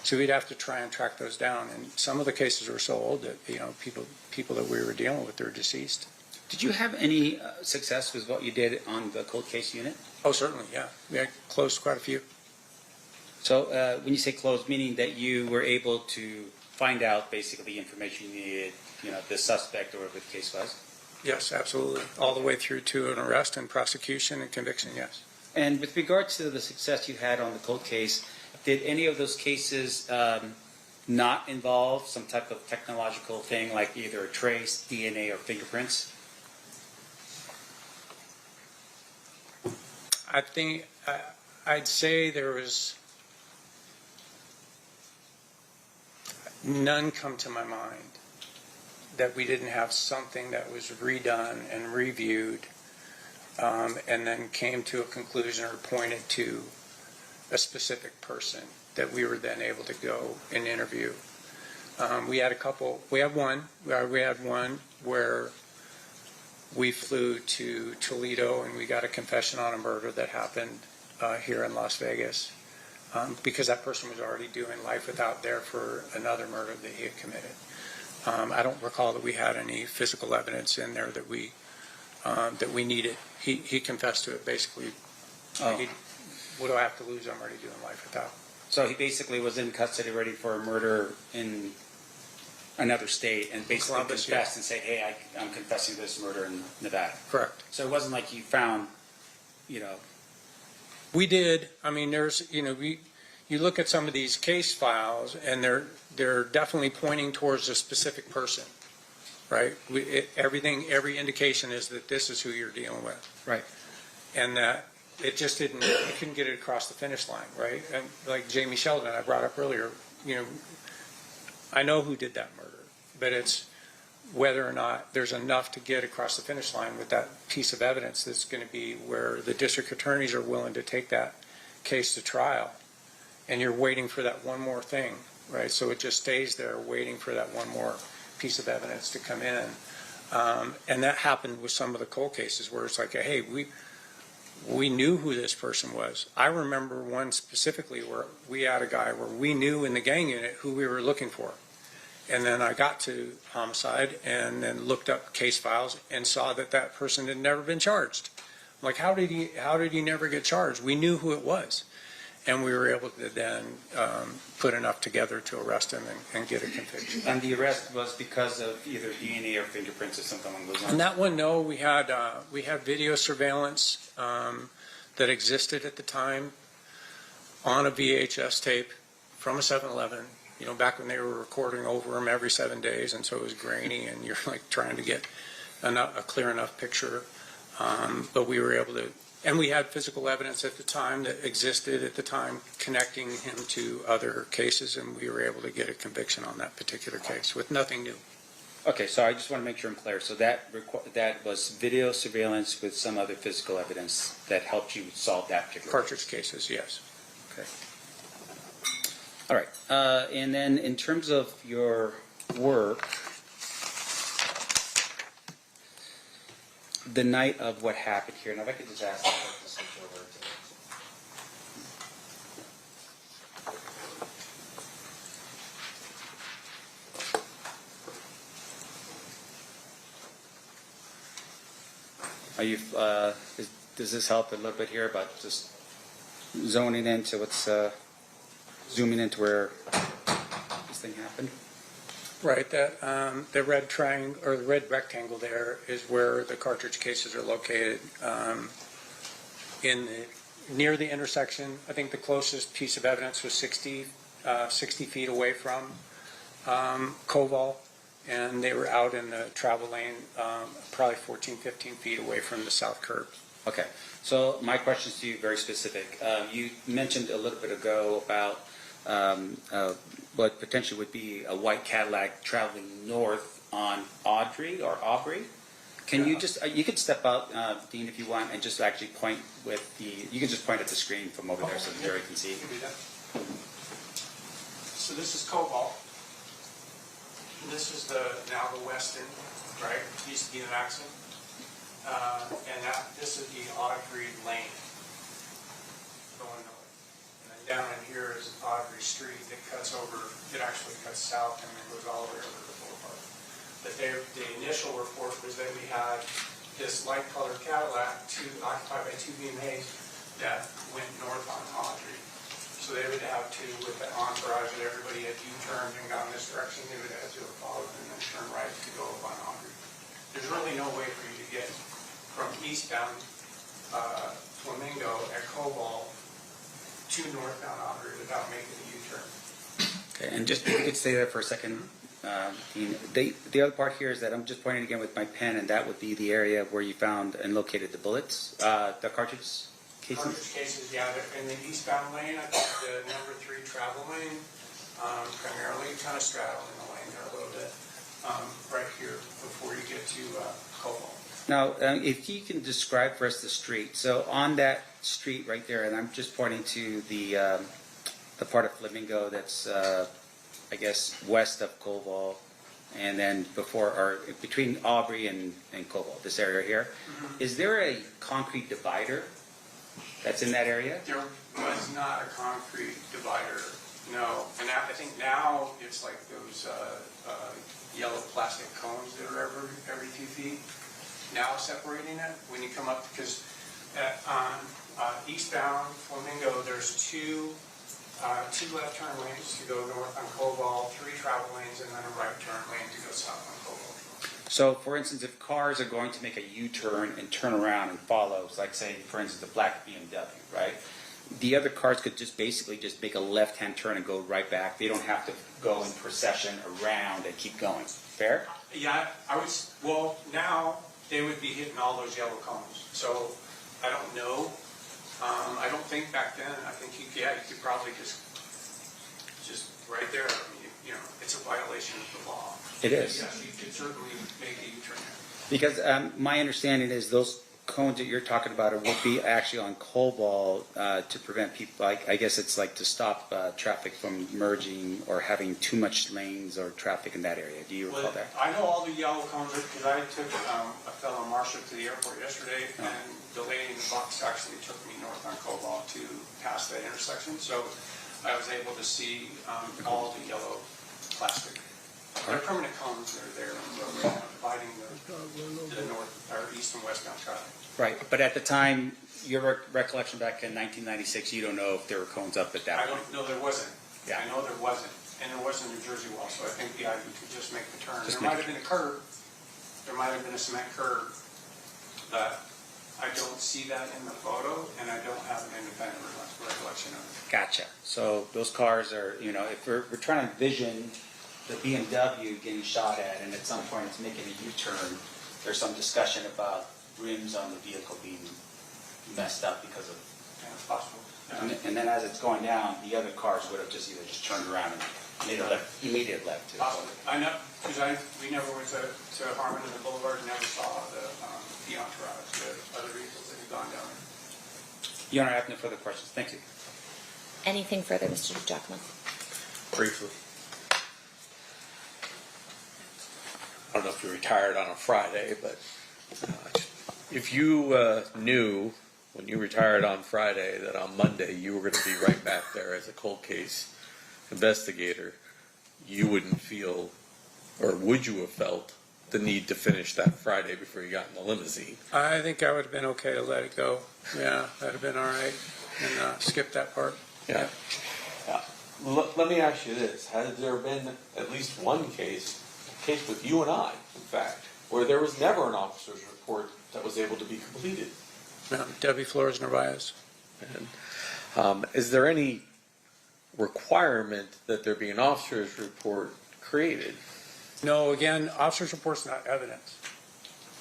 So we'd have to try and track those down. And some of the cases were so old that, people that we were dealing with, they're deceased. Did you have any success with what you did on the cold case unit? Oh, certainly, yeah. We had closed quite a few. So when you say closed, meaning that you were able to find out basically the information you needed, the suspect or whatever the case was? Yes, absolutely. All the way through to an arrest and prosecution and conviction, yes. And with regard to the success you had on the cold case, did any of those cases not involve some type of technological thing like either a trace, DNA, or fingerprints? I think I'd say there was none come to my mind that we didn't have something that was redone and reviewed and then came to a conclusion or pointed to a specific person that we were then able to go and interview. We had one where we flew to Toledo and we got a confession on a murder that happened here in Las Vegas because that person was already doing life without there for another murder that he had committed. I don't recall that we had any physical evidence in there that we needed. He confessed to it basically. What do I have to lose? I'm already doing life without. So he basically was in custody ready for a murder in another state and basically Columbus, confessed and said, hey, I'm confessing to this murder in Nevada. Correct. So it wasn't like you found, We did. I mean, you look at some of these case files and they're definitely pointing towards a specific person, right? Every indication is that this is who you're dealing with. Right. And that it just didn't, you couldn't get it across the finish line, right? And like Jamie Sheldon, I brought up earlier, I know who did that murder, but it's whether or not there's enough to get across the finish line with that piece of evidence that's going to be where the district attorneys are willing to take that case to trial. And you're waiting for that one more thing, right? So it just stays there waiting for that one more piece of evidence to come in. And that happened with some of the cold cases where it's like, hey, we knew who this person was. I remember one specifically where we had a guy where we knew in the gang unit who we were looking for. And then I got to homicide and then looked up case files and saw that that person had never been charged. I'm like, how did he never get charged? We knew who it was. And we were able to then put enough together to arrest him and get a conviction. And the arrest was because of either DNA or fingerprints or something along those lines? On that one, no. We had video surveillance that existed at the time on a VHS tape from a 7-Eleven. Back when they were recording over them every 7 days, and so it was grainy, and you're like trying to get a clear enough picture. But we were able to. And we had physical evidence at the time that existed at the time connecting him to other cases, and we were able to get a conviction on that particular case with nothing new. Okay, so I just want to make sure I'm clear. So that was video surveillance with some other physical evidence that helped you solve that particular Cartridge cases, yes. Okay. All right. And then in terms of your work, the night of what happened here, now if I could just ask to switch over to Are you? Does this help a little bit here about just zoning into what's zooming into where this thing happened? Right. That the red triangle or the red rectangle there is where the cartridge cases are located. Near the intersection, I think the closest piece of evidence was 60 feet away from Koval, and they were out in the travel lane, probably 14, 15 feet away from the south curb. Okay. So my question to you very specific. You mentioned a little bit ago about what potentially would be a white Cadillac traveling north on Audrey or Aubrey. Can you just, you could step out, Dean, if you want, and just actually point with you can just point at the screen from over there so the jury can see. So this is Cobalt. This is now the west end, right? Used to be an accident. And this is the Audrey Lane going north. And then down in here is Audrey Street that cuts over, it actually cuts south and then goes all the way over to the boulevard. But the initial report was that we had this light colored Cadillac occupied by two BMAs that went north on Audrey. So they would have to, with the entourage and everybody had U-turned and gone this direction, they would have to have followed and then turn right to go up on Audrey. There's really no way for you to get from eastbound Flamingo at Cobalt to northbound Audrey without making a U-turn. Okay, and just if you could stay there for a second, Dean. The other part here is that I'm just pointing again with my pen, and that would be the area where you found and located the bullets, the cartridge cases? Cartridge cases, yeah, they're in the eastbound lane. I think the number 3 travel lane, primarily kind of straddling the lane there a little bit, right here before you get to Cobalt. Now, if you can describe for us the street. So on that street right there, and I'm just pointing to the part of Flamingo that's, I guess, west of Cobalt, and then before or between Aubrey and Cobalt, this area here. Mm-hmm. Is there a concrete divider that's in that area? There was not a concrete divider, no. And I think now it's like those yellow plastic cones that are every 2 feet. Now separating it when you come up, because on eastbound Flamingo, there's two left turn lanes to go north on Cobalt, 3 travel lanes, and then a right turn lane to go south on Cobalt. So, for instance, if cars are going to make a U-turn and turn around and follow, like say, for instance, the black BMW, right? The other cars could just basically just make a left-hand turn and go right back. They don't have to go in procession around and keep going. Fair? Yeah, well, now they would be hitting all those yellow cones. So, I don't know. I don't think back then, I think you could probably just right there, I mean, it's a violation of the law. It is. Yes, you could certainly make a U-turn. Because my understanding is those cones that you're talking about would be actually on Cobalt to prevent people, I guess it's like to stop traffic from merging or having too much lanes or traffic in that area. Do you recall that? I know all the yellow cones because I took a fellow marshal to the airport yesterday, and the lady in the box actually took me north on Cobalt to pass that intersection. So I was able to see all the yellow plastic. They're permanent cones that are there on the road right now, dividing the north or east and westbound traffic. Right, but at the time, your recollection back in 1996, you don't know if there were cones up at that I point. don't know there wasn't. Yeah. I know there wasn't, and there wasn't a New Jersey wall, so I think you could just make the turn. Just There might make have been a curb. There might have been a cement curb, but I don't see that in the photo, and I don't have an independent recollection of it. Gotcha. So those cars are, if we're trying to envision the BMW getting shot at, and at some point it's making a U-turn, there's some discussion about rims on the vehicle being messed up because of. Yeah, it's possible. And then as it's going down, the other cars would have just either just turned around and made a immediate left. Possibly. I know, because we never went to Harmon and the Boulevard, never saw the entourage, the other vehicles that had gone down there. Your Honor, I have no further questions. Thank you. Anything further, Mr. Giacomo? Briefly. I don't know if you're retired on a Friday, but if you knew when you retired on Friday that on Monday you were going to be right back there as a cold case investigator, you wouldn't feel, or would you have felt, the need to finish that Friday before you got in the limousine? I think I would have been okay to let it go. Yeah, that'd have been all right, and skip that part. Yeah. Let me ask you this. Has there been at least one case with you and I, in fact, where there was never an officer's report that was able to be completed? No, Debbie Flores Narvaez. And, is there any requirement that there be an officer's report created? No, again, officer's report's not evidence,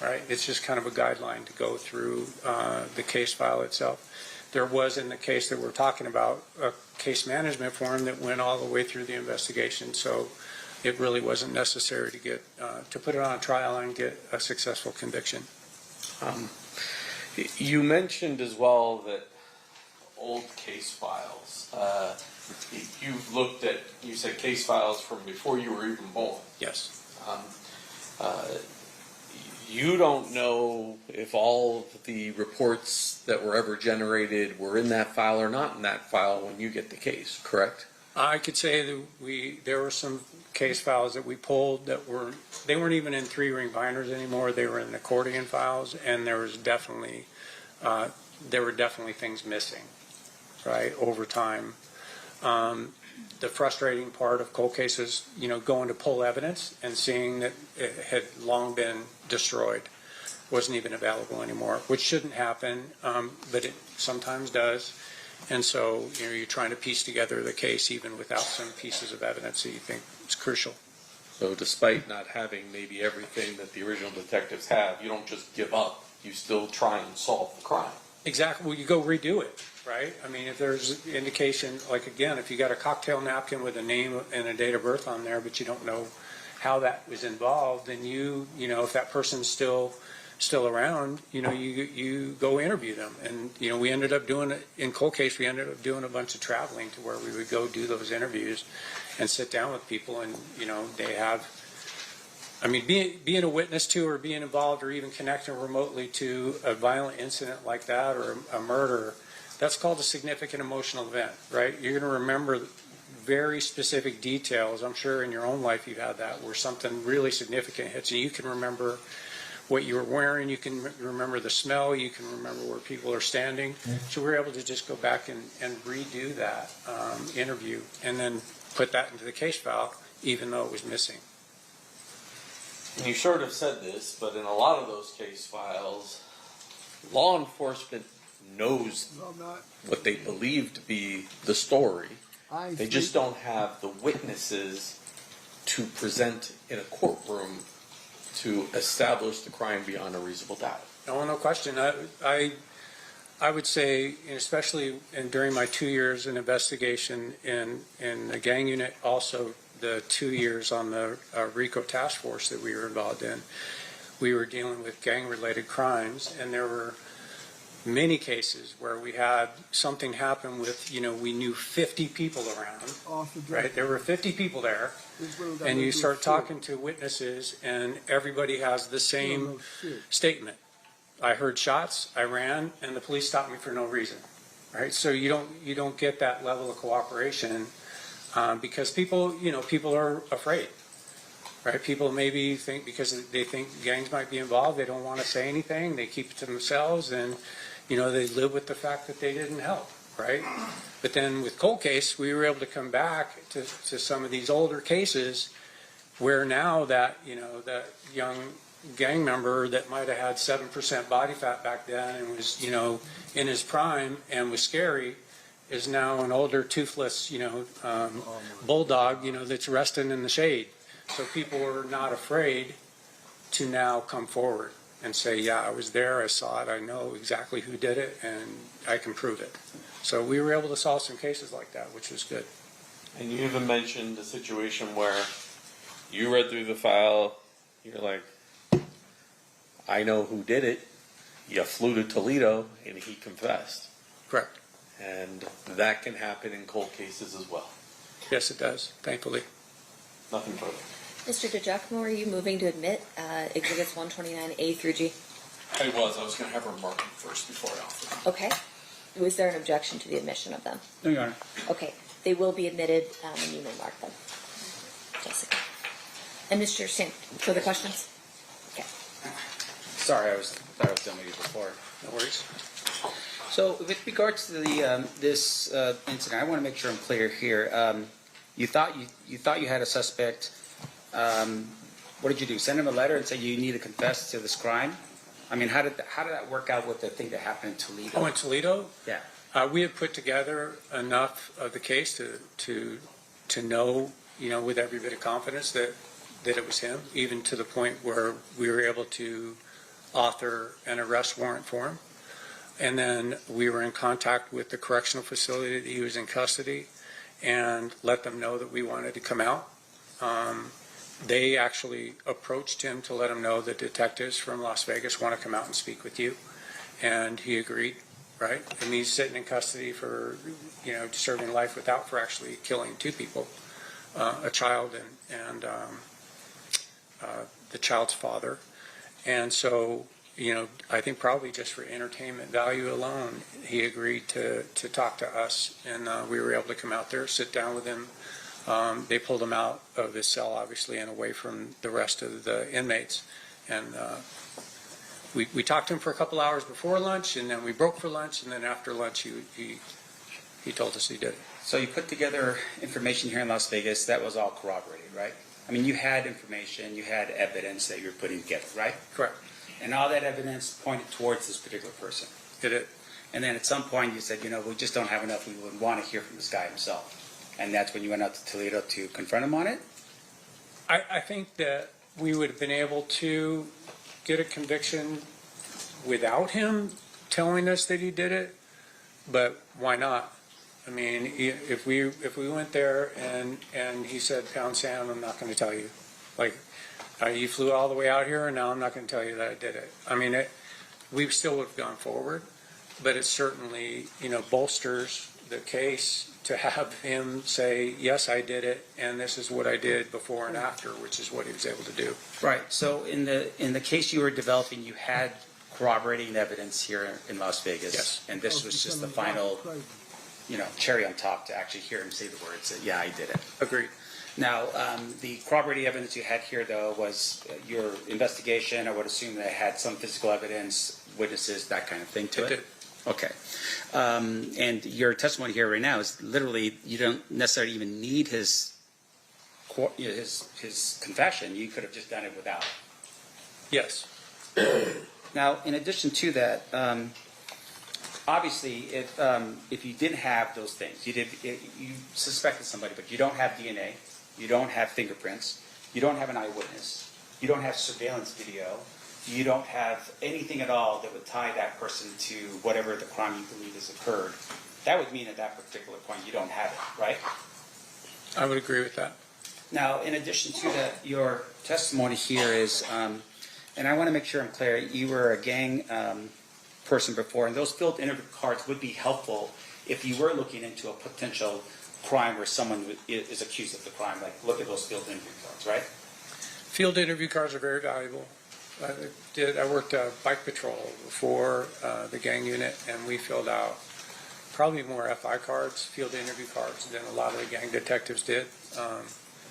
right? It's just kind of a guideline to go through the case file itself. there was in the case that we're talking about a case management form that went all the way through the investigation. So it really wasn't necessary to get to put it on a trial and get a successful conviction. You mentioned as well that old case files. You've looked at, you said case files from before you were even born. Yes. You don't know if all of the reports that were ever generated were in that file or not in that file when you get the case, correct? I could say that there were some case files that we pulled that they weren't even in 3-ring binders anymore. They were in accordion files, and there were definitely things missing, right, over time. The frustrating part of cold cases, going to pull evidence and seeing that it had long been destroyed, wasn't even available anymore, which shouldn't happen, but it sometimes does. And so, you're trying to piece together the case even without some pieces of evidence that you think is crucial. So despite not having maybe everything that the original detectives have, you don't just give up. You still try and solve the crime. Exactly. Well, you go redo it, right? I mean, if there's indication, like again, if you got a cocktail napkin with a name and a date of birth on there, but you don't know how that was involved, then if that person's still around, you go interview them. And, we ended up doing it in cold case. We ended up doing a bunch of traveling to where we would go do those interviews and sit down with people, and, they have, being a witness to or being involved or even connecting remotely to a violent incident like that or a murder, that's called a significant emotional event, right? You're going to remember very specific details. I'm sure in your own life you've had that, where something really significant hits you. You can remember what you were wearing, you can remember the smell, you can remember where people are standing. So we're able to just go back and redo that interview and then put that into the case file, even though it was missing. You sort of said this, but in a lot of those case files, law enforcement knows what they believe to be the story. They just don't have the witnesses to present in a courtroom to establish the crime beyond a reasonable doubt. No question. I would say, especially during my 2 years in investigation in the gang unit, also the 2 years on the RICO task force that we were involved in, we were dealing with gang-related crimes, and there were many cases where we had something happen with, we knew 50 people around, right? There were 50 people there, and you start talking to witnesses, and everybody has the same statement. I heard shots, I ran, and the police stopped me for no reason, right? So you don't get that level of cooperation because people are afraid, right? People maybe think because they think gangs might be involved, they don't want to say anything, they keep it to themselves, and they live with the fact that they didn't help, right? But then with cold case, we were able to come back to some of these older cases where now that, that young gang member that might have had 7% body fat back then and was, in his prime and was scary is now an older toothless, bulldog, that's resting in the shade. So people are not afraid to now come forward and say, yeah, I was there, I saw it, I know exactly who did it, and I can prove it. So we were able to solve some cases like that, which was good. And you even mentioned a situation where you read through the file, you're like, I know who did it. You flew to Toledo, and he confessed. Correct. And that can happen in cold cases as well. Yes, it does, thankfully. Nothing further. Mr. DiGiacomo, are you moving to admit Exhibits 129A through G? I was going to have her mark them first before I offer them. Okay. Was there an objection to the admission of them? No, Your Honor. Okay. They will be admitted, and you may mark them. Jessica. And Mr. Singh, further questions? Okay. Sorry, I thought I was done with you before. No worries. So, with regards to the this incident, I want to make sure I'm clear here. You thought you had a suspect. What did you do? Send him a letter and say you need to confess to this crime? I mean, how did that work out with the thing that happened in Toledo? Oh, in Toledo? Yeah. We had put together enough of the case to know, with every bit of confidence that it was him, even to the point where we were able to author an arrest warrant for him. And then we were in contact with the correctional facility that he was in custody and let them know that we wanted to come out. They actually approached him to let him know that detectives from Las Vegas want to come out and speak with you. And he agreed, right? And he's sitting in custody for, serving life without for actually killing two people, a child and the child's father. And so, I think probably just for entertainment value alone, he agreed to talk to us, and we were able to come out there, sit down with him. They pulled him out of his cell, obviously, and away from the rest of the inmates. And we talked to him for a couple hours before lunch, and then we broke for lunch, and then after lunch, he told us he did it. So you put together information here in Las Vegas that was all corroborated, right? I mean, you had information, you had evidence that you were putting together, right? Correct. And all that evidence pointed towards this particular person. Did it? And then at some point you said, we just don't have enough. We would want to hear from this guy himself. And that's when you went out to Toledo to confront him on it? I think that we would have been able to get a conviction without him telling us that he did it, but why not? I mean, if we went there and he said, pound sand, I'm not going to tell you. Like, you flew all the way out here, and now I'm not going to tell you that I did it. I mean, we still would have gone forward, but it certainly, bolsters the case to have him say, yes, I did it, and this is what I did before and after, which is what he was able to do. Right. So in the case you were developing, you had corroborating evidence here in Las Vegas. Yes. And this was just the final, cherry on top to actually hear him say the words that, yeah, I did it. Agreed. Now, the corroborating evidence you had here, though, was your investigation. I would assume that it had some physical evidence, witnesses, that kind of thing to it. It did. Okay. And your testimony here right now is literally, you don't necessarily even need his confession. You could have just done it without. Yes. Now, in addition to that, obviously, if you didn't have those things, you suspected somebody, but you don't have DNA, you don't have fingerprints, you don't have an eyewitness, you don't have surveillance video, you don't have anything at all that would tie that person to whatever the crime you believe has occurred, that would mean at that particular point you don't have it, right? I would agree with that. Now, in addition to that, your testimony here is, and I want to make sure I'm clear, you were a gang person before, and those filled interview cards would be helpful if you were looking into a potential crime where someone is accused of the crime. Like, look at those field interview cards, right? Field interview cards are very valuable. I worked bike patrol before the gang unit, and we filled out probably more FI cards, field interview cards, than a lot of the gang detectives did.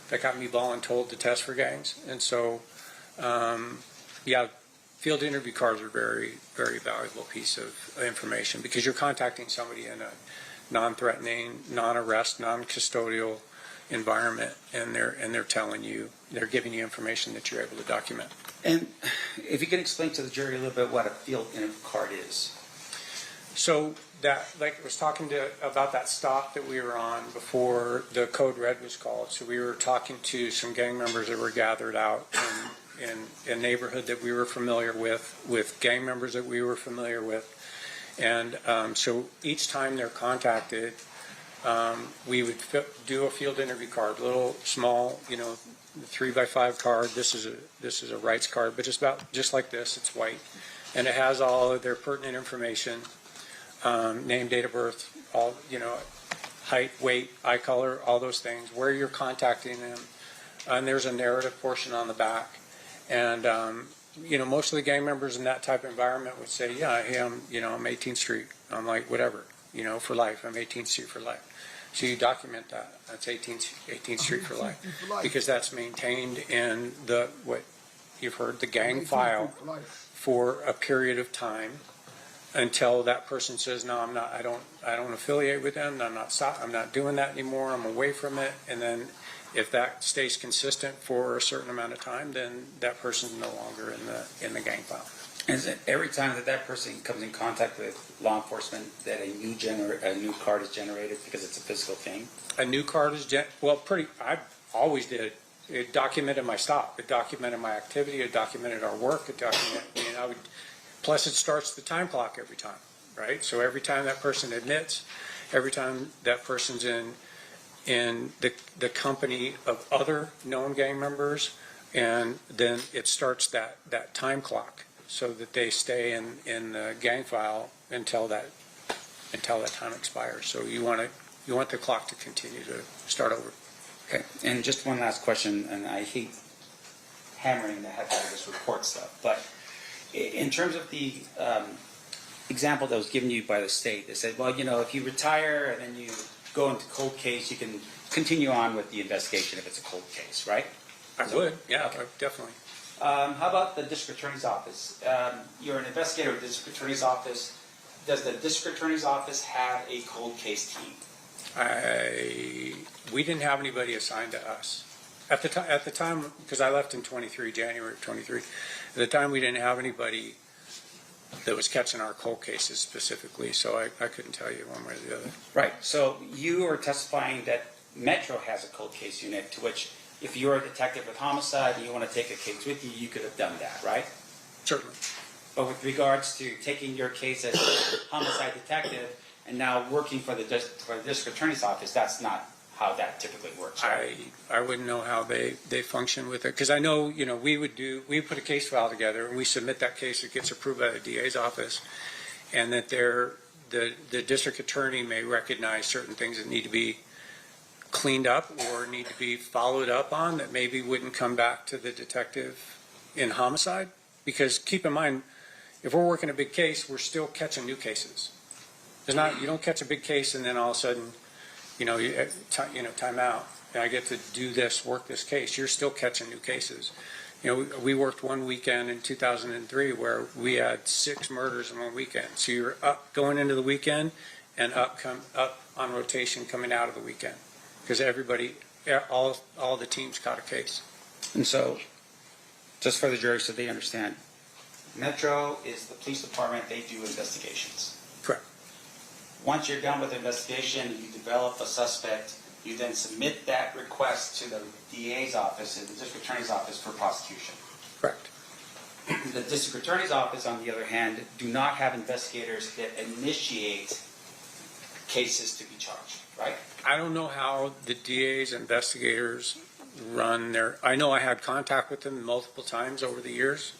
That got me voluntold to test for gangs, and so field interview cards are very, very valuable piece of information because you're contacting somebody in a non-threatening, non-arrest, non-custodial environment, and they're telling you, they're giving you information that you're able to document. And if you can explain to the jury a little bit what a field interview card is. So that, like I was talking about that stop that we were on before the code red was called. So we were talking to some gang members that were gathered out in a neighborhood that we were familiar with gang members that we were familiar with. And so each time they're contacted, we would do a field interview card, little small, 3x5 card. This is a Wright's card, but it's about just like this. It's white, and it has all of their pertinent information, name, date of birth, all height, weight, eye color, all those things, where you're contacting them, and there's a narrative portion on the back. And most of the gang members in that type of environment would say, yeah, hey, I'm 18th Street. I'm like, whatever, for life. I'm 18th Street for life. So you document that. That's 18th Street for life, because that's maintained in what you've heard, the gang file for a period of time until that person says, no, I'm not. I don't affiliate with them. I'm not doing that anymore. I'm away from it. And then if that stays consistent for a certain amount of time, then that person's no longer in the gang file. And is it every time that person comes in contact with law enforcement that a new card is generated because it's a physical thing? A new card is I always did. It documented my stop. It documented my activity. It documented our work. It documented. Plus, it starts the time clock every time. right? So every time that person admits, every time that person's in the company of other known gang members, and then it starts that time clock so that they stay in the gang file until that time expires. So you want the clock to continue to start over. Okay, and just one last question, and I hate hammering the heck out of this report stuff, but in terms of the example that was given you by the state, they said, well, if you retire and then you go into cold case, you can continue on with the investigation if it's a cold case, right? I would, yeah, definitely. How about the district attorney's office? You're an investigator with the district attorney's office. Does the district attorney's office have a cold case team? We didn't have anybody assigned to us. At the time, because I left in January of 23, at the time we didn't have anybody that was catching our cold cases specifically, so I couldn't tell you one way or the other. Right, so you are testifying that Metro has a cold case unit, to which if you're a detective with homicide and you want to take a case with you, you could have done that, right? Certainly. But with regards to taking your case as a homicide detective and now working for the district attorney's office, that's not how that typically works, right? I wouldn't know how they function with it, because I know, we put a case file together and we submit that case, it gets approved by the DA's office, and that the district attorney may recognize certain things that need to be cleaned up or need to be followed up on that maybe wouldn't come back to the detective in homicide. Because keep in mind, if we're working a big case, we're still catching new cases. You don't catch a big case and then all of a sudden, time out, and I get to work this case. You're still catching new cases. We worked one weekend in 2003 where we had 6 murders in one weekend. So you're up going into the weekend and up on rotation coming out of the weekend, because all the teams caught a case. And so, just for the jury so they understand, Metro is the police department, they do investigations. Correct. Once you're done with the investigation, you develop a suspect, you then submit that request to the DA's office and the district attorney's office for prosecution. Correct. The district attorney's office, on the other hand, do not have investigators that initiate cases to be charged, right? I don't know how the DA's investigators run their. I know I had contact with them multiple times over the years,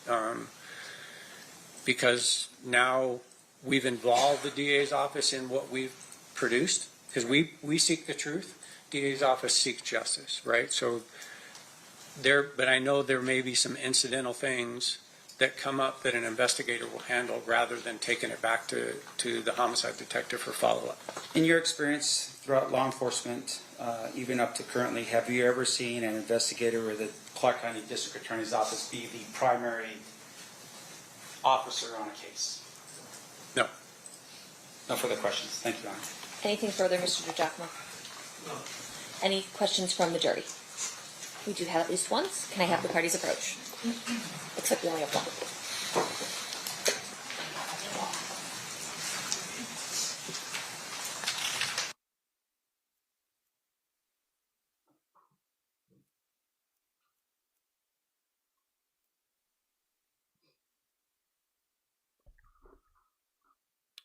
because now we've involved the DA's office in what we've produced, because we seek the truth. DA's office seeks justice, right? So but I know there may be some incidental things that come up that an investigator will handle rather than taking it back to the homicide detective for follow-up. In your experience throughout law enforcement, even up to currently, have you ever seen an investigator or the Clark County District Attorney's Office be the primary officer on a case? No. No further questions. Thank you, Your Honor. Anything further, Mr. DiGiacomo? No. Any questions from the jury? We do have at least one. Can I have the parties approach? Except we only have one.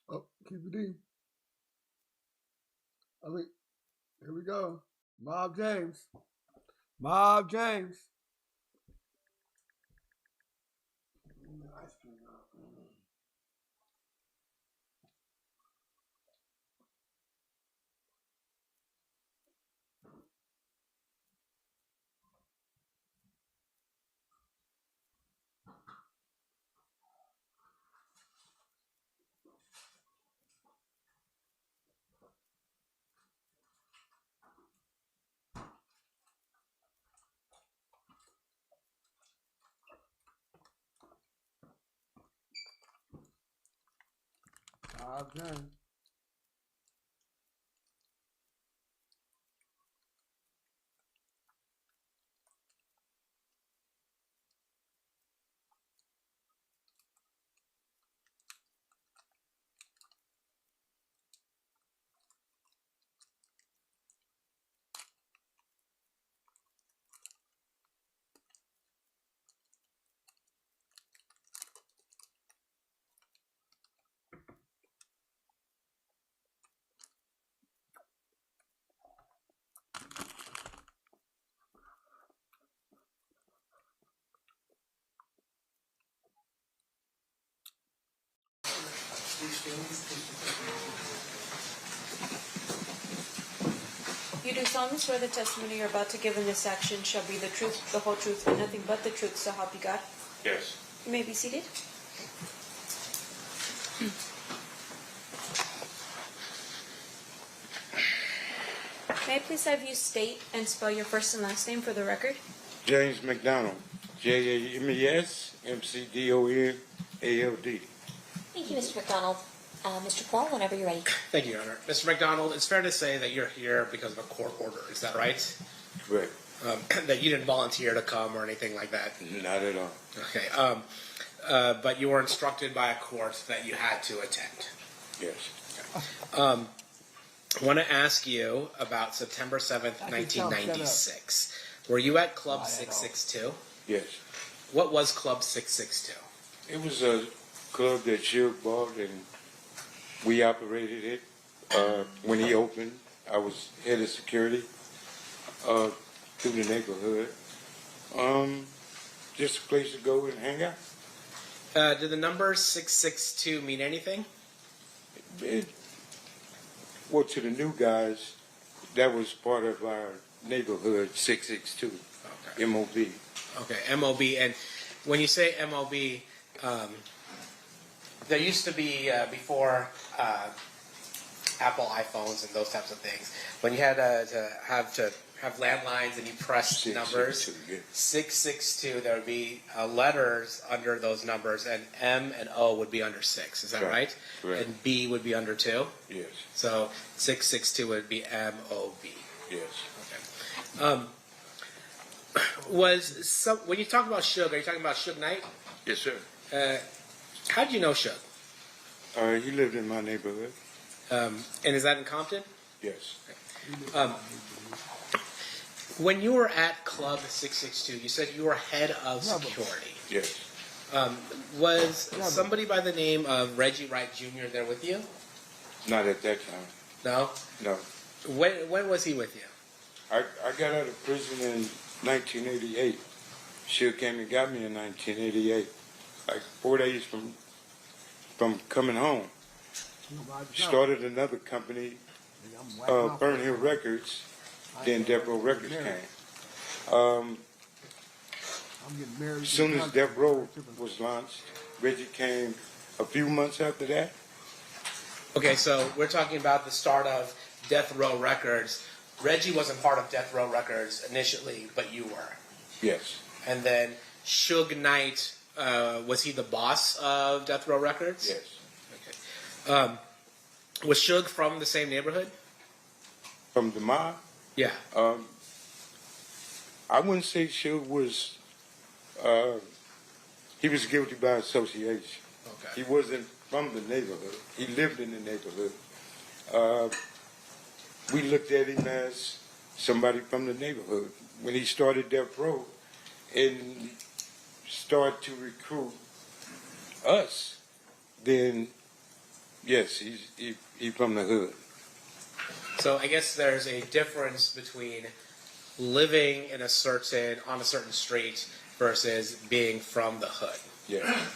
Oh, keep it in. Here we go. Mob James. Mob James. Mob James. You do solemnly swear the testimony you're about to give in this action shall be the truth, the whole truth, and nothing but the truth, so help you God? Yes. You may be seated. May I please have you state and spell your first and last name for the record? James McDonald, JAMES-McDonald-ALD. Thank you, Mr. McDonald. Mr. Paul, whenever you're ready. Thank you, Your Honor. Mr. McDonald, it's fair to say that you're here because of a court order. Is that right? Correct. That you didn't volunteer to come or anything like that? Not at all. Okay. But you were instructed by a court that you had to attend? Yes. I want to ask you about September 7th, 1996. Were you at Club 662? Yes. What was Club 662? It was a club that Suge bought, and we operated it. When he opened, I was head of security through the neighborhood. Just a place to go and hang out. Did the number 662 mean anything? Well, to the new guys, that was part of our neighborhood, 662, okay. MOB. Okay, MOB. And when you say MOB, there used to be, before Apple iPhones and those types of things, when you had to have landlines and you pressed numbers, 662, there would be letters under those numbers, and M and O would be under 6. Is that right? Right. And B would be under 2? Yes. So 662 would be MOB. Yes. Okay. When you talk about Suge, are you talking about Suge Knight? Yes, sir. How do you know Suge? He lived in my neighborhood. And is that in Compton? Yes. When you were at Club 662, you said you were head of security. Yes. Was somebody by the name of Reggie Wright Jr. there with you? Not at that time. No? No. When was he with you? I got out of prison in 1988. Suge came and got me in 1988. Like 4 days from coming home. Started another company, Burn Hill Records. Then Death Row Records came. As soon as Death Row was launched, Reggie came a few months after that. Okay, so we're talking about the start of Death Row Records. Reggie wasn't part of Death Row Records initially, but you were. Yes. And then Suge Knight, was he the boss of Death Row Records? Yes. Okay. Was Suge from the same neighborhood? From the mob? Yeah. I wouldn't say Suge was, he was guilty by association. Okay. He wasn't from the neighborhood. He lived in the neighborhood. We looked at him as somebody from the neighborhood. When he started Death Row and started to recruit us, then yes, he's from the hood. So I guess there's a difference between living on a certain street versus being from the hood. Yeah.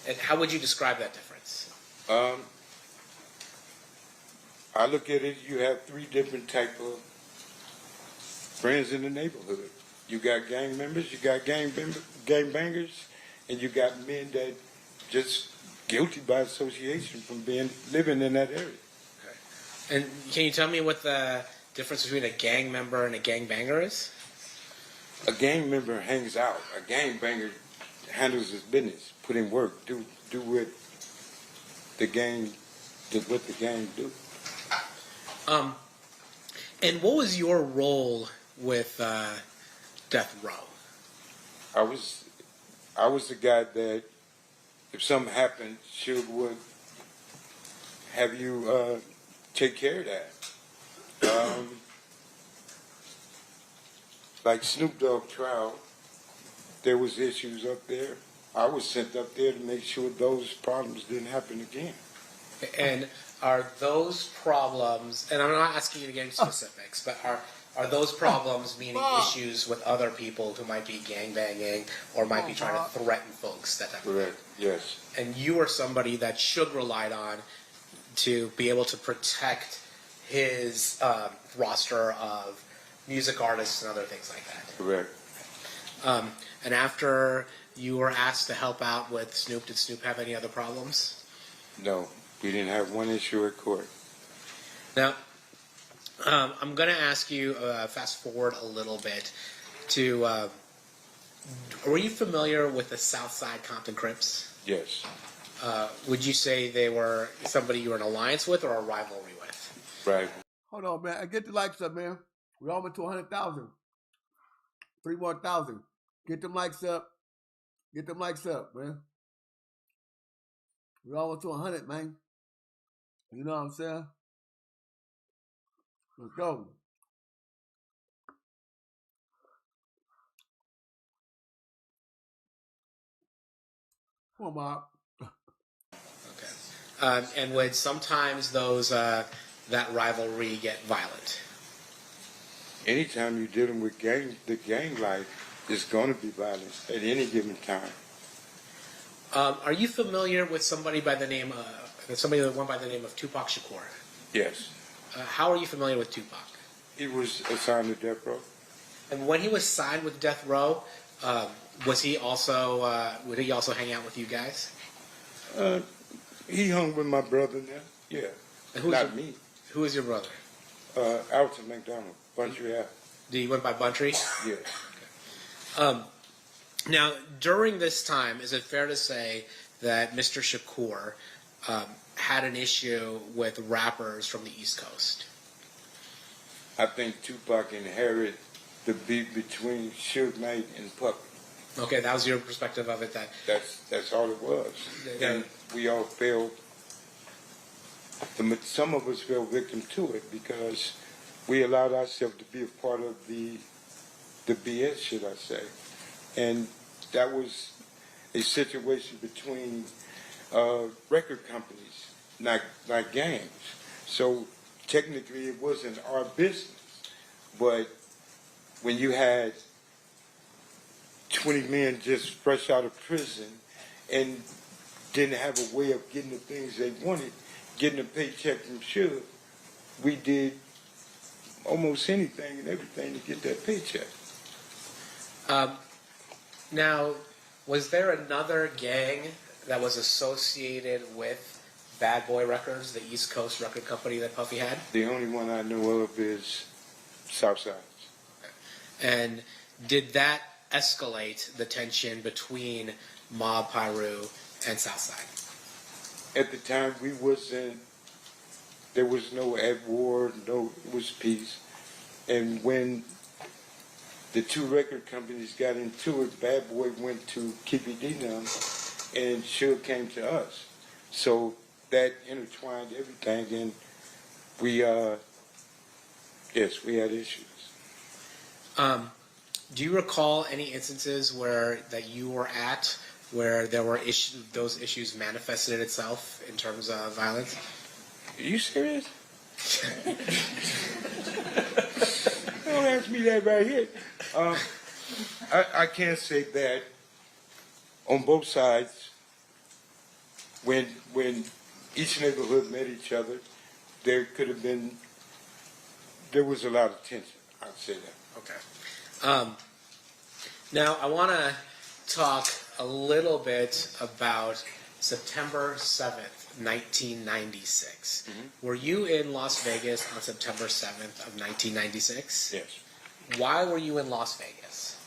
And how would you describe that difference? I look at it, you have 3 different type of friends in the neighborhood. You got gang members, you got gang bangers, and you got men that just guilty by association from living in that area. And can you tell me what the difference between a gang member and a gang banger is? A gang member hangs out. A gang banger handles his business, put in work, do what the gang do. And what was your role with Death Row? I was the guy that if something happened, Suge would have you take care of that. Like Snoop Dogg trial, there was issues up there. I was sent up there to make sure those problems didn't happen again. And are those problems, and I'm not asking you to get into specifics, but are those problems meaning issues with other people who might be gangbanging or might be trying to threaten folks, that type of thing? Correct, yes. And you are somebody that Suge relied on to be able to protect his roster of music artists and other things like that. Correct. And after you were asked to help out with Snoop, did Snoop have any other problems? No, we didn't have one issue at court. Now, I'm going to ask you, fast forward a little bit, to were you familiar with the Southside Compton Crips? Yes. Would you say they were somebody you were in alliance with or a rivalry with? Right. Hold on, man. Get the likes up, man. We're almost to 100,000. 3 more thousand. Get them likes up. Get them likes up, man. We're almost to 100, man. You know what I'm saying? Let's go. Come on, Bob. And would sometimes those that rivalry get violent? Anytime you're dealing with the gang life, it's going to be violent at any given time. Are you familiar with somebody by the name that went by the name of Tupac Shakur? Yes. How are you familiar with Tupac? He was assigned to death row. And when he was signed with Death Row, would he also hang out with you guys? He hung with my brother now. Yeah. Not me. Who is your brother? Alton McDonald, Buntry Ave. Did he went by Buntry? Yeah. Okay. Now, during this time, is it fair to say that Mr. Shakur had an issue with rappers from the East Coast? I think Tupac inherited the beef between Suge Knight and Puppy. Okay, that was your perspective of it. That's all it was. And we all fell. Some of us fell victim to it because we allowed ourselves to be a part of the BS, should I say? And that was a situation between record companies, not gangs. So technically, it wasn't our business. But when you had 20 men just fresh out of prison and didn't have a way of getting the things they wanted, getting a paycheck from Suge, we did almost anything and everything to get that paycheck. Now, was there another gang that was associated with Bad Boy Records, the East Coast record company that Puffy had? The only one I know of is Southside. And did that escalate the tension between Mob Piru and Southside? At the time, there was no at war, it was peace. And when the two record companies got into it, Bad Boy went to Keefe and Suge came to us. So that intertwined everything, and we had issues. Do you recall any instances that you were at where there were those issues manifested itself in terms of violence? Are you serious? Don't ask me that right here. I can't say that on both sides. When each neighborhood met each other, there was a lot of tension. I'd say that. Okay. Now, I want to talk a little bit about September 7th, 1996. Mm-hmm. Were you in Las Vegas on September 7th of 1996? Yes. Why were you in Las Vegas?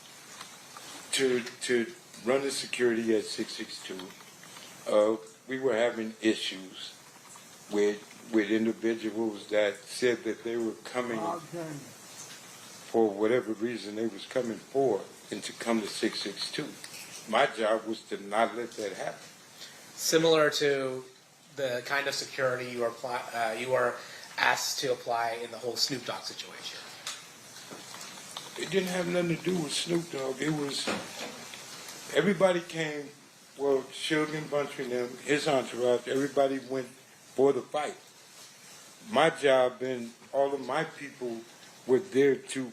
To run the security at 662. We were having issues with individuals that said that they were coming for whatever reason they was coming for, and to come to 662. My job was to not let that happen. Similar to the kind of security you were asked to apply in the whole Snoop Dogg situation. It didn't have nothing to do with Snoop Dogg. It was, everybody came, well, Suge and Buntry and them, his entourage, everybody went for the fight. My job and all of my people were there to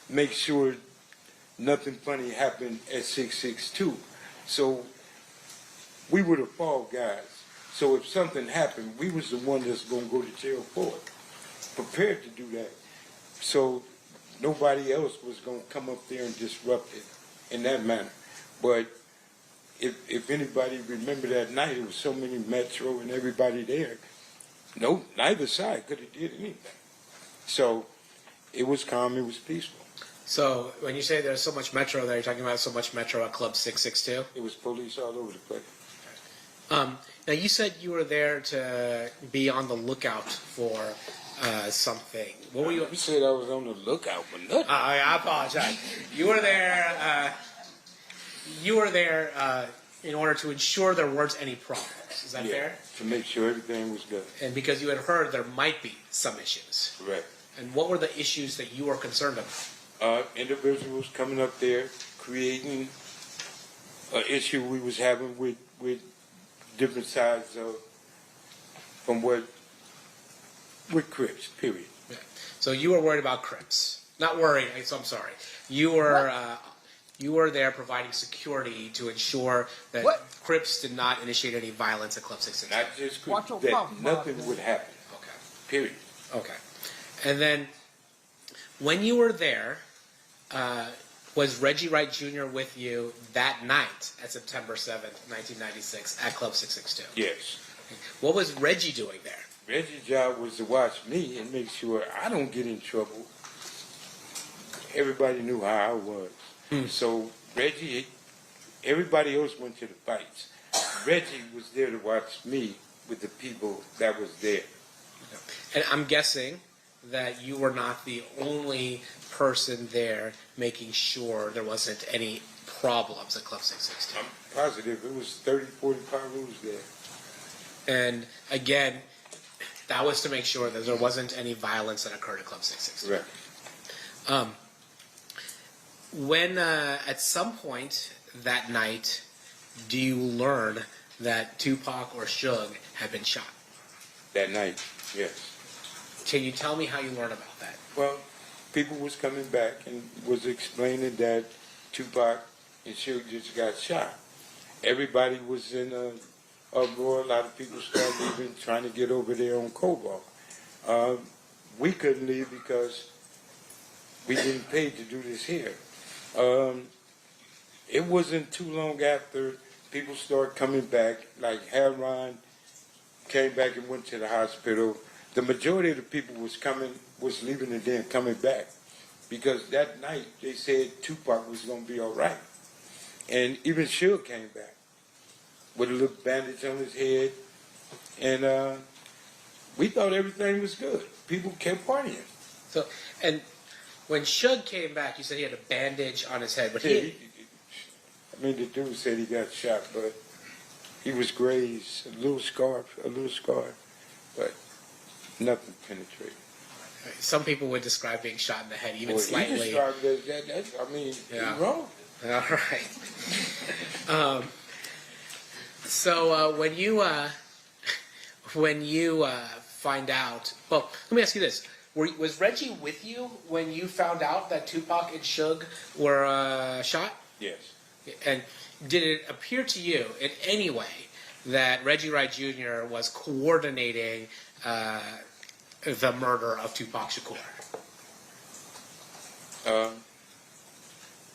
make sure nothing funny happened at 662. So we were the fall guys. So if something happened, we was the one that's going to go to jail for it, prepared to do that. So nobody else was going to come up there and disrupt it in that manner. But if anybody remember that night, it was so many Metro and everybody there. No, neither side could have did anything. So it was calm, it was peaceful. So when you say there's so much Metro there, you're talking about so much Metro at Club 662? It was police all over the place. Now you said you were there to be on the lookout for something. What were you? You said I was on the lookout for nothing. I apologize. You were there. You were there in order to ensure there weren't any problems. Is that fair? To make sure everything was good. And because you had heard there might be some issues. Right. And what were the issues that you were concerned about? Individuals coming up there creating an issue we was having with different sides of from with Crips, period. Yeah. So you were worried about Crips. Not worried, so I'm sorry. You were you were there providing security to ensure that Crips did not initiate any violence at Club 662. Not just Crips, that nothing would happen. Okay. Period. Okay. And then when you were there, was Reggie Wright Jr. with you that night at September 7th, 1996 at Club 662? Yes. What was Reggie doing there? Reggie's job was to watch me and make sure I don't get in trouble. Everybody knew how I was. So Reggie, everybody else went to the fights. Reggie was there to watch me with the people that was there. And I'm guessing that you were not the only person there making sure there wasn't any problems at Club 662. I'm positive it was 30, 45 rooms there. And again, that was to make sure that there wasn't any violence that occurred at Club 662. Right. When at some point that night, do you learn that Tupac or Suge had been shot? That night, yes. Can you tell me how you learned about that? Well, people was coming back and was explaining that Tupac and Suge just got shot. Everybody was in a uproar. A lot of people started leaving, trying to get over there on Cobalt. We couldn't leave because we didn't pay to do this here. It wasn't too long after people started coming back, like Haron came back and went to the hospital. The majority of the people was leaving and then coming back because that night they said Tupac was going to be all right. And even Suge came back with a little bandage on his head. And we thought everything was good. People kept partying. So, and when Suge came back, you said he had a bandage on his head, but the dude said he got shot, but he was grazed, a little scar, but nothing penetrated. Some people would describe being shot in the head, even slightly. He described that, you're wrong. All right. So when you find out, well, let me ask you this. Was Reggie with you when you found out that Tupac and Suge were shot? Yes. And did it appear to you in any way that Reggie Wright Jr. was coordinating the murder of Tupac Shakur?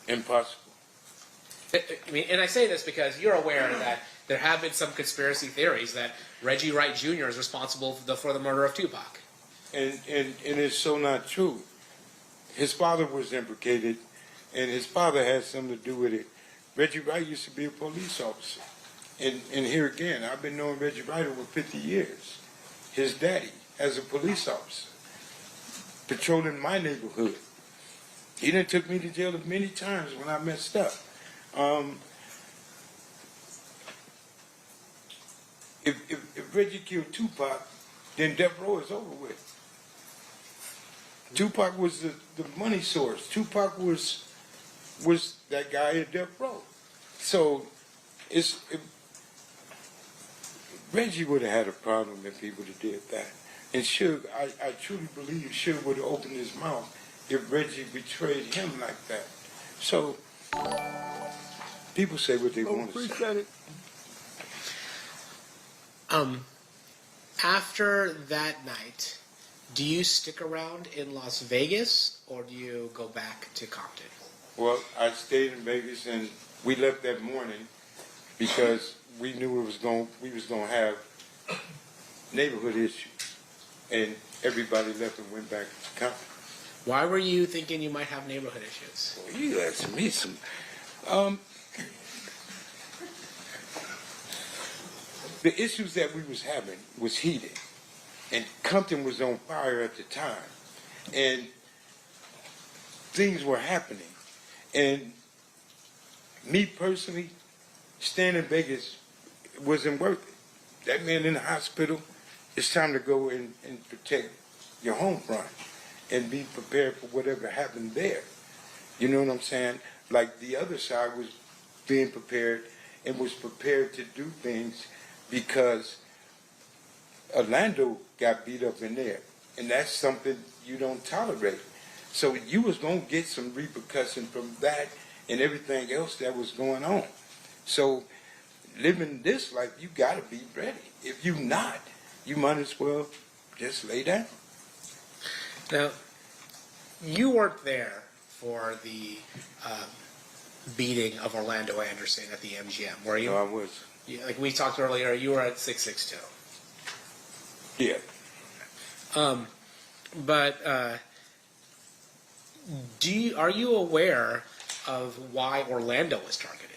Impossible. I mean, and I say this because you're aware that there have been some conspiracy theories that Reggie Wright Jr. is responsible for the murder of Tupac. And it's so not true. His father was implicated, and his father had something to do with it. Reggie Wright used to be a police officer. And here again, I've been knowing Reggie Wright over 50 years. His daddy, as a police officer, patrolling my neighborhood. He done took me to jail many times when I messed up. If Reggie killed Tupac, then death row is over with. Tupac was the money source. Tupac was that guy at death row. So Reggie would have had a problem if he would have did that. And Suge, I truly believe Suge would have opened his mouth if Reggie betrayed him like that. So people say what they want to say. Appreciate it. After that night, do you stick around in Las Vegas or do you go back to Compton? Well, I stayed in Vegas and we left that morning because we knew we was going to have neighborhood issues, and everybody left and went back to Compton. Why were you thinking you might have neighborhood issues? Well, you asking me some. The issues that we was having was heated, and Compton was on fire at the time, and things were happening. And me personally, staying in Vegas wasn't worth it. That man in the hospital, it's time to go and protect your home front and be prepared for whatever happened there. You know what I'm saying? Like the other side was being prepared and was prepared to do things because Orlando got beat up in there. And that's something you don't tolerate. So you was going to get some repercussion from that and everything else that was going on. So living this life, you got to be ready. If you not, you might as well just lay down. Now, you weren't there for the beating of Orlando Anderson at the MGM, were you? No, I was. Yeah, like we talked earlier, you were at 662. Yeah. But are you aware of why Orlando was targeted?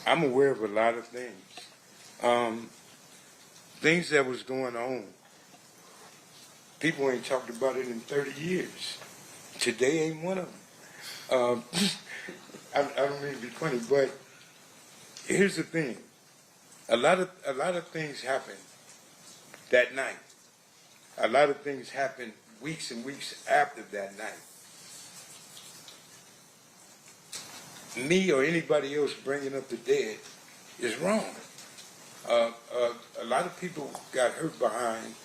I'm aware of a lot of things. Things that was going on. People ain't talked about it in 30 years. Today ain't one of them. I don't mean to be funny, but here's the thing. A lot of things happened that night. A lot of things happened weeks and weeks after that night. Me or anybody else bringing up the dead is wrong. A lot of people got hurt behind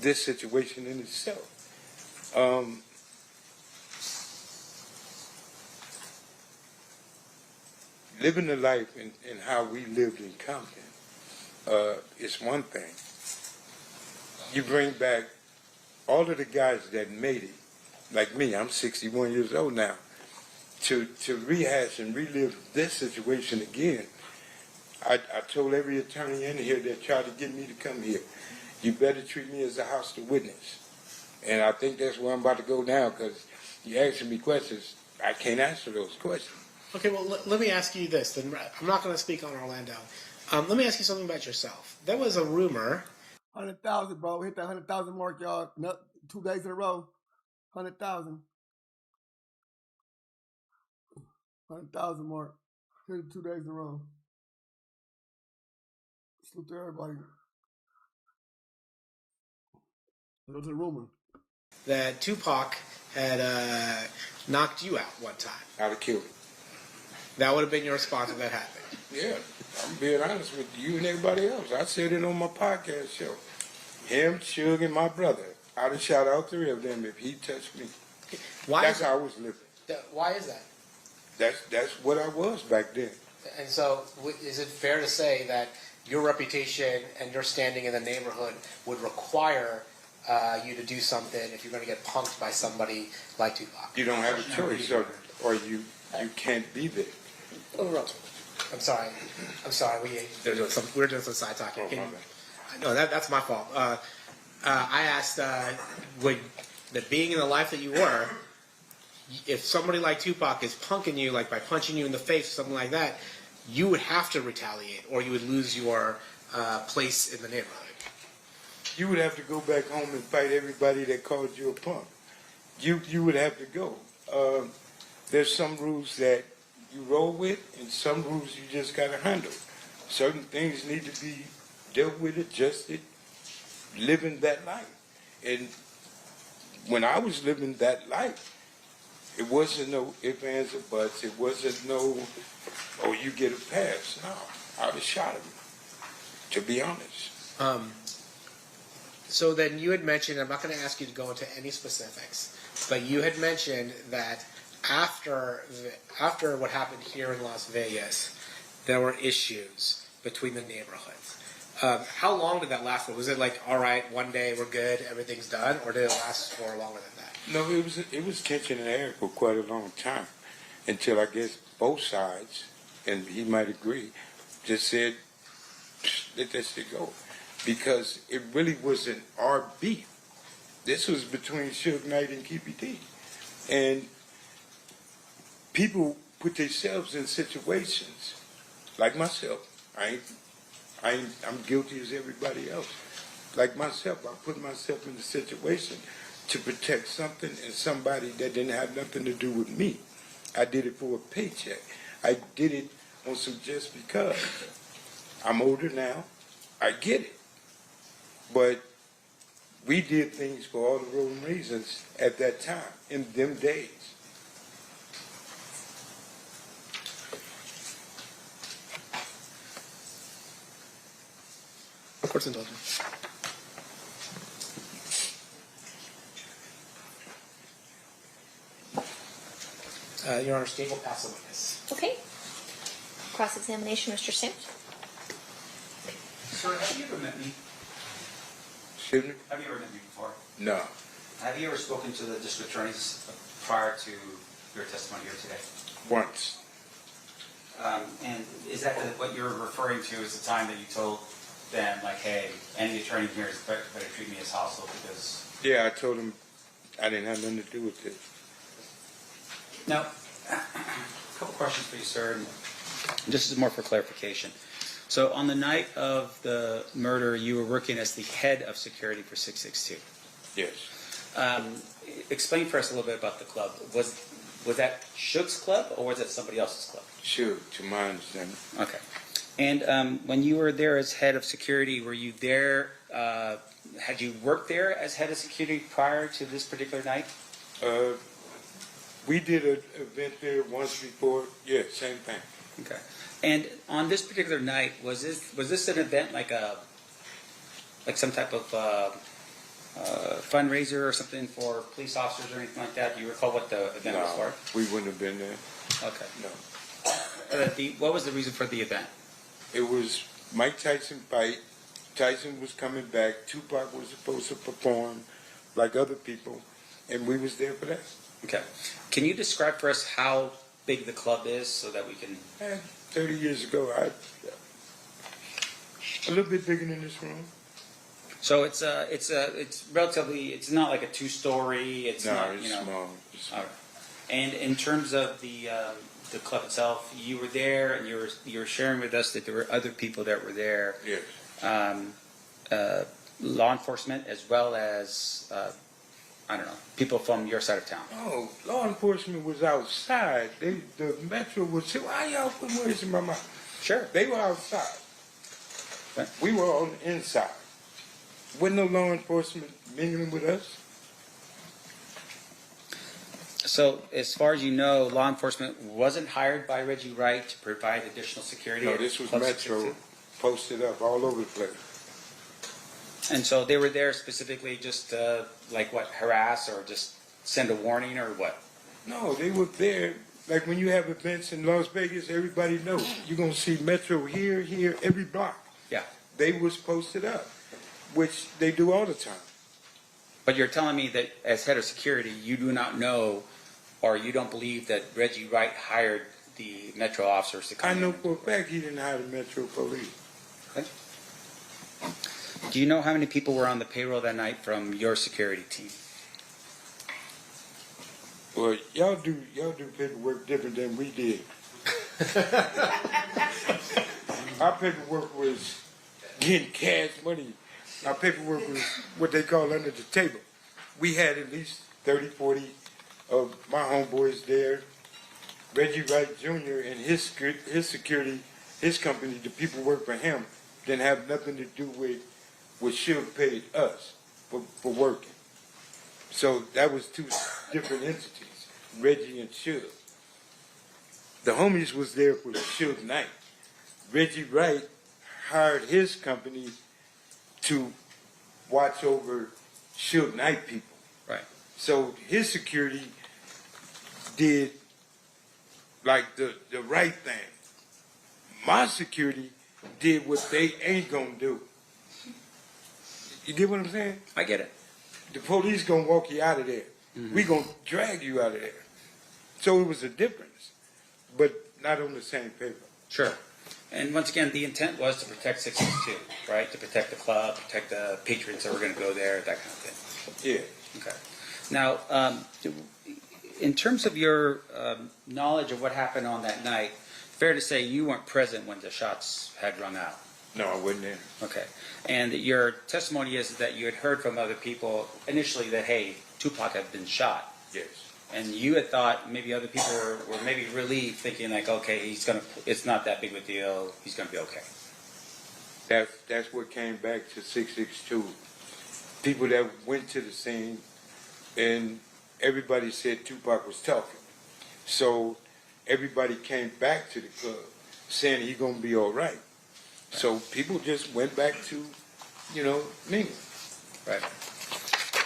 this situation in itself. Living the life and how we lived in Compton is one thing. You bring back all of the guys that made it, like me, I'm 61 years old now, to rehash and relive this situation again. I told every attorney in here that tried to get me to come here, you better treat me as a hostile witness. And I think that's where I'm about to go now, because you're asking me questions. I can't answer those questions. Okay, well, let me ask you this. Then I'm not going to speak on Orlando. Let me ask you something about yourself. There was a rumor. 100,000, bro. Hit that 100,000 mark, y'all. 2 days in a row. 100,000. 100,000 mark. Hit it 2 days in a row. Salute to everybody. Go to the rumor That Tupac had knocked you out one time. I'd have killed him. That would have been your response if that happened. Yeah, I'm being honest with you and everybody else. I said it on my podcast show. Him, Suge, and my brother. I'd have shot all three of them if he touched me. That's how I was living. Why is that? That's what I was back then. And so, is it fair to say that your reputation and your standing in the neighborhood would require you to do something if you're going to get punked by somebody like Tupac? You don't have a choice, or you can't be there. I'm sorry. We're doing some side talking. No, that's my fault. I asked, that being in the life that you were, if somebody like Tupac is punking you, like by punching you in the face or something like that, you would have to retaliate, or you would lose your place in the neighborhood. You would have to go back home and fight everybody that called you a punk. You would have to go. There's some rules that you roll with, and some rules you just got to handle. Certain things need to be dealt with, adjusted, living that life. And when I was living that life, it wasn't no ifs, ands, or buts. It wasn't no, oh, you get a pass. No, I was shot him, to be honest. So then you had mentioned, I'm not going to ask you to go into any specifics, but you had mentioned that after what happened here in Las Vegas, there were issues between the neighborhoods. How long did that last for? Was it like, all right, one day we're good, everything's done, or did it last for longer than that? No, it was tension in the air for quite a long time, until I guess both sides, and he might agree, just said, let that shit go, because it really wasn't our beef. This was between Suge Knight and Keefe, and people put themselves in situations like myself. I'm guilty as everybody else. Like myself, I put myself in a situation to protect something and somebody that didn't have nothing to do with me. I did it for a paycheck. I did it on some just because. I'm older now. I get it. But we did things for all the wrong reasons at that time, in them days. Court's indulgent. Your Honor, State will pass the witness. Okay. Cross-examination, Mr. Sims. Sir, have you ever met me? Excuse me? Have you ever met me before? No. Have you ever spoken to the district attorneys prior to your testimony here today? Once. And is that what you're referring to is the time that you told them, like, hey, any attorney here is better treat me as hostile because... Yeah, I told him I didn't have nothing to do with it. Now, a couple questions for you, sir. And this is more for clarification. So on the night of the murder, you were working as the head of security for 662. Yes. Explain for us a little bit about the club. Was that Suge's club or was it somebody else's club? Suge, to my understanding. Okay. And when you were there as head of security, were you there, had you worked there as head of security prior to this particular night? We did an event there once before. Yeah, same thing. Okay. And on this particular night, was this an event like some type of fundraiser or something for police officers or anything like that? Do you recall what the event was for? We wouldn't have been there. Okay. No. What was the reason for the event? It was Mike Tyson fight. Tyson was coming back. Tupac was supposed to perform like other people, and we was there for that. Okay. Can you describe for us how big the club is so that we can... 30 years ago, a little bit bigger than this room. So it's relatively, it's not like a two-story. It's small. It's small. All right. And in terms of the club itself, you were there and you were sharing with us that there were other people that were there. Yes. Law enforcement as well as I don't know, people from your side of town. Oh, law enforcement was outside. The Metro was saying, why y'all putting words in my mouth? Sure. They were outside. Right. We were on the inside. Wasn't no law enforcement mingling with us. So, as far as you know, law enforcement wasn't hired by Reggie Wright to provide additional security? No, this was Metro posted up all over the place. And so they were there specifically just like what, harass or just send a warning or what? No, they were there. Like when you have events in Las Vegas, everybody knows. You're going to see Metro here, every block. Yeah. They was posted up, which they do all the time. But you're telling me that as head of security, you do not know or you don't believe that Reggie Wright hired the Metro officers to come in? I know for a fact he didn't hire the Metro police. Okay. Do you know how many people were on the payroll that night from your security team? Well, y'all do paperwork different than we did. Our paperwork was getting cash money. Our paperwork was what they call under the table. We had at least 30, 40 of my homeboys there. Reggie Wright Jr. and his security, his company, the people work for him, didn't have nothing to do with what Suge paid us for working. So that was two different entities, Reggie and Suge. The homies was there for Suge Knight. Reggie Wright hired his company to watch over Suge Knight people. Right. So his security did like the right thing. My security did what they ain't gonna do. You get what I'm saying? I get it. The police gonna walk you out of there. We gonna drag you out of there. So it was a difference, but not on the same paper. Sure. And once again, the intent was to protect 662, right? To protect the club, protect the patrons that were going to go there, that kind of thing. Yeah. Okay. Now, in terms of your knowledge of what happened on that night, fair to say you weren't present when the shots had rung out. No, I wasn't there. Okay. And your testimony is that you had heard from other people initially that, hey, Tupac had been shot. Yes. And you had thought maybe other people were maybe relieved, thinking like, okay, it's not that big of a deal. He's gonna be okay. That's what came back to 662. People that went to the scene, and everybody said Tupac was talking. So everybody came back to the club saying he's gonna be all right. So people just went back to, mingling. Right.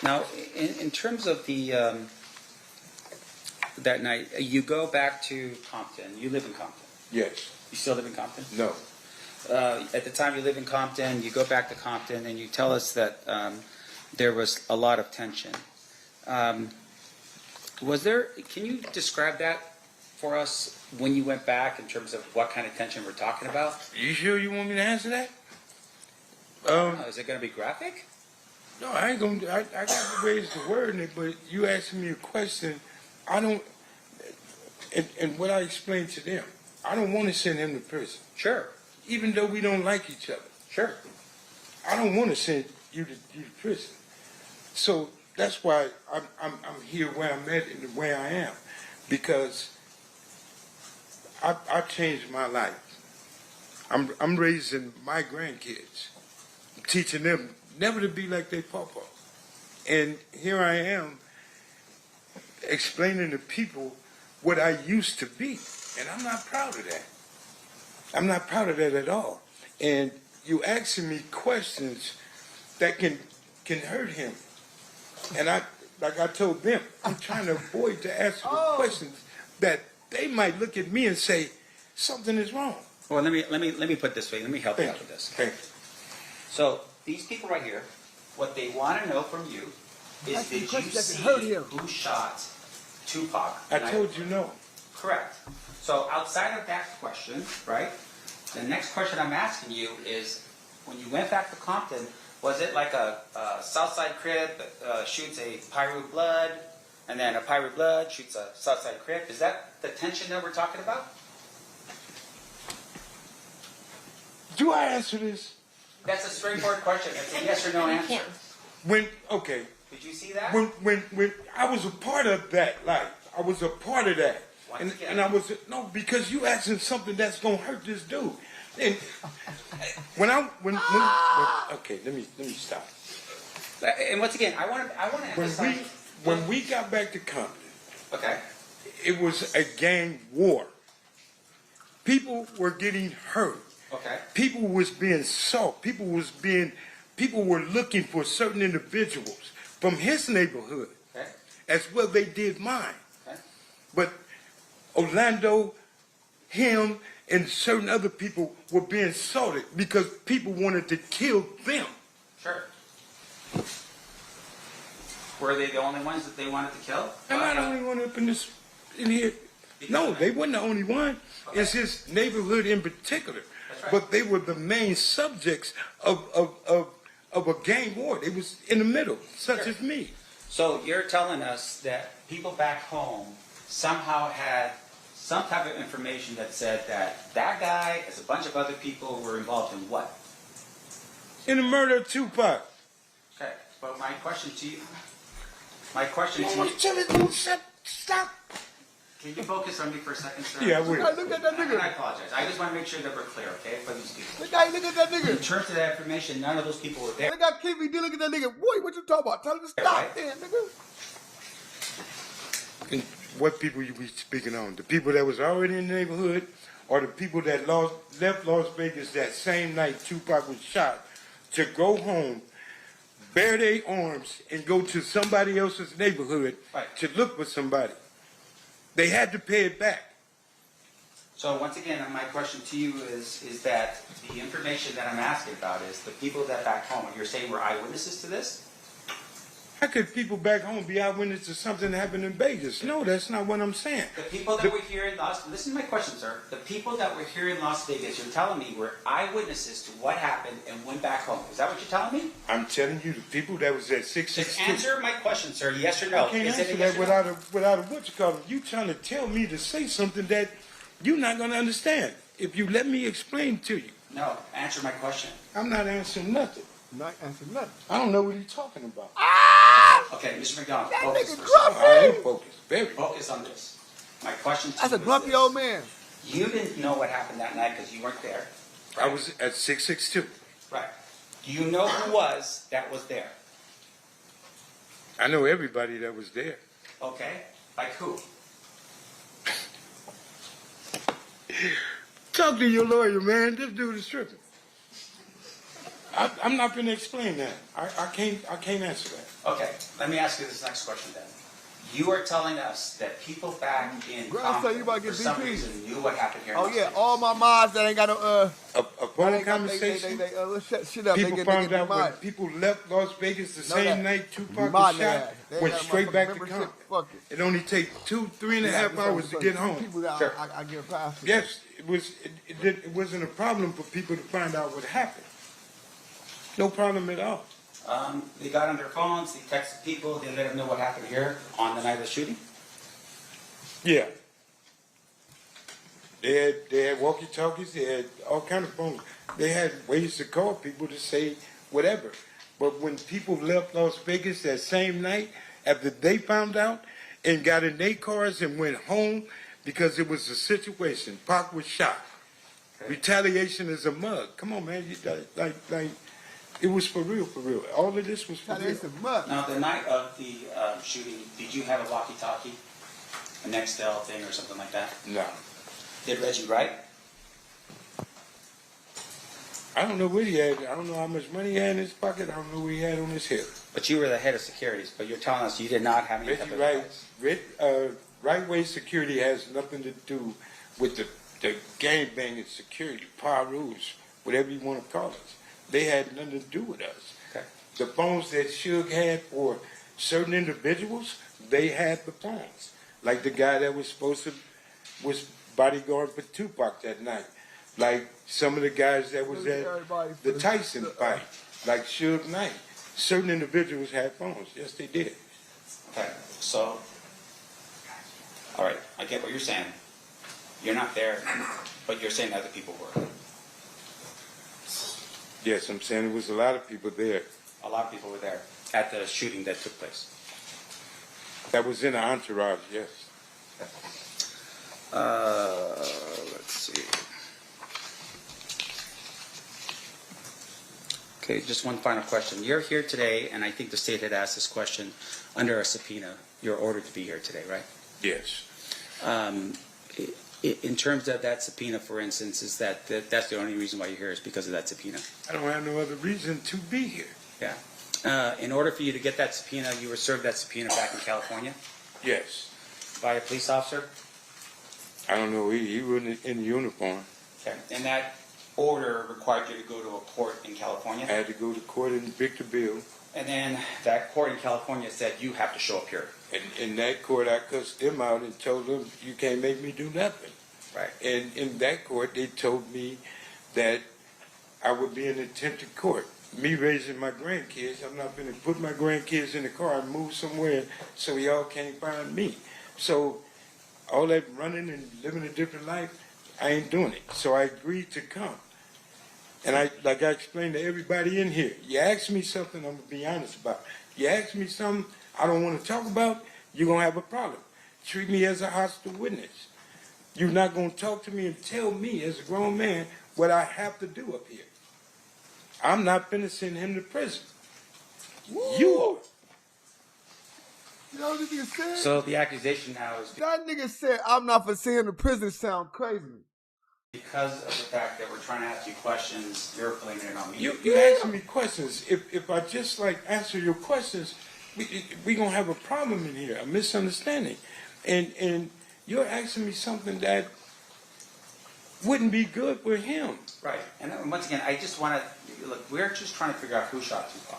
Now, in terms of the that night, you go back to Compton. You live in Compton. Yes. You still live in Compton? No. At the time you live in Compton, you go back to Compton, and you tell us that there was a lot of tension. Was there? Can you describe that for us when you went back in terms of what kind of tension we're talking about? You sure you want me to answer that? Is it going to be graphic? No, I ain't gonna. I got to raise the word in it, but you asking me a question. I don't, and what I explained to them, I don't want to send him to prison. Sure. Even though we don't like each other. Sure. I don't want to send you to prison. So that's why I'm here where I'm at and the way I am, because I changed my life. I'm raising my grandkids, I'm teaching them never to be like their papa, and here I am explaining to people what I used to be, and I'm not proud of that. I'm not proud of that at all. And you asking me questions that can hurt him, and like I told them, I'm trying to avoid to answer the questions that they might look at me and say something is wrong. Well, let me put it this way. Let me help you out with this. Okay. So these people right here, what they want to know from you is, did you see who shot Tupac? I told you no. Correct. So outside of that question, right, the next question I'm asking you is, when you went back to Compton, was it like a Southside Crip that shoots a Pyru Blood, and then a Pyru Blood shoots a Southside Crip? Is that the tension that we're talking about? Do I answer this? That's a straightforward question. It's a yes or no answer. Okay. Did you see that? When I was a part of that life, I was a part of that. And I was, no, because you asking something that's going to hurt this dude. And okay, let me stop. And once again, I want to emphasize. When we got back to Compton, okay, it was a gang war. People were getting hurt. Okay. People was being sought. People were looking for certain individuals from his neighborhood, okay, as well they did mine. Okay. But Orlando, him, and certain other people were being assaulted because people wanted to kill them. Sure. Were they the only ones that they wanted to kill? I'm not the only one up in here. No, they weren't the only one. Okay. It's his neighborhood in particular. That's right. But they were the main subjects of a gang war. They was in the middle, such as me. So you're telling us that people back home somehow had some type of information that said that guy, as a bunch of other people, were involved in what? In the murder of Tupac. Okay, but my question to you... Stop. Can you focus on me for a second, sir? Yeah, I will. Look at that nigga. I apologize. I just want to make sure that we're clear, okay, for these people. Look at that nigga. In terms of that information, none of those people were there. They got Keefe, look at that nigga. Boy, what you talking about? Tell him to stop Right. there, nigga. And what people you be speaking on? The people that was already in the neighborhood, or the people that left Las Vegas that same night Tupac was shot to go home, bear their arms, and go to somebody else's neighborhood to look for somebody? They had to pay it back. So once again, my question to you is that the information that I'm asking about is the people that back home, you're saying were eyewitnesses to this? How could people back home be eyewitnesses to something that happened in Vegas? No, that's not what I'm saying. The people that were here in listen to my question, sir. The people that were here in Las Vegas, you're telling me were eyewitnesses to what happened and went back home. Is that what you're telling me? I'm telling you, the people that was at 662. Just answer my question, sir. Yes or no? I can't Is it answer a yes that or no? without a what you call it. You trying to tell me to say something that you're not going to understand. If you let me explain to you. No, answer my question. I'm not answering nothing. Not answering nothing. I don't know what you're talking about. Okay, Mr. McDonald, That focus nigga for a second. grumpy. I am focused. Very. Focus on this. My question to That's you a grumpy is old man. this. You didn't know what happened that night because you weren't there. I was at 662. Right. Do you know who was there? I know everybody that was there. Okay. Like who? Talk to your lawyer, man. This dude is tripping. I'm not going to explain that. I can't answer that. Okay. Let me ask you this next question then. You are telling us that people back in Grandson, you about Compton, to get for some DP. reason, knew what happened here. in Oh Las yeah, Vegas. all my mods that ain't got no Upon they conversation, let's shut shit up. people they found get out when mods. people left Las Vegas the Know same that. night Tupac Mod was their shot, ass. They went got straight back to membership. Compton. Fuck it. It only take 3.5 Yeah, hours to so get two home. People that Sure. I get past. Yes, it wasn't a problem for people to find out what happened. No problem at all. They got on their phones, they texted people, they let them know what happened here on the night of the shooting. Yeah. They had walkie-talkies, they had all kind of phones. They had ways to call people to say whatever. But when people left Las Vegas that same night, after they found out and got in their cars and went home because it was a situation, Pac was shot. Okay. Retaliation is a mug. Come on, man. Like, it was for real, for real. All of this was for real. Now, the night of the shooting, did you have a walkie-talkie? A Nextel thing or something like that? No. Did Reggie Wright? I don't know what he had. I don't know how much money he had in his pocket. I don't know what he had on his hip. But you were the head of securities, but you're telling us you did not have any type of Right way security has nothing to do with the gang banging security, power rules, whatever you want to call us. They had nothing to do with us. Okay. The phones that Suge had for certain individuals, they had the phones. Like the guy that was bodyguard for Tupac that night. Like some of the guys that was at the Tyson fight, like Suge Knight. Certain individuals had phones. Yes, they did. Okay, so, all right, I get what you're saying. You're not there, but you're saying other people were. Yes, I'm saying there was a lot of people there. A lot of people were there at the shooting that took place. That was in the entourage, yes. Let's see. Okay, just one final question. You're here today, and I think the state had asked this question under a subpoena. You're ordered to be here today, right? Yes. In terms of that subpoena, for instance, is that's the only reason why you're here is because of that subpoena? I don't have no other reason to be here. Yeah. In order for you to get that subpoena, you were served that subpoena back in California? Yes. By a police officer? I don't know. He wasn't in uniform. Okay. And that order required you to go to a court in California? I had to go to court in Victorville. And then that court in California said you have to show up here. And in that court, I cussed them out and told them, you can't make me do nothing. Right. And in that court, they told me that I would be in attempted court. Me raising my grandkids, I'm not going to put my grandkids in the car and move somewhere so y'all can't find me. So all that running and living a different life, I ain't doing it. So I agreed to come. And like I explained to everybody in here, you ask me something, I'm going to be honest about it. You ask me something I don't want to talk about, you're going to have a problem. Treat me as a hostile witness. You're not going to talk to me and tell me as a grown man what I have to do up here. I'm not finna send him to prison. Woo. You are. You know what this nigga said? So the accusation now is that nigga said, I'm not for seeing the prison sound crazy. because of the fact that we're trying to ask you questions, you're blaming it on me. You asking me questions. If I just answer your questions, we gonna have a problem in here, a misunderstanding. And you're asking me something that wouldn't be good for him. Right. And once again, I just want to look. We're just trying to figure out who shot Tupac.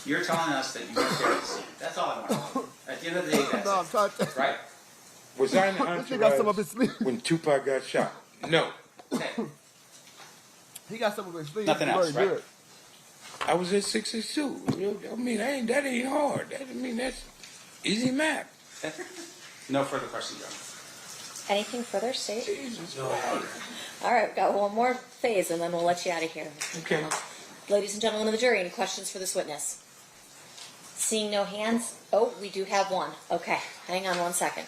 You're telling us that you weren't there to see it. That's all I want to know. At the end of the day, that's it. Right? Was I in the entourage when Tupac got shot? No. Okay. He got some of his sleep. Nothing else, right? I was at 662. I mean, that ain't hard. That's easy math. No further questions, John. Anything further, State? Jesus. All right, we've got one more phase, and then we'll let you out of here. Okay. Ladies and gentlemen of the jury, any questions for this witness? Seeing no hands. Oh, we do have one. Okay, hang on one second.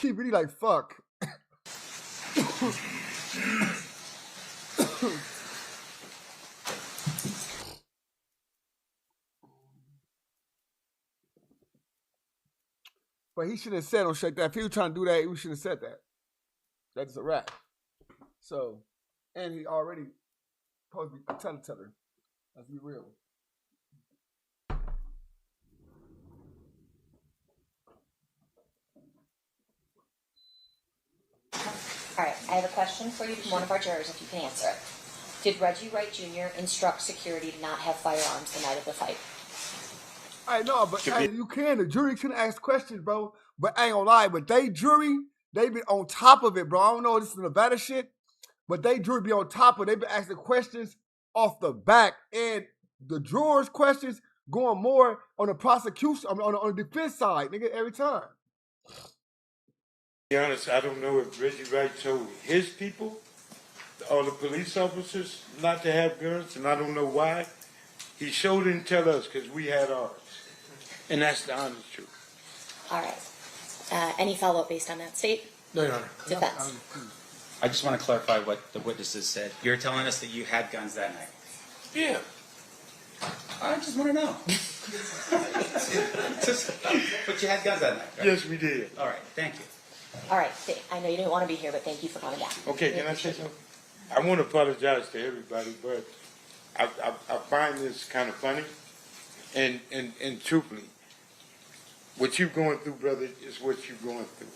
He really like fuck. But he shouldn't have said on Shake That. If he was trying to do that, he shouldn't have said that. That's a rap. So, and he already supposed to be a teller. Let's be real. All right, I have a question for you from one of our jurors, if you can answer it. Did Reggie Wright Jr. instruct security to not have firearms the night of the fight? I know, but hey, you can. The jury can ask questions, bro. But I ain't gonna lie, but they jury, they been on top of it, bro. I don't know if this is Nevada shit, but they jury be on top of it. They been asking questions off the back. And the jurors' questions going more on the prosecution, on the defense side, nigga, every time. To be honest, I don't know if Reggie Wright told his people, all the police officers, not to have guns, and I don't know why. He sure didn't tell us because we had ours. And that's the honest truth. All right. Any follow-up based on that, State? No, Your Honor. Defense. I just want to clarify what the witnesses said. You're telling us that you had guns that night? Yeah. I just want to know. But you had guns that night, right? Yes, we did. All right, thank you. All right, State. I know you didn't want to be here, but thank you for coming down. Okay, can I say something? I want to apologize to everybody, but I find this kind of funny. And truthfully, what you're going through, brother, is what you're going through.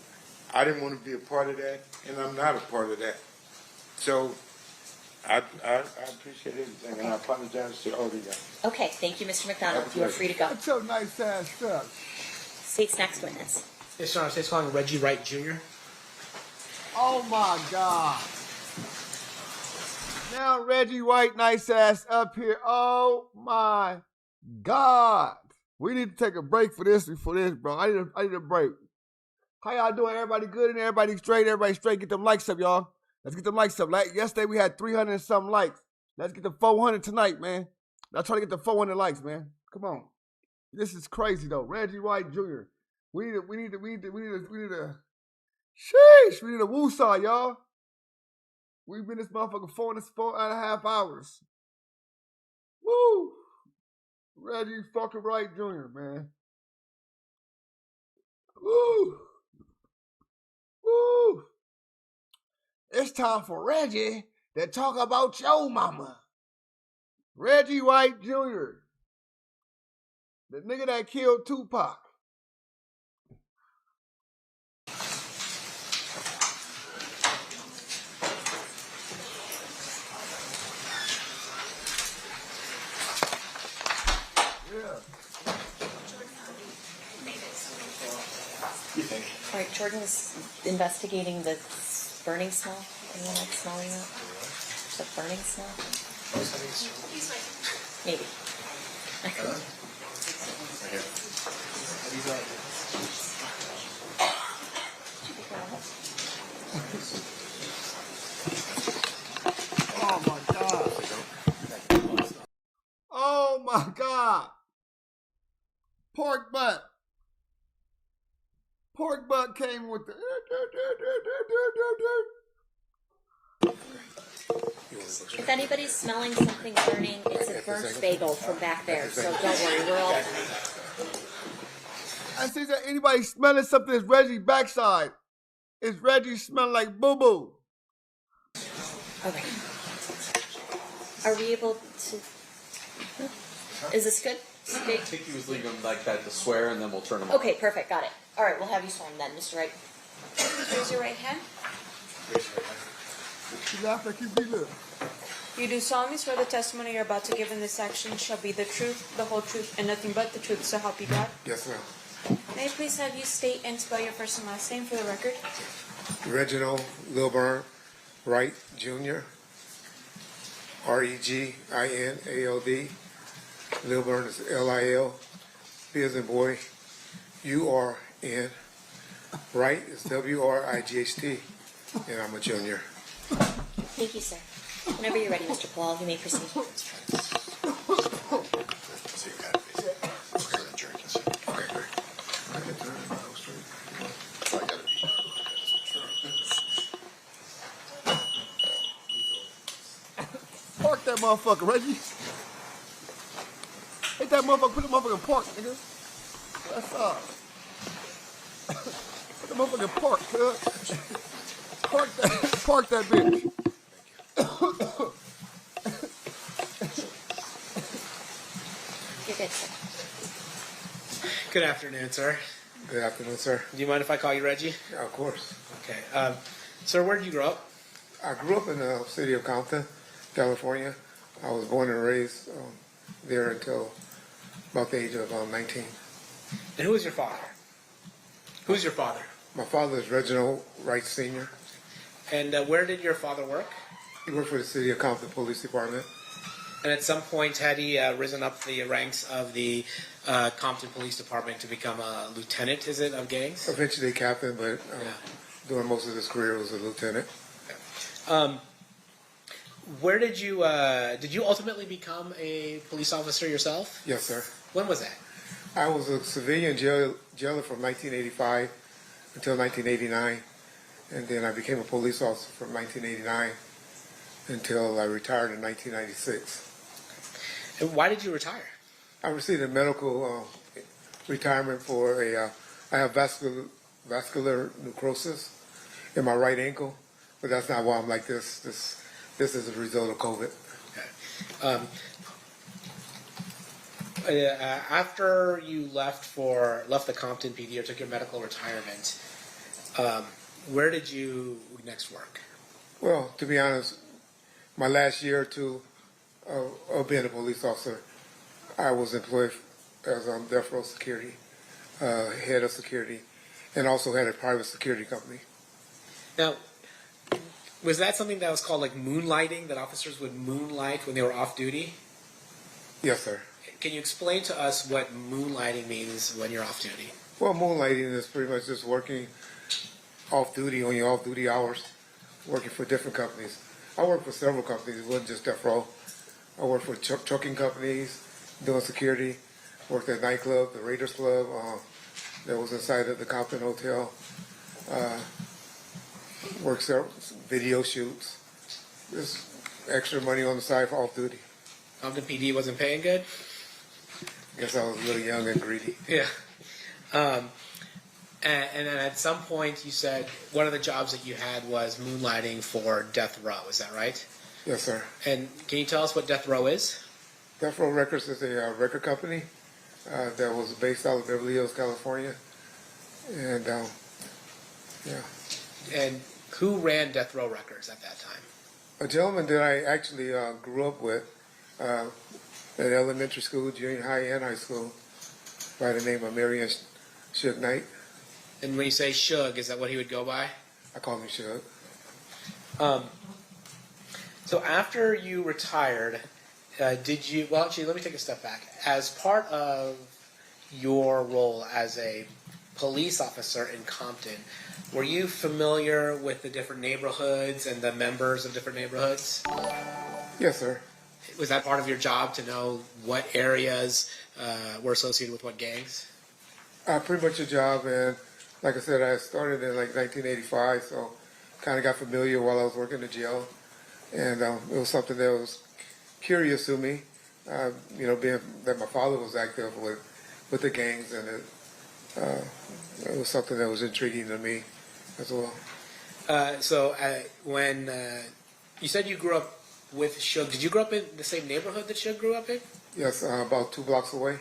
I didn't want to be a part of that, and I'm not a part of that. So I appreciate everything, and I apologize to all of you guys. Okay, thank you, Mr. McDonald. You are free to go. That's your nice ass stuff. State's next witness. Yes, Your Honor. State's calling Reggie Wright Jr. Oh my God. Now Reggie White, nice ass up here. Oh my God. We need to take a break for this, bro. I need a break. How y'all doing? Everybody good and everybody straight? Everybody straight? Get them likes up, y'all. Let's get them likes up. Like yesterday we had 300 and something likes. Let's get the 400 tonight, man. Let's try to get the 400 likes, man. Come on. This is crazy though. Reggie White Jr. We need a sheesh. We need a woosah, y'all. We've been this motherfucker 4.5 hours. Woo! Reggie fucking Wright Jr., man. Woo! Woo! It's time for Reggie to talk about your mama. Reggie Wright Jr., the nigga that killed Tupac. All right, Jordan's investigating the burning smell. Anyone like smelling that? The burning smell? Maybe. Oh my God. Oh my God. Pork butt. Pork butt came with the. If anybody's smelling something burning, it's a burnt bagel from back there. So don't worry, we're all. I see that anybody smelling something, it's Reggie's backside. It's Reggie smelling like boo boo. Okay. Are we able to? Is this good? I think he was leaving them like that to swear, and then we'll turn them off. Okay, perfect, got it. All right, we'll have you sworn then, Mr. Wright. Please raise your right hand. You laugh like you be little. You do solemnly swear the testimony you're about to give in this action shall be the truth, the whole truth, and nothing but the truth, so help you God? Yes, ma'am. May I please have you state and spell your first and last name for the record? Reginald Lilburn Wright Jr. Reginald. Lilburn is Lil. B as in boy. URN. Wright is WRIGHT. And I'm a junior. Thank you, sir. Whenever you're ready, Mr. Paul, you may proceed. Park that motherfucker, Reggie. Hit that motherfucker, put the motherfucker in park, nigga. That's up. Put the motherfucker in park, cuz. Park that bitch. You're good, sir. Good afternoon, sir. Good afternoon, sir. Do you mind if I call you Reggie? Yeah, of course. Okay. Sir, where did you grow up? I grew up in the city of Compton, California. I was born and raised there until about the age of 19. And who is your father? Who's your father? My father is Reginald Wright Sr. And where did your father work? He worked for the city of Compton Police Department. And at some point, had he risen up the ranks of the Compton Police Department to become a lieutenant, is it, of gangs? Eventually captain, but during most of his career was a lieutenant. Where did you ultimately become a police officer yourself? Yes, sir. When was that? I was a civilian jailer from 1985 until 1989, and then I became a police officer from 1989 until I retired in 1996. And why did you retire? I received a medical retirement for I have vascular necrosis in my right ankle, but that's not why I'm like this. This is a result of COVID. After you left the Compton PD or took your medical retirement, where did you next work? Well, to be honest, my last year or two of being a police officer, I was employed as death row security, head of security, and also had a private security company. Now, was that something that was called like moonlighting, that officers would moonlight when they were off duty? Yes, sir. Can you explain to us what moonlighting means when you're off duty? Well, moonlighting is pretty much just working off duty on your off duty hours, working for different companies. I worked for several companies. It wasn't just death row. I worked for trucking companies, doing security. Worked at a nightclub, the Raiders Club, that was inside of the Compton Hotel. Worked several video shoots. Just extra money on the side for off duty. Compton PD wasn't paying good? Guess I was a little young and greedy. Yeah. And then at some point you said one of the jobs that you had was moonlighting for Death Row. Is that right? Yes, sir. And can you tell us what Death Row is? Death Row Records is a record company that was based out of Beverly Hills, California. And, yeah. And who ran Death Row Records at that time? A gentleman that I actually grew up with at elementary school, junior high, and high school by the name of Marion Suge Knight. And when you say Suge, is that what he would go by? I call him Suge. So after you retired, did you, well actually let me take a step back. As part of your role as a police officer in Compton, were you familiar with the different neighborhoods and the members of different neighborhoods? Yes, sir. Was that part of your job to know what areas were associated with what gangs? Pretty much a job, and like I said, I started in like 1985, so kind of got familiar while I was working the jail, and it was something that was curious to me, you know, being that my father was active with the gangs, and it was something that was intriguing to me as well. So when you said you grew up with Suge. Did you grow up in the same neighborhood that Suge grew up in? Yes, about 2 blocks away.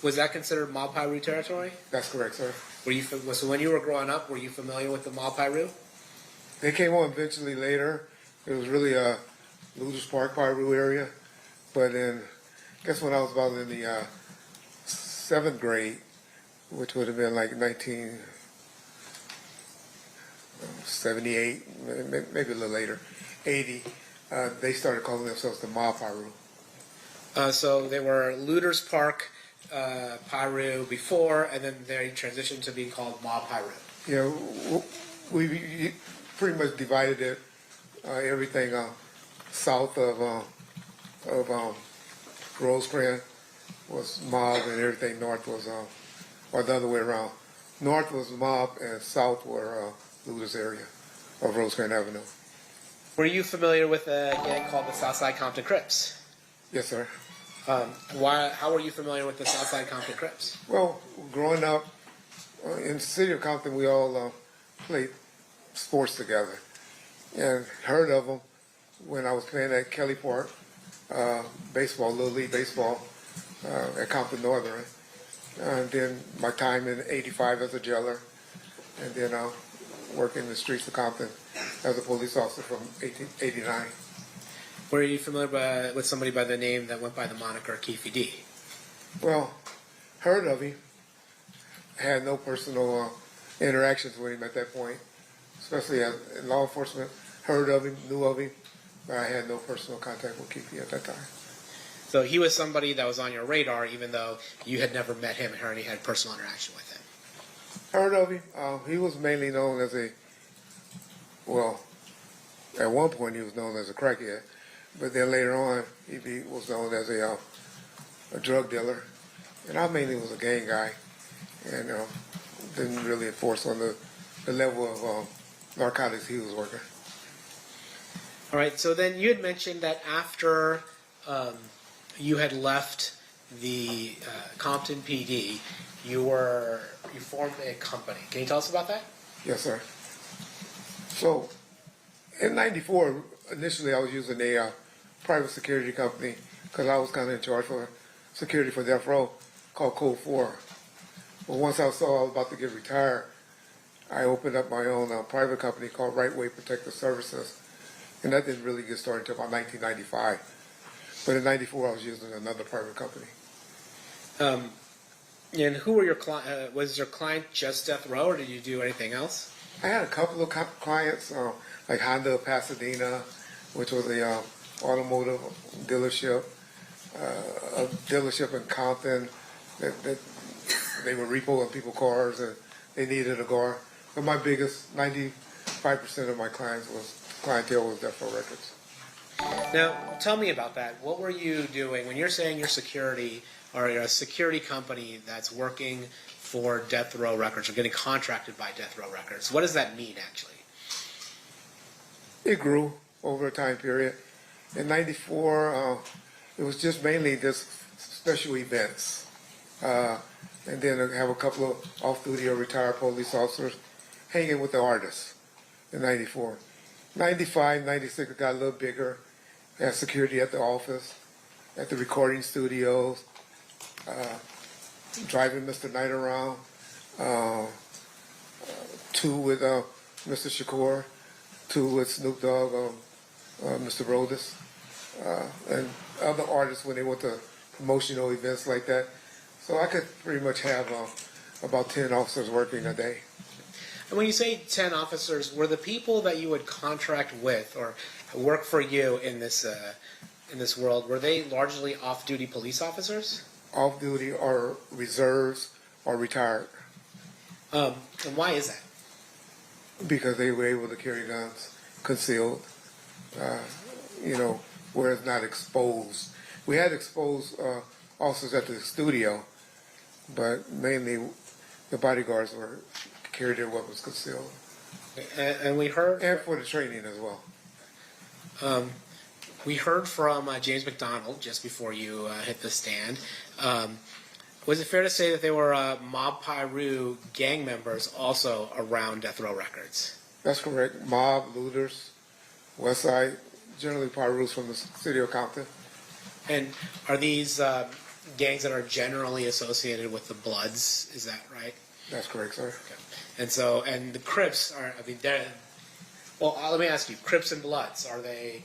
Was that considered Mob Piru territory? That's correct, sir. Were you so when you were growing up, were you familiar with the Mob Piru? They came on eventually later. It was really a Looters Park, Piru area. But then, I guess when I was about in the 7th grade, which would have been like 1978, maybe a little later, 80, they started calling themselves the Mob Piru. So they were Looters Park, Piru before, and then they transitioned to being called Mob Piru. Yeah, we pretty much divided it, everything south of Rosecrans was mob, and everything north was, or the other way around. North was mob, and south were Looters area of Rosecrans Avenue. Were you familiar with a gang called the Southside Compton Crips? Yes, sir. How were you familiar with the Southside Compton Crips? Well, growing up in the city of Compton, we all played sports together, and heard of them when I was playing at Kelly Park, baseball, Little League baseball, at Compton Northern. And then my time in '85 as a jailer, and then working in the streets of Compton as a police officer from 1989. Were you familiar with somebody by the name that went by the moniker Keefe D? Well, heard of him. Had no personal interactions with him at that point, especially in law enforcement. Heard of him, knew of him, but I had no personal contact with Keefe at that time. So he was somebody that was on your radar, even though you had never met him or had personal interaction with him. Heard of him. He was mainly known as well, at one point he was known as a crackhead, but then later on he was known as a drug dealer, and I mainly was a gang guy, and didn't really enforce on the level of narcotics he was working. All right, so then you had mentioned that after you had left the Compton PD, you formed a company. Can you tell us about that? Yes, sir. So, in '94, initially I was using a private security company because I was kind of in charge for security for death row, called Code 4. But once I saw I was about to get retired, I opened up my own private company called Wright Protective Services, and that didn't really get started until about 1995. But in '94, I was using another private company. And who were your clients? Was your client just death row, or did you do anything else? I had a couple of clients, like Honda of Pasadena, which was a automotive dealership, a dealership in Compton that they were repoing people's cars and they needed a car. But my biggest, 95% of my clientele was Death Row Records. Now, tell me about that. What were you doing when you're saying you're security, or you're a security company that's working for Death Row Records or getting contracted by Death Row Records? What does that mean, actually? It grew over a time period. In '94, it was just mainly just special events. And then I have a couple of off-duty or retired police officers hanging with the artists in '94. '95, '96, it got a little bigger. Had security at the office, at the recording studios, driving Mr. Knight around, two with Mr. Shakur, two with Snoop Dogg, Mr. Brodus, and other artists when they went to promotional events like that. So I could pretty much have about 10 officers working a day. And when you say 10 officers, were the people that you would contract with or work for you in this world, were they largely off-duty police officers? Off-duty or reserves or retired. And why is that? Because they were able to carry guns concealed, where it's not exposed. We had exposed officers at the studio, but mainly the bodyguards carried their weapons concealed. And we heard... And for the training as well. We heard from James McDonald just before you hit the stand. Was it fair to say that they were Mob Piru gang members also around Death Row Records? That's correct. Mob, Looters, Westside generally par rules from the city of Compton. And are these gangs that are generally associated with the Bloods? Is that right? That's correct, sir. Okay. And so, and the Crips are, I mean, they're, well, let me ask you, Crips and Bloods, are they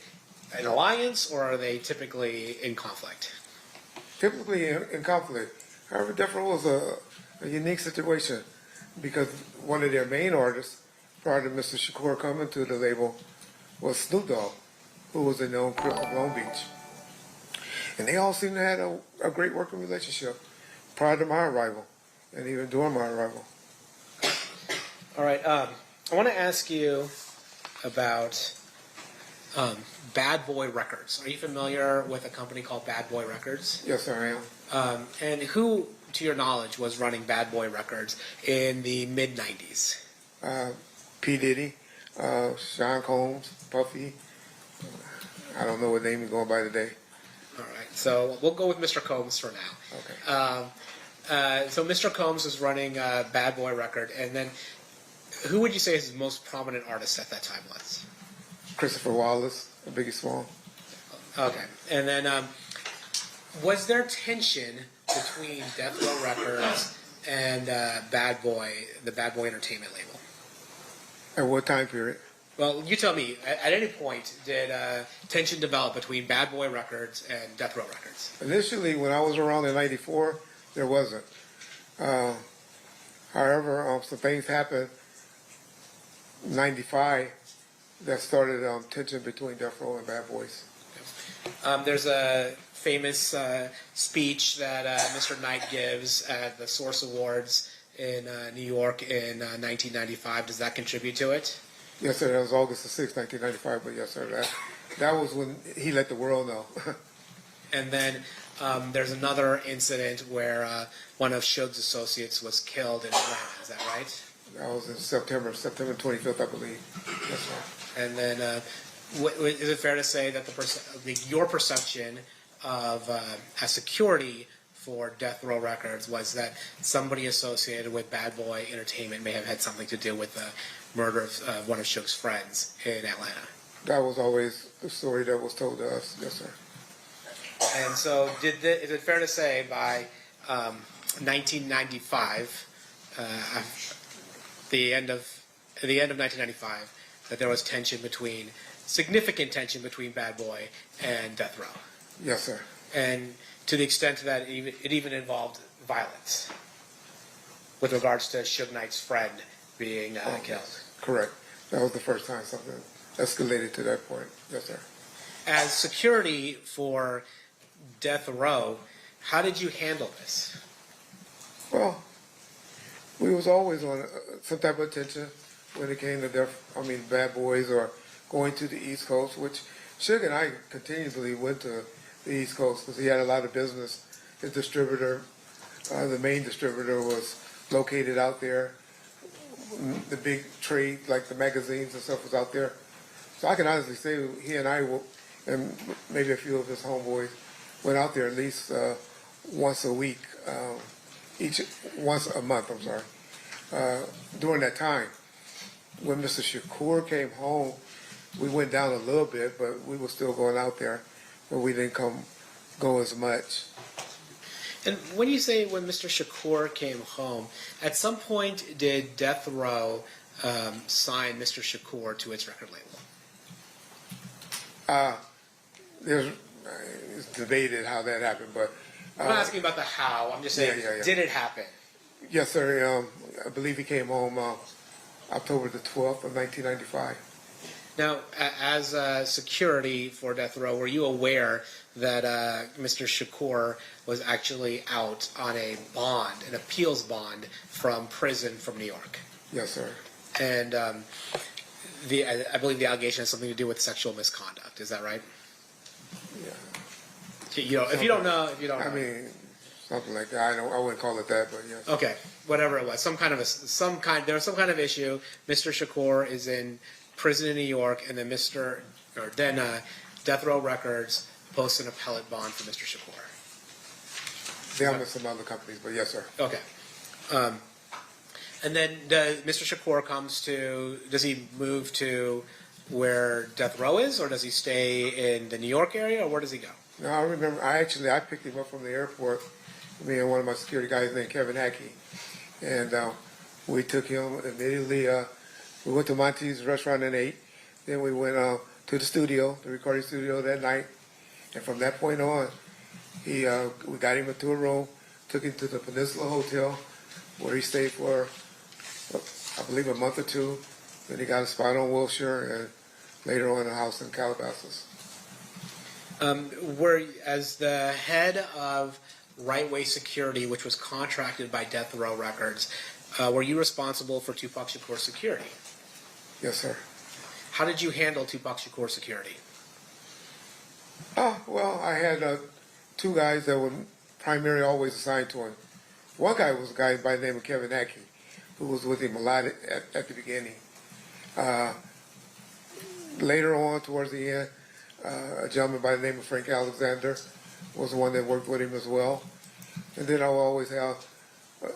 an alliance or are they typically in conflict? Typically in conflict. However, Death Row was a unique situation because one of their main artists, prior to Mr. Shakur coming to the label, was Snoop Dogg, who was a known Crip of Long Beach. And they all seemed to have a great working relationship prior to my arrival and even during my arrival. All right. I want to ask you about Bad Boy Records. Are you familiar with a company called Bad Boy Records? Yes, sir, I am. And who, to your knowledge, was running Bad Boy Records in the mid-'90s? P. Diddy, Sean Combs, Puffy. I don't know what name he's going by today. All right. So we'll go with Mr. Combs for now. Okay. So Mr. Combs was running Bad Boy Record, and then who would you say his most prominent artist at that time was? Christopher Wallace, Biggie Small. Okay. And then was there tension between Death Row Records and Bad Boy, the Bad Boy Entertainment label? At what time period? Well, you tell me. At any point, did tension develop between Bad Boy Records and Death Row Records? Initially, when I was around in '94, there wasn't. However, some things happened in '95 that started tension between Death Row and Bad Boys. There's a famous speech that Mr. Knight gives at the Source Awards in New York in 1995. Does that contribute to it? Yes, sir. That was August the 6th, 1995. But yes, sir. That was when he let the world know. And then there's another incident where one of Suge's associates was killed in Atlanta. Is that right? That was in September 25th, I believe. Yes, sir. And then, is it fair to say that your perception of as security for Death Row Records was that somebody associated with Bad Boy Entertainment may have had something to do with the murder of one of Suge's friends in Atlanta? That was always the story that was told to us. Yes, sir. And so, is it fair to say by 1995, the end of 1995, that there was significant tension between Bad Boy and Death Row? Yes, sir. And to the extent that it even involved violence with regards to Suge Knight's friend being killed. Correct. That was the first time something escalated to that point. Yes, sir. As security for Death Row, how did you handle this? Well, we was always on some type of tension when it came to Bad Boys or going to the East Coast, which Suge and I continuously went to the East Coast because he had a lot of business. His distributor, the main distributor, was located out there. The big trade, like the magazines and stuff, was out there. So I can honestly say he and I, and maybe a few of his homeboys, went out there at least once a week, once a month, I'm sorry, during that time. When Mr. Shakur came home, we went down a little bit, but we were still going out there, but we didn't go as much. And when you say when Mr. Shakur came home, at some point did Death Row sign Mr. Shakur to its record label? It's debated how that happened, but I'm not asking about the how. I'm just saying, did it happen? Yes, sir. I believe he came home October the 12th of 1995. Now, as security for Death Row, were you aware that Mr. Shakur was actually out on a bond, an appeals bond from prison from New York? Yes, sir. And I believe the allegation has something to do with sexual misconduct. Is that right? Yeah. If you don't know. I mean, something like that. I wouldn't call it that, but yes. Okay, whatever it was, there was some kind of issue. Mr. Shakur is in prison in New York, and then Death Row Records posts an appellate bond for Mr. Shakur. They have some other companies, but yes, sir. Okay. And then Mr. Shakur does he move to where Death Row is, or does he stay in the New York area, or where does he go? No, I remember. I picked him up from the airport. Me and one of my security guys named Kevin Hackey, and we took him immediately. We went to Monty's restaurant and ate. Then we went to the studio, the recording studio that night, and from that point on, we got him into a room, took him to the Peninsula Hotel, where he stayed for, I believe, a month or two. Then he got a spot on Wilshire, and later on a house in Calabasas. As the head of Right Way Security, which was contracted by Death Row Records, were you responsible for Tupac Shakur's security? Yes, sir. How did you handle Tupac Shakur's security? Well, I had two guys that were primarily always assigned to him. One guy was a guy by the name of Kevin Hackey, who was with him a lot at the beginning. Later on, towards the end, a gentleman by the name of Frank Alexander was the one that worked with him as well. And then I will always have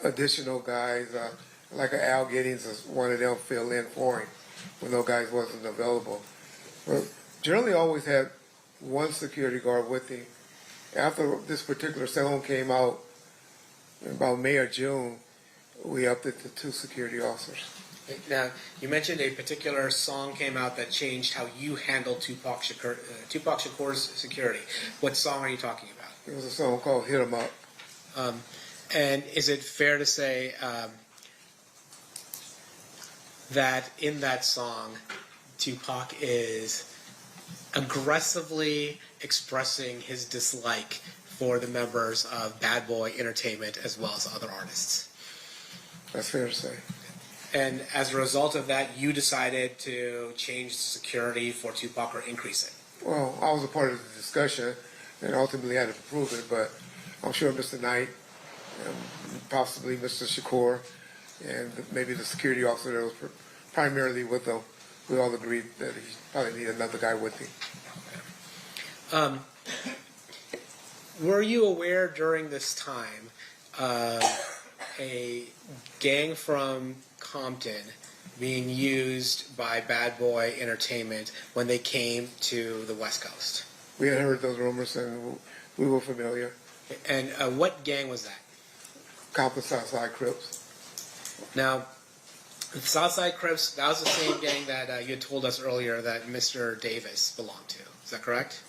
additional guys, like Al Giddings, as one of them fill in for him when those guys wasn't available. But generally always had one security guard with him. After this particular song came out, in about May or June, we upped it to 2 security officers. Now, you mentioned a particular song came out that changed how you handled Tupac Shakur's security. What song are you talking about? It was a song called Hit 'Em Up. And is it fair to say that in that song, Tupac is aggressively expressing his dislike for the members of Bad Boy Entertainment as well as other artists? That's fair to say. And as a result of that, you decided to change security for Tupac or increase it? Well, I was a part of the discussion and ultimately had to approve it, but I'm sure Mr. Knight, possibly Mr. Shakur, and maybe the security officer that was primarily with them, we all agreed that he probably needed another guy with him. Were you aware during this time a gang from Compton being used by Bad Boy Entertainment when they came to the West Coast? We had heard those rumors and we were familiar. And what gang was that? Compton Southside Crips. Now, the Southside Crips, that was the same gang that you had told us earlier that Mr. Davis belonged to. Is that correct?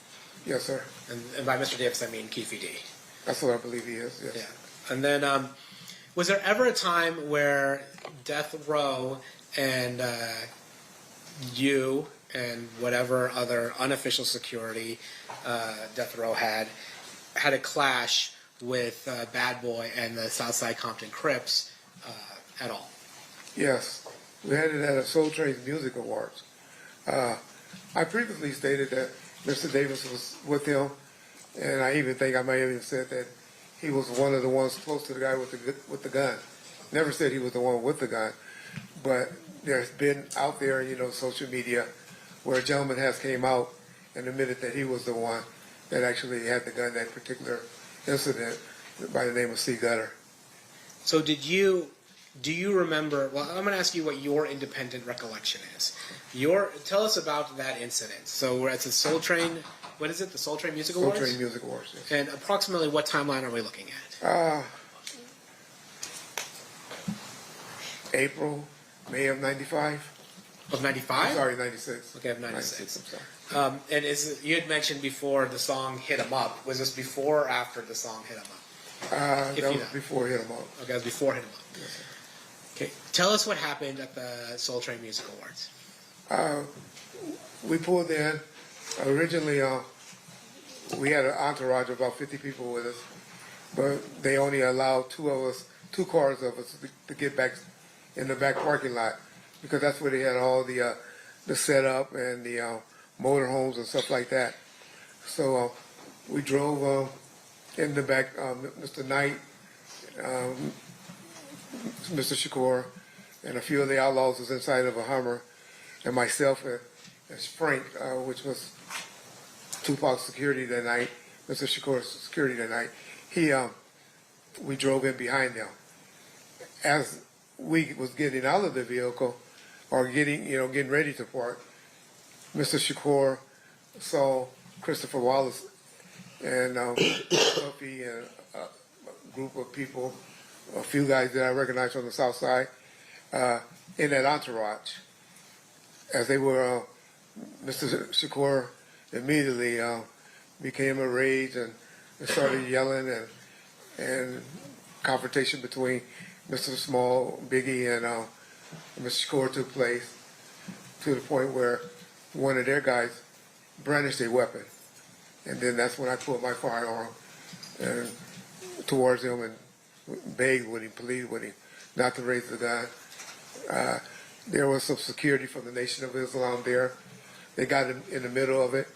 Yes, sir. And by Mr. Davis, I mean Keefe D. That's what I believe he is, yes. Yeah. And then, was there ever a time where Death Row and you and whatever other unofficial security Death Row had a clash with Bad Boy and the Southside Compton Crips at all? Yes. We had it at a Soul Train's Music Awards. I previously stated that Mr. Davis was with him, and I even think I might have even said that he was one of the ones close to the guy with the gun. Never said he was the one with the gun, but there's been out there, social media, where a gentleman has came out and admitted that he was the one that actually had the gun that particular incident by the name of C. Gutter. So do you remember, well, I'm going to ask you what your independent recollection is. Tell us about that incident. So we're at the Soul Train, what is it, the Soul Train Music Awards? Soul Train Music Awards, yes. And approximately what timeline are we looking at? April, May of 95. Of 95? Sorry, 96. Okay, of 96. I'm sorry. And you had mentioned before the song Hit 'Em Up. Was this before or after the song Hit 'Em Up? That was before Hit 'Em Up. Okay, that was before Hit 'Em Up. Yes, sir. Okay, tell us what happened at the Soul Train Music Awards. We pulled in. Originally, we had an entourage of about 50 people with us, but they only allowed two cars of us to get back in the back parking lot because that's where they had all the setup and the motorhomes and stuff like that. So we drove in the back. Mr. Knight, Mr. Shakur, and a few of the outlaws was inside of a Hummer, and myself and Frank, which was Tupac's security that night, Mr. Shakur's security that night. We drove in behind them. As we was getting out of the vehicle, or getting ready to park, Mr. Shakur saw Christopher Wallace and Puffy and a group of people, a few guys that I recognized from the South Side, in that entourage. As they were, Mr. Shakur immediately became enraged and started yelling, and confrontation between Mr. Small, Biggie, and Mr. Shakur took place to the point where one of their guys brandished a weapon. And then that's when I pulled my firearm and towards him and begged with him, pleaded with him not to raise the gun. There was some security from the Nation of Islam there. They got in the middle of it,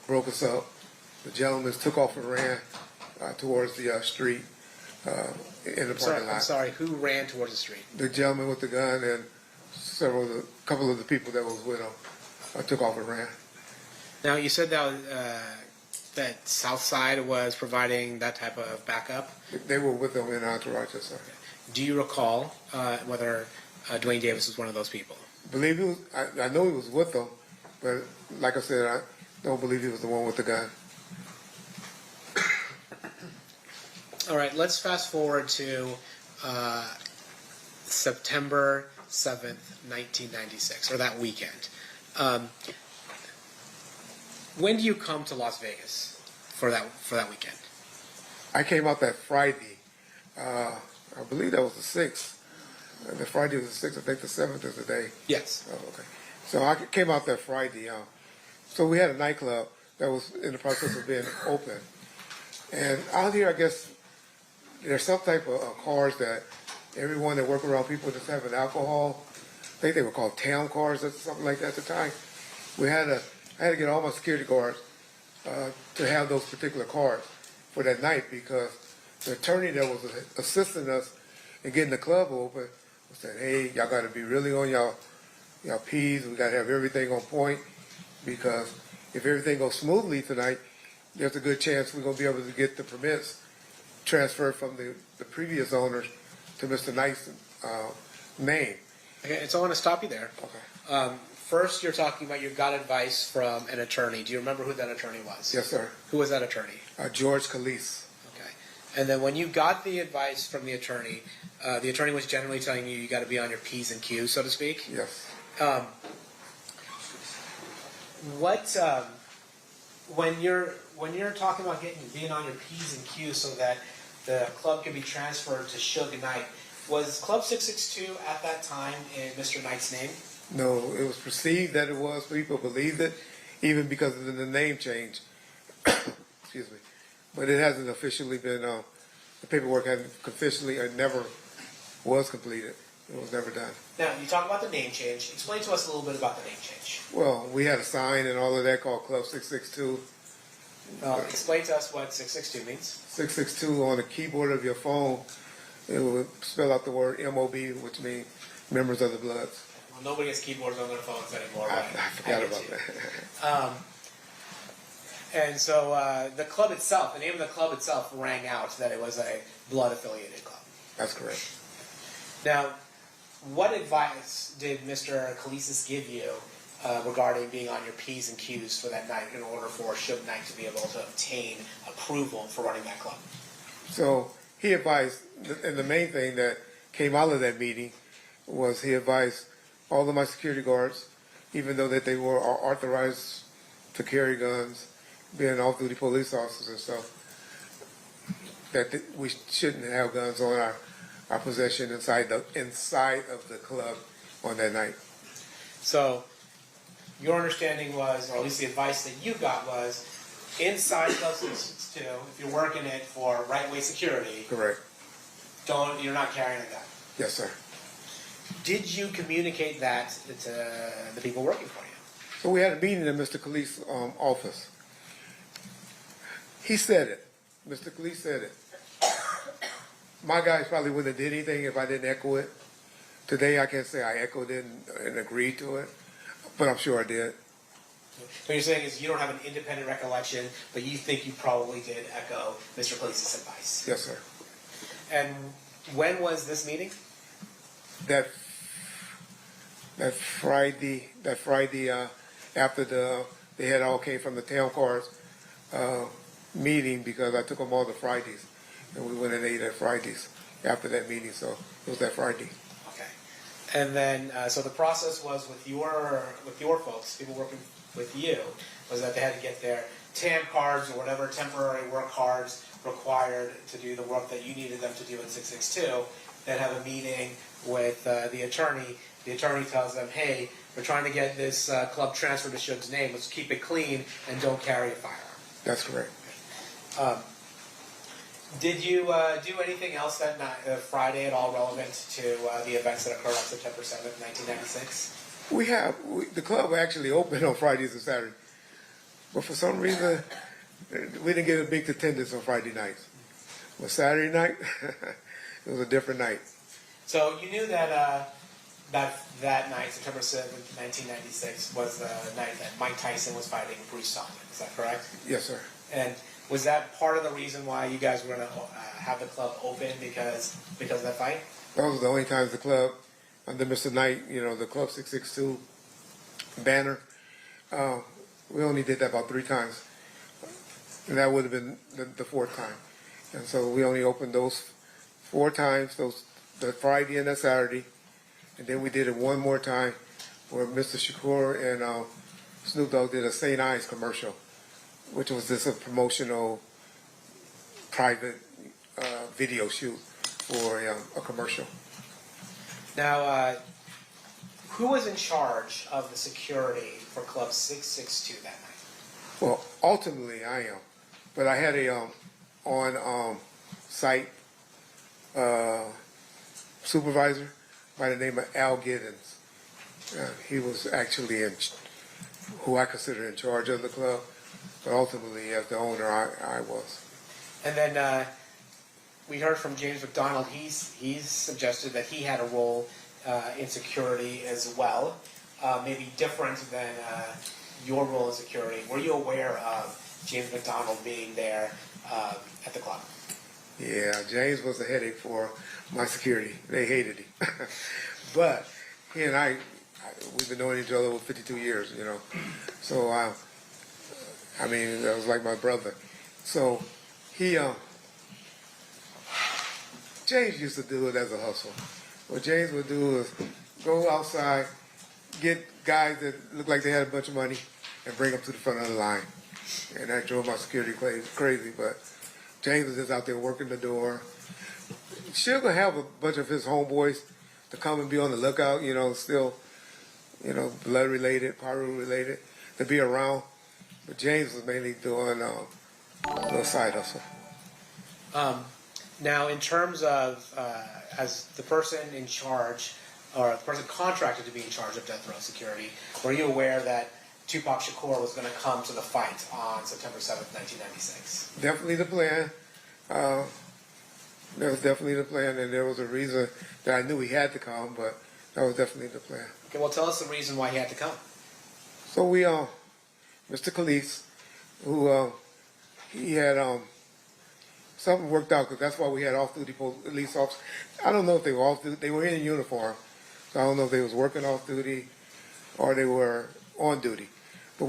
broke us up. The gentlemen took off and ran towards the street in the parking lot. I'm sorry, who ran towards the street? The gentleman with the gun and a couple of the people that was with him took off and ran. Now, you said that South Side was providing that type of backup. They were with them in entourage, yes, sir. Do you recall whether Dwayne Davis was one of those people? Believe he was. I know he was with them, but like I said, I don't believe he was the one with the gun. All right, let's fast forward to September 7th, 1996, or that weekend. When do you come to Las Vegas for that weekend? I came out that Friday. I believe that was the 6th. The Friday was the 6th. I think the 7th is the day. Yes. Oh, okay. So I came out that Friday. So we had a nightclub that was in the process of being open. And out here, I guess, there's some type of cars that everyone that work around people just having alcohol. I think they were called town cars or something like that at the time. I had to get all my security guards to have those particular cars for that night because the attorney that was assisting us in getting the club open said, hey, y'all got to be really on y'all P's. We got to have everything on point because if everything goes smoothly tonight, there's a good chance we're going to be able to get the permits transferred from the previous owners to Mr. Knight's name. Okay, so I want to stop you there. Okay. First, you're talking about you got advice from an attorney. Do you remember who that attorney was? Yes, sir. Who was that attorney? George Keefe. Okay. And then when you got the advice from the attorney was generally telling you got to be on your P's and Q's, so to speak? Yes. When you're talking about being on your P's and Q's so that the club can be transferred to Suge Knight, was Club 662 at that time in Mr. Knight's name? No, it was perceived that it was. People believed it, even because of the name change. Excuse me. But it hasn't officially been, the paperwork hasn't officially, or never was completed. It was never done. Now, you talk about the name change. Explain to us a little bit about the name change. Well, we had a sign and all of that called Club 662. Explain to us what 662 means. 662 on the keyboard of your phone, it will spell out the word MOB, which means Members of the Bloods. Well, nobody has keyboards on their phones anymore. I forgot about that. And so the club itself, the name of the club itself rang out that it was a blood-affiliated club. That's correct. Now, what advice did Mr. Kalisis give you regarding being on your P's and Q's for that night in order for Suge Knight to be able to obtain approval for running that club? So he advised, and the main thing that came out of that meeting was he advised all of my security guards, even though that they were authorized to carry guns, being off-duty police officers and stuff, that we shouldn't have guns on our possession inside of the club on that night. So your understanding was, or at least the advice that you got was, inside Club 662, if you're working it for right-way security, correct, you're not carrying a gun. Yes, sir. Did you communicate that to the people working for you? So we had a meeting in Mr. Khalif's office. He said it. Mr. Khalif said it. My guys probably wouldn't have did anything if I didn't echo it. Today I can't say I echoed it and agreed to it, but I'm sure I did. What you're saying is you don't have an independent recollection, but you think you probably did echo Mr. Khalif's advice. Yes, sir. And when was this meeting? That Friday after they had all came from the town cars meeting, because I took them all to Fridays, and we went and ate at Fridays after that meeting. So it was that Friday. Okay. And then, so the process was with your folks, people working with you, was that they had to get their TAM cards or whatever temporary work cards required to do the work that you needed them to do in 662. Then have a meeting with the attorney. The attorney tells them, hey, we're trying to get this club transferred to Shug's name. Let's keep it clean and don't carry a firearm. That's correct. Did you do anything else that night, Friday at all relevant to the events that occurred on September 7th, 1996? The club actually opened on Fridays and Saturdays, but for some reason we didn't get a big attendance on Friday nights. But Saturday night, it was a different night. So you knew that that night, September 7th, 1996, was the night that Mike Tyson was fighting Bruce Thompson. Is that correct? Yes, sir. And was that part of the reason why you guys were going to have the club open because of that fight? Those were the only times the club, under Mr. Knight, the Club 662 banner, we only did that about 3 times. And that would have been the 4th time. And so we only opened those 4 times, the Friday and the Saturday. And then we did it one more time where Mr. Shakur and Snoop Dogg did a St. Ives commercial, which was just a promotional private video shoot for a commercial. Now, who was in charge of the security for Club 662 that night? Well, ultimately I am, but I had a on-site supervisor by the name of Al Giddens. He was actually who I consider in charge of the club, but ultimately as the owner I was. And then we heard from James McDonald. He's suggested that he had a role in security as well, maybe different than your role in security. Were you aware of James McDonald being there at the club? Yeah, James was a headache for my security. They hated him. But he and I, we've been knowing each other over 52 years, So, I mean, that was like my brother. So, James used to do it as a hustle. What James would do is go outside, get guys that looked like they had a bunch of money, and bring them to the front of the line. And that drove my security crazy, but James was just out there working the door. Sugar have a bunch of his homeboys to come and be on the lookout, still, blood related, pyro related, to be around. But James was mainly doing a little side hustle. Now, in terms of as the person in charge, or the person contracted to be in charge of death row security, were you aware that Tupac Shakur was going to come to the fight on September 7th, 1996? Definitely the plan. That was definitely the plan, and there was a reason that I knew he had to come, but that was definitely the plan. Okay, well, tell us the reason why he had to come. So we, Mr. Keefe, who he had something worked out, because that's why we had off-duty police officers. I don't know if they were off-duty. They were in uniform, so I don't know if they was working off-duty or they were on duty. But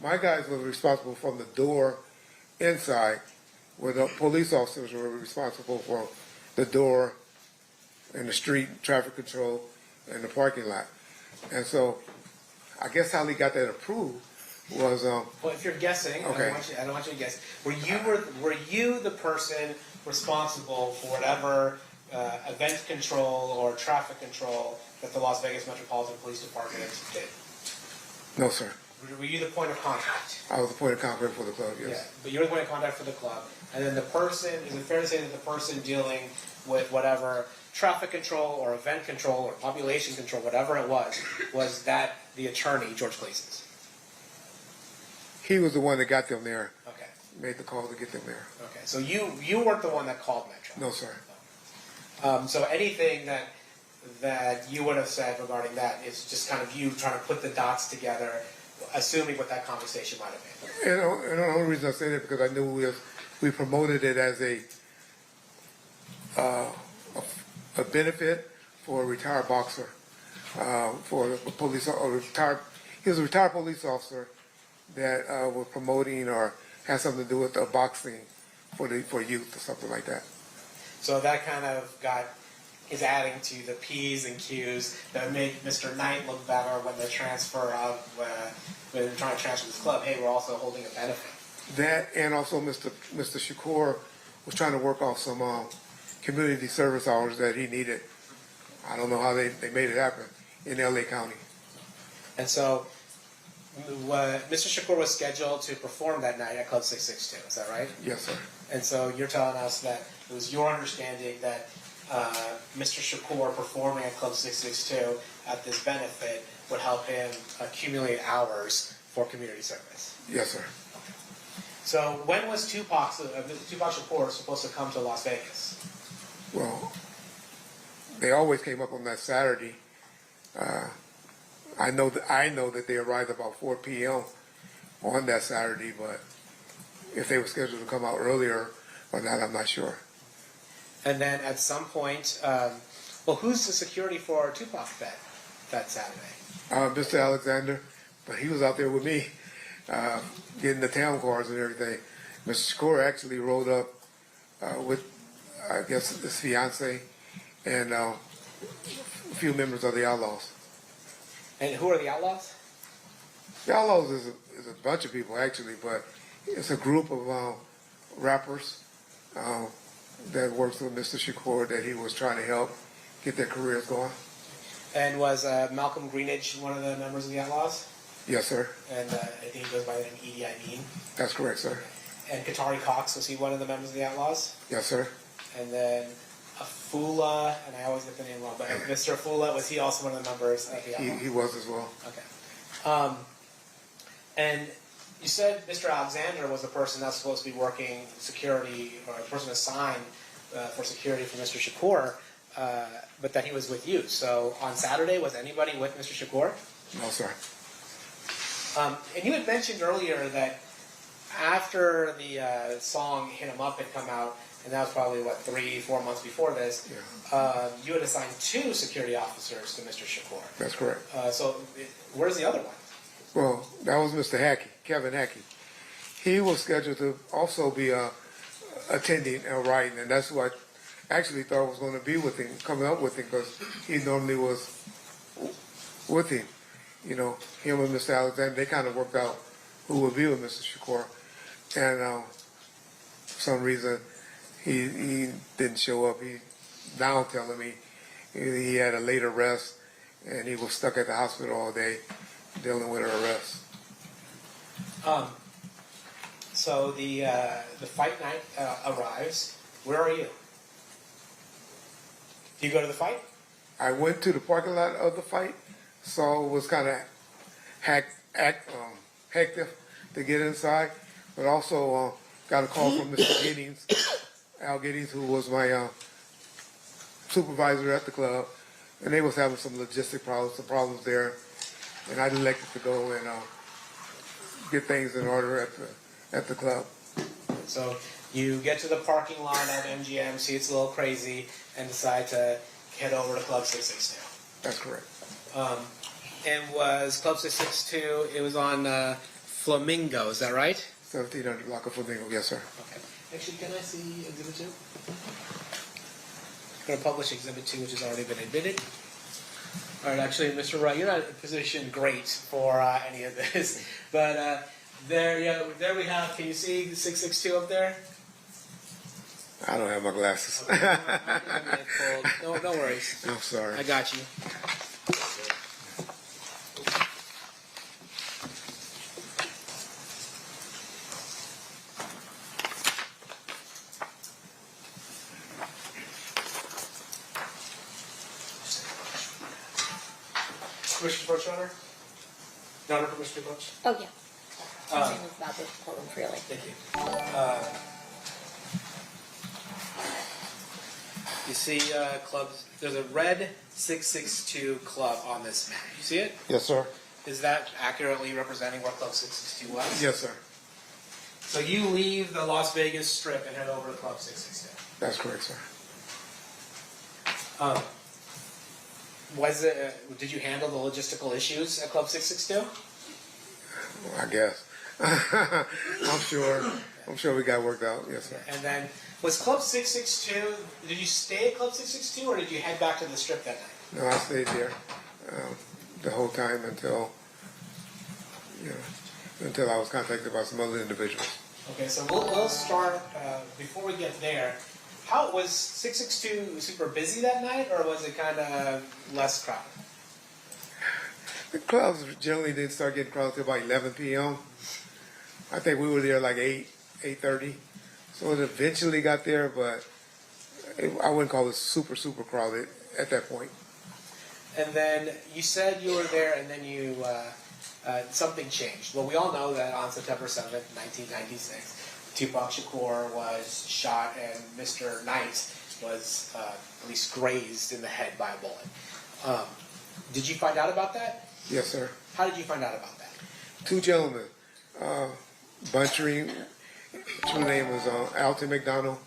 my guys were responsible from the door inside, where the police officers were responsible for the door and the street, traffic control, and the parking lot. And so I guess how they got that approved was... well, if you're guessing, okay. I don't want you to guess. Were you the person responsible for whatever event control or traffic control that the Las Vegas Metropolitan Police Department did? No, sir. Were you the point of contact? I was the point of contact for the club, yes. Yeah, but you're the point of contact for the club. And then the person, is it fair to say that the person dealing with whatever traffic control or event control or population control, whatever it was that the attorney, George Gleason's? He was the one that got them there. Okay. Made the call to get them there. Okay, so you weren't the one that called Metro? No, sir. So anything that you would have said regarding that is just kind of you trying to put the dots together, assuming what that conversation might have been. And the only reason I say that because I knew we promoted it as a benefit for a retired boxer, for a police or retired. He he was a retired police officer that was promoting or had something to do with boxing for youth or something like that. So that kind of is adding to the P's and Q's that make Mr. Knight look better when they transfer when they're trying to transfer this club. Hey, we're also holding a benefit. That and also Mr. Shakur was trying to work off some community service hours that he needed. I don't know how they made it happen in LA County. And so Mr. Shakur was scheduled to perform that night at Club 662. Is that right? Yes, sir. And so you're telling us that it was your understanding that Mr. Shakur performing at Club 662 at this benefit would help him accumulate hours for community service. Yes, sir. So when was Tupac Shakur supposed to come to Las Vegas? Well, they always came up on that Saturday. I know that they arrived about 4 p.m. on that Saturday, but if they were scheduled to come out earlier or not, I'm not sure. And then at some point, who's the security for Tupac that Saturday? Mr. Alexander, but he was out there with me, getting the town cars and everything. Mr. Shakur actually rode up with, I guess, his fiance and a few members of the Outlaws. And who are the Outlaws? The Outlaws is a bunch of people, actually, but it's a group of rappers that works with Mr. Shakur that he was trying to help get their careers going. And was Malcolm Greenidge one of the members of the Outlaws? Yes, sir. And I think he goes by the name Edie Amin. That's correct, sir. And Qatari Cox, was he one of the members of the Outlaws? Yes, sir. And then Afula, and I always get the name wrong, but Mr. Afula, was he also one of the members of the Outlaws? He was as well. Okay. And you said Mr. Alexander was the person that's supposed to be working security, or the person assigned for security for Mr. Shakur, but that he was with you. So on Saturday, was anybody with Mr. Shakur? No, sir. And you had mentioned earlier that after the song Hit 'Em Up had come out, and that was probably, 3-4 months before this, you had assigned 2 security officers to Mr. Shakur. That's correct. So where's the other one? Well, that was Mr. Hackey, Kevin Hackey. He was scheduled to also be attending Wright, and that's who I actually thought was going to be with him, coming up with him, because he normally was with him. You know, him and Mr. Alexander, they kind of worked out who would be with Mr. Shakur. And for some reason, he didn't show up. He now telling me he had a late arrest, and he was stuck at the hospital all day dealing with her arrest. So the fight night arrives. Where are you? Do you go to the fight? I went to the parking lot of the fight, so it was kind of hectic to get inside, but also got a call from Mr. Giddings, Al Giddings, who was my supervisor at the club, and they was having some logistic problems, some problems there, and I elected to go and get things in order at the club. So you get to the parking lot at MGM, see it's a little crazy, and decide to head over to Club 662. That's correct. And was Club 662, it was on Flamingo, is that right? 1700 block of Flamingo, yes, sir. Okay. Actually, can I see Exhibit 2? I'm going to publish Exhibit 2, which has already been admitted. All right, actually, Mr. Wright, you're not positioned great for any of this, but there we have. Can you see 662 up there? I don't have my glasses. No worries. I'm sorry. I got you. Commissioner Bush, Honor for Mr. Bush. Oh, yeah. My name is about the courtroom freely. Thank you. You see clubs, there's a red 662 club on this map. You see it? Yes, sir. Is that accurately representing what Club 662 was? Yes, sir. So you leave the Las Vegas Strip and head over to Club 662? That's correct, sir. Did you handle the logistical issues at Club 662? I guess. I'm sure we got worked out. Yes, sir. And then, was Club 662, did you stay at Club 662 or did you head back to the strip that night? No, I stayed there the whole time until I was contacted by some other individuals. Okay, so we'll start, before we get there, how was 662 super busy that night or was it kind of less crowded? The clubs generally didn't start getting crowded until about 11 p.m. I think we were there like 8:30. So it eventually got there, but I wouldn't call it super crowded at that point. And then you said you were there and then you, something changed. Well, we all know that on September 7th, 1996, Tupac Shakur was shot and Mr. Knight was at least grazed in the head by a bullet. Did you find out about that? Yes, sir. How did you find out about that? Two gentlemen, Buntry, true name was Alton McDonald,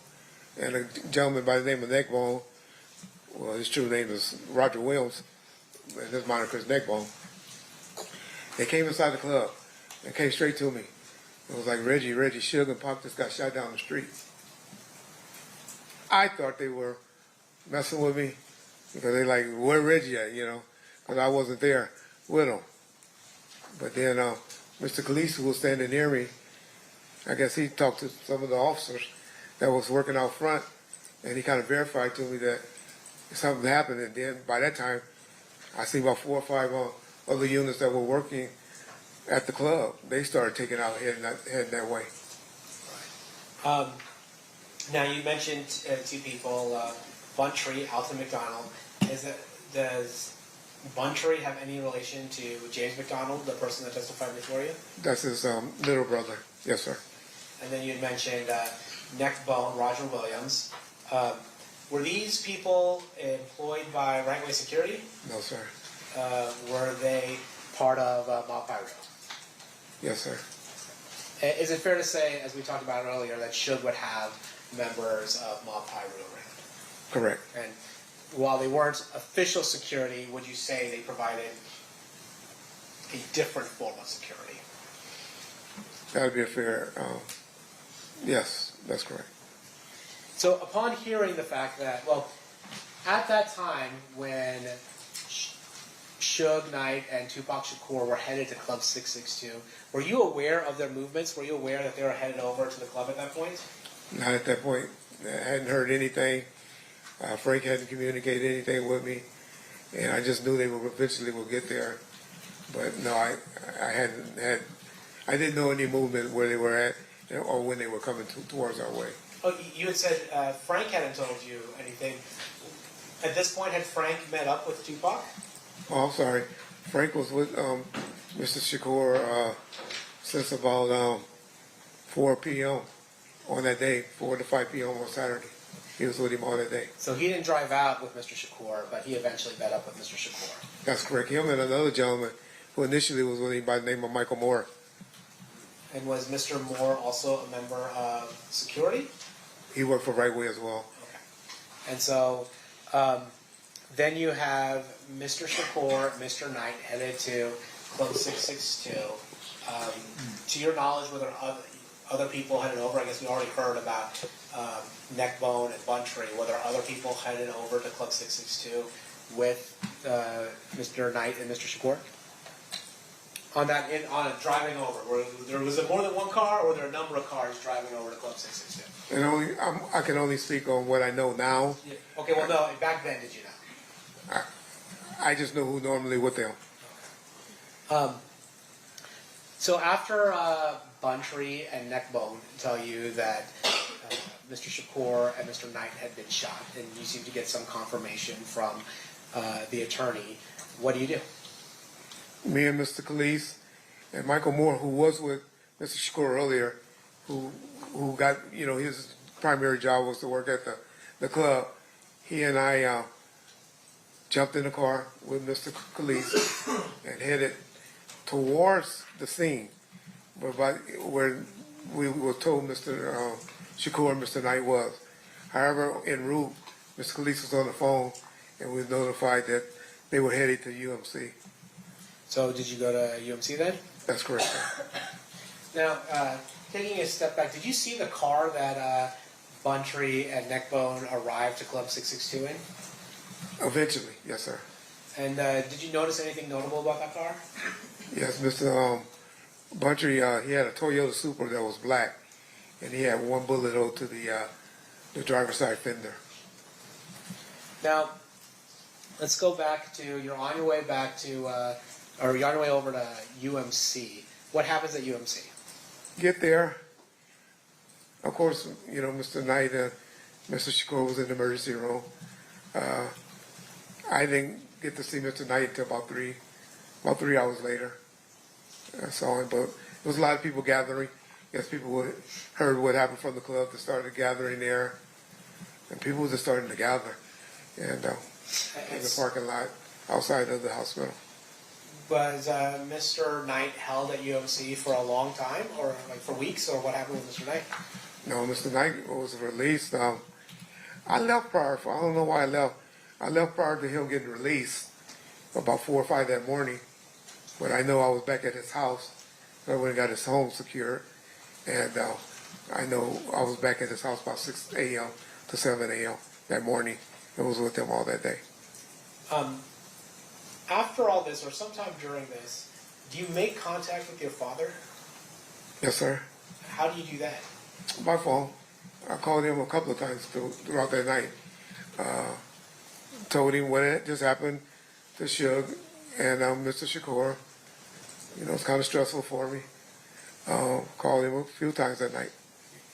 and a gentleman by the name of Neckbone. Well, his true name is Roger Williams, and his moniker is Neckbone. They came inside the club and came straight to me. It was like, Reggie, Suge and Pac just got shot down the street. I thought they were messing with me because they like, where Reggie at, because I wasn't there with him. But then Mr. Keefe, who was standing near me, I guess he talked to some of the officers that was working out front, and he kind of verified to me that something happened. And then by that time, I see about 4 or 5 other units that were working at the club. They started taking out heading that way. Now you mentioned two people, Buntry, Alton McDonald. Does Buntry have any relation to James McDonald, the person that testified before you? That's his little brother. Yes, sir. And then you mentioned Neckbone, Roger Williams. Were these people employed by Right Way Security? No, sir. Were they part of Mob Pyro? Yes, sir. Is it fair to say, as we talked about earlier, that Suge would have members of Mob Pyro around? Correct. And while they weren't official security, would you say they provided a different form of security? That would be a fair, yes, that's correct. So upon hearing the fact that, well, at that time when Suge Knight and Tupac Shakur were headed to Club 662, were you aware of their movements? Were you aware that they were headed over to the club at that point? Not at that point. I hadn't heard anything. Frank hadn't communicated anything with me, and I just knew they would eventually get there. But no, I didn't know any movement where they were at or when they were coming towards our way. Oh, you had said Frank hadn't told you anything. At this point, had Frank met up with Tupac? Oh, I'm sorry. Frank was with Mr. Shakur since about 4 p.m. on that day, 4 to 5 p.m. on Saturday. He was with him all that day. So he didn't drive out with Mr. Shakur, but he eventually met up with Mr. Shakur. That's correct. Him and another gentleman who initially was with him by the name of Michael Moore. And was Mr. Moore also a member of security? He worked for Right Way as well. Okay. And so then you have Mr. Shakur, Mr. Knight headed to Club 662. To your knowledge, were there other people headed over? I guess we already heard about Neckbone and Buntry. Were there other people headed over to Club 662 with Mr. Knight and Mr. Shakur? On driving over, was it more than one car, or were there a number of cars driving over to Club 662? And I can only speak on what I know now. Yeah. Okay, well, no, back then, did you know? I just know who normally with them. So after Buntry and Neckbone tell you that Mr. Shakur and Mr. Knight had been shot, and you seem to get some confirmation from the attorney, what do? Me and Mr. Keefe and Michael Moore, who was with Mr. Shakur earlier, who got, his primary job was to work at the club. He and I jumped in the car with Mr. Keefe and headed towards the scene where we were told Mr. Shakur and Mr. Knight was. However, en route, Mr. Keefe was on the phone and we were notified that they were headed to UMC. So did you go to UMC then? That's correct, sir. Now, taking a step back, did you see the car that Buntree and Neckbone arrived to Club 662 in? Eventually, yes, sir. And did you notice anything notable about that car? Yes, Mr. Buntree, he had a Toyota Supra that was black, and he had one bullet hole to the driver's side fender. Now, let's go back to, you're on your way back to, or you're on your way over to UMC. What happens at UMC? Get there. Of course, you know, Mr. Knight and Mr. Shakur was in the emergency room. I didn't get to see Mr. Knight until about 3 hours later. I saw him, but there was a lot of people gathering. Yes, people heard what happened from the club. They started gathering there, and people were just starting to gather, and in the parking lot outside of the hospital. Was Mr. Knight held at UMC for a long time, or like for weeks, or what happened with Mr. Knight? No, Mr. Knight was released. I left prior. I don't know why I left. I left prior to him getting released about 4 or 5 that morning. But I know I was back at his house. I went and got his home secured. And I know I was back at his house about 6 a.m. to 7 a.m. that morning. I was with him all that day. After all this, or sometime during this, do you make contact with your father? Yes, sir. How do you do that? By phone. I called him a couple of times throughout that night. Told him what had just happened to Shug and Mr. Shakur. You know, it's kind of stressful for me. Called him a few times that night.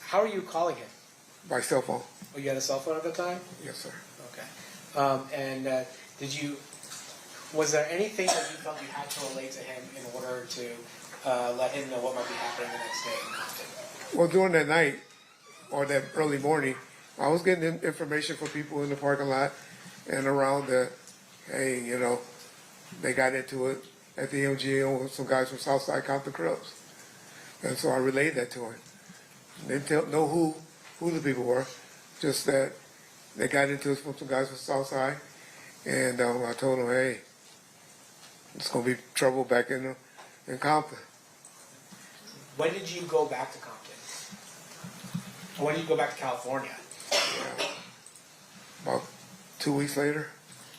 How are you calling him? By cell phone. Oh, you had a cell phone at the time? Yes, sir. Okay. Was there anything that you felt you had to relate to him in order to let him know what might be happening the next day in Compton? Well, during that night, or that early morning, I was getting information from people in the parking lot and around that, hey, you know, they got into it at the MGM with some guys from Southside Compton Clubs. And so I relayed that to him. Didn't know who the people were, just that they got into it from some guys from Southside. And I told him, hey, it's going to be trouble back in Compton. When did you go back to Compton? Or when did you go back to California? About 2 weeks later.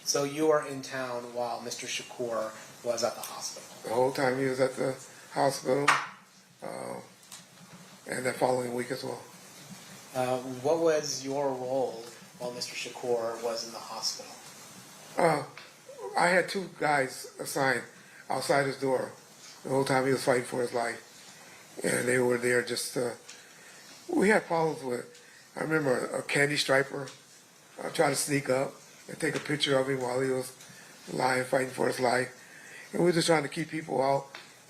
So you were in town while Mr. Shakur was at the hospital? The whole time he was at the hospital, and that following week as well. What was your role while Mr. Shakur was in the hospital? I had 2 guys assigned outside his door the whole time he was fighting for his life. And they were there just we had problems with, I remember a candy striper trying to sneak up and take a picture of him while he was lying, fighting for his life. And we were just trying to keep people out.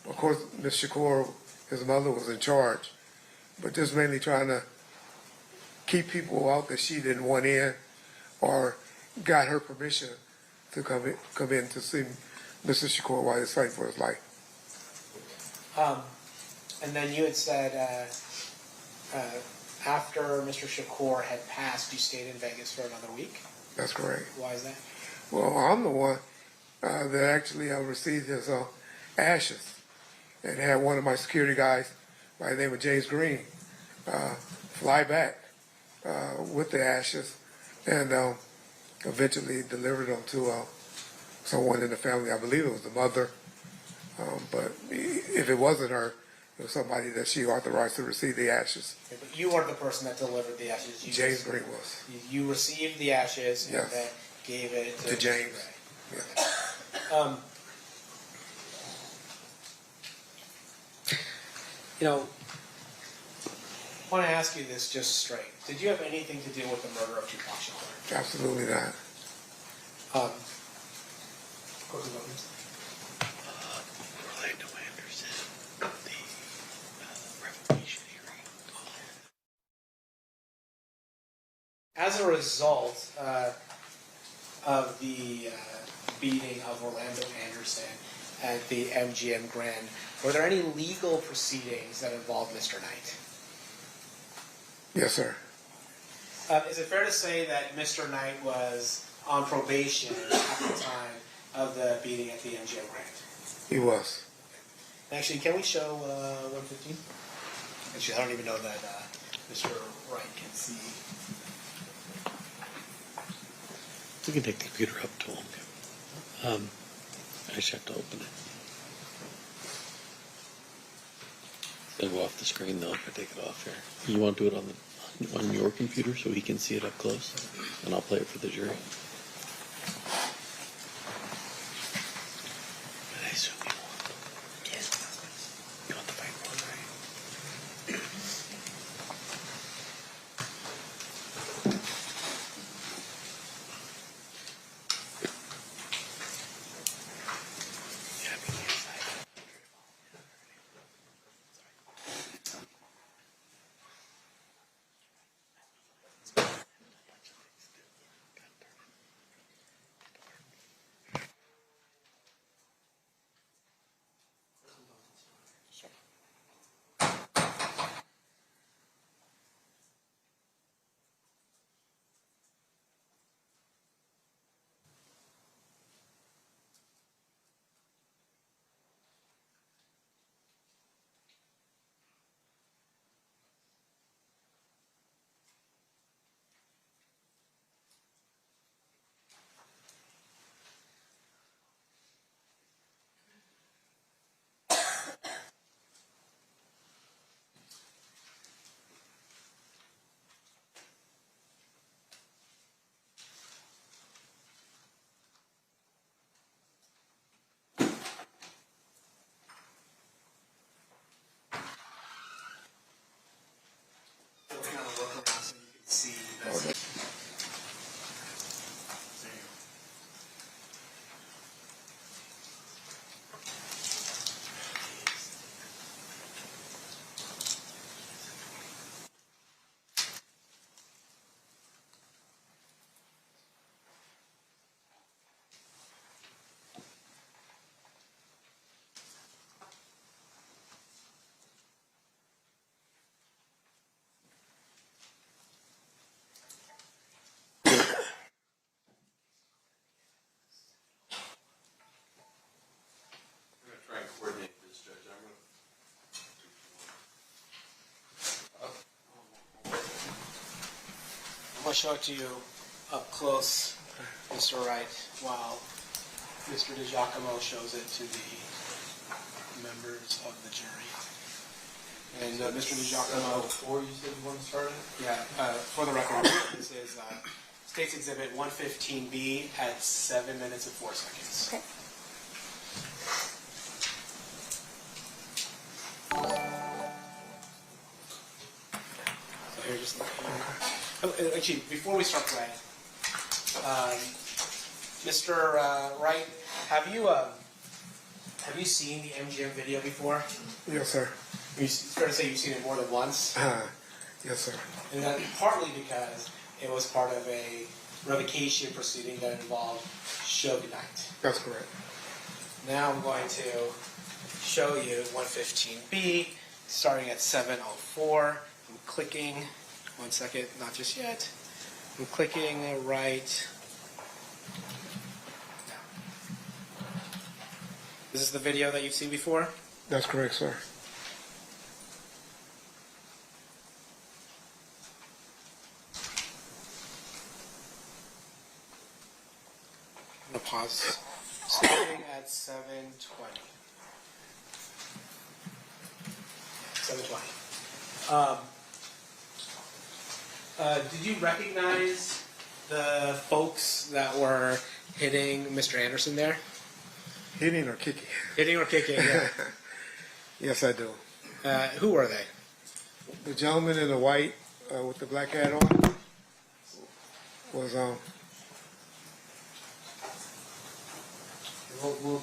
Of course, Ms. Shakur, his mother, was in charge, but just mainly trying to keep people out that she didn't want in or got her permission to come in to see Mr. Shakur while he was fighting for his life. And then you had said after Mr. Shakur had passed, you stayed in Vegas for another week? That's correct. Why is that? Well, I'm the one that actually received his ashes, and had one of my security guys by the name of James Green fly back with the ashes and eventually delivered them to someone in the family. I believe it was the mother, but if it wasn't her, it was somebody that she authorized to receive the ashes. Okay, but you weren't the person that delivered the ashes. James Green was. You received the ashes and Yes. then gave it To James. Ray. You know, I want to ask you this just straight. Did you have anything to do with the murder of Tupac Shakur? Absolutely not. Courtroom opens. As a result of the beating of Orlando Anderson at the MGM Grand, were there any legal proceedings that involved Mr. Knight? Yes, sir. Is it fair to say that Mr. Knight was on probation at the time of the beating at the MGM Grand? He was. Actually, can we show 115? Actually, I don't even know that Mr. Wright can see. We can take the computer up to him. I just have to open it. It'll go off the screen though if I take it off here. You want to do it on your computer so he can see it up close, and I'll play it for the jury. I assume you want. You want the white one, right? Coordinate this, Judge. I'm going to show it to you up close, Mr. Wright, while Mr. DiGiacomo shows it to the members of the jury. And Mr. DiGiacomo, before you said you want to start it? yeah, for the record, this is State's Exhibit 115B at 7 minutes and 4 seconds. Okay. So here, just actually, before we start playing, Mr. Wright, have you seen the MGM video before? Yes, sir. It's fair to say you've seen it more than once. Yes, sir. And that partly because it was part of a revocation proceeding that involved Suge Knight. That's correct. Now I'm going to show you 115B, starting at 7:04. I'm clicking. 1 second, not just yet. I'm clicking right. This is the video that you've seen before? That's correct, sir. I'm going to pause. Starting at 7:20. 7:20. Did you recognize the folks that were hitting Mr. Anderson there? Hitting or kicking? Hitting or kicking, yeah. Yes, I do. Who were they? The gentleman in the white with the black hat on was We'll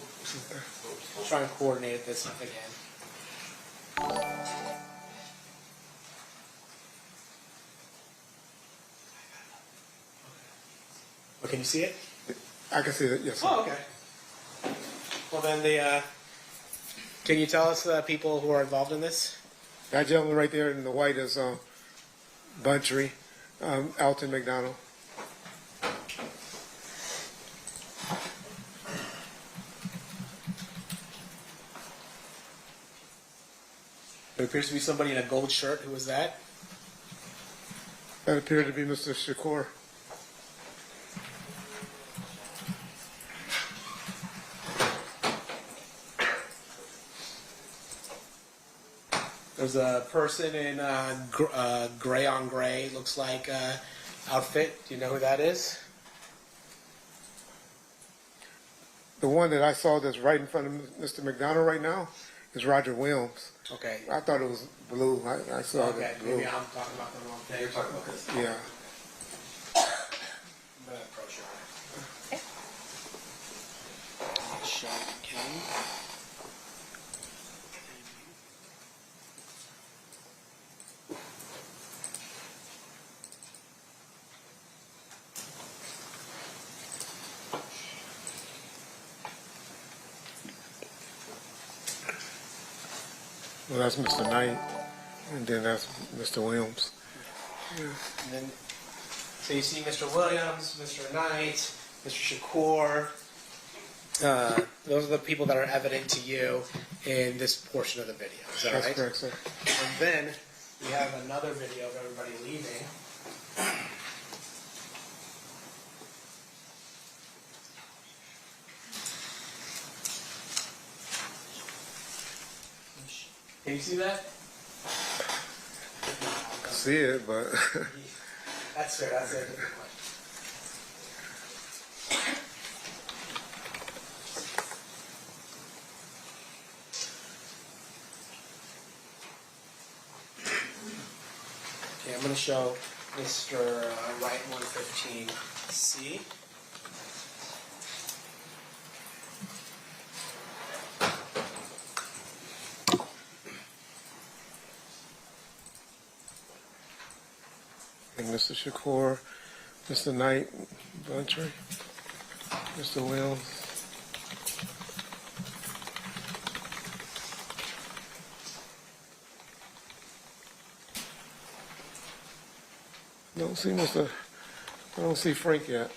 try and coordinate this again. Oh, can you see it? I can see it, yes, sir. Oh, okay. Well, then can you tell us the people who are involved in this? That gentleman right there in the white is Buntry, Alton McDonald. There appears to be somebody in a gold shirt. Who was that? That appeared to be Mr. Shakur. There's a person in gray on gray, looks like outfit. Do you know who that is? The one that I saw that's right in front of Mr. McDonald right now is Roger Williams. Okay. I thought it was blue. I saw Okay, the blue. maybe I'm talking about the wrong thing. You're talking about this. Yeah. I'm gonna approach her. Show again. Well, that's Mr. Knight, and then that's Mr. Williams. Yeah. And then, so you see Mr. Williams, Mr. Knight, Mr. Shakur. Those are the people that are evident to you in this portion of the video. Is that That's right? correct, sir. And then we have another video of everybody leaving. Can you see that? I see it, but That's fair. That's it. Okay, I'm going to show Mr. Wright 115C. and Mr. Shakur, Mr. Knight, Bluntry, Mr. Williams. I don't see Frank yet.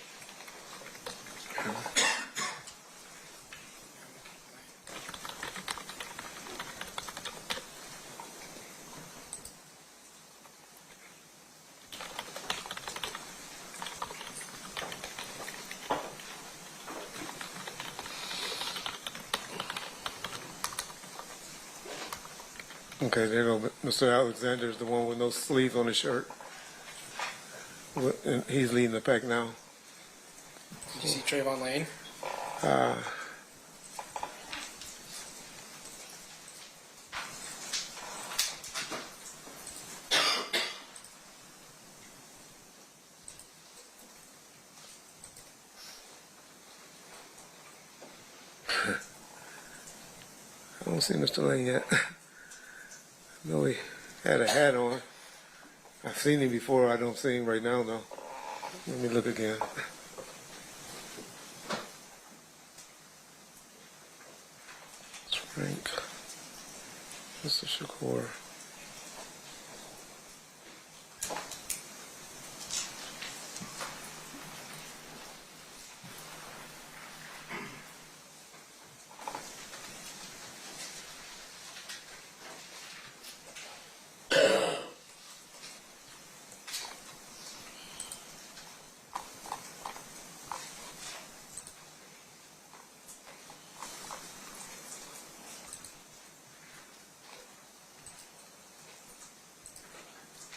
Okay, there you go. Mr. Alexander is the one with no sleeves on his shirt. And he's leading the pack now. Did you see Trayvon Lane? I don't see Mr. Lane yet. I know he had a hat on. I've seen him before. I don't see him right now, though. Let me look again. It's Frank. Mr. Shakur.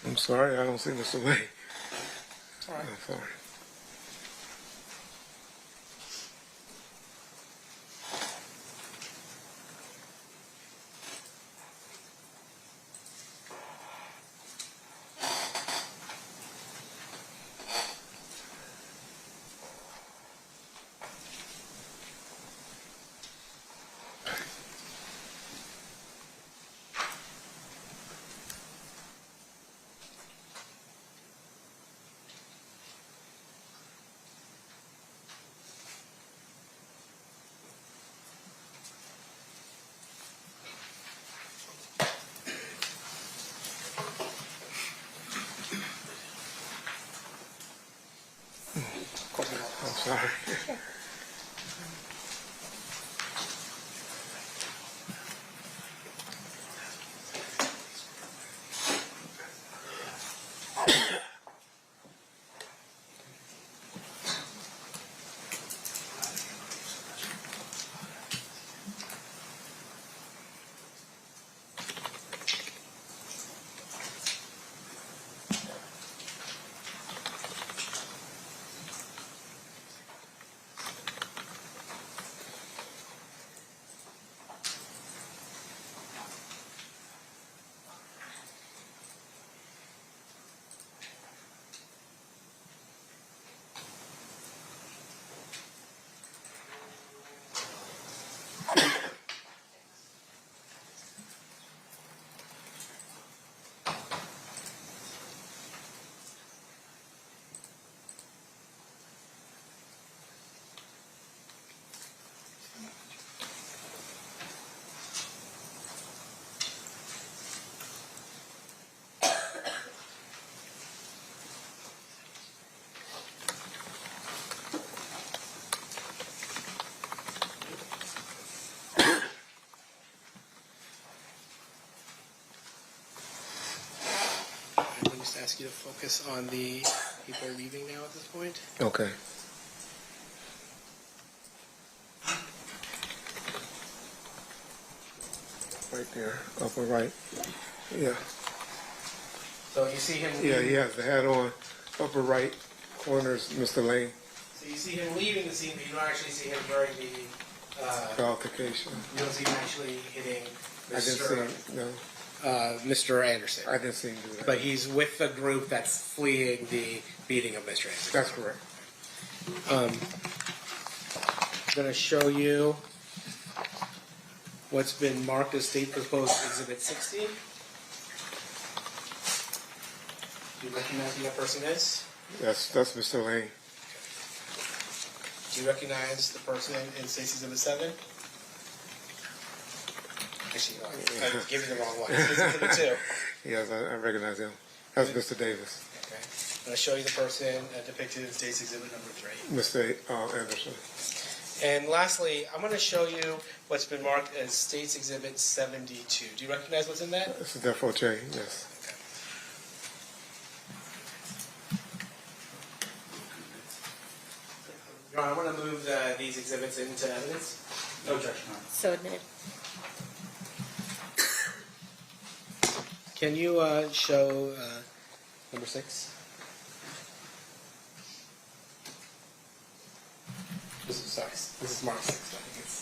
I'm sorry, I don't see Mr. Lane. It's all right. I'm sorry. I'm sorry. ask you to focus on the people leaving now at this point. Okay. Right there, upper right. Yeah. So you see him Yeah, leaving. he has the hat on. Upper right corner is Mr. Lane. So you see him leaving the scene, but you don't actually see him during The altercation. you don't see him actually hitting I didn't see him, no. Mr. Anderson. I didn't see him do that. But he's with the group that's fleeing the beating of Mr. Anderson. That's correct. I'm going to show you what's been marked as State Proposed Exhibit 60. Do you recognize who that person is? That's Mr. Lane. Do you recognize the person in State's Exhibit 7? Actually, no, I was giving you the wrong one. State's Exhibit 2. Yes, I recognize him. That's Mr. Davis. Okay. I'm going to show you the person depicted in State's Exhibit number 3. Mr. Anderson. And lastly, I'm going to show you what's been marked as State's Exhibit 72. Do you recognize what's in that? This is Defo J, yes. Your Honor, I'm going to move these exhibits into evidence. No objection, Your Honor. So admitted. Can you show number 6? This is Mark 6. I think it's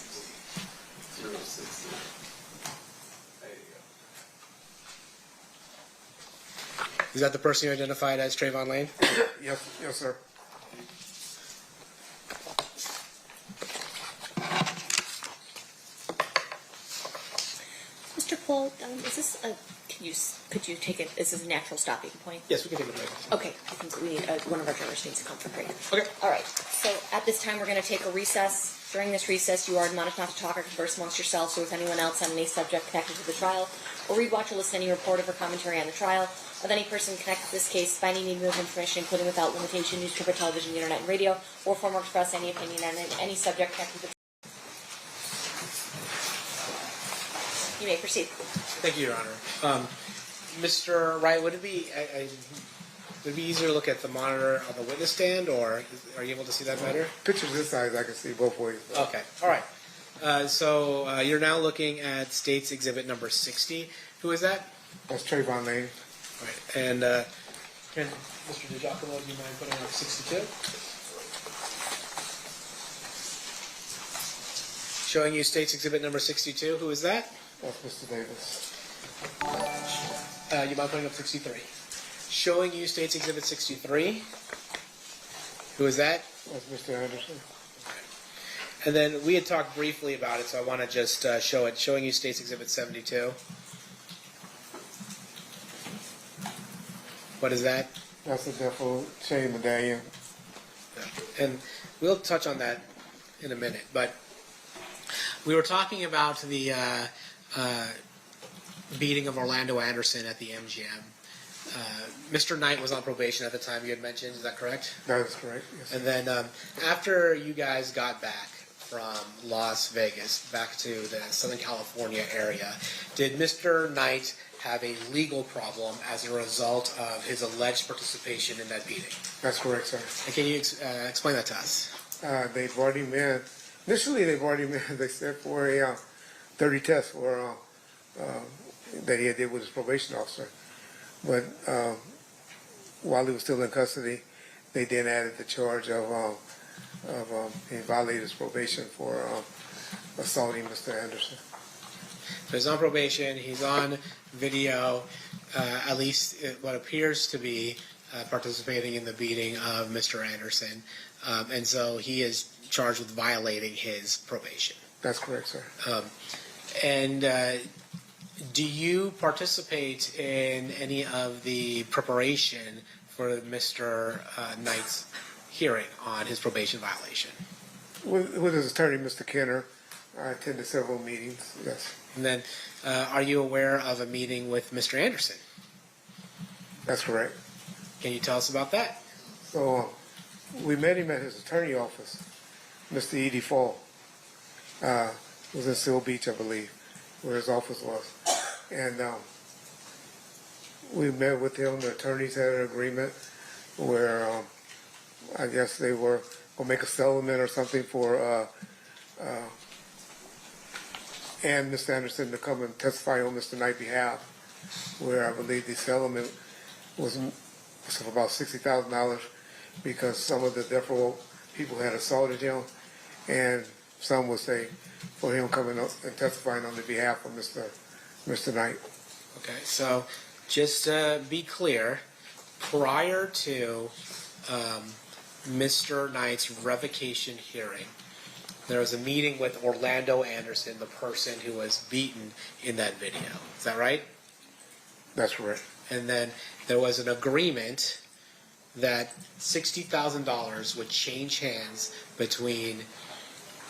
060. There you go. Is that the person you identified as Trayvon Lane? Yes, sir. Mr. Cole, is this a, could you take it, is this a natural stopping point? Yes, we can take a break. Okay, I think we need, one of our jurors needs to come for break. Okay. All right, so at this time, we're going to take a recess. During this recess, you are admonished not to talk or converse amongst yourselves or with anyone else on any subject connected to the trial, or read, watch, or listen to any report or commentary on the trial of any person connected to this case, finding need of information, including without limitation, newspaper, television, internet, and radio, or form or express any opinion on any subject connected to the trial. You may proceed. Thank you, Your Honor. Mr. Wright, would it be easier to look at the monitor on the witness stand, or are you able to see that better? Pictures this size, I can see both ways. Okay, all right. So you're now looking at State's Exhibit number 60. Who is that? That's Trayvon Lane. All right, and can Mr. DiGiacomo, do you mind putting up 62? Showing you State's Exhibit number 62. Who is that? That's Mr. Davis. You mind putting up 63? Showing you State's Exhibit 63. Who is that? That's Mr. Anderson. And then we had talked briefly about it, so I want to just show it. Showing you State's Exhibit 72. What is that? That's the Defo J medallion. And we'll touch on that in a minute. But we were talking about the beating of Orlando Anderson at the MGM. Mr. Knight was on probation at the time you had mentioned. Is that correct? That is correct, yes. And then after you guys got back from Las Vegas back to the Southern California area, did Mr. Knight have a legal problem as a result of his alleged participation in that beating? That's correct, sir. And can you explain that to us? They brought him in. Initially, they brought him in. They said for a 30 test for that he did with his probation officer. But while he was still in custody, they then added the charge of he violated his probation for assaulting Mr. Anderson. So he's on probation. He's on video, at least what appears to be participating in the beating of Mr. Anderson. And so he is charged with violating his probation. That's correct, sir. And do you participate in any of the preparation for Mr. Knight's hearing on his probation violation? With his attorney, Mr. Kenner, I attended several meetings, yes. And then are you aware of a meeting with Mr. Anderson? That's correct. Can you tell us about that? So we met him at his attorney office, Mr. E.D. Fall. Was in Seal Beach, I believe, where his office was. And we met with him. The attorneys had an agreement where I guess they were going to make a settlement or something for and Mr. Anderson to come and testify on Mr. Knight's behalf, where I believe the settlement was of about $60,000 because some of the death row people had assaulted him, and some would say for him coming up and testifying on the behalf of Mr. Knight. Okay, so just to be clear, prior to Mr. Knight's revocation hearing, there was a meeting with Orlando Anderson, the person who was beaten in that video. Is that right? That's correct. And then there was an agreement that $60,000 would change hands between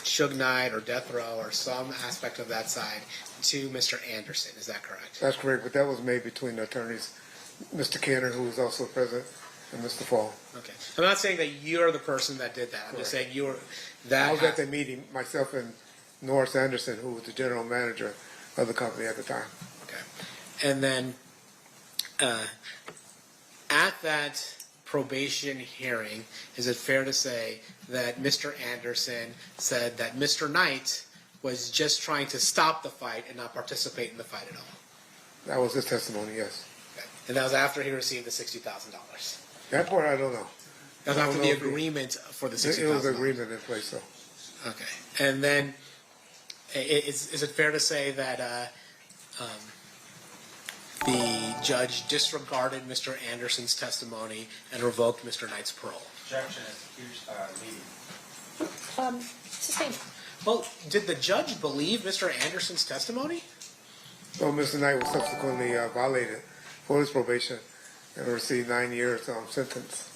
Suge Knight or Death Row or some aspect of that side to Mr. Anderson. Is that correct? That's correct, but that was made between the attorneys, Mr. Kenner, who was also present, and Mr. Fall. Okay. I'm not saying that you're the person that did that. I'm just saying you were that. I was at the meeting, myself and Norris Anderson, who was the general manager of the company at the time. Okay. And then at that probation hearing, is it fair to say that Mr. Anderson said that Mr. Knight was just trying to stop the fight and not participate in the fight at all? That was his testimony, yes. Okay. And that was after he received the $60,000? That part I don't know. That was after the agreement for the $60,000? It was an agreement in place, so. Okay. And then is it fair to say that the judge disregarded Mr. Anderson's testimony and revoked Mr. Knight's parole? Objection is leading. Sustained. Well, did the judge believe Mr. Anderson's testimony? So Mr. Knight was subsequently violated for his probation and received 9 years sentence.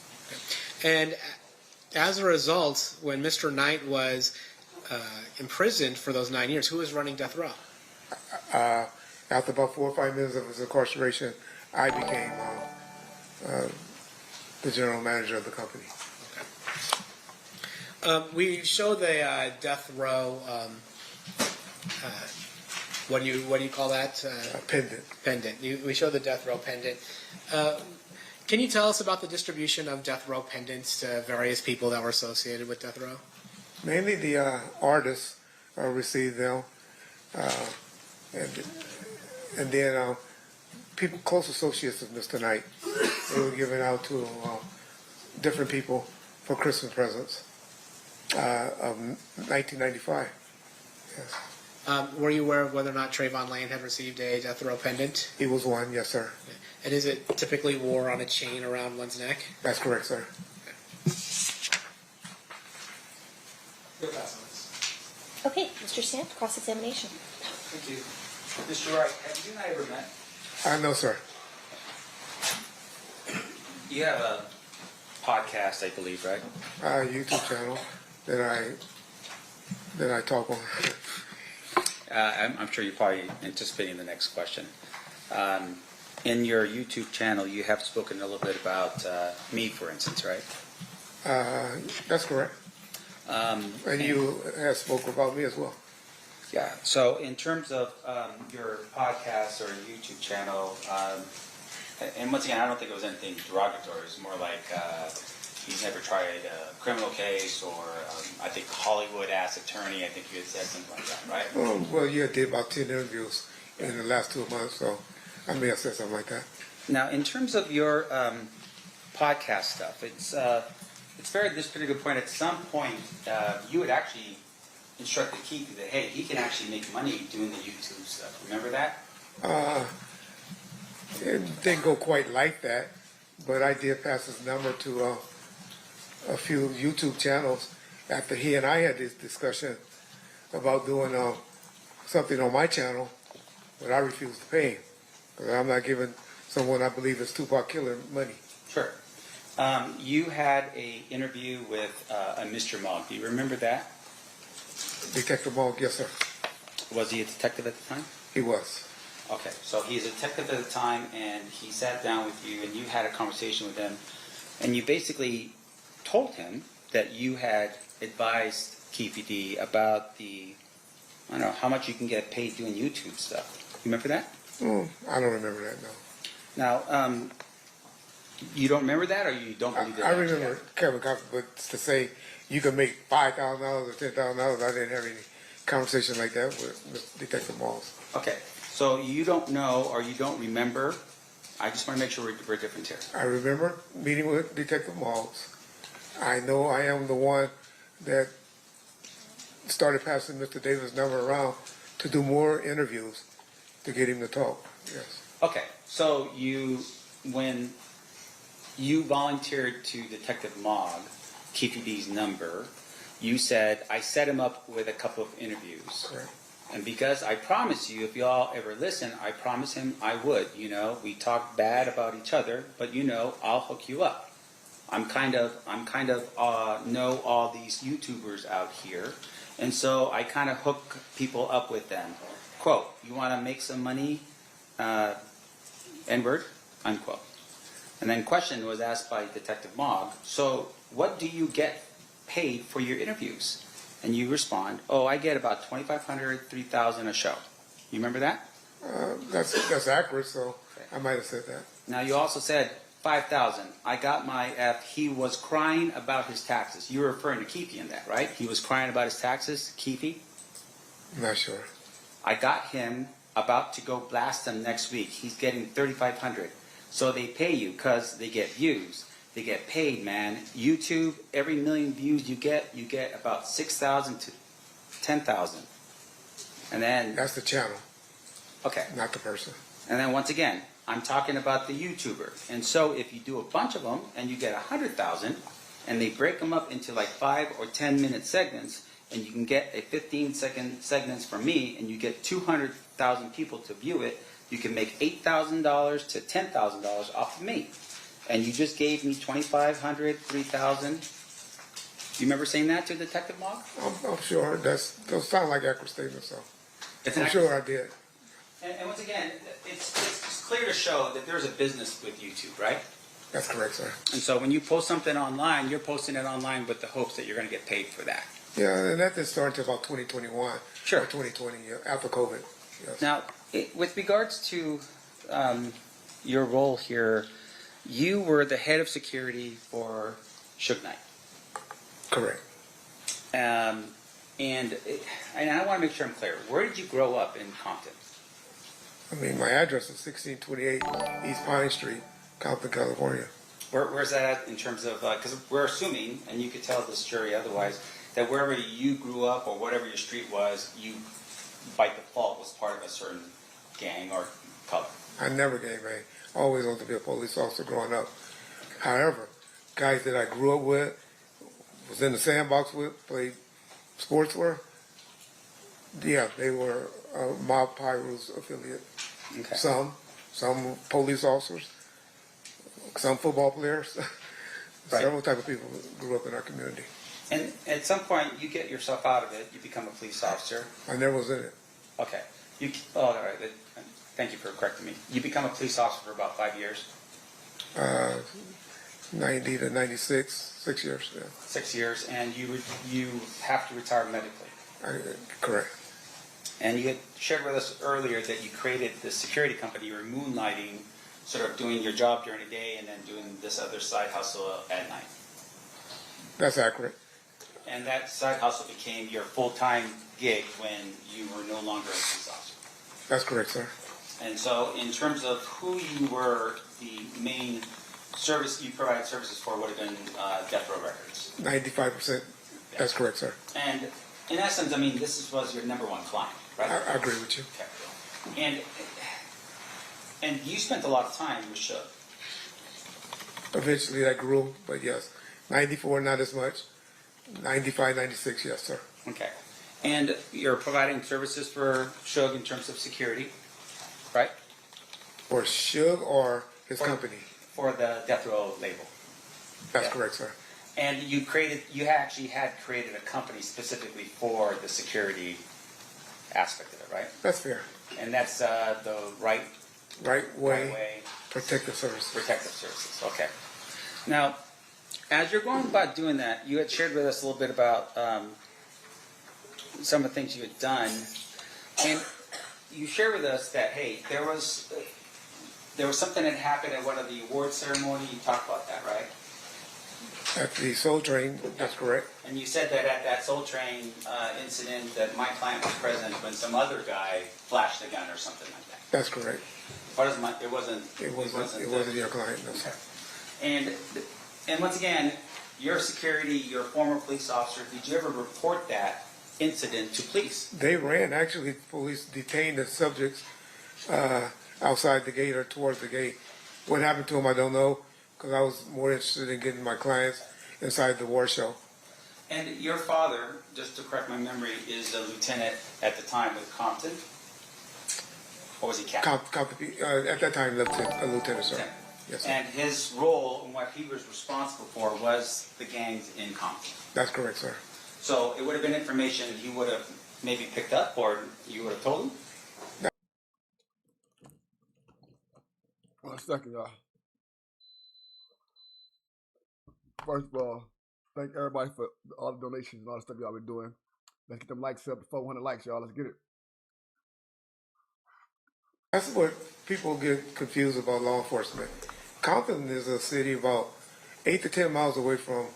And as a result, when Mr. Knight was imprisoned for those 9 years, who was running Death Row? After about 4 or 5 minutes of his incarceration, I became the general manager of the company. We show the Death Row. What do you call that? Pendant. Pendant. We show the Death Row pendant. Can you tell us about the distribution of Death Row pendants to various people that were associated with Death Row? Mainly the artists received them, and then people, close associates of Mr. Knight, they were given out to different people for Christmas presents of 1995. Yes. Were you aware of whether or not Trayvon Lane had received a Death Row pendant? He was one, yes, sir. And is it typically wore on a chain around one's neck? That's correct, sir. Okay, Mr. Stamp, cross-examination. Thank you. Mr. Wright, have you and I ever met? No, sir. You have a podcast, I believe, right? YouTube channel that I talk on. I'm sure you're probably anticipating the next question. In your YouTube channel, you have spoken a little bit about me, for instance, right? That's correct. And you have spoke about me as well. Yeah. So in terms of your podcast or YouTube channel, and once again, I don't think it was anything derogatory. It was more like he's never tried a criminal case, or I think Hollywood-ass attorney. I think you had said something like that, right? Well, you did about 10 interviews in the last 2 months, so I may have said something like that. Now, in terms of your podcast stuff, it's fair at this particular point. At some point, you had actually instructed Keefe that, hey, he can actually make money doing the YouTube stuff. Remember that? It didn't go quite like that, but I did pass his number to a few YouTube channels after he and I had this discussion about doing something on my channel, but I refused to pay him because I'm not giving someone I believe is Tupac Killer money. Sure. You had an interview with a Mr. Mogg. Do you remember that? Detective Mogg, yes, sir. Was he a detective at the time? He was. Okay, so he's a detective at the time, and he sat down with you, and you had a conversation with him, and you basically told him that you had advised Keefe D about the, I don't know, how much you can get paid doing YouTube stuff. You remember that? I don't remember that, no. Now, you don't remember that, or you don't believe that? I remember Kevin Coffey, but to say you can make $5,000 or $10,000, I didn't have any conversation like that with Detective Malls. Okay, so you don't know or you don't remember. I just want to make sure we're different here. I remember meeting with Detective Malls. I know I am the one that started passing Mr. Davis' number around to do more interviews to get him to talk. Yes. Okay, so when you volunteered to Detective Mogg, Keefe number, you said, I set him up with a couple of interviews. Correct. And because I promised you, if y'all ever listen, I promised him I would. We talk bad about each other, but I'll hook you up. I'm kind of know all these YouTubers out here, and so I kind of hook people up with them. Quote, you want to make some money, N-word, unquote. And then question was asked by Detective Mogg, so what do you get paid for your interviews? And you respond, oh, I get about $2,500, $3,000 a show. You remember that? That's accurate, so I might have said that. Now you also said $5,000. I got my F. He was crying about his taxes. You were referring to Keefe in that, right? He was crying about his taxes, Keefe? I'm not sure. I got him about to go blast him next week. He's getting $3,500. So they pay you because they get views. They get paid, man. YouTube, every million views you get about 6,000 to 10,000. And then that's the channel. Okay. Not the person. And then once again, I'm talking about the YouTuber. And so if you do a bunch of them and you get 100,000, and they break them up into like 5 or 10 minute segments, and you can get a 15-second segments from me, and you get 200,000 people to view it, you can make $8,000 to $10,000 off of me. And you just gave me $2,500, $3,000. You remember saying that to Detective Mogg? I'm sure. Those sound like accurate statements, so I'm sure I did. And once again, it's clear to show that there's a business with YouTube, right? That's correct, sir. And so when you post something online, you're posting it online with the hopes that you're going to get paid for that. Yeah, and that didn't start until about 2021. Sure. Or 2020, after COVID. Yes. Now, with regards to your role here, you were the head of security for Suge Knight. Correct. And I want to make sure I'm clear. Where did you grow up in Compton? I mean, my address is 1628 East Pine Street, Compton, California. Where's that at in terms of, because we're assuming, and you could tell this jury otherwise, that wherever you grew up or whatever your street was, you, by default, was part of a certain gang or color. I never gangbanged. Always wanted to be a police officer growing up. However, guys that I grew up with, was in the sandbox with, played sports with, yeah, they were Mob Pyro's affiliate. Okay. Some police officers, some football players, Right. several type of people grew up in our community. And at some point, you get yourself out of it. You become a police officer. I never was in it. Okay. All right. Thank you for correcting me. You become a police officer for about 5 years? 90 to 96, 6 years, yeah. 6 years, and you have to retire medically. Correct. And you had shared with us earlier that you created this security company. You were moonlighting, sort of doing your job during the day and then doing this other side hustle at night. That's accurate. And that side hustle became your full-time gig when you were no longer a police officer. That's correct, sir. And so in terms of who you were, the main service you provided services for would have been Death Row Records. 95%. That's correct, sir. And in essence, I mean, this was your number one client, right? I agree with you. Okay. And you spent a lot of time with Suge. Eventually that grew, but yes. 94, not as much. 95, 96, yes, sir. Okay. And you're providing services for Suge in terms of security, right? For Suge or his company? For the Death Row label. That's correct, sir. And you actually had created a company specifically for the security aspect of it, right? That's fair. And that's the Wright Way Protective Services. Protective Services, okay. Now, as you're going about doing that, you had shared with us a little bit about some of the things you had done. And you shared with us that, hey, there was there was something that happened at one of the award ceremony. You talked about that, right? At the Soul Train, that's correct. And you said that at that Soul Train incident that my client was present when some other guy flashed a gun or something like that. That's correct. It wasn't your client. No. Okay. And once again, your security, your former police officer, did you ever report that incident to police? They ran. Actually, police detained the subjects outside the gate or towards the gate. What happened to them, I don't know, because I was more interested in getting my clients inside the war show. And your father, just to correct my memory, is a lieutenant at the time with Compton? Or was he captain? At that time, lieutenant, sir. Okay. Yes, sir. And his role and what he was responsible for was the gangs in Compton. That's correct, sir. So it would have been information he would have maybe picked up, or you would have told him? One second, y'all. First of all, thank everybody for all the donations and all the stuff y'all been doing. Let's get them likes up to 400 likes, y'all. Let's get it. That's what people get confused about law enforcement. Compton is a city about 8 to 10 miles away from,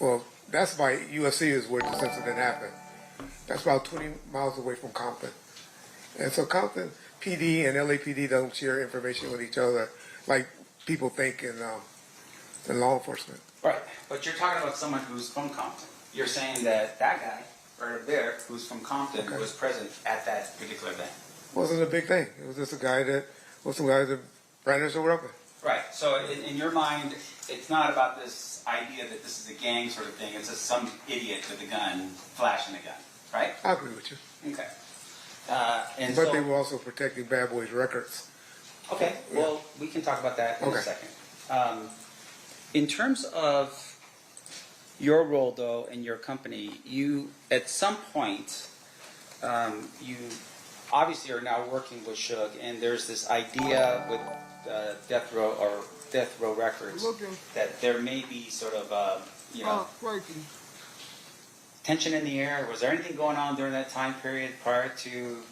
well, that's by USC is where this incident happened. That's about 20 miles away from Compton. And so Compton PD and LAPD don't share information with each other like people think in law enforcement. Right, but you're talking about someone who's from Compton. You're saying that that guy right over there who's from Compton was present at that particular event. Wasn't a big thing. It was just a guy that was some guy that brandished a weapon. Right, so in your mind, it's not about this idea that this is a gang sort of thing. It's just some idiot with a gun flashing a gun, right? I agree with you. Okay. But they were also protecting Bad Boys Records. Okay, well, we can talk about that in a second. In terms of your role, though, in your company, you, at some point, you obviously are now working with Suge, and there's this idea with Death Row Records that there may be sort of, tension in the air. Was there anything going on during that time period prior to,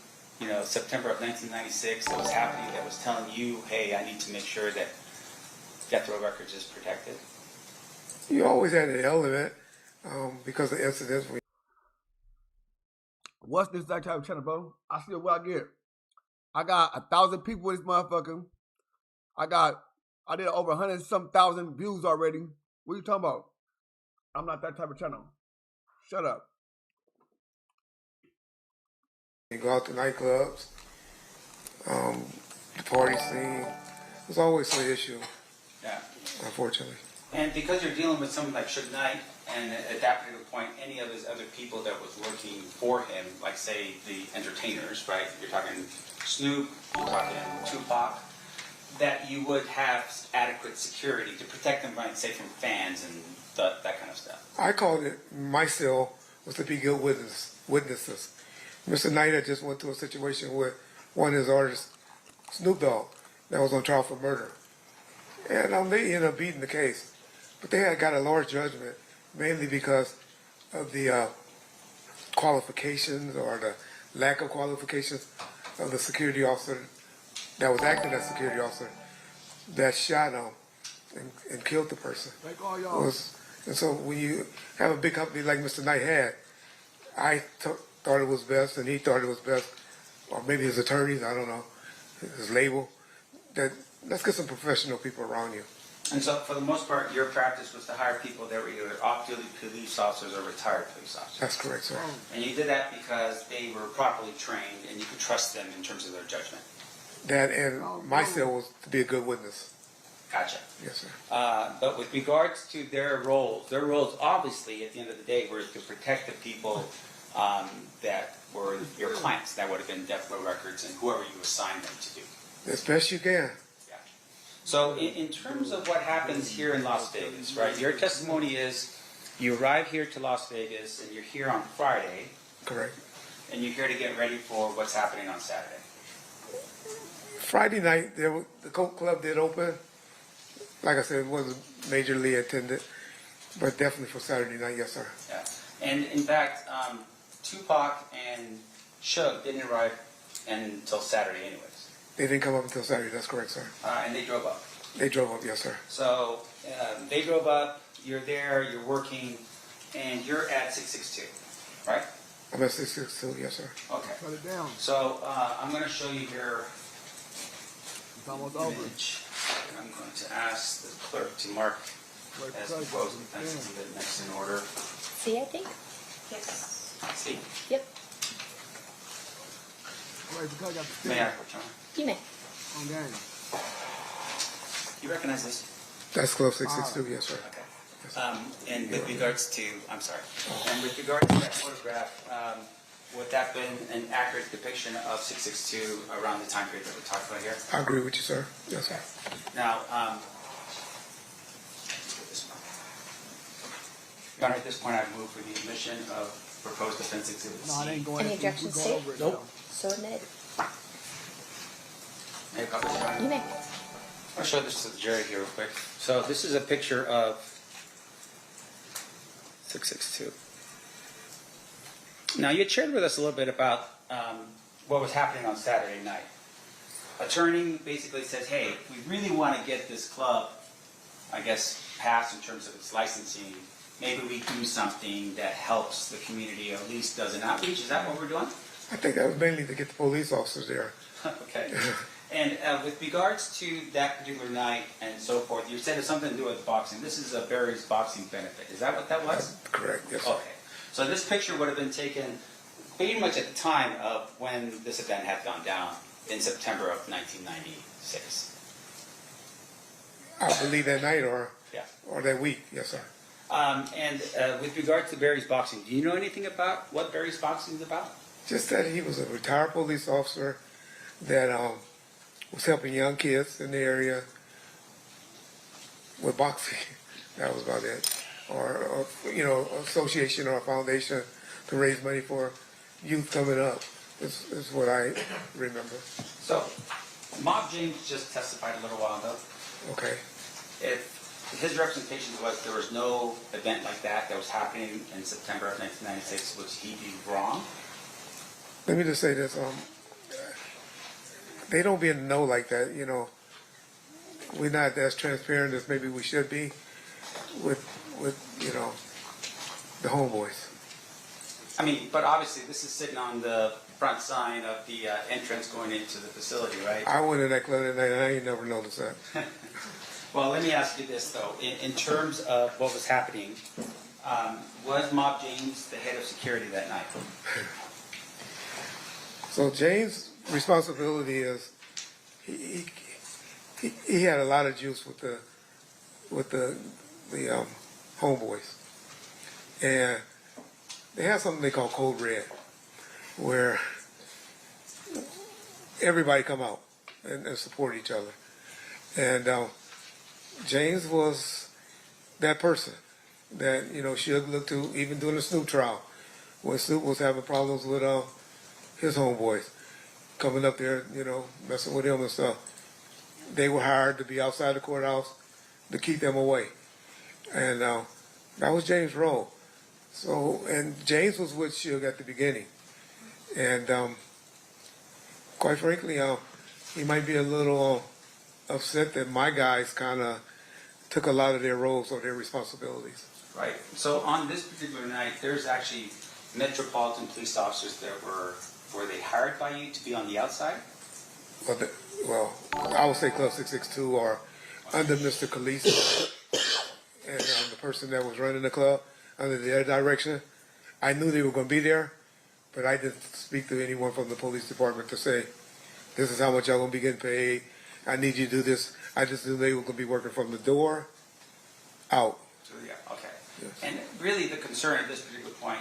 September of 1996 that was happening that was telling you, hey, I need to make sure that Death Row Records is protected? You always had an element because of incidents. What's this exact type of channel, bro? I see what I get. I got 1,000 people in this motherfucker. I did over 100-some thousand views already. What are you talking about? I'm not that type of channel. Shut up. You go out to nightclubs, the party scene. There's always an issue. Yeah. Unfortunately. And because you're dealing with someone like Suge Knight, and at that particular point, any of his other people that was working for him, like say the entertainers, right? You're talking Snoop, you're talking Tupac, that you would have adequate security to protect them, right, say from fans and that kind of stuff. I called it, my cell was to be good witnesses. Mr. Knight had just went through a situation with one of his artists, Snoop Dogg, that was on trial for murder. And they ended up beating the case. But they had got a large judgment, mainly because of the qualifications or the lack of qualifications of the security officer that was acting as security officer that shot him and killed the person. Like all y'all. And so when you have a big company like Mr. Knight had, I thought it was best, and he thought it was best, or maybe his attorneys, I don't know, his label, that let's get some professional people around you. And so, for the most part, your practice was to hire people that were either off-duty police officers or retired police officers. That's correct, sir. And you did that because they were properly trained and you could trust them in terms of their judgment. That and my cell was to be a good witness. Gotcha. Yes, sir. But with regards to their roles obviously, at the end of the day, were to protect the people that were your clients. That would have been Death Row Records and whoever you assigned them to do. As best you can. So in terms of what happens here in Las Vegas, right, your testimony is you arrive here to Las Vegas and you're here on Friday. Correct. And you're here to get ready for what's happening on Saturday. Friday night, the Coke Club did open. Like I said, it wasn't majorly attended, but definitely for Saturday night, yes, sir. Yeah. And in fact, Tupac and Suge didn't arrive until Saturday anyways. They didn't come up until Saturday. That's correct, sir. And they drove up. They drove up, yes, sir. So they drove up, you're there, you're working, and you're at 662, right? I'm at 662, yes, sir. Okay. Cut it down. So I'm going to show you here It's almost over. image. And I'm going to ask the clerk to mark as proposed the fences and get next in order. See, I think? Yes. See? Yep. Wait, because I got the May I, stamp. John? You may. On game. You recognize this? That's Club 662, yes, sir. Okay. And with regards to, I'm sorry, and with regards to that photograph, would that been an accurate depiction of 662 around the time period that we talked about here? I agree with you, sir. Yes, sir. Now, Your Honor, at this point, I move for the admission of proposed defense exhibit C. No, it ain't going. Any objections, We're State? going over it Nope. So admitted. May I copy this, Your Honor? You may. I'll show this to the jury here real quick. So this is a picture of 662. Now, you had shared with us a little bit about what was happening on Saturday night. Attorney basically says, hey, if we really want to get this club, I guess, passed in terms of its licensing, maybe we do something that helps the community, or at least does an outreach. Is that what we're doing? I think that was mainly to get the police officers there. Okay. And with regards to that particular night and so forth, you said it's something to do with boxing. This is a Barry's boxing benefit. Is that what that was? Correct, yes, sir. Okay. So this picture would have been taken pretty much at the time of when this event had gone down in September of 1996. I believe that night or Yeah. or that week, yes, sir. And with regard to Barry's boxing, do you know anything about what Barry's boxing is about? Just that he was a retired police officer that was helping young kids in the area with boxing. That was about it. Or you know, association or a foundation to raise money for youth coming up. Is what I remember. So, Mob James just testified a little while ago. Okay. If his representation was there was no event like that that was happening in September of 1996, would he be wrong? Let me just say this. They don't be in the know like that, you know. We're not as transparent as maybe we should be with you know, the homeboys. I mean, but obviously this is sitting on the front sign of the entrance going into the facility, right? I went in that club that night and I ain't never noticed that. Well, let me ask you this though. In terms of what was happening, was Mob James the head of security that night? So James' responsibility is he had a lot of juice with the homeboys, and they have something they call Code Red, where everybody come out and support each other. And James was that person that, you know, Suge looked to, even during the Snoop trial, when Snoop was having problems with his homeboys, coming up there, you know, messing with him and stuff. They were hired to be outside the courthouse to keep them away. And that was James' role. So, and James was with Suge at the beginning. And quite frankly, he might be a little upset that my guys kind of took a lot of their roles or their responsibilities. Right. So on this particular night, there's actually Metropolitan police officers that were they hired by you to be on the outside? Well, I would say Club 662 or under Mr. Keefe and the person that was running the club, under their direction. I knew they were going to be there, but I didn't speak to anyone from the police department to say, this is how much y'all going to be getting paid. I need you to do this. I just knew they were going to be working from the door out. So, yeah, okay. Yes. And really the concern at this particular point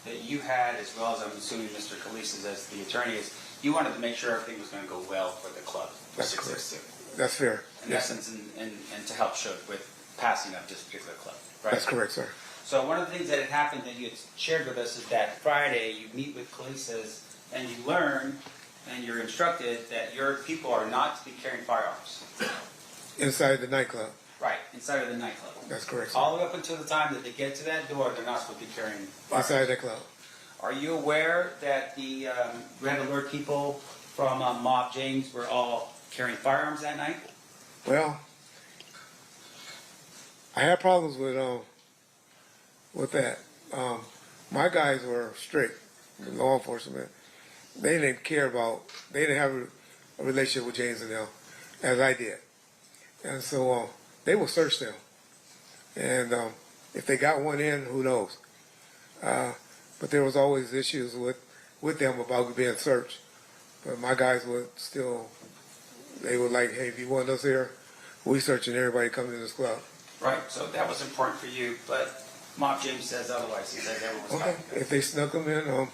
that you had, as well as I'm assuming Mr. Calise as the attorney, is you wanted to make sure everything was going to go well for the club. That's correct. That's fair. In essence, and to help Suge with passing of this particular club, right? That's correct, sir. So one of the things that had happened that you had shared with us is that Friday you meet with Calise's and you learn and you're instructed that your people are not to be carrying firearms. Inside the nightclub. Right, inside of the nightclub. That's correct, sir. All the way up until the time that they get to that door, they're not supposed to be carrying firearms. Inside the club. Are you aware that the Red Alert people from Mob James were all carrying firearms that night? Well, I had problems with that. My guys were strict, the law enforcement. They didn't care about, they didn't have a relationship with James and them as I did. And so they will search them. And if they got one in, who knows? But there was always issues with them about being searched. But my guys would still, they were like, hey, if you want us here, we searching everybody coming to this club. Right, so that was important for you, but Mob James says otherwise. He says everyone was Okay, fine. if they snuck them in,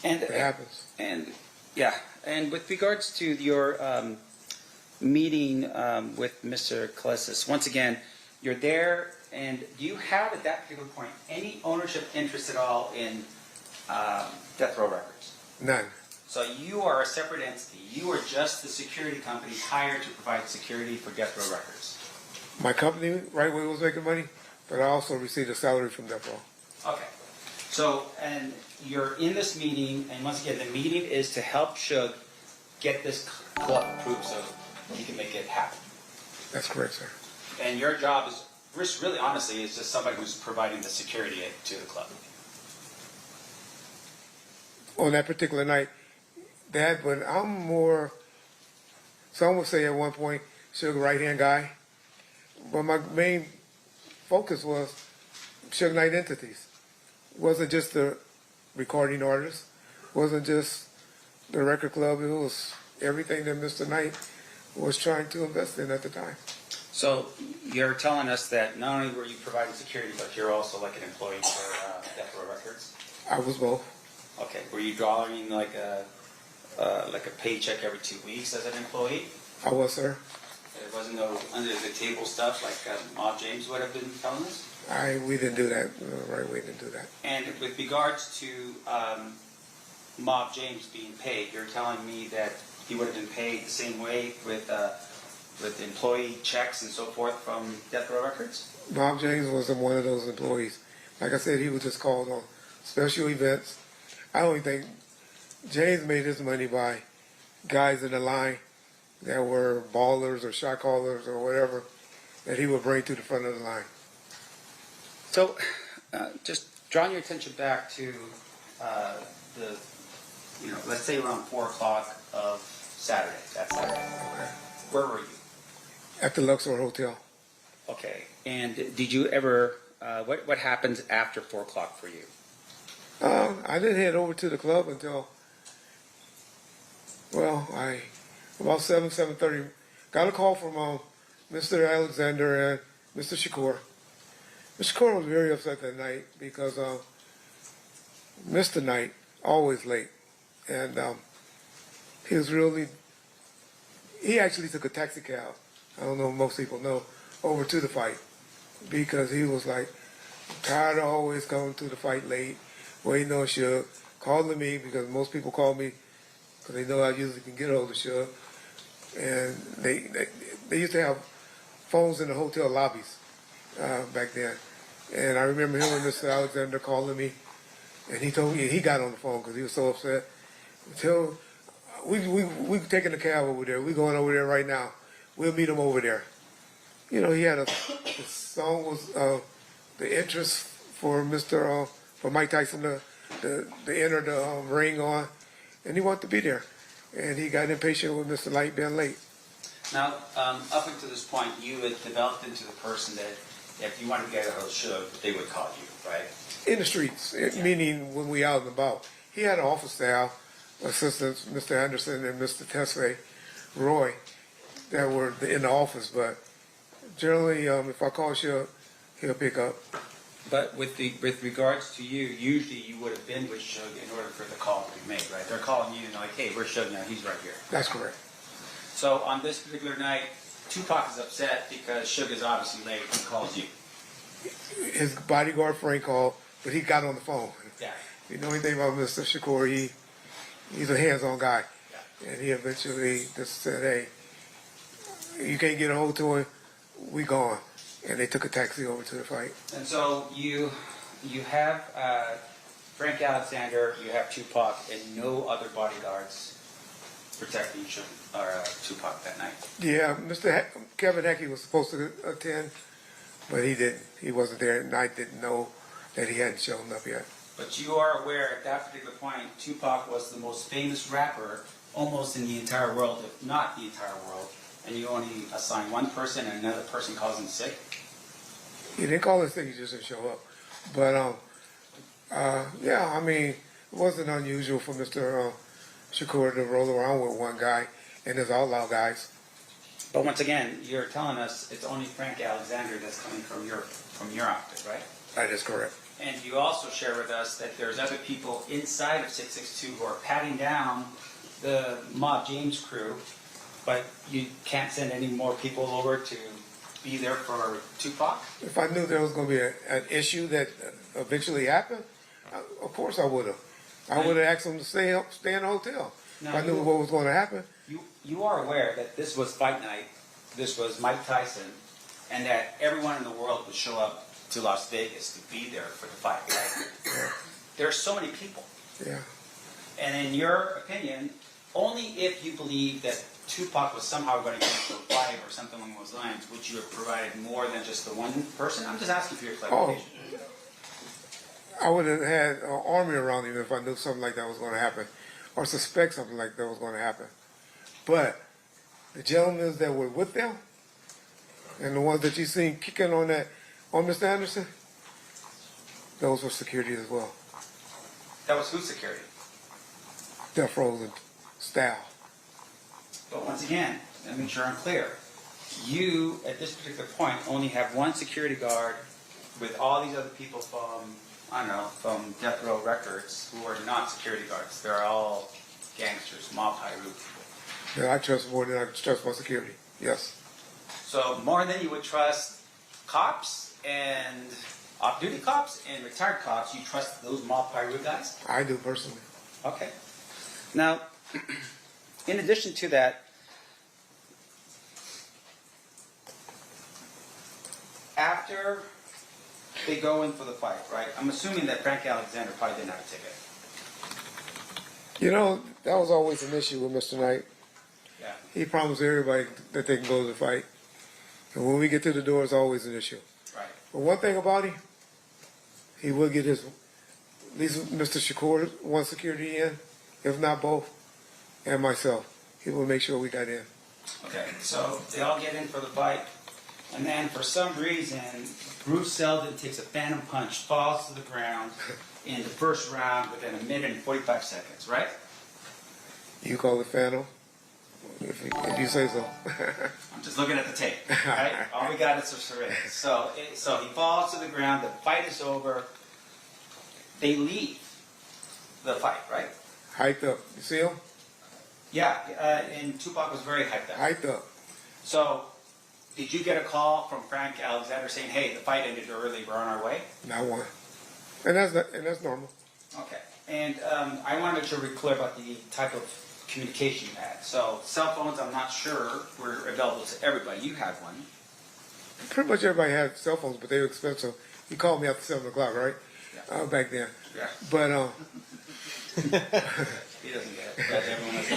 And it happens. And yeah, and with regards to your meeting with Mr. Kalesis, once again, you're there, and do you have at that particular point any ownership interest at all in Death Row Records? None. So you are a separate entity. You are just the security company hired to provide security for Death Row Records. My company, Right Way, was making money, but I also received a salary from Death Row. Okay. So, and you're in this meeting, and once again, the meeting is to help Suge get this club approved so he can make it happen. That's correct, sir. And your job is, really honestly, is just somebody who's providing the security to the club. On that particular night, but I'm more, some would say at one point, Suge right-hand guy. But my main focus was Suge Knight entities. It wasn't just the recording artist, wasn't just the record club, it was everything that Mr. Knight was trying to invest in at the time. So you're telling us that not only were you providing security, but you're also like an employee for Death Row Records? I was both. Okay. Were you drawing like a paycheck every 2 weeks as an employee? I was, sir. There wasn't no under the table stuff like Mob James would have been telling us? We didn't do that. Right, we didn't do that. And with regards to Mob James being paid, you're telling me that he would have been paid the same way with employee checks and so forth from Death Row Records? Bob James wasn't one of those employees. Like I said, he was just called on special events. I don't think James made his money by guys in the line that were ballers or shot callers or whatever that he would bring to the front of the line. So, just drawing your attention back to let's say around 4 o'clock of Saturday, that Saturday. Okay. Where were you? At the Luxor Hotel. Okay. And did you ever, what happens after 4 o'clock for you? I didn't head over to the club until, about 7:30. Got a call from Mr. Alexander and Mr. Shakur. Mr. Shakur was very upset that night because Mr. Knight, always late. And he actually took a taxi cab, I don't know if most people know, over to the fight because he was like, tired of always coming to the fight late, waiting on Suge, calling me because most people call me because they know I usually can get hold of Suge. And they used to have phones in the hotel lobbies back then. And I remember him and Mr. Alexander calling me, and he told me, he got on the phone because he was so upset. We taking the cab over there. We going over there right now. We'll meet him over there. You know, he had the song was the interest for for Mike Tyson to enter the ring on, and he wanted to be there. And he got impatient with Mr. Light being late. Now, up until this point, you had developed into the person that if you wanted to get a hold of Suge, they would call you, right? In the streets, meaning when we out and about. He had an office staff, assistants, Mr. Anderson and Mr. Tesfaye, Roy, that were in the office. But generally, if I call Suge, he'll pick up. But with regards to you, usually you would have been with Suge in order for the call to be made, right? They're calling you and like, hey, where's Suge now? He's right here. That's correct. So on this particular night, Tupac is upset because Suge is obviously late and calls you. His bodyguard Frank called, but he got on the phone. Yeah. You know anything about Mr. Shakur, he's a hands-on guy. Yeah. And he eventually just said, hey, you can't get a hold to him, we gone. And they took a taxi over to the fight. And so you have Frank Alexander, you have Tupac, and no other bodyguards protecting Tupac that night. Yeah, Kevin Heckey was supposed to attend, but he didn't. He wasn't there, and I didn't know that he hadn't shown up yet. But you are aware at that particular point, Tupac was the most famous rapper almost in the entire world, if not the entire world, and you only assign one person and another person calls him sick? He didn't call in sick, he just didn't show up. But, yeah, I mean, it wasn't unusual for Mr. Shakur to roll around with one guy and his outlaw guys. But once again, you're telling us it's only Frank Alexander that's coming from your outfit, right? That is correct. And you also share with us that there's other people inside of 662 who are patting down the Mob James crew, but you can't send any more people over to be there for Tupac? If I knew there was going to be an issue that eventually happened, of course I would have. I would have asked them to stay in the hotel. Now, if I knew what was going to happen. You are aware that this was fight night, this was Mike Tyson, and that everyone in the world would show up to Las Vegas to be there for the fight, right? Yeah. There are so many people. Yeah. And in your opinion, only if you believe that Tupac was somehow going to get into a fight or something along those lines, would you have provided more than just the one person? I'm just asking for your clarification. I would have had an army around him if I knew something like that was going to happen, or suspect something like that was going to happen. But the gentlemen that were with them, and the ones that you seen kicking on Mr. Anderson, those were security as well. That was whose security? Death Row's style. But once again, let me make sure I'm clear. You, at this particular point, only have one security guard with all these other people from, I don't know, from Death Row Records who are not security guards. They're all gangsters, mob high root people. Yeah, I trust more than I trust my security. Yes. So more than you would trust cops and off-duty cops and retired cops, you trust those mob high root guys? I do personally. Okay. Now, in addition to that, after they go in for the fight, right? I'm assuming that Frank Alexander probably didn't have a ticket. You know, that was always an issue with Mr. Knight. Yeah. He promised everybody that they can go to the fight. And when we get to the door, it's always an issue. Right. But one thing about him, he will get at least Mr. Shakur, one security in, if not both, and myself. He will make sure we got in. Okay, so they all get in for the fight, and then for some reason, Bruce Seldon takes a phantom punch, falls to the ground in the first round within a minute and 45 seconds, right? You call it phantom? If you say so. I'm just looking at the tape, right? All we got is a syringe. So he falls to the ground, the fight is over, they leave the fight, right? Hyped up. You see him? Yeah, and Tupac was very hyped up. Hyped up. So, did you get a call from Frank Alexander saying, "Hey, the fight ended early. We're on our way"? Not one. And that's normal. Okay. And I want to make sure we're clear about the type of communication you had. So, cell phones, I'm not sure were available to everybody. You had one. Pretty much everybody had cell phones, but they were expensive. He called me after 7 o'clock, right? Yeah. Back then. Yeah. But He doesn't get it. But everyone else.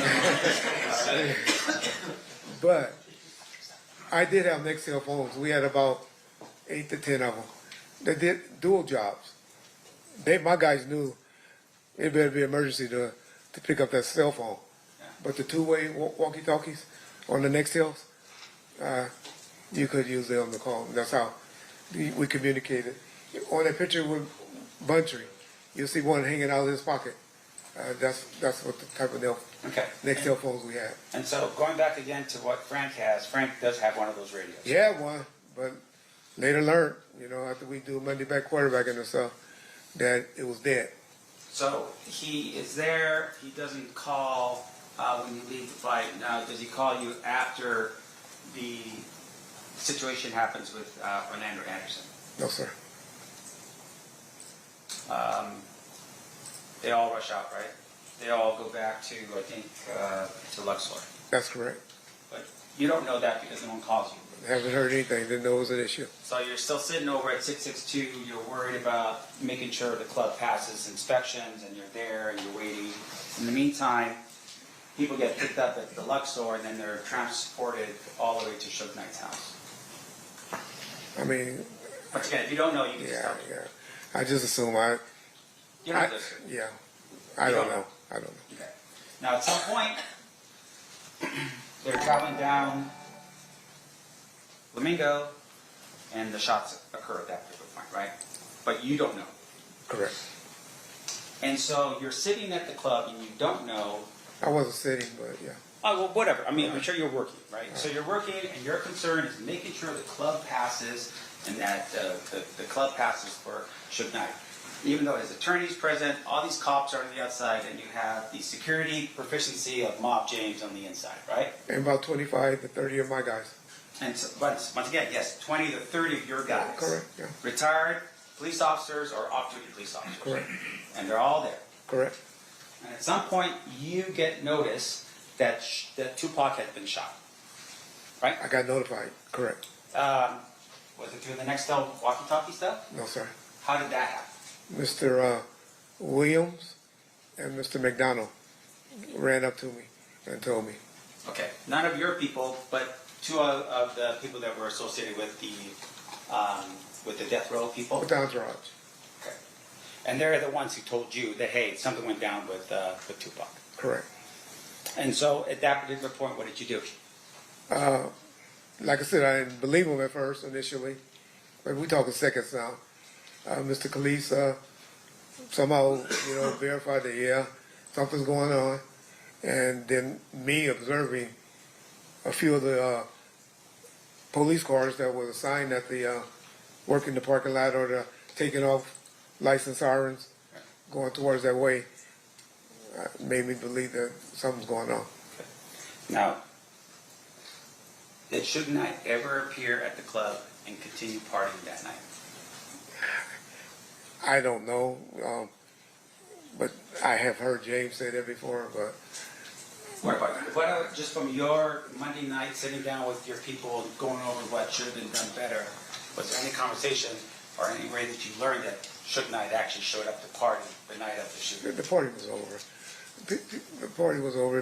But I did have Nextel phones. We had about 8 to 10 of them that did dual jobs. My guys knew it better be emergency to pick up that cell phone. Yeah. But the two-way walkie-talkies on the Nextels, you could use them to call. That's how we communicated. On that picture with Buntry, you'll see one hanging out of his pocket. That's what the type of Nextel phones we had. And so, going back again to what Frank has, Frank does have one of those radios. He had one, but later learned, after we do Monday back quarterbacking and stuff, that it was dead. So, he is there, he doesn't call when you leave the fight. Now, does he call you after the situation happens with Orlando Anderson? No, sir. They all rush out, right? They all go back to, I think, to Luxor. That's correct. But You don't know that because no one calls you. Haven't heard anything. Didn't know it was an issue. So you're still sitting over at 662, you're worried about making sure the club passes inspections, and you're there and you're waiting. In the meantime, people get picked up at the Luxor and then they're transported all the way to Suge Knight's house. I mean, But again, if you don't know, you can just yeah, tell me. yeah. I just assume You don't listen. yeah. I don't know. I don't know. Okay. Now at some point, they're traveling down Flamingo, and the shots occur at that particular point, right? But you don't know. Correct. And so you're sitting at the club and you don't know. I wasn't sitting, but yeah. Oh, well, whatever. I mean, I'm sure you're working, right? So you're working, and your concern is making sure the club passes and that the club passes for Suge Knight. Even though his attorney's present, all these cops are on the outside, and you have the security proficiency of Mob James on the inside, right? And about 25 to 30 of my guys. And so, once again, yes, 20 to 30 of your guys. Correct, yeah. Retired police officers or off-duty police officers. Correct. And they're all there. Correct. And at some point, you get notice that that Tupac had been shot, right? I got notified. Correct. Was it through the Nextel walkie-talkie stuff? No, sir. How did that happen? Mr. Williams and Mr. McDonald ran up to me and told me. Okay, none of your people, but two of the people that were associated with the death row people. With the entourage. Okay, and they're the ones who told you that hey, something went down with Tupac. Correct. And so at that particular point, what did you do? Like I said, I didn't believe him at first initially, but we're talking seconds now. Mr. Keefe somehow, verified that, yeah, something's going on. And then me observing a few of the police cars that was assigned at the working the parking lot or the taking off license sirens going towards that way made me believe that something's going on. Now, did Suge Knight ever appear at the club and continue partying that night? I don't know, but I have heard James say that before. But what about just from your Monday night sitting down with your people going over what should have been done better? Was there any conversation or any way that you learned that Suge Knight actually showed up to party the night of the shooting? The party was over. The party was over.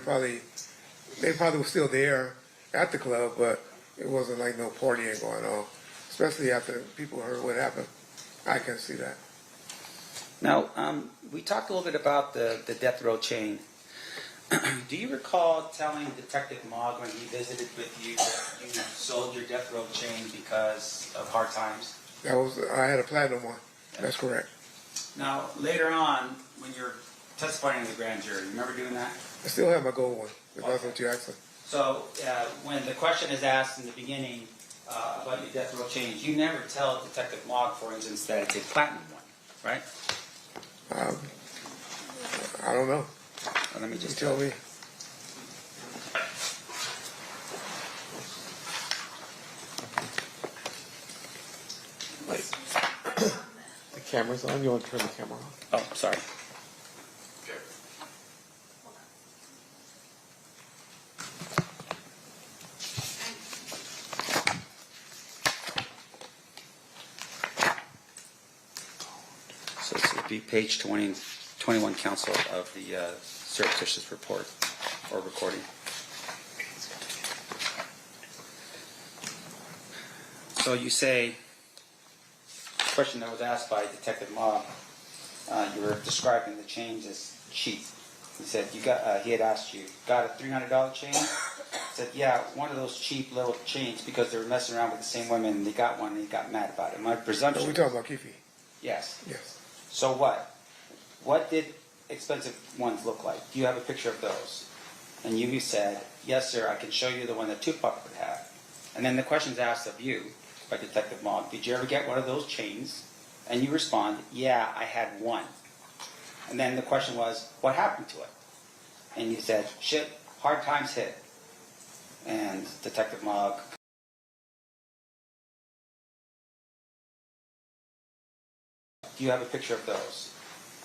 They probably were still there at the club, but it wasn't like no partying going on, especially after people heard what happened. I can see that. Now, we talked a little bit about the death row chain. Do you recall telling Detective Mogg when he visited with you that you sold your death row chain because of hard times? I had a platinum one. Yeah. That's correct. Now, later on, when you're testifying in the grand jury, you remember doing that? I still have my gold one, if that's what you asked. So, when the question is asked in the beginning about your death row chain, you never tell Detective Mogg, for instance, that it's a platinum one, right? I don't know. Well, let me just tell me. The camera's on. You want to turn the camera off? Oh, sorry. So this would be page 21, counsel, of the surreptitious report or recording. So you say, the question that was asked by Detective Mogg, you were describing the chains as cheap. He said he had asked you, got a $300 chain? He said, yeah, one of those cheap little chains because they were messing around with the same women and they got one and he got mad about it. My presumption. Are we talking about Keefe? Yes. Yes. So what? What did expensive ones look like? Do you have a picture of those? And you said, yes, sir, I can show you the one that Tupac would have. And then the question's asked of you by Detective Mogg, did you ever get one of those chains? And you respond, yeah, I had one. And then the question was, what happened to it? And you said, shit, hard times hit. And Detective Mogg, do you have a picture of those?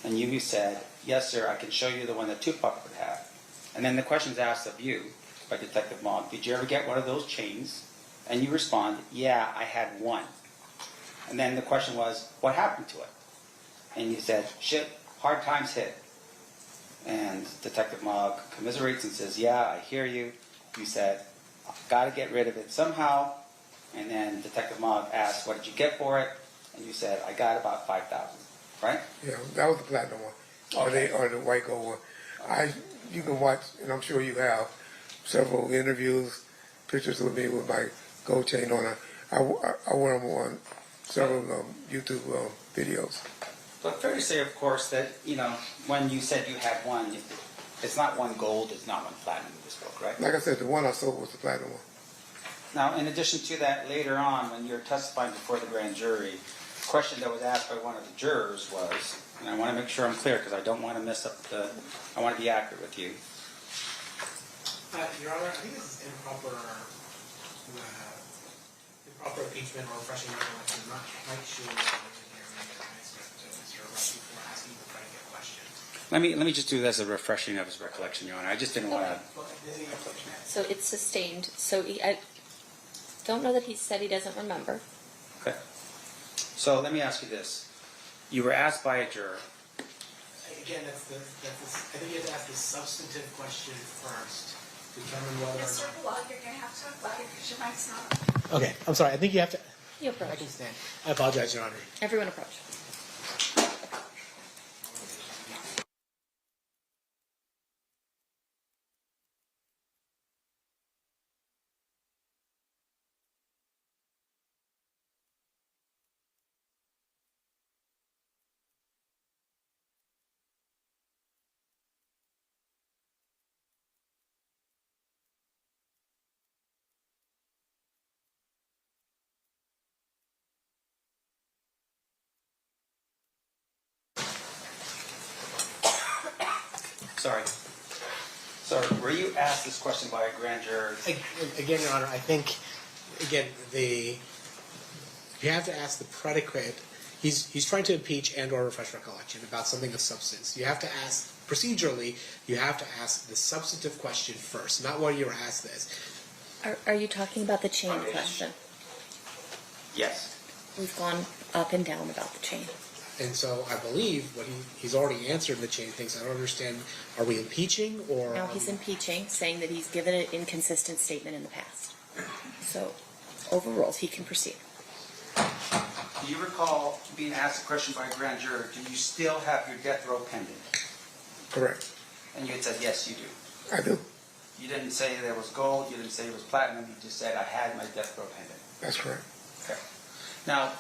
And you said, yes, sir, I can show you the one that Tupac would have. And then the question's asked of you by Detective Mogg, did you ever get one of those chains? And you respond, yeah, I had one. And then the question was, what happened to it? And you said, shit, hard times hit. And Detective Mogg commiserates and says, yeah, I hear you. You said, I've got to get rid of it somehow. And then Detective Mogg asked, what did you get for it? And you said, I got about $5,000, right? Yeah, that was the platinum one, or the white gold one. You can watch, and I'm sure you have, several interviews, pictures with me with my gold chain on. I wear them on several YouTube videos. But fair to say, of course, that, when you said you had one, it's not one gold, it's not one platinum in this book, right? Like I said, the one I sold was the platinum one. Now, in addition to that, later on, when you're testifying before the grand jury, the question that was asked by one of the jurors was, and I want to make sure I'm clear because I don't want to mess up I want to be accurate with you. Your Honor, I think this is improper impeachment or refreshing recollection. I'm not quite sure what we're hearing to Mr. Wright before asking the predicate question. Let me just do this as a refreshing of his recollection, Your Honor. I just didn't want to. So it's sustained. So I don't know that he said he doesn't remember. Okay. So let me ask you this. You were asked by a juror. Again, I think you have to ask the substantive question first. Determine whether or Mr. not. Blood, you're going to have to talk louder because your mic's not. Okay, I'm sorry. I think you have to. You approach. I can stand. I apologize, Your Honor. Everyone approach. Sorry. So were you asked this question by a grand juror? Again, Your Honor, I think, again, you have to ask the predicate. He's trying to impeach and or refresh recollection about something of substance. You have to ask, procedurally, you have to ask the substantive question first, not what you were asked this. Are you talking about the chain question? Yes. We've gone up and down about the chain. And so I believe what he's already answered in the chain things. I don't understand. Are we impeaching or? No, he's impeaching, saying that he's given an inconsistent statement in the past. So, overruled. He can proceed. Do you recall being asked a question by a grand juror, do you still have your death row pending? Correct. And you had said, yes, you do. I do. You didn't say there was gold, you didn't say it was platinum, you just said I had my death row pending. That's correct. Okay. Now,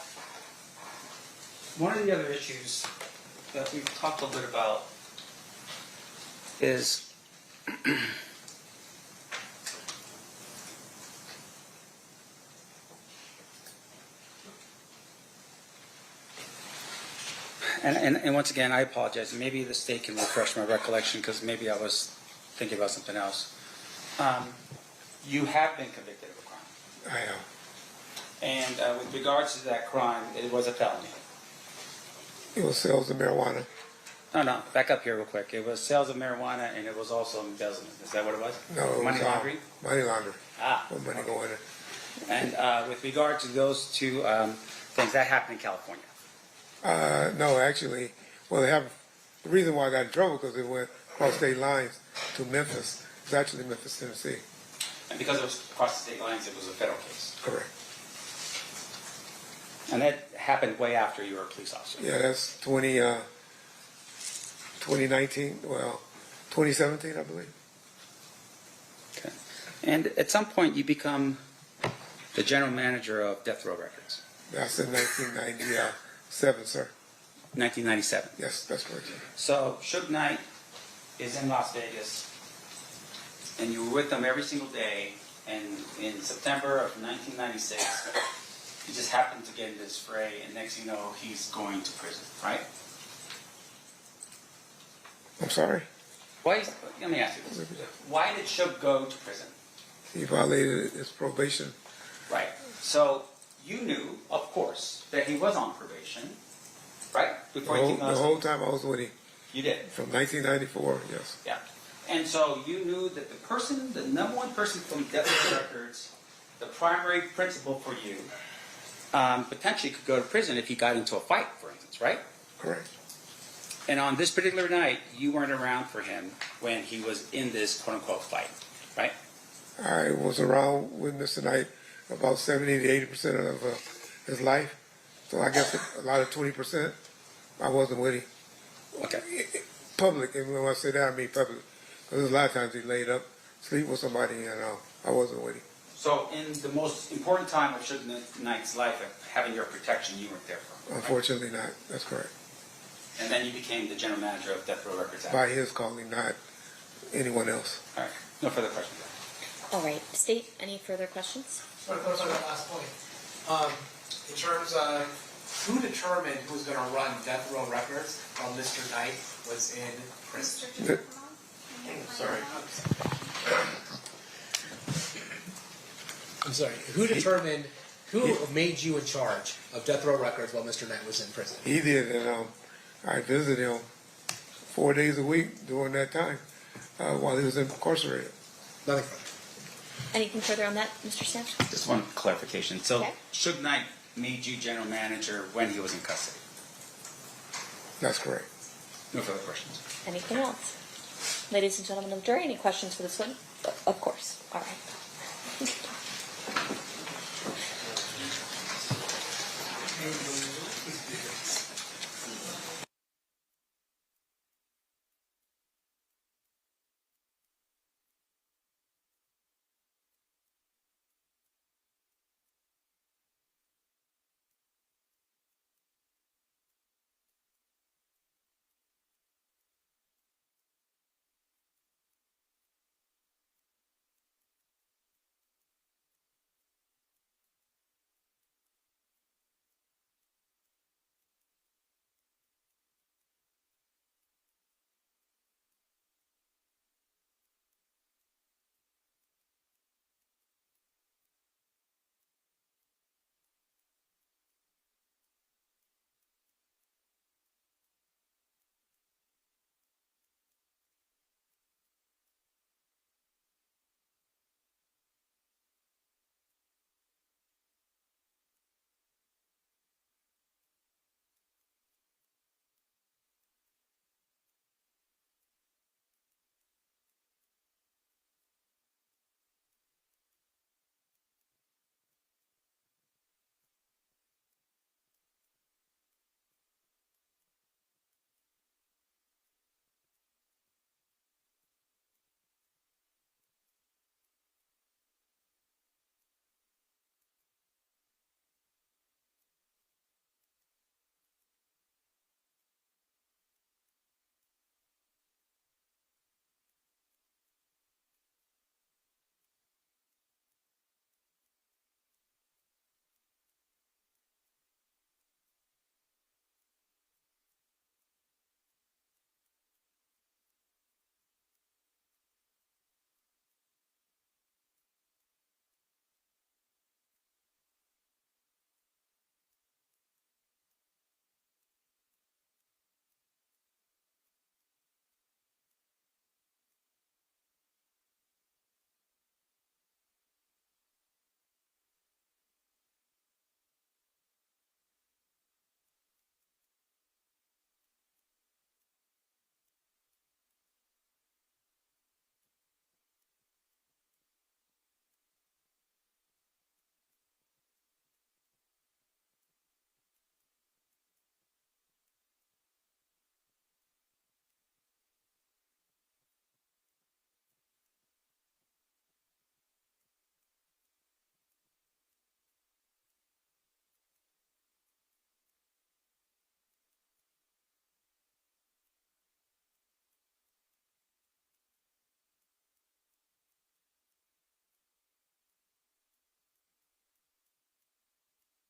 one of the other issues that we've talked a little bit about is and once again, I apologize. Maybe the state can refresh my recollection because maybe I was thinking about something else. You have been convicted of a crime. I am. And with regards to that crime, it was a felony. It was sales of marijuana. No, back up here real quick. It was sales of marijuana and it was also embezzlement. Is that what it was? No, it money was laundering? Money laundering. With money going in. And with regard to those two things, that happened in California. No, actually, well, the reason why I got in trouble because it went across state lines to Memphis. It's actually Memphis, Tennessee. And because it was across the state lines, it was a federal case. Correct. And that happened way after you were a police officer. Yeah, that's 2019, well, 2017, I believe. Okay. And at some point, you become the general manager of Death Row Records. That's in 1997, sir. 1997. Yes, that's correct, sir. So Suge Knight is in Las Vegas, and you were with them every single day, and in September of 1996, he just happened to get into this fray, and next thing you know, he's going to prison, right? I'm sorry? Let me ask you this. Why did Suge go to prison? He violated his probation. Right. So you knew, of course, that he was on probation, right? Before The whole time I was with him. You did? From 1994, yes. Yeah. And so you knew that the person, the number one person from death row records, the primary principal for you, potentially could go to prison if he got into a fight, for instance, right? Correct. And on this particular night, you weren't around for him when he was in this quote-unquote fight, right? I was around witness tonight about 70 to 80% of his life. So I guess a lot of 20%, I wasn't with him. Okay. Public, and when I say that, I mean public. Because a lot of times he laid up, sleep with somebody, and I wasn't with him. So in the most important time of Suge Knight's life, of having your protection, you weren't there for him. Unfortunately not. That's correct. And then you became the general manager of Death Row Records. By his calling, not anyone else. All right. No further questions. All right. State, any further questions? So to clarify that last point, in terms of who determined who was going to run Death Row Records while Mr. Knight was in prison? Sorry. I'm sorry. Who determined, who made you in charge of Death Row Records while Mr. Knight was in prison? He did, and I visited him 4 days a week during that time while he was incarcerated. Nothing further. Anything further on that, Mr. Stamps? Just one clarification. So Okay. Suge Knight made you general manager when he was in custody. That's correct. No further questions. Anything else? Ladies and gentlemen of the jury, any questions for this witness? Of course. All right.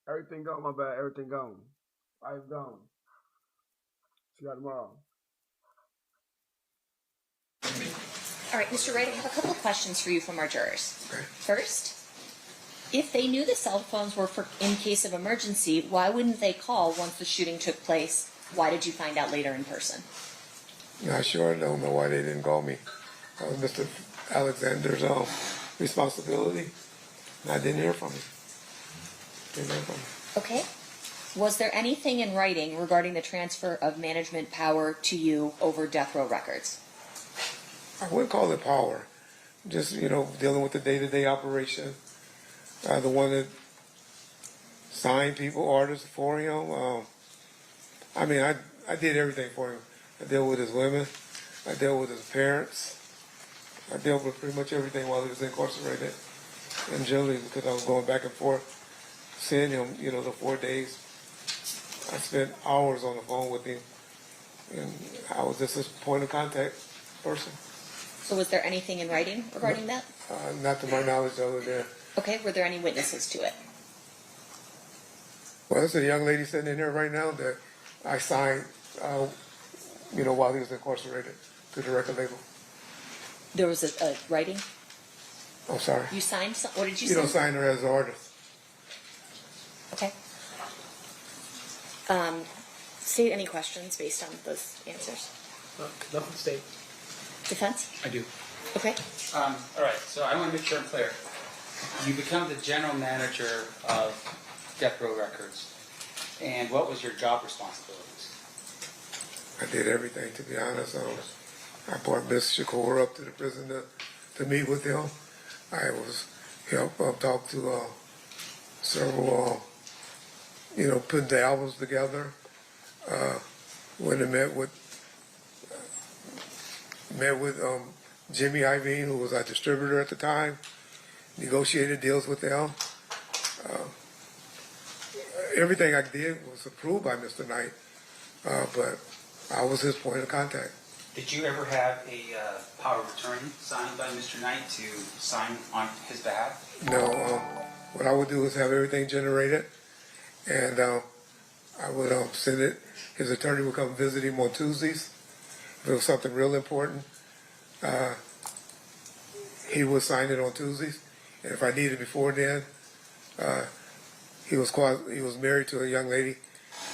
Everything gone, my bad. Everything gone. I'm gone. See you tomorrow. All right, Mr. Wright, I have a couple of questions for you from our jurors. First, if they knew the cell phones were for in case of emergency, why wouldn't they call once the shooting took place? Why did you find out later in person? Not sure. I don't know why they didn't call me. Mr. Alexander's responsibility, and I didn't hear from him. Okay. Was there anything in writing regarding the transfer of management power to you over death row records? I wouldn't call it power. Just, dealing with the day-to-day operation. The one that signed people, artists for him. I did everything for him. I dealt with his women. I dealt with his parents. I dealt with pretty much everything while he was incarcerated. And generally, because I was going back and forth, seeing him, the 4 days, I spent hours on the phone with him. And I was just his point of contact person. So was there anything in writing regarding that? Not to my knowledge, other than. Okay, were there any witnesses to it? Well, there's a young lady sitting in here right now that I signed, while he was incarcerated to the record label. There was a writing? I'm sorry. You signed some, what did you You sign? don't sign her as an artist. Okay. State any questions based on those answers? Nothing state. Defense? I do. Okay. All right, so I want to make sure I'm clear. You become the general manager of Death Row Records, and what was your job responsibilities? I did everything, to be honest. I brought Miss Shakur up to the prison to meet with them. I was talked to several, putting the albums together. When I met with Jimmy Iovine, who was our distributor at the time, negotiated deals with them. Everything I did was approved by Mr. Knight, but I was his point of contact. Did you ever have a power of attorney signed by Mr. Knight to sign on his behalf? No, what I would do is have everything generated, and I would send it. His attorney would come visit him on Tuesdays. If it was something real important, he would sign it on Tuesdays. And if I needed before then, he was married to a young lady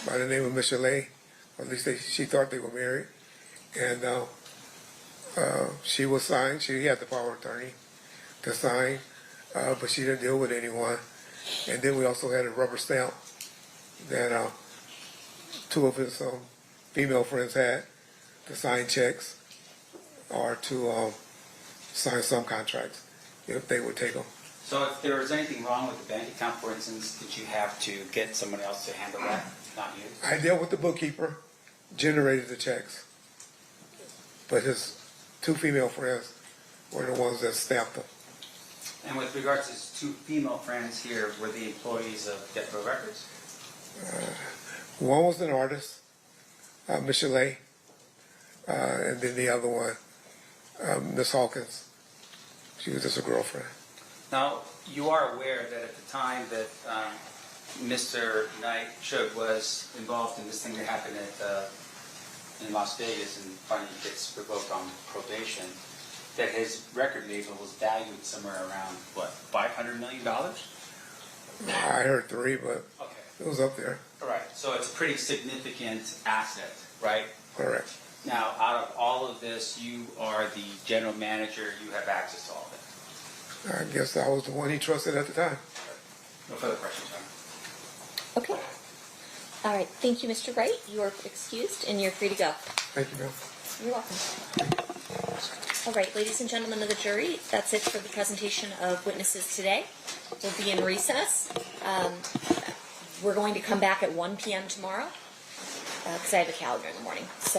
by the name of Michelle, or at least she thought they were married. And she was signed. She had the power of attorney to sign, but she didn't deal with anyone. And then we also had a rubber stamp that two of his female friends had to sign checks or to sign some contracts if they would take them. So if there was anything wrong with the bank account, for instance, did you have to get someone else to handle that, not you? I dealt with the bookkeeper, generated the checks, but his two female friends were the ones that stamped them. And with regards to his two female friends here, were the employees of Death Row Records? One was an artist, Michelle, and then the other one, Miss Hawkins. She was just a girlfriend. Now, you are aware that at the time that Mr. Knight was involved in this thing that happened in Las Vegas and finally gets revoked on probation, that his record label was valued somewhere around, what, $500 million? I heard 3, but it was up there. All right, so it's a pretty significant asset, right? Correct. Now, out of all of this, you are the general manager, you have access to all of it. I guess I was the one he trusted at the time. No further questions, John. Okay. All right. Thank you, Mr. Wright. You are excused and you're free to go. Thank you, ma'am. You're welcome. All right, ladies and gentlemen of the jury, that's it for the presentation of witnesses today. We'll be in recess. We're going to come back at 1 p.m. tomorrow because I have a calendar in the morning. So